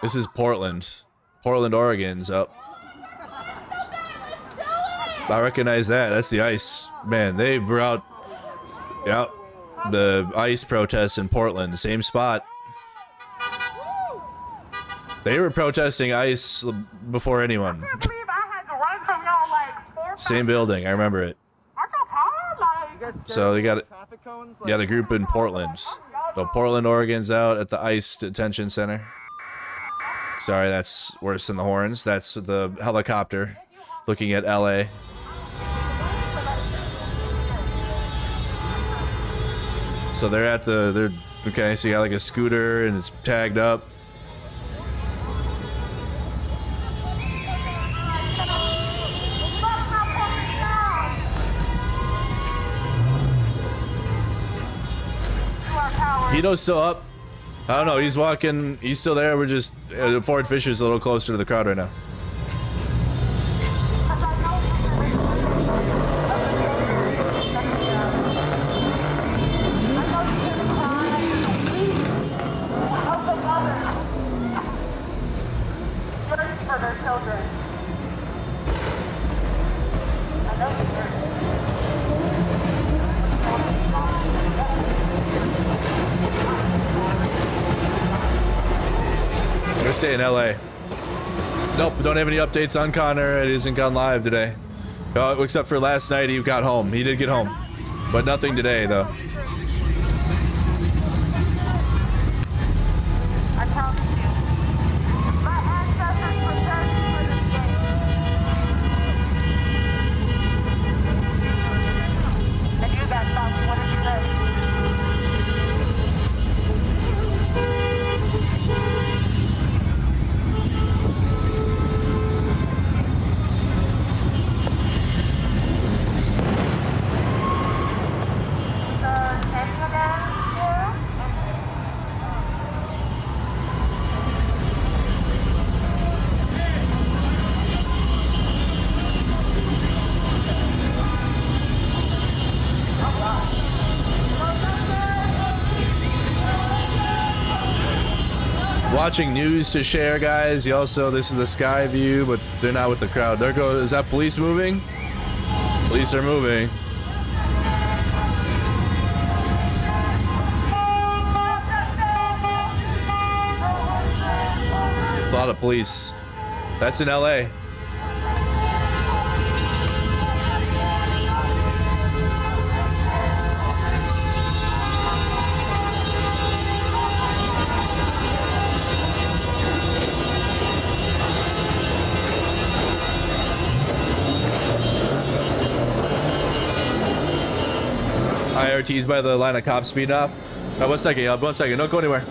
This is Portland. Portland, Oregon's up. I recognize that. That's the ICE. Man, they brought out the ICE protests in Portland. Same spot. They were protesting ICE before anyone. Same building. I remember it. So they got a group in Portland. So Portland, Oregon's out at the ICE detention center. Sorry, that's worse than the horns. That's the helicopter looking at LA. So they're at they're okay, so you got like a scooter and it's tagged up. Hito's still up. I don't know, he's walking, he's still there. We're just, Ford Fisher's a little closer to the crowd right now. Stay in LA. Nope, don't have any updates on Connor. It isn't gone live today. Except for last night, he got home. He did get home. But nothing today, though. Watching news to share, guys. You also, this is the sky view, but they're not with the crowd. There goes, is that police moving? Police are moving. A lot of police. That's in LA. IRT's by the line of cops speeding up. Oh, 1 second, y'all. 1 second. Don't go anywhere.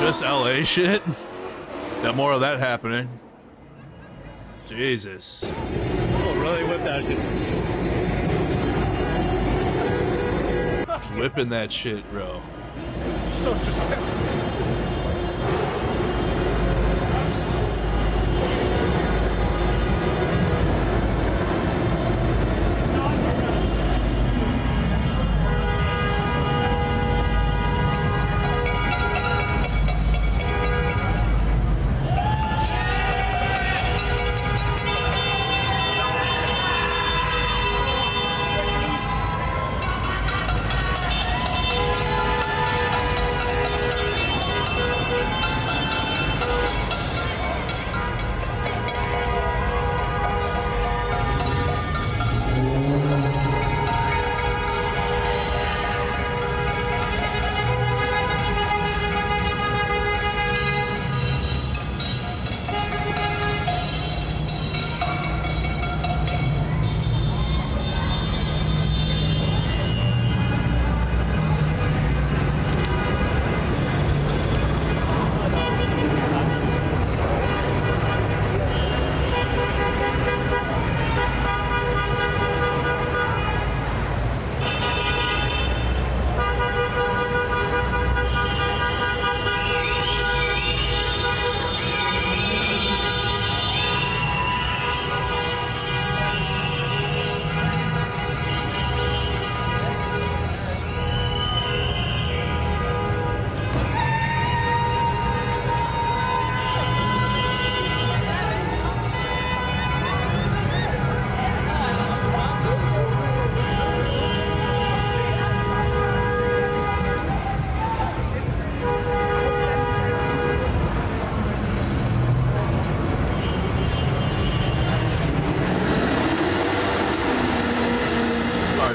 Just LA shit? Got more of that happening. Jesus. Oh, really whip that shit. Whipping that shit, bro. So just.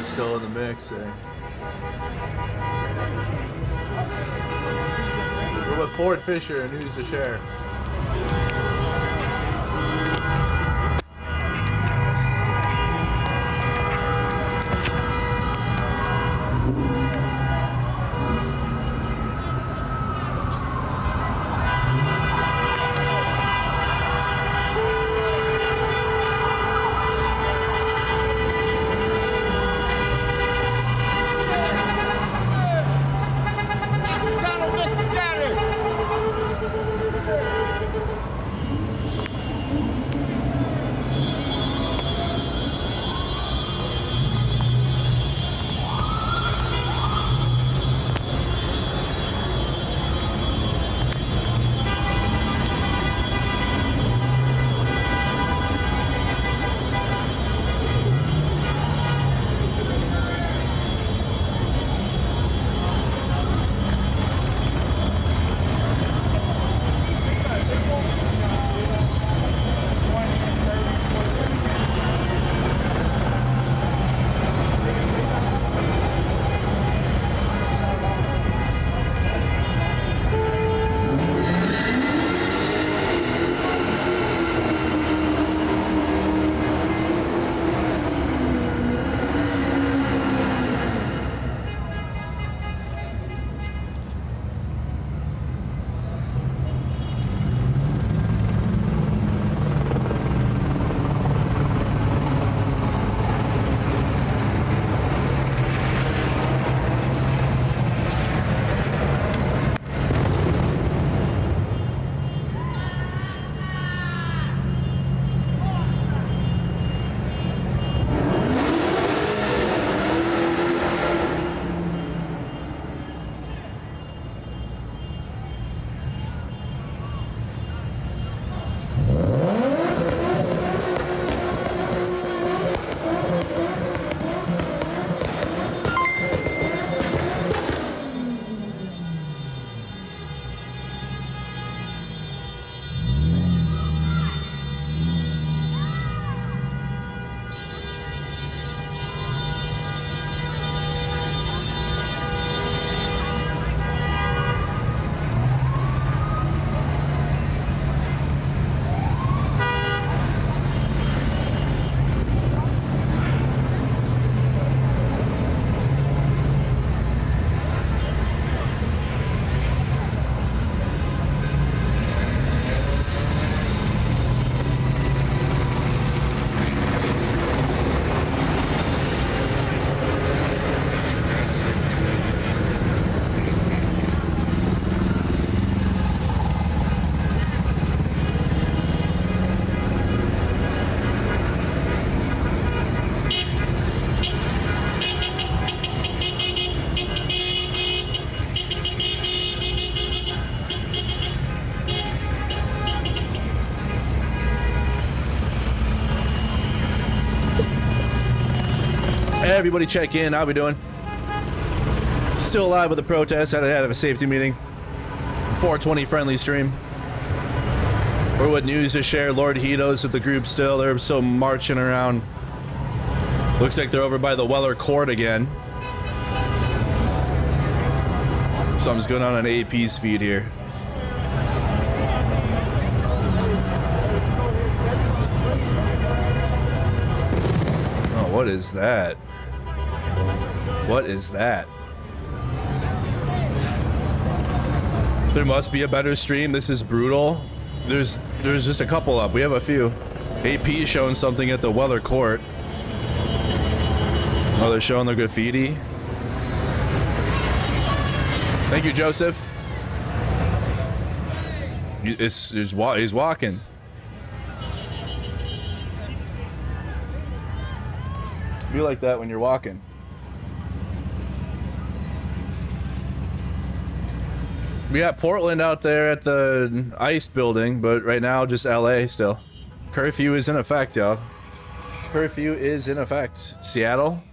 Still in the mix there. We're with Ford Fisher and News to Share. everybody check in. How we doing? Still alive with the protest. Had a safety meeting. 420 friendly stream. Or what news to share? Lord Hito's with the group still. They're still marching around. Looks like they're over by the Weller Court again. Something's going on AP's feed here. Oh, what is that? What is that? There must be a better stream. This is brutal. There's just a couple up. We have a few. AP showing something at the Weller Court. Oh, they're showing their graffiti. Thank you, Joseph. He's walking. Be like that when you're walking. We got Portland out there at the ICE building, but right now just LA still. Curfew is in effect, y'all. Curfew is in effect. Seattle.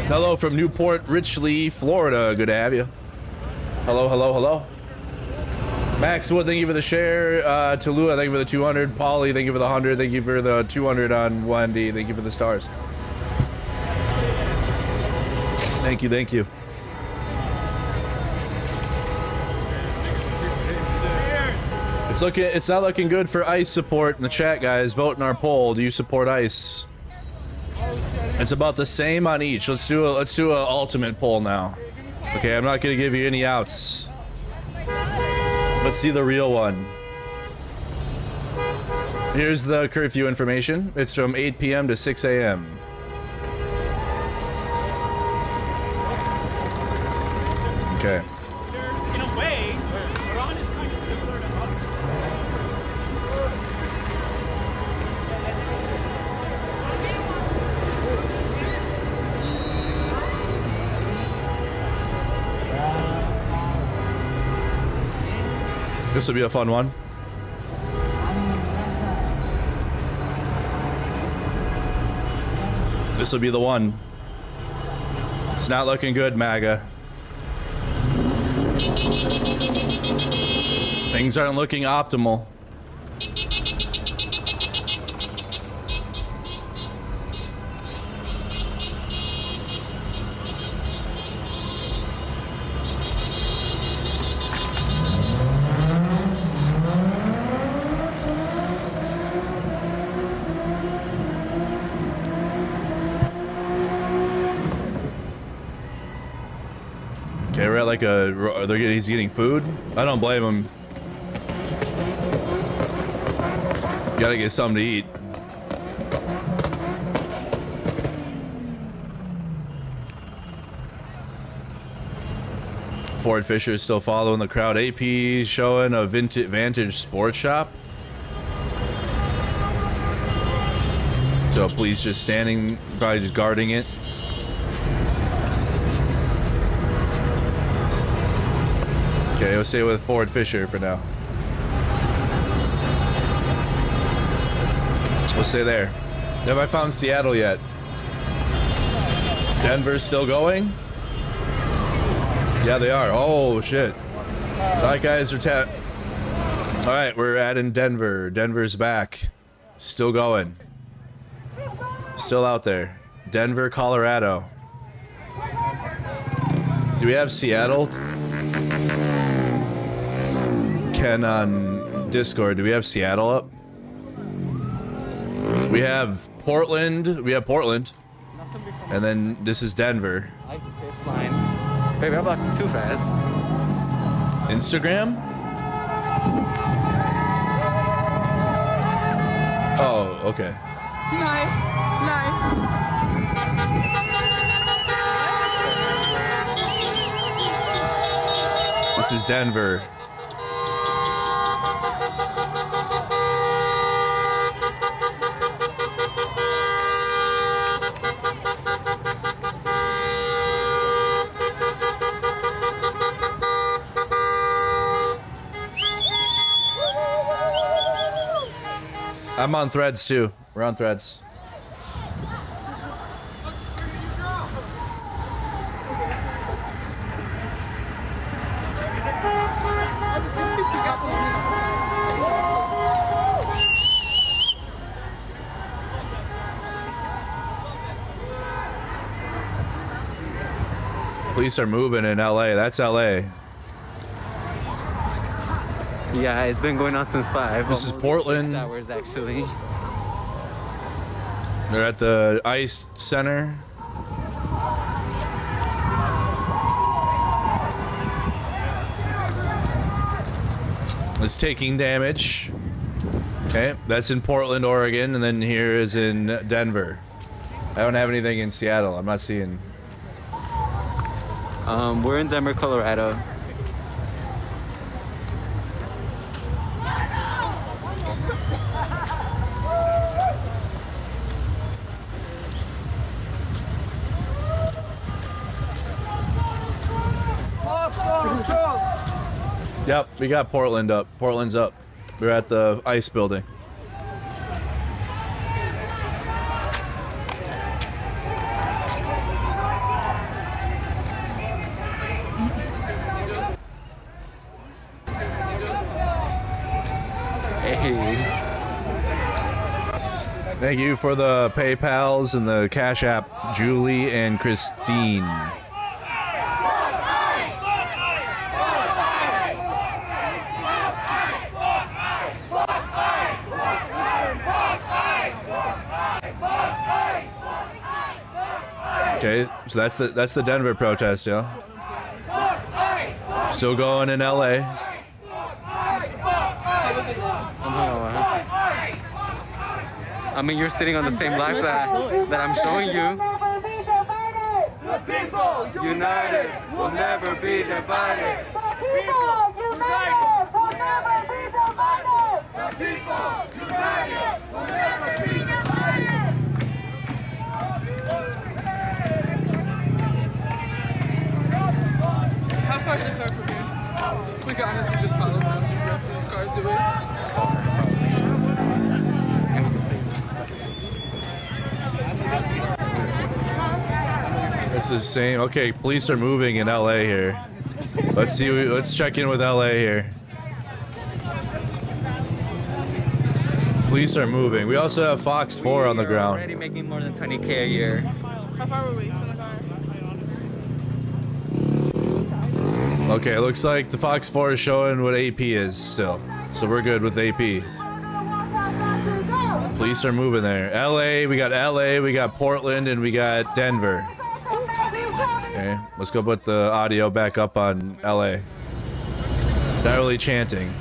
Hello from Newport Richley, Florida. Good to have you. Hello, hello, hello. Maxwood, thank you for the share. Tallulah, thank you for the 200. Polly, thank you for the 100. Thank you for the 200 on Wendy. Thank you for the stars. Thank you, thank you. It's not looking good for ICE support in the chat, guys. Vote in our poll. Do you support ICE? It's about the same on each. Let's do a ultimate poll now. Okay, I'm not gonna give you any outs. Let's see the real one. Here's the curfew information. It's from 8 p.m. to 6 a.m. Okay. In a way, Iran is kind of similar to This will be a fun one. This will be the one. It's not looking good, MAGA. Things aren't looking optimal. Okay, we're at like he's getting food. I don't blame him. Gotta get something to eat. Ford Fisher is still following the crowd. AP showing a vintage sports shop. So police just standing, probably just guarding it. Okay, we'll stay with Ford Fisher for now. We'll stay there. Have I found Seattle yet? Denver's still going? Yeah, they are. Oh, shit. That guys are All right, we're adding Denver. Denver's back. Still going. Still out there. Denver, Colorado. Do we have Seattle? Ken on Discord, do we have Seattle up? We have Portland. We have Portland. And then this is Denver. Baby, I blocked too fast. Instagram? Oh, okay. This is Denver. I'm on Threads too. We're on Threads. Police are moving in LA. That's LA. Yeah, it's been going on since 5. This is Portland. 6 hours actually. They're at the ICE Center. It's taking damage. Okay, that's in Portland, Oregon, and then here is in Denver. I don't have anything in Seattle. I'm not seeing. We're in Denver, Colorado. Yep, we got Portland up. Portland's up. We're at the ICE building. Thank you for the PayPals and the Cash App, Julie and Christine. Okay, so that's the Denver protest, yeah. Still going in LA. I mean, you're sitting on the same life that I'm showing you. The people united will never be divided. The people united will never be divided. The people united will never be divided. How far is the car from here? We can honestly just follow around the rest of these cars, do we? It's the same. Okay, police are moving in LA here. Let's see. Let's check in with LA here. Police are moving. We also have Fox 4 on the ground. Already making more than 20K a year. How far were we from the car? Okay, it looks like the Fox 4 is showing what AP is still. So we're good with AP. Police are moving there. LA, we got Portland, and we got Denver. Okay, let's go put the audio back up on LA. Not really chanting.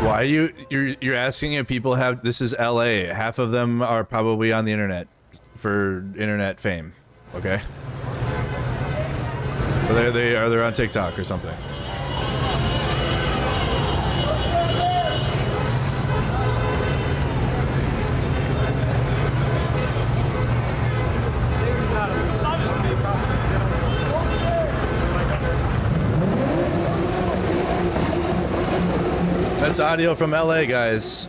Why you're asking if people have, this is LA. Half of them are probably on the internet for internet fame. Okay. But they're on TikTok or something. That's audio from LA, guys.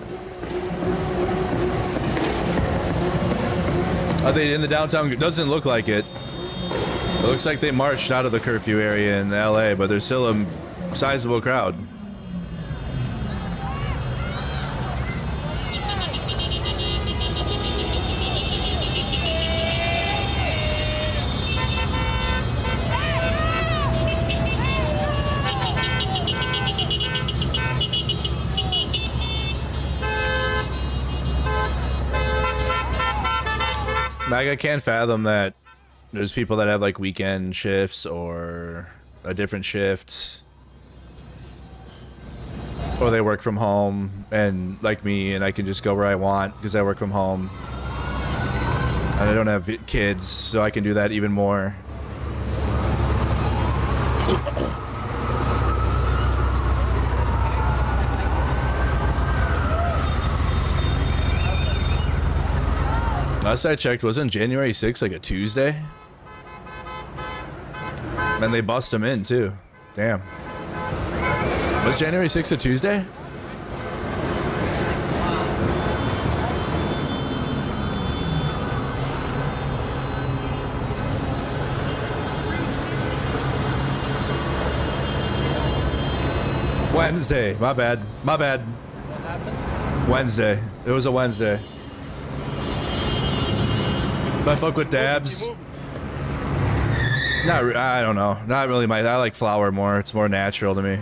Are they in the downtown? It doesn't look like it. It looks like they marched out of the curfew area in LA, but there's still a sizable crowd. MAGA can't fathom that there's people that have like weekend shifts or a different shift, or they work from home and like me, and I can just go where I want because I work from home. And I don't have kids, so I can do that even more. Last I checked, wasn't January 6th like a Tuesday? And they bust him in too. Damn. Was January 6th a Tuesday? Wednesday. My bad. My bad. Wednesday. It was a Wednesday. But I fuck with dabs. I don't know. Not really I like flour more. It's more natural to me.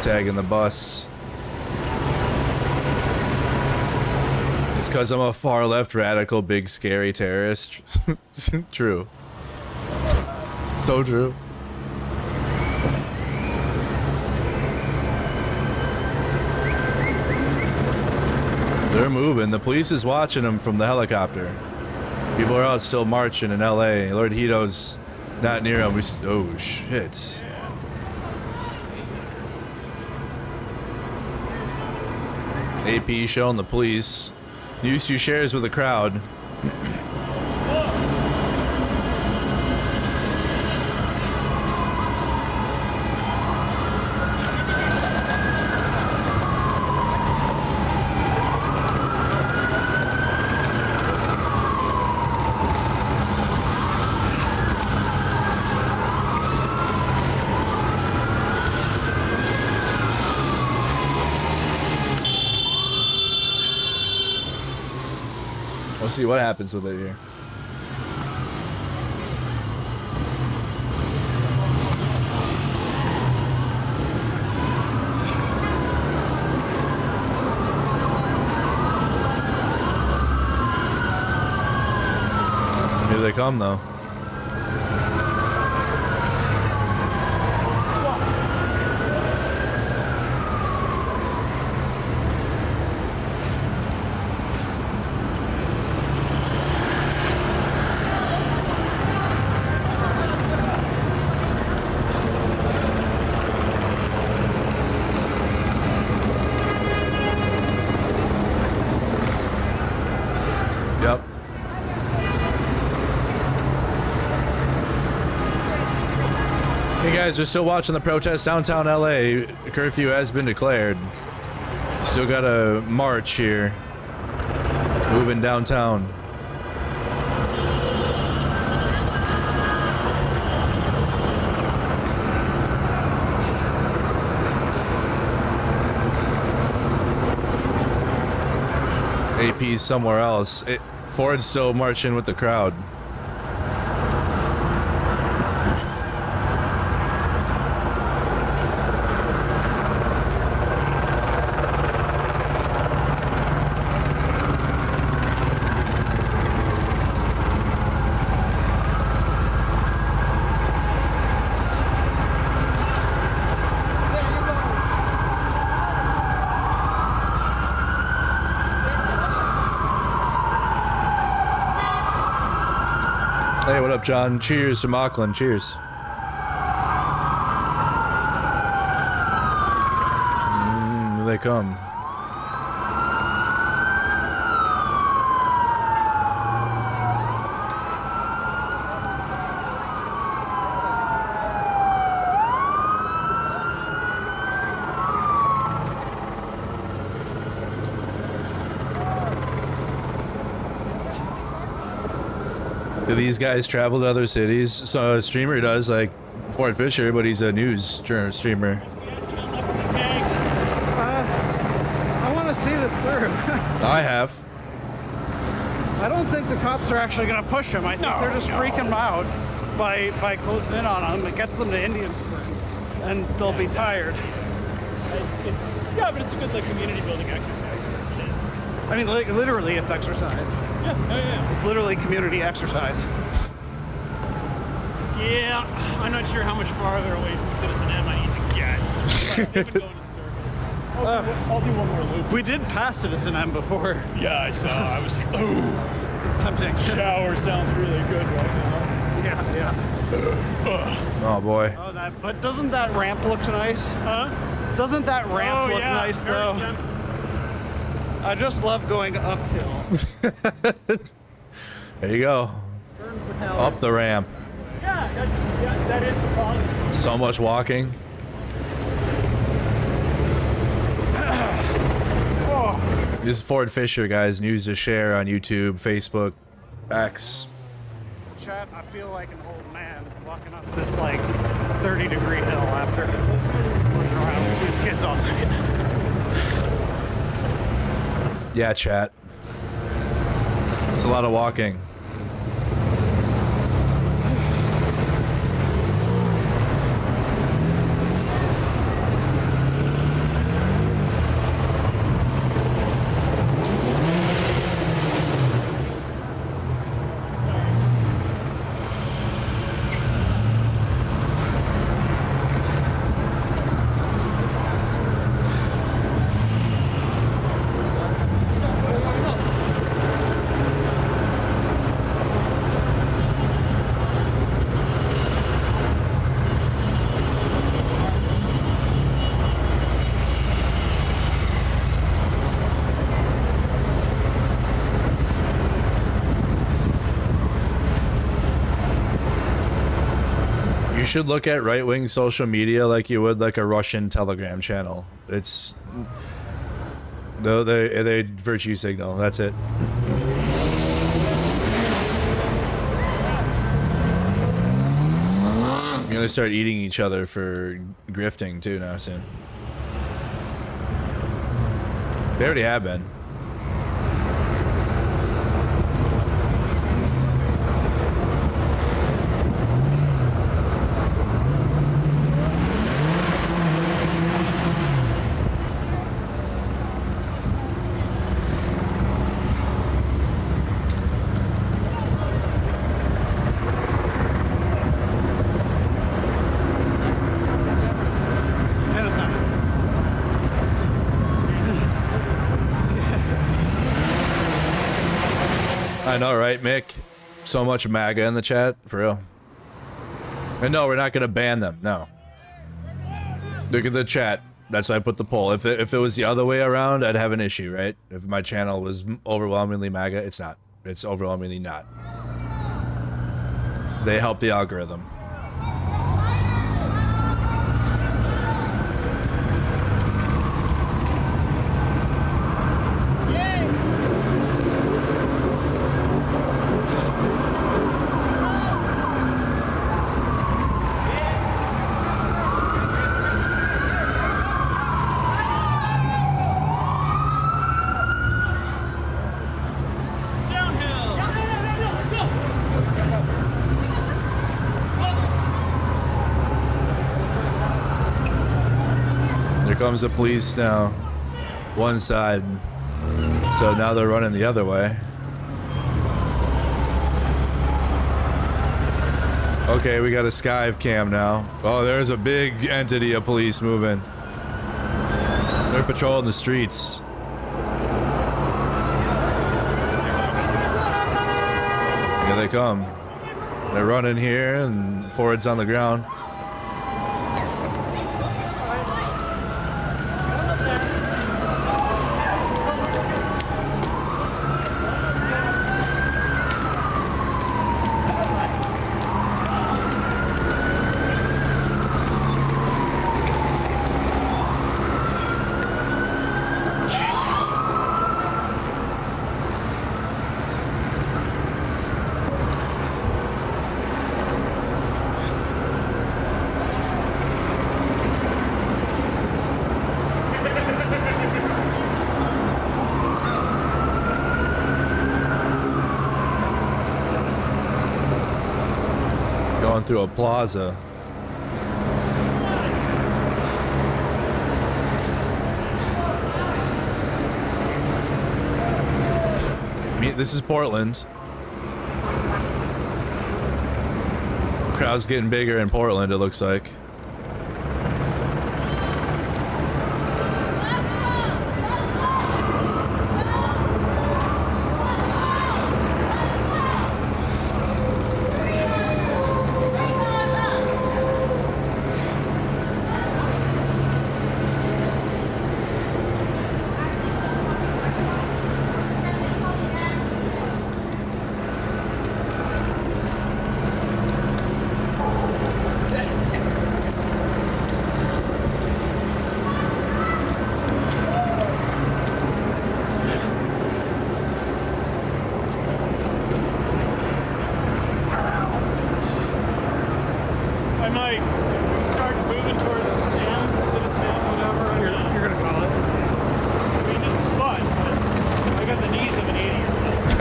Tagging the bus. It's because I'm a far left radical, big scary terrorist. True. So true. They're moving. The police is watching them from the helicopter. People are out still marching in LA. Lord Hito's not near them. Oh shit. AP showing the police. Newsom shares with the crowd. We'll see what happens with it here. Here they come, though. Guys, we're still watching the protest downtown LA. Curfew has been declared. Still got a march here. Moving downtown. AP's somewhere else. Ford's still marching with the crowd. Hey, what up, John? Cheers from Auckland. Cheers. Here they come. Do these guys travel to other cities? So a streamer does, like Ford Fisher, but he's a news streamer. I want to see this through. I have. I don't think the cops are actually going to push him. I think they're just freaking him out by closing in on him. It gets them to Indian Spring, and they'll be tired. Yeah, but it's a good community building exercise for those kids. I mean, literally, it's exercise. Yeah. It's literally community exercise. Yeah, I'm not sure how much farther away from Citizen M I need to get. They've been going in circles. I'll do one more loop. We did pass Citizen M before. Yeah, I saw. I was like, oh, time to take a shower sounds really good right now. Yeah. Oh boy. Oh, but doesn't that ramp look nice? Huh? Doesn't that ramp look nice though? I just love going uphill. There you go. Up the ramp. Yeah, that is the problem. So much walking. This is Ford Fisher, guys. News to share on YouTube, Facebook, X. Chat, I feel like an old man walking up this like 30-degree hill after running around with these kids all night. Yeah, chat. It's a lot of walking. You should look at right-wing social media like you would like a Russian Telegram channel. It's no, they virtue signal. That's it. You're gonna start eating each other for grifting too now soon. They already have been. I know, right, Mick? So much MAGA in the chat, for real. And no, we're not gonna ban them. No. Look at the chat. That's why I put the poll. If it was the other way around, I'd have an issue, right? If my channel was overwhelmingly MAGA, it's not. It's overwhelmingly not. They help the algorithm. Comes the police now, one side, so now they're running the other way. Okay, we got a sky cam now. Oh, there's a big entity of police moving. They're patrolling the streets. Here they come. They're running here and Ford's on the ground. Through a plaza. This is Portland. Crowd's getting bigger in Portland, it looks like.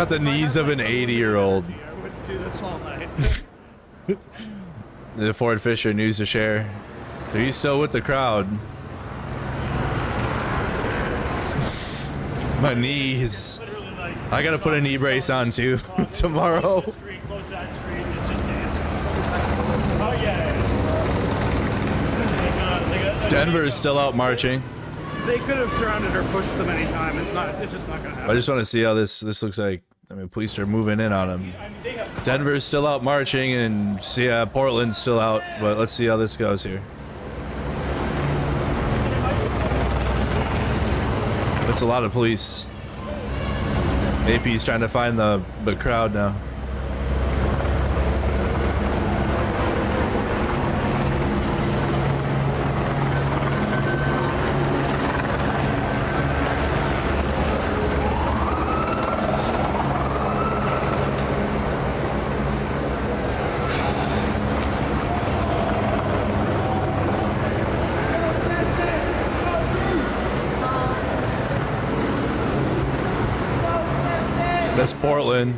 got the knees of an 80-year-old. I wouldn't do this all night. The Ford Fisher news to share. So he's still with the crowd. My knees. I gotta put a knee brace on too tomorrow. Denver is still out marching. They could have surrounded or pushed them anytime. It's just not gonna happen. I just want to see how this looks like. I mean, police are moving in on him. Denver's still out marching, and Portland's still out. But let's see how this goes here. That's a lot of police. AP's trying to find the crowd now. That's Portland.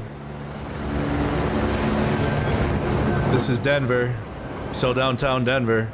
This is Denver. Still downtown Denver.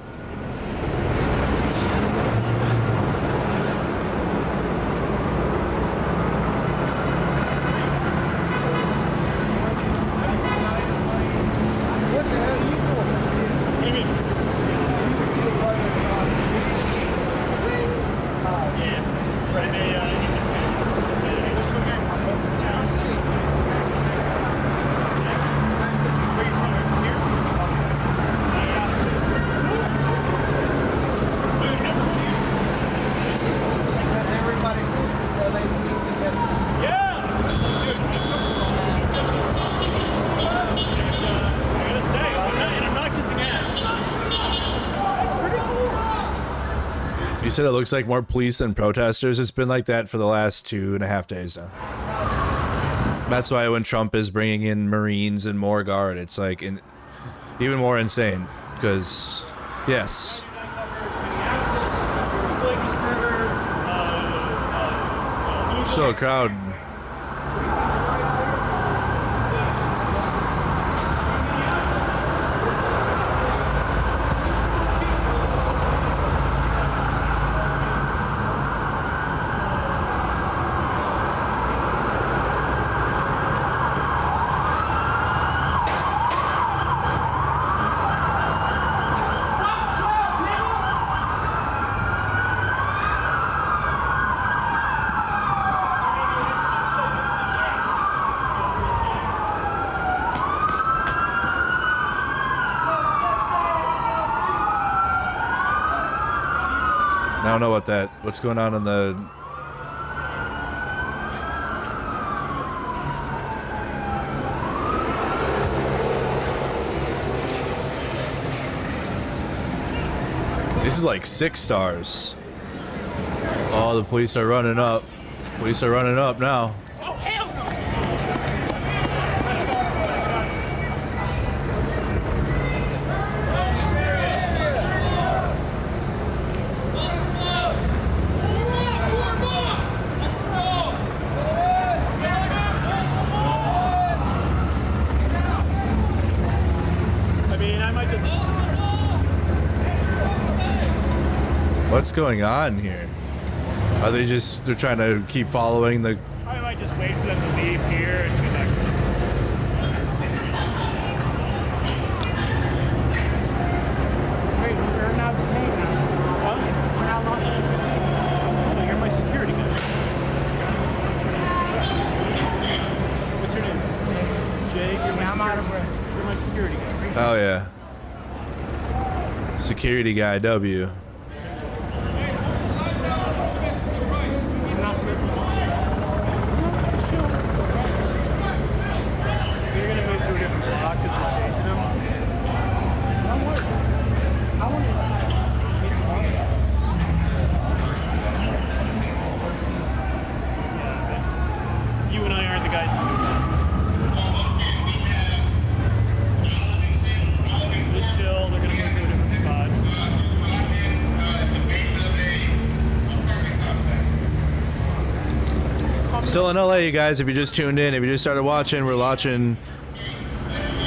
You said it looks like more police than protesters. It's been like that for the last 2.5 days now. That's why when Trump is bringing in Marines and more guard, it's like even more insane. Because, yes. Still a crowd. I don't know what's going on in the... This is like 6 stars. Oh, the police are running up. Police are running up now. What's going on here? Are they they're trying to keep following the... I might just wait for them to leave here and be like... Wait, you're not detained now. What? We're not locked in. Oh, you're my security guy. What's your name? Jake. I'm out of breath. You're my security guy. Oh, yeah. Security guy, W. Still in LA, you guys, if you just tuned in, if you just started watching, we're watching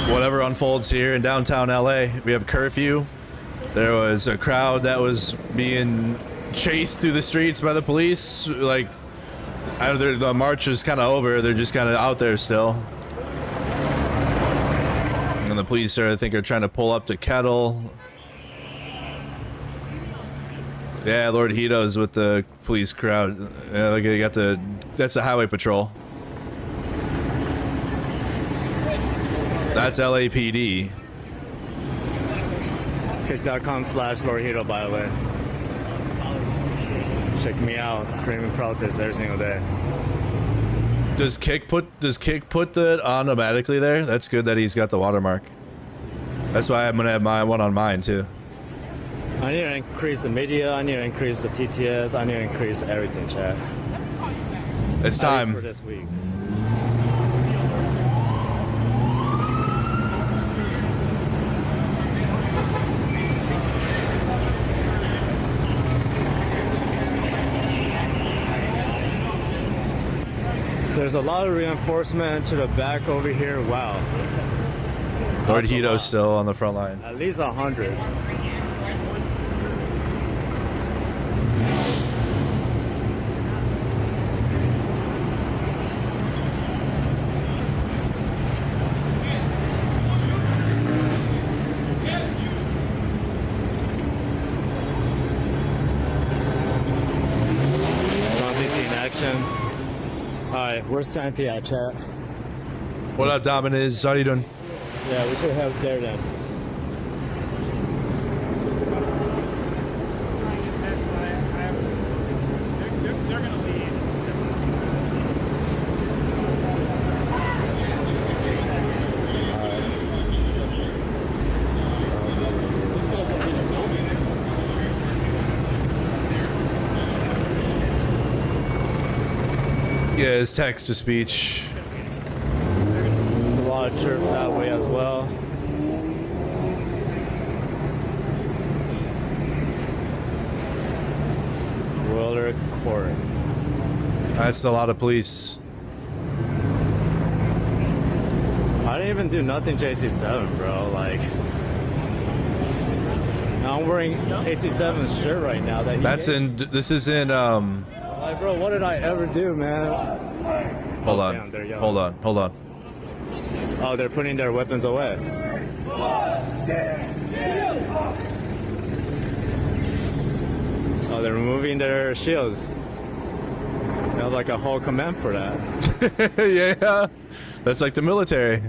whatever unfolds here in downtown LA. We have curfew. There was a crowd that was being chased through the streets by the police. Like, the march is kind of over. They're just kind of out there still. And the police are, I think, are trying to pull up to Kettle. Yeah, Lord Hito's with the police crowd. Yeah, look, you got that's the highway patrol. That's LAPD. Kick.com/Lord Hito, by the way. Check me out, streaming protests every single day. Does Kick put that automatically there? That's good that he's got the watermark. That's why I'm gonna have my one on mine too. I need to increase the media, I need to increase the TTS, I need to increase everything, chat. It's time. For this week. There's a lot of reinforcement to the back over here. Wow. Lord Hito's still on the front line. At least 100. Zombies in action. Alright, where's Santi at, chat? What up, Dominiz? How you doing? Yeah, we should have there then. They're gonna leave. Yeah, his text to speech. There's a lot of troops that way as well. Wilder Court. That's a lot of police. I didn't even do nothing JC7, bro. Like, I'm wearing AC7's shirt right now. This is in Like, bro, what did I ever do, man? Hold on. Damn, Hold on. Oh, they're putting their weapons away. Oh, they're removing their shields. They have like a whole command for that. Yeah. That's like the military.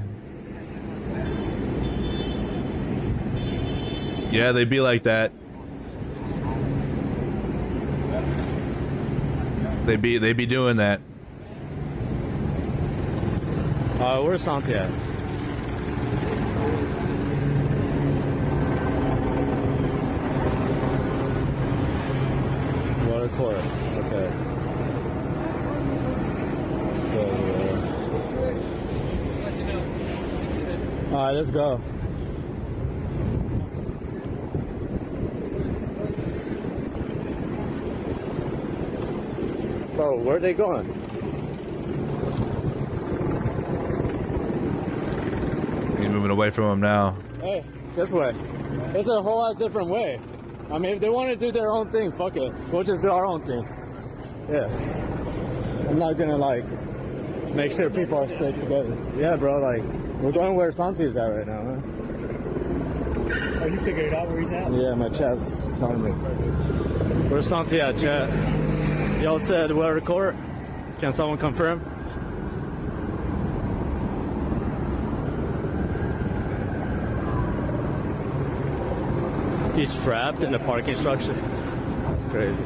Yeah, they be like that. They be doing that. Where's Santi at? Water court. Okay. Alright, let's go. Bro, where are they going? He's moving away from him now. Hey, this way. It's a whole lot different way. I mean, if they want to do their own thing, fuck it. We'll just do our own thing. Yeah. I'm not gonna, like, make sure people are staying together. Yeah, bro, like, we're going where Santi is at right now, man. Oh, you figured out where he's at? Yeah, my chat's telling me. Where's Santi at, chat? Y'all said we'll record. Can someone confirm? He's trapped in the parking structure. That's crazy.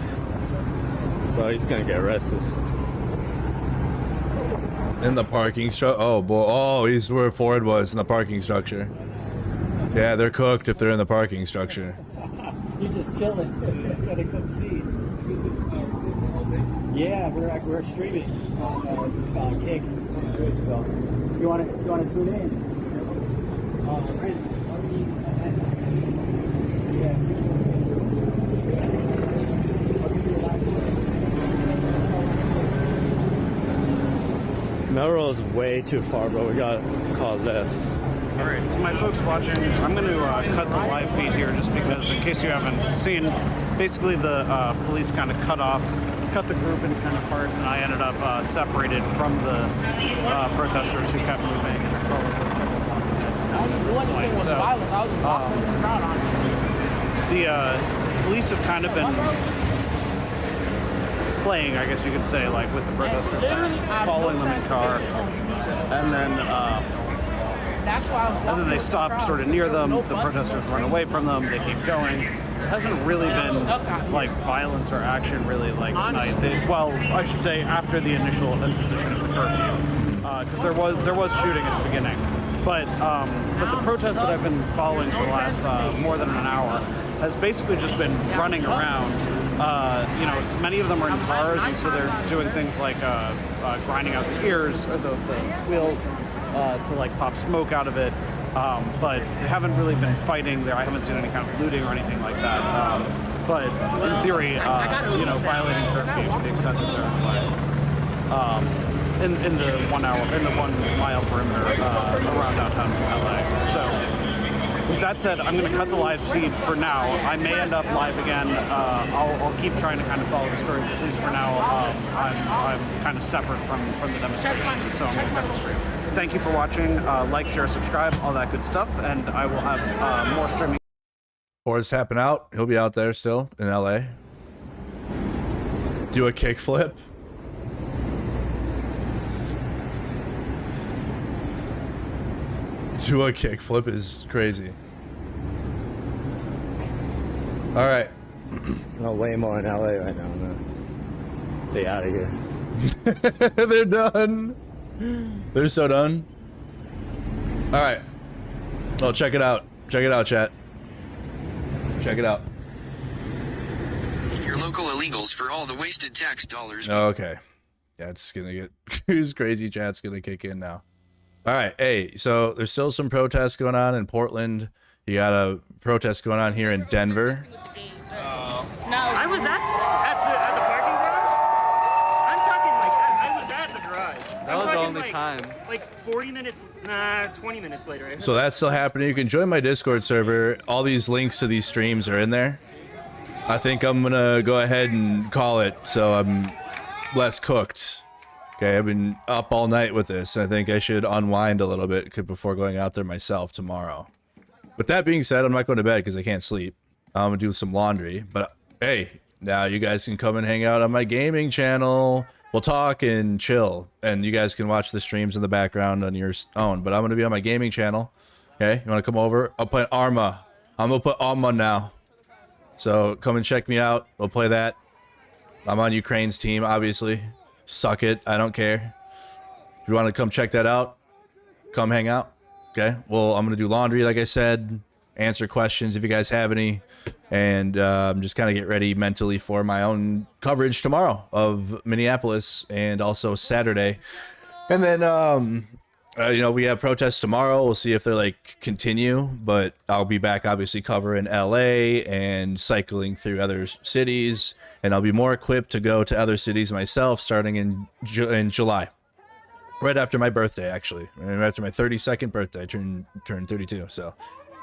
Bro, he's gonna get arrested. In the parking structure? Oh, boy. Oh, he's where Ford was, in the parking structure. Yeah, they're cooked if they're in the parking structure. You're just chilling. Gotta come see. Yeah, we're streaming on Kick. So you want to tune in? roll is way too far, bro. We got called left. All right, to my folks watching, I'm going to cut the live feed here just because, in case you haven't seen, basically the police kind of cut the group into kind of parts, and I ended up separated from the protesters who kept moving. And the police have kind of been playing, I guess you could say, like with the protesters, following them in car, and then they stop sort of near them. The protesters run away from them. They keep going. It hasn't really been like violence or action really like tonight. Well, I should say after the initial imposition of the curfew, because there was shooting at the beginning. But the protest that I've been following for the last more than an hour has basically just been running around. You know, so many of them are in cars, and so they're doing things like grinding out the ears or the wheels to like pop smoke out of it. But they haven't really been fighting there. I haven't seen any kind of looting or anything like that. But in theory, you know, violating curfew to the extent that they're in the 1 mile perimeter around downtown LA. So with that said, I'm going to cut the live feed for now. I may end up live again. I'll keep trying to kind of follow the story, but at least for now, I'm kind of separate from the demonstration, so I'm going to cut the stream. Thank you for watching. Like, share, subscribe, all that good stuff, and I will have more streaming. Forrest tapping out. He'll be out there still in LA. Do a kickflip. Do a kickflip is crazy. All right. There's no Waymo in LA right now, man. They out of here. They're done. They're so done. All right. Oh, check it out. Check it out, chat. Check it out. Your local illegals for all the wasted tax dollars. Oh, okay. Yeah, it's gonna get who's crazy chat's gonna kick in now. All right. Hey, so there's still some protests going on in Portland. You got a protest going on here in Denver. No, I was at the parking garage. I'm talking like I was at the garage. That was the only time. Like 40 minutes, 20 minutes later. So that's still happening. You can join my Discord server. All these links to these streams are in there. I think I'm gonna go ahead and call it so I'm less cooked. Okay, I've been up all night with this. I think I should unwind a little bit before going out there myself tomorrow. With that being said, I'm not going to bed because I can't sleep. I'm gonna do some laundry. But hey, now you guys can come and hang out on my gaming channel. We'll talk and chill, and you guys can watch the streams in the background on your own. But I'm gonna be on my gaming channel. Okay, you want to come over? I'll play Arma. I'm gonna put Arma now. So come and check me out. We'll play that. I'm on Ukraine's team, obviously. Suck it. I don't care. If you want to come check that out, come hang out. Okay. Well, I'm going to do laundry, like I said, answer questions if you guys have any, and just kind of get ready mentally for my own coverage tomorrow of Minneapolis and also Saturday. And then, you know, we have protests tomorrow. We'll see if they like continue, but I'll be back obviously covering LA and cycling through other cities. And I'll be more equipped to go to other cities myself starting in July. Right after my birthday, actually. Right after my 32nd birthday. I turned 32, so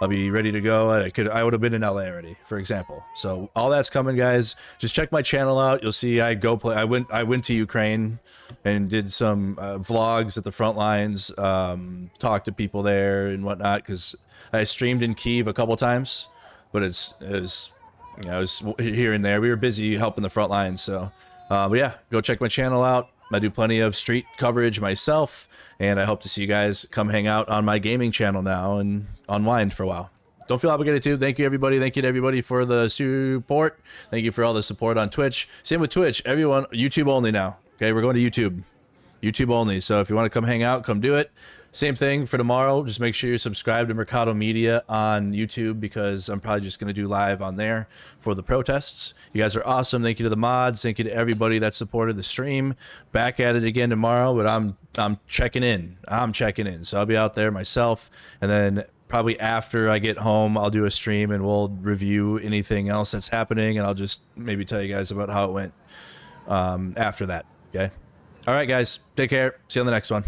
I'll be ready to go. I would have been in LA already, for example. So all that's coming, guys. Just check my channel out. You'll see I went to Ukraine and did some vlogs at the front lines, talked to people there and whatnot, because I streamed in Kyiv a couple times, but it was here and there. We were busy helping the front lines, so but yeah, go check my channel out. I do plenty of street coverage myself, and I hope to see you guys come hang out on my gaming channel now and unwind for a while. Don't feel obligated to. Thank you, everybody. Thank you to everybody for the support. Thank you for all the support on Twitch. Same with Twitch. Everyone, YouTube only now. Okay, we're going to YouTube only. So if you want to come hang out, come do it. Same thing for tomorrow. Just make sure you're subscribed to Mercado Media on YouTube, because I'm probably just going to do live on there for the protests. You guys are awesome. Thank you to the mods. Thank you to everybody that supported the stream. Back at it again tomorrow, but I'm checking in. So I'll be out there myself, and then probably after I get home, I'll do a stream and we'll review anything else that's happening, and I'll just maybe tell you guys about how it went after that. Okay. All right, guys. Take care. See you on the next one.